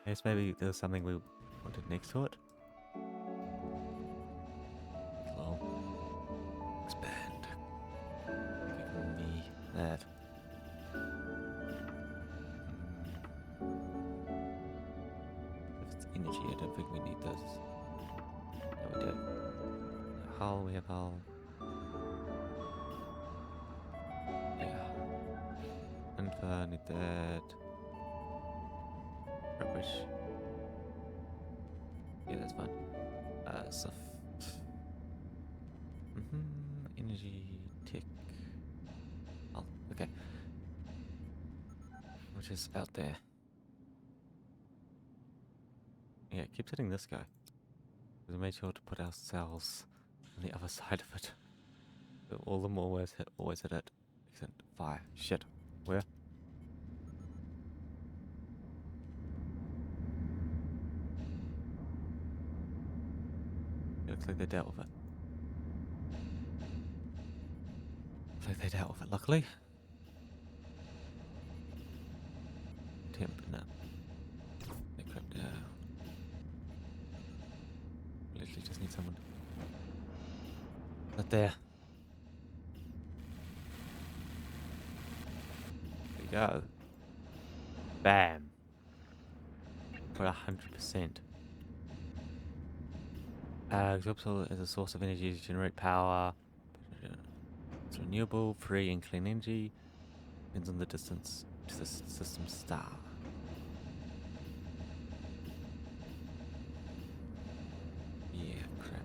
I guess maybe there's something we wanted next to it. Lol. Expand. Give me that. If it's energy, I don't think we need this. No, we do. Hull, we have hull. Yeah. Infer, need that. Rubbish. Yeah, that's fine. Stuff. Energy, tick. Oh, okay. Which is out there. Yeah, keep hitting this guy. We made sure to put our cells on the other side of it. So all of them always hit it. Except fire. Shit. Where? It looks like they dealt with it. Looks like they dealt with it, luckily. Temp, no. They crept down. Literally just need someone. Not there. There we go. Bam. For 100%. Exopsil is a source of energy to generate power. It's renewable, free, and clean energy. Depends on the distance to the system star. Yeah, crap.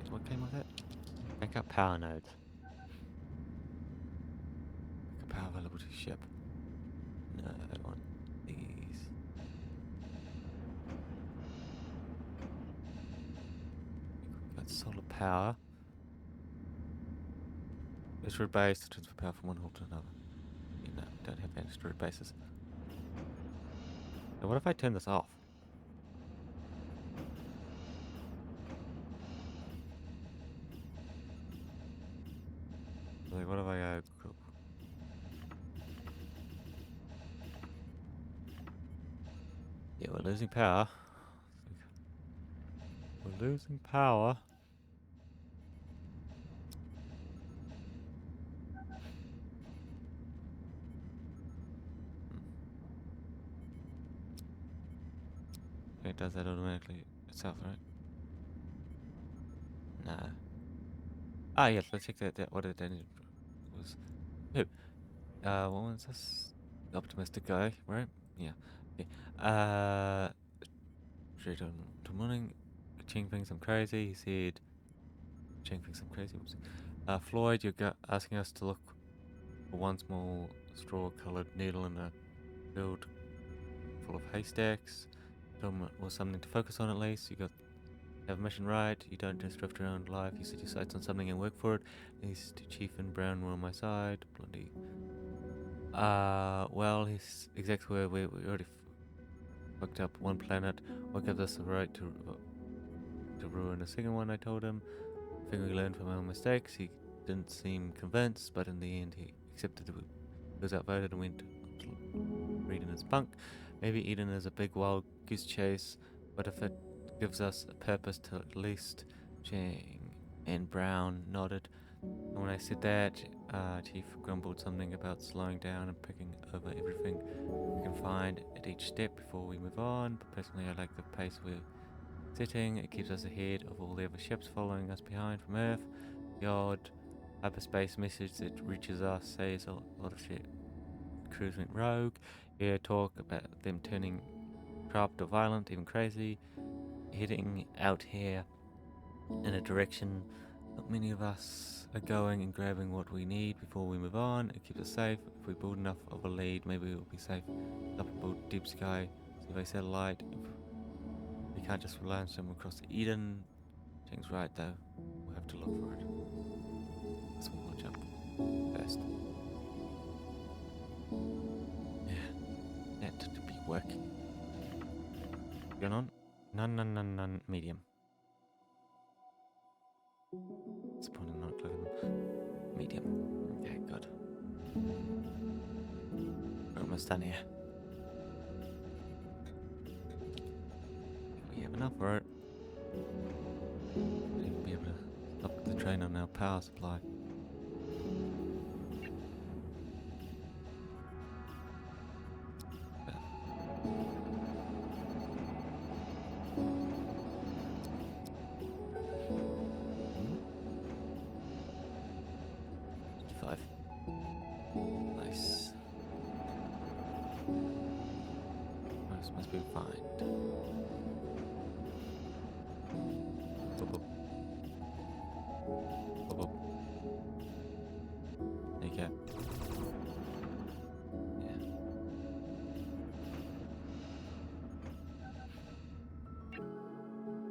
What came with it? Check out power nodes. Make a power available to ship. No, I want these. Got solar power. Asteroid base to transfer power from one hole to another. No, don't have asteroid bases. Now what if I turn this off? Like, what if I go? Yeah, we're losing power. We're losing power. Okay, it does that automatically itself, right? Nah. Ah, yes, let's check that what it ended was. Who? What was this? The optimistic guy, right? Yeah. Okay. Straight on to morning. Ching thinks I'm crazy. He said, Ching thinks I'm crazy. Oops. Floyd, you're asking us to look for one small straw-colored needle in a field full of haystacks. Tell them it was something to focus on at least. You have a mission right. You don't just drift around life. You set your sights on something and work for it. These two Chief and Brown were on my side. Blondie. Well, his exact word, we already fucked up one planet. What gives us the right to ruin a second one, I told him. I think we learned from our mistakes. He didn't seem convinced, but in the end he accepted that he was outvoted and went to reading his bunk. Maybe Eden is a big wild goose chase, but if it gives us a purpose to at least, Chang and Brown nodded. And when I said that, Chief grumbled something about slowing down and picking over everything we can find at each step before we move on. But personally, I like the pace we're setting. It keeps us ahead of all the other ships following us behind from Earth. The odd hyperspace message that reaches us says a lot of shit. Crews went rogue. Hear talk about them turning corrupt or violent, even crazy. Heading out here in a direction not many of us are going and grabbing what we need before we move on. It keeps us safe. If we build enough of a lead, maybe we'll be safe up above deep sky. Survey satellite. We can't just rely on someone across the Eden. Cheng's right though. We'll have to look for it. Let's watch up first. Yeah. That to be working. Going on? None, medium. What's the point of not clicking them? Medium. Okay, good. We're almost done here. We have enough for it. We'll even be able to stop the train on our power supply. Nice. This must be fine. Boop, boop. Boop, boop. There you go. Yeah.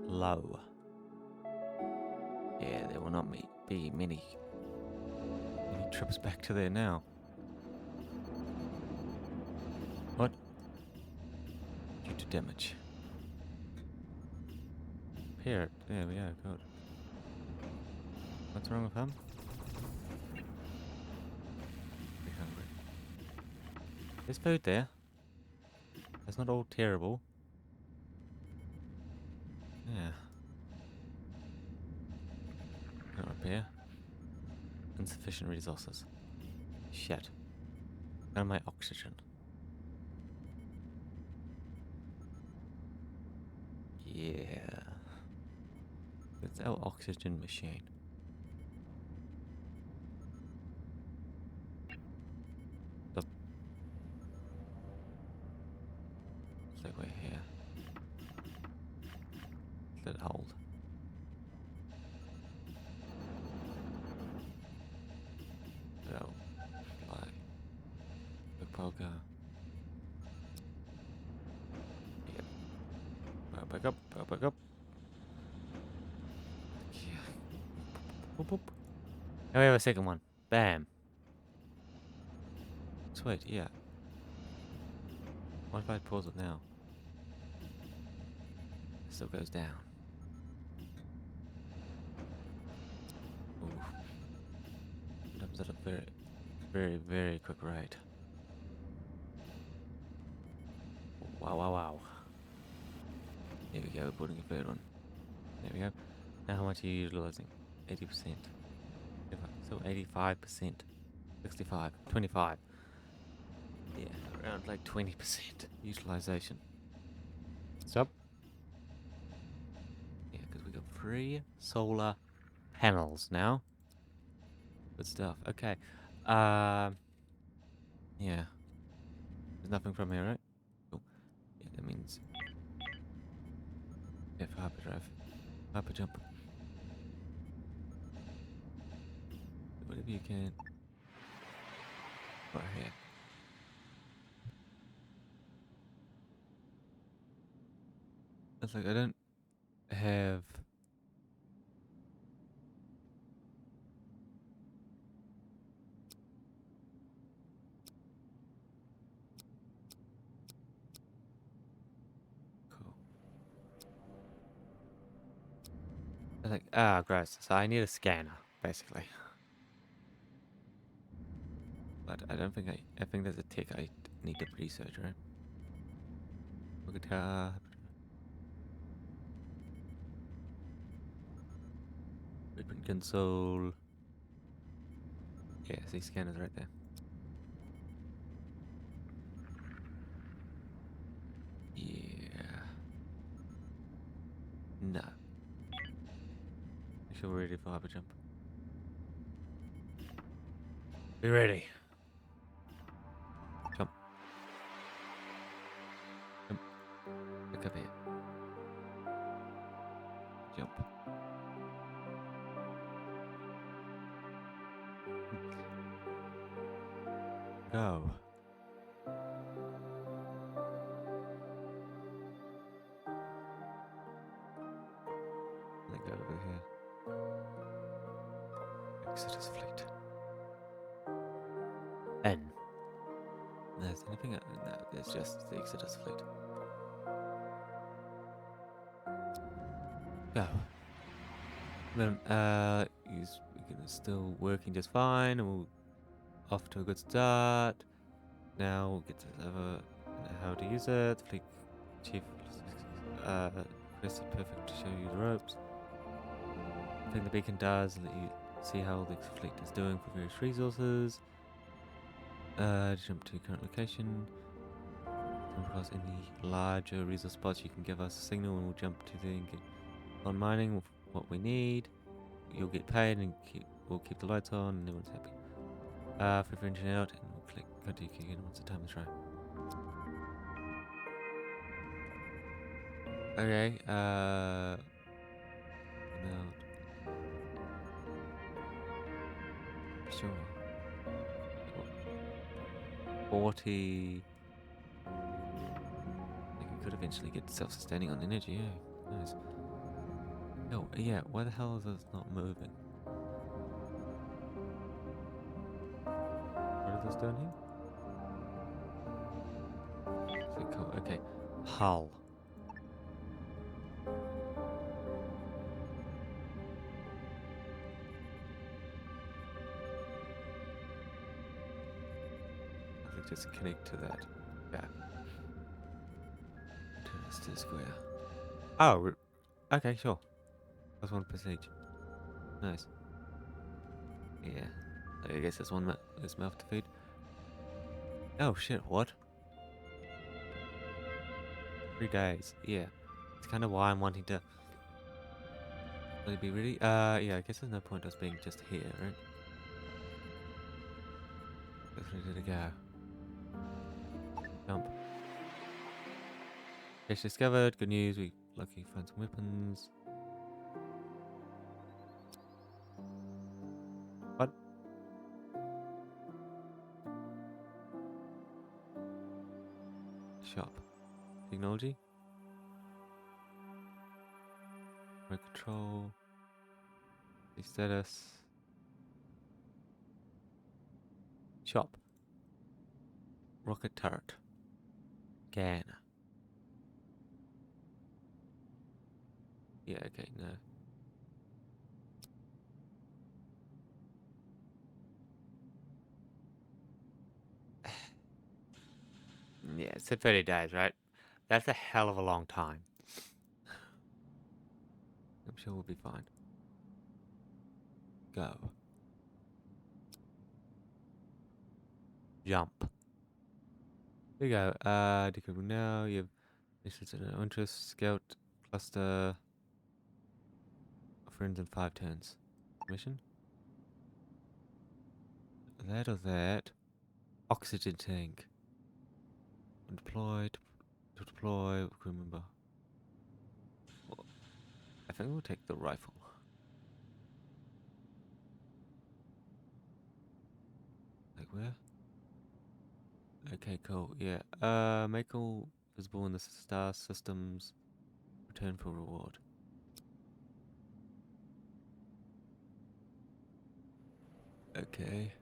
Low. Yeah, there will not be many trips back to there now. What? Due to damage. Here, there we are, good. What's wrong with him? Be hungry. There's food there. It's not all terrible. Yeah. Not repair. Insufficient resources. Shit. And my oxygen. Yeah. It's our oxygen machine. Look. Looks like we're here. Is that old? go. Fly. Quick poker. Yep. Power back up. Power back up. Yeah. Boop, boop. Now we have a second one. Bam. Sweet, yeah. What if I pause it now? It still goes down. Ooh. Comes at a very, very, very quick rate. Wow, wow, wow. There we go, putting a third one. There we go. Now how much are you utilizing? 80%. So 85%. 65. 25. Yeah, around like 20% utilization. Stop. Yeah, because we got 3 solar panels now. Good stuff. Okay. Yeah. There's nothing from here, right? Cool. Yeah, that means F hyperdrive. Hyper jump. Whatever you can. Right here. It's like I don't have cool. It's like gross. So I need a scanner, basically. But I don't think I think there's a tick I need to research, right? Look at Blueprint console. Yeah, see scanners right there. Yeah. No. Make sure we're ready for hyper jump. Be ready. Jump. Jump. Back up here. Jump. Go. Let go over here. Exodus fleet. N. There's anything? No, there's just the Exodus fleet. Go. Then, he's still working just fine, and we'll off to a good start. Now we'll get to how to use it. Fleet chief, requested perfect to show you the ropes. I think the beacon does let you see how the fleet is doing for various resources. Jump to current location. Come across any larger resource spots, you can give us a signal and we'll jump to there and get on mining with what we need. You'll get paid and we'll keep the lights on and everyone's happy. Free for engine out and we'll click continue again once the time is right. Okay, about 40. I think we could eventually get self-sustaining on energy, yeah. Nice. Oh, yeah, why the hell is this not moving? What is this down here? So cool, okay. Hull. I think just connect to that. Yeah. Turn this to the square. Oh, okay, sure. That's one per stage. Nice. Yeah. I guess that's one this mouth to feed. Oh shit, what? 3 days. Yeah. It's kind of why I'm wanting to let it be ready. Yeah, I guess there's no point us being just here, right? That's ready to go. Jump. Fish discovered. Good news. We lucky found some weapons. What? Shop. Technology. Remote control. The status. Shop. Rocket turret. Scan. Yeah, okay, no. Yeah, it said 30 days, right? That's a hell of a long time. I'm sure we'll be fine. Go. Jump. Here you go. Decoding now. You have missions of interest. Scout. Cluster. Friends in 5 turns. Mission? That or that. Oxygen tank. Deployed. To deploy. Crew member. Well, I think we'll take the rifle. Like where? Okay, cool. Yeah. Make all visible in the star systems. Return for reward. Okay.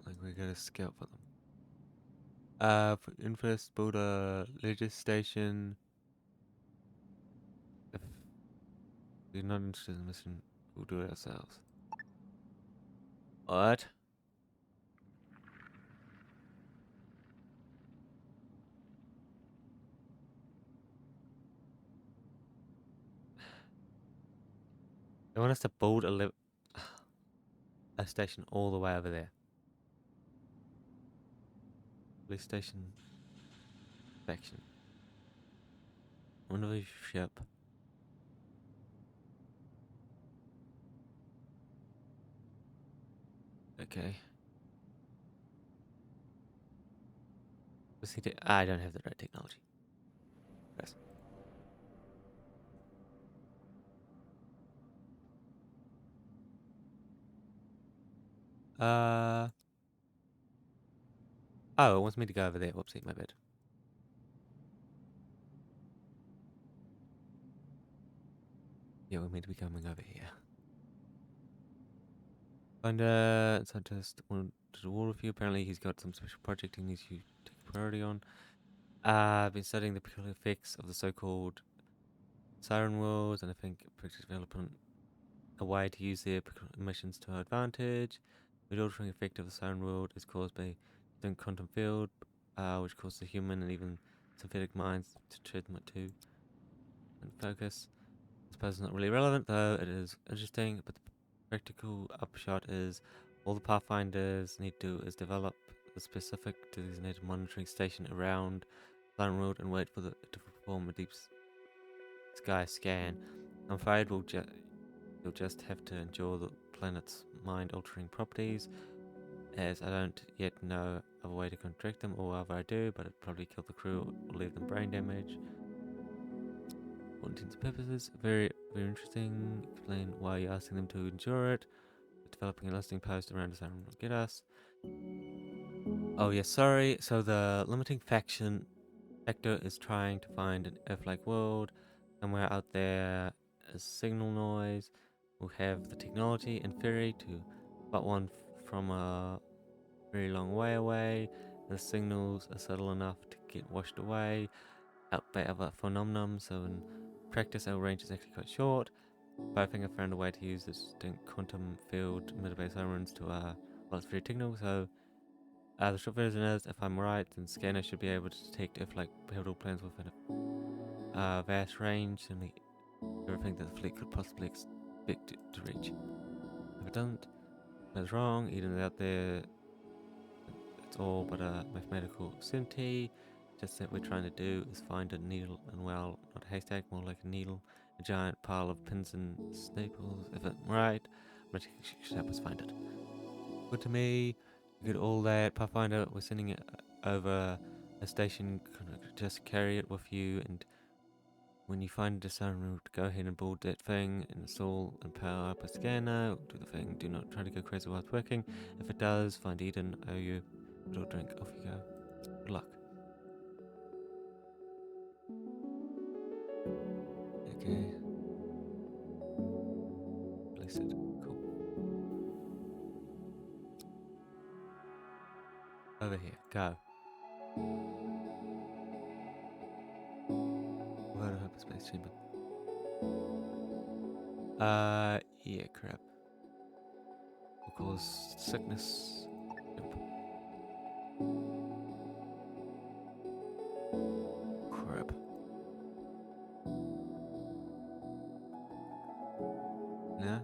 Like we gotta scout for them. For interest, build a religious station. If you're not interested in the mission, we'll do it ourselves. What? They want us to build a station all the way over there. Police station section. Wonder if ship. Okay. I don't have the right technology. Yes. Oh, it wants me to go over there. Whoopsie, my bad. Yeah, we're meant to be coming over here. Find a scientist wanted to war with you. Apparently, he's got some special project he needs you to take priority on. I've been studying the peculiar effects of the so-called siren worlds, and I think project development a way to use their emissions to our advantage. The altering effect of the siren world is caused by the quantum field, which causes the human and even synthetic minds to transmit to and focus. I suppose it's not really relevant, though it is interesting, but the practical upshot is all the Pathfinders need to do is develop the specific designated monitoring station around Siren World and wait for it to perform a deep sky scan. I'm afraid you'll just have to endure the planet's mind-altering properties, as I don't yet know of a way to contract them, or whatever I do, but it'd probably kill the crew or leave them brain damage. For intents and purposes, very, very interesting. Explain why you're asking them to endure it. Developing a listing post around a siren will get us. Oh yeah, sorry. So the limiting factor is trying to find an Earth-like world somewhere out there. A signal noise. We'll have the technology in theory to spot one from a very long way away. The signals are subtle enough to get washed away out by other phenomenon, so in practice our range is actually quite short. But I think I found a way to use the distinct quantum field mid-base sirens to well, it's very technical, so the short version is, if I'm right, then scanner should be able to detect if like pivotal plans within a vast range and everything that the fleet could possibly expect it to reach. If it doesn't, that's wrong. Even out there, it's all but a mathematical certainty. Just that we're trying to do is find a needle, and well, not a haystack, more like a needle, a giant pile of pins and staples. If I'm right, but she should help us find it. Good to me. You get all that. Pathfinder, we're sending it over a station. Just carry it with you and When you find a disarm route, go ahead and board that thing, install and power up a scanner, do the thing. Do not try to go crazy while it's working. If it does, find Eden, owe you a little drink. Off you go. Good luck. Okay. Place it. Cool. Over here. Go. Where to hyperspace chamber? Yeah, crap. Will cause sickness. Yep. Crap. No?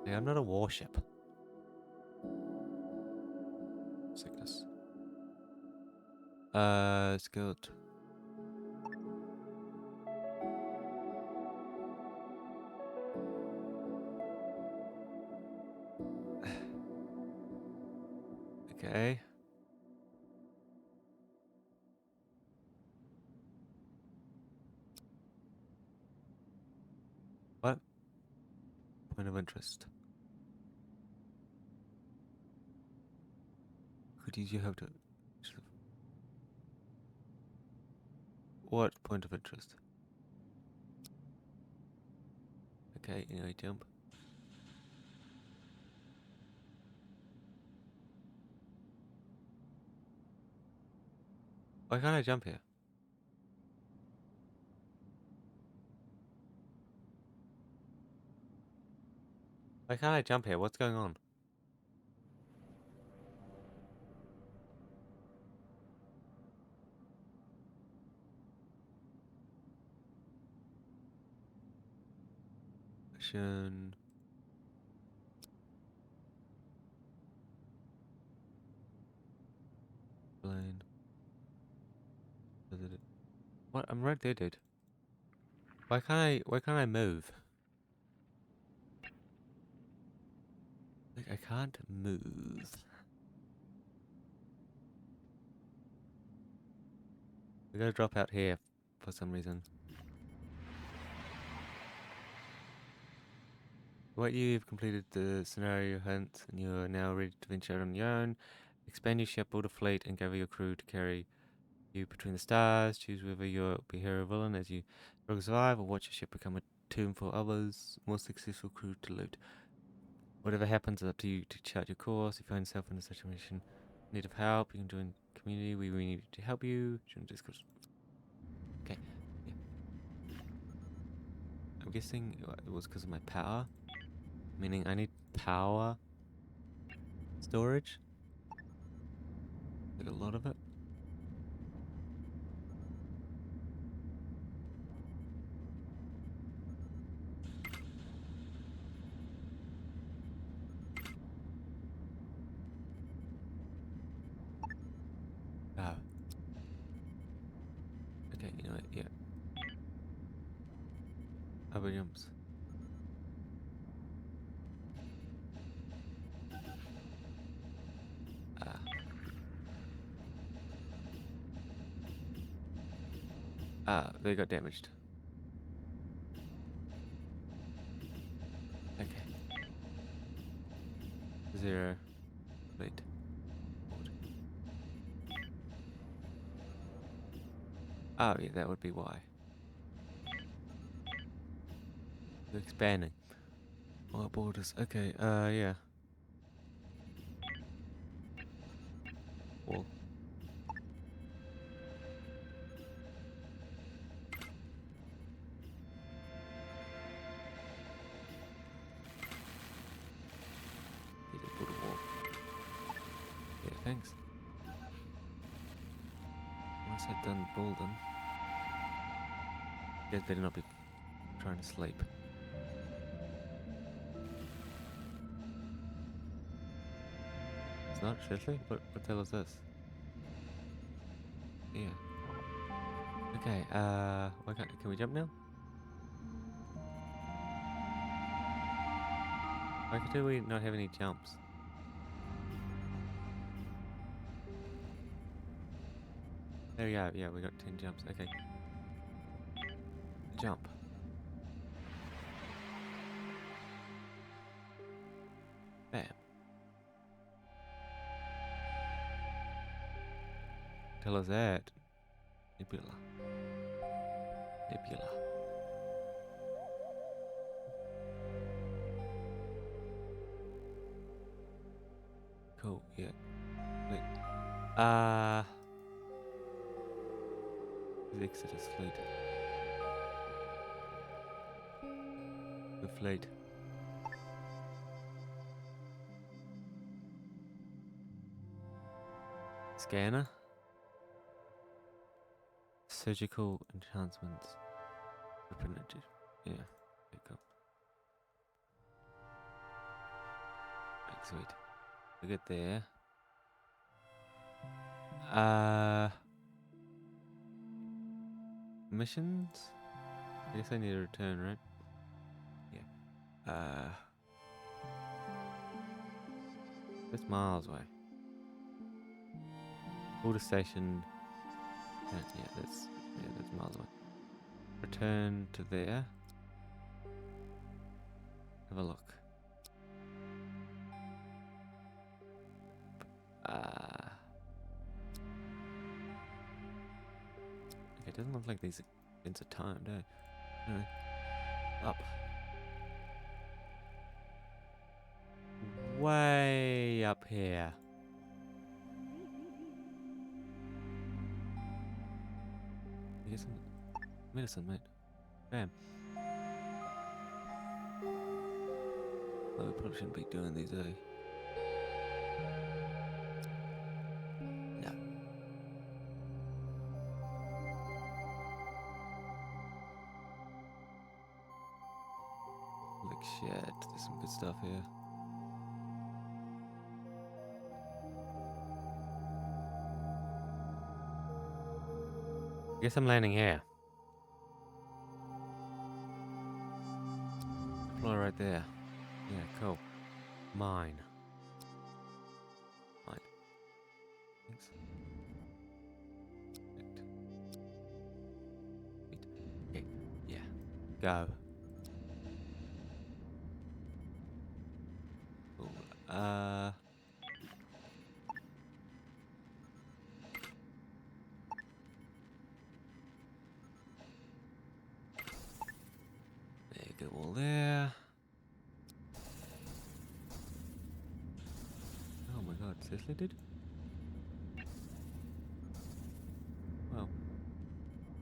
Hey, I'm not a warship. Sickness. It's good. Okay. What? Point of interest. Who did you have to... What point of interest? Okay, anyway, jump. Why can't I jump here? Why can't I jump here? What's going on? Mission. Plane. What? I'm right there, dude. Why can't I move? Like, I can't move. We gotta drop out here for some reason. What you've completed the scenario hunt and you are now ready to venture out on your own. Expand your ship, build a fleet, and gather your crew to carry you between the stars. Choose whether you'll be hero or villain as you struggle to survive, or watch your ship become a tomb for others. More successful crew to loot. Whatever happens, it's up to you to chart your course. If you find yourself in a situation in need of help, you can join the community. We need to help you. Join Discord. Okay. Yeah. I'm guessing it was because of my power. Meaning I need power storage. Like a lot of it. Ah. Okay, you know what? Yeah. Other jumps. Ah. Ah, they got damaged. Okay. 0. Wait. Hold. Oh, yeah, that would be why. They're expanding. More borders. Okay, yeah. Wall. Need to build a wall. Yeah, thanks. Once I've done building, you guys better not be trying to sleep. It's not, seriously? What the hell is this? Yeah. Okay, why can't, can we jump now? Why do we not have any jumps? There we go, yeah, we got 10 jumps, okay. Jump. Bam. Tell us that. Nebula. Nebula. Cool, yeah. Wait. The Exodus fleet. The fleet. Scanner. Surgical enhancements. Yeah, okay, cool. Right, sweet. We get there. Missions? I guess I need to return, right? Yeah. That's miles away. Water station. Yeah, that's miles away. Return to there. Have a look. Okay, it doesn't look like these events are timed, eh? Anyway, up. Way up here. I get some medicine, mate. Bam. Well, we probably shouldn't be doing these, eh? No. Like shit, there's some good stuff here. Guess I'm landing here. Deploy right there. Yeah, cool. Mine. Mine. Thanks. Wait. Okay. Yeah. Go. Cool. There you go, all there. Oh my god, seriously, dude? Well.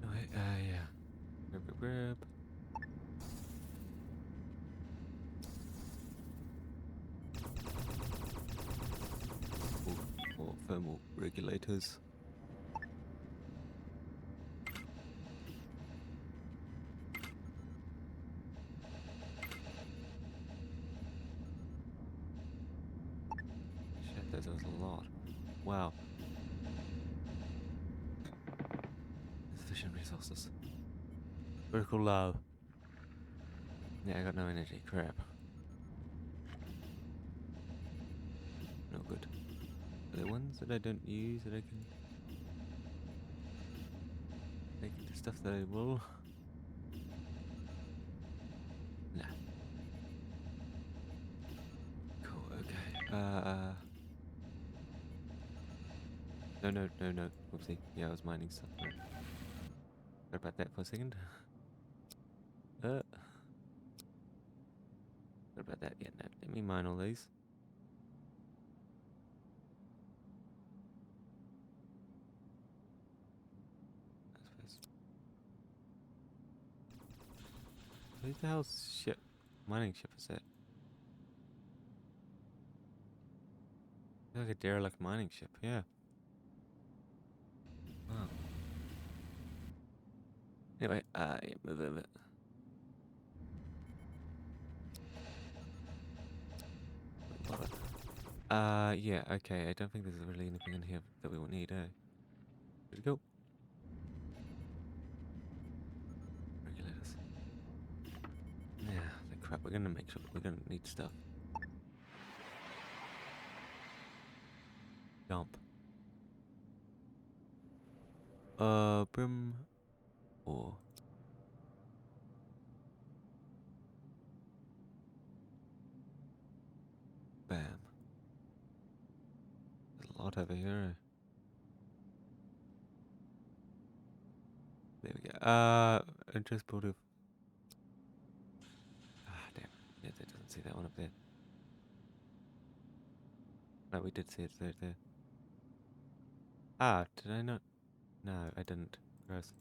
No, yeah. Grab. Or thermal regulators. Shit, there's a lot. Wow. Sufficient resources. Vertical low. Yeah, I got no energy. Crap. No good. Are there ones that I don't use that I can make into stuff that I will? Nah. Cool, okay. No. Whoopsie. Yeah, I was mining stuff. Right. Forgot about that for a second. Forgot about that. Yeah, no. Let me mine all these. I suppose. Who the hell's ship? Mining ship is that? Like a derelict mining ship, yeah. Wow. Anyway, yeah, move it. Yeah, okay. I don't think there's really anything in here that we will need, eh? Where'd it go? Regulators. Yeah, the crap. We're gonna make sure we're gonna need stuff. Jump. Brim. Or. spot over here. There we go. Interest motive. Ah, damn. Yeah, that doesn't see that one up there. No, we did see it there. Ah, did I not? No, I didn't. Gross.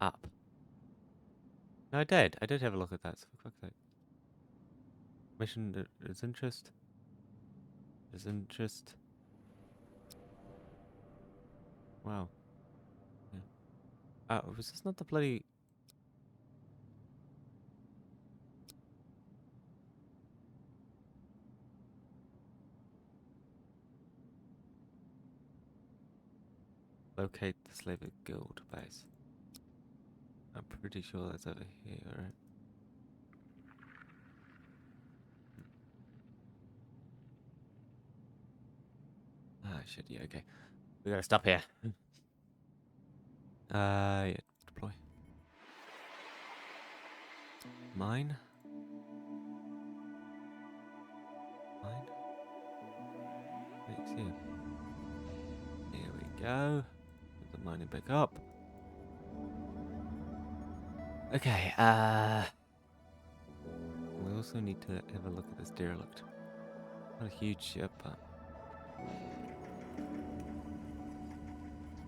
Up. No, I did. I did have a look at that. So for fuck's sake. Mission is interest. Is interest. Wow. Yeah. Was this not the bloody... Locate the Slavic Guild base. I'm pretty sure that's over here, right? Ah, shit, yeah, okay. We gotta stop here. Yeah, deploy. Mine? Mine? Thanks, yeah. Here we go. Put the mining back up. Okay, we also need to have a look at this derelict. Not a huge ship, but...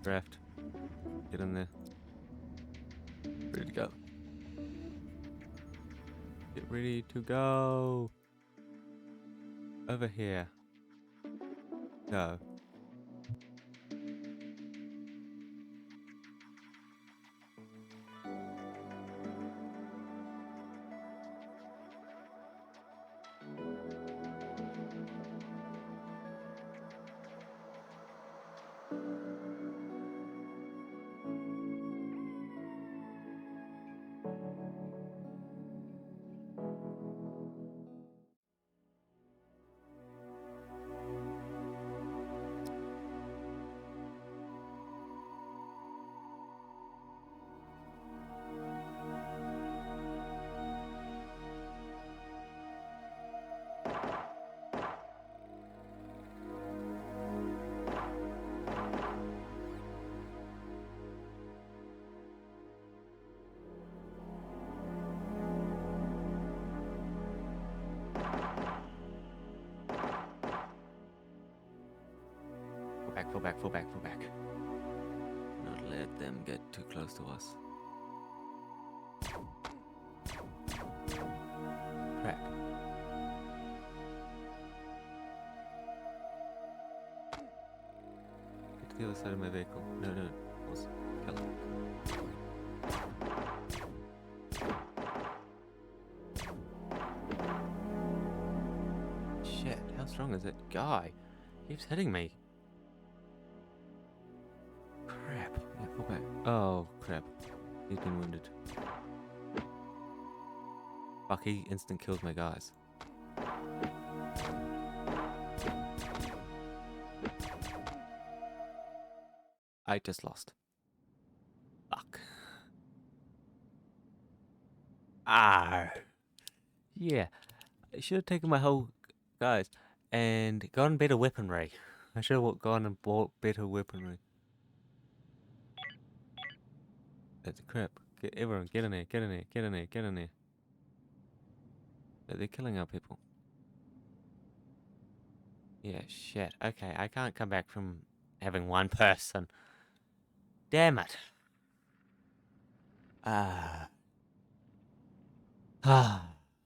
Draft. Get in there. Ready to go. Get ready to go. Over here. Go. Fall back. Not let them get too close to us. Crap. Get to the other side of my vehicle. No. Was killed. Shit, how strong is that guy? He keeps hitting me. Crap. Yeah, fall back. Oh, crap. He's been wounded. Fuck, he instant kills my guys. I just lost. Fuck. Ah. Yeah. I should have taken my whole guys and gotten better weaponry. I should have gone and bought better weaponry. That's crap. Everyone, get in there. They're killing our people. Yeah, shit. Okay, I can't come back from having one person. Damn it.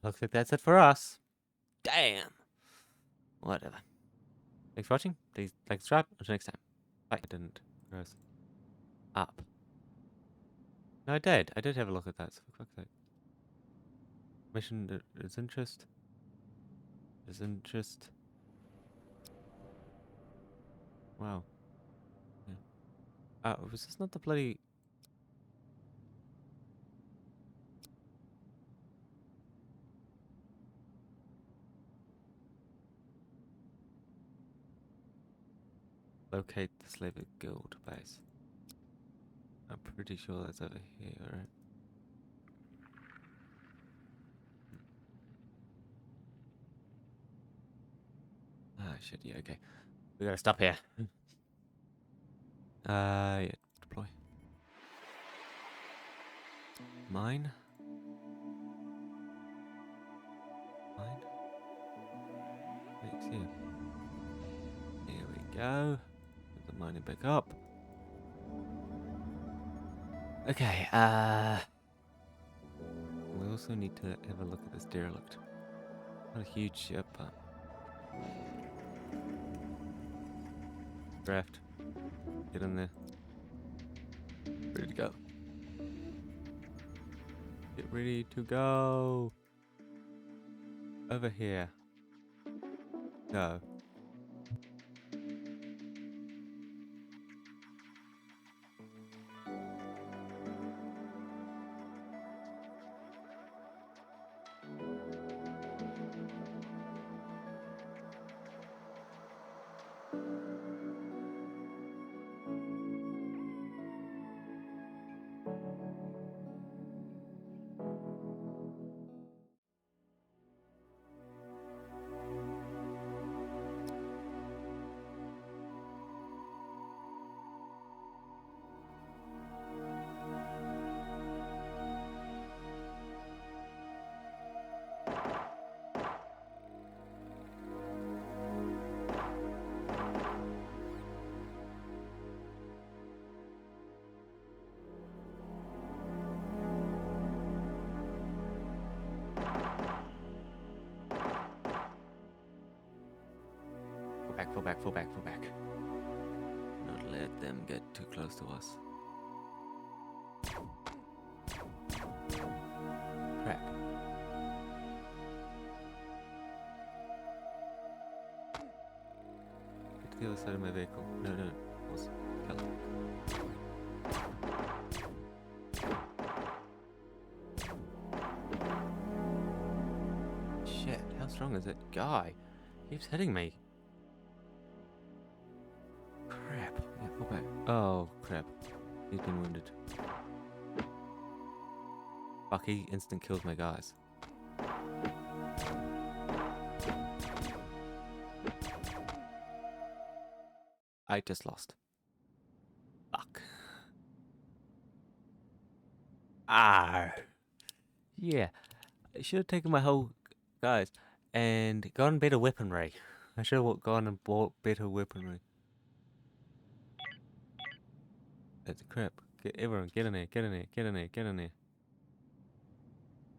Looks like that's it for us. Damn. Whatever. Thanks for watching. Please like, subscribe. Until next time. Bye. I didn't. Gross. Up. No, I did. I did have a look at that. So for fuck's sake. Mission is interest. Is interest. Wow. Yeah. Was this not the bloody... Locate the Slavic Guild base. I'm pretty sure that's over here, right? Ah, shit, yeah, okay. We gotta stop here. Yeah, deploy. Mine. Mine. Next here. There we go. Put the mining back up. Okay, we also need to have a look at this derelict. Not a huge ship, but draft. Get in there. Ready to go. Get ready to go. Over here. Go. Fall back, fall back, fall back. Not let them get too close to us. Crap. Get to the other side of my vehicle. No, no, no. Kill it. Shit, how strong is that guy? He keeps hitting me. Crap. Yeah, fall back. Oh, crap. He's been wounded. Fuck, he instant kills my guys. I just lost. Fuck. Ah. Yeah. I should have taken my whole guys and gotten better weaponry. I should have gone and bought better weaponry. That's crap. Everyone, get in there, get in there, get in there, get in there.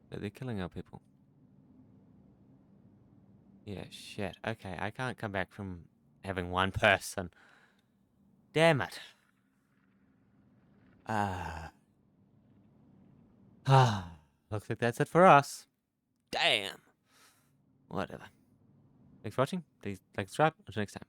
They're killing our people. Yeah, shit. Okay, I can't come back from having one person. Damn it. Looks like that's it for us. Damn. Whatever. Thanks for watching. Please like, subscribe. Until next time.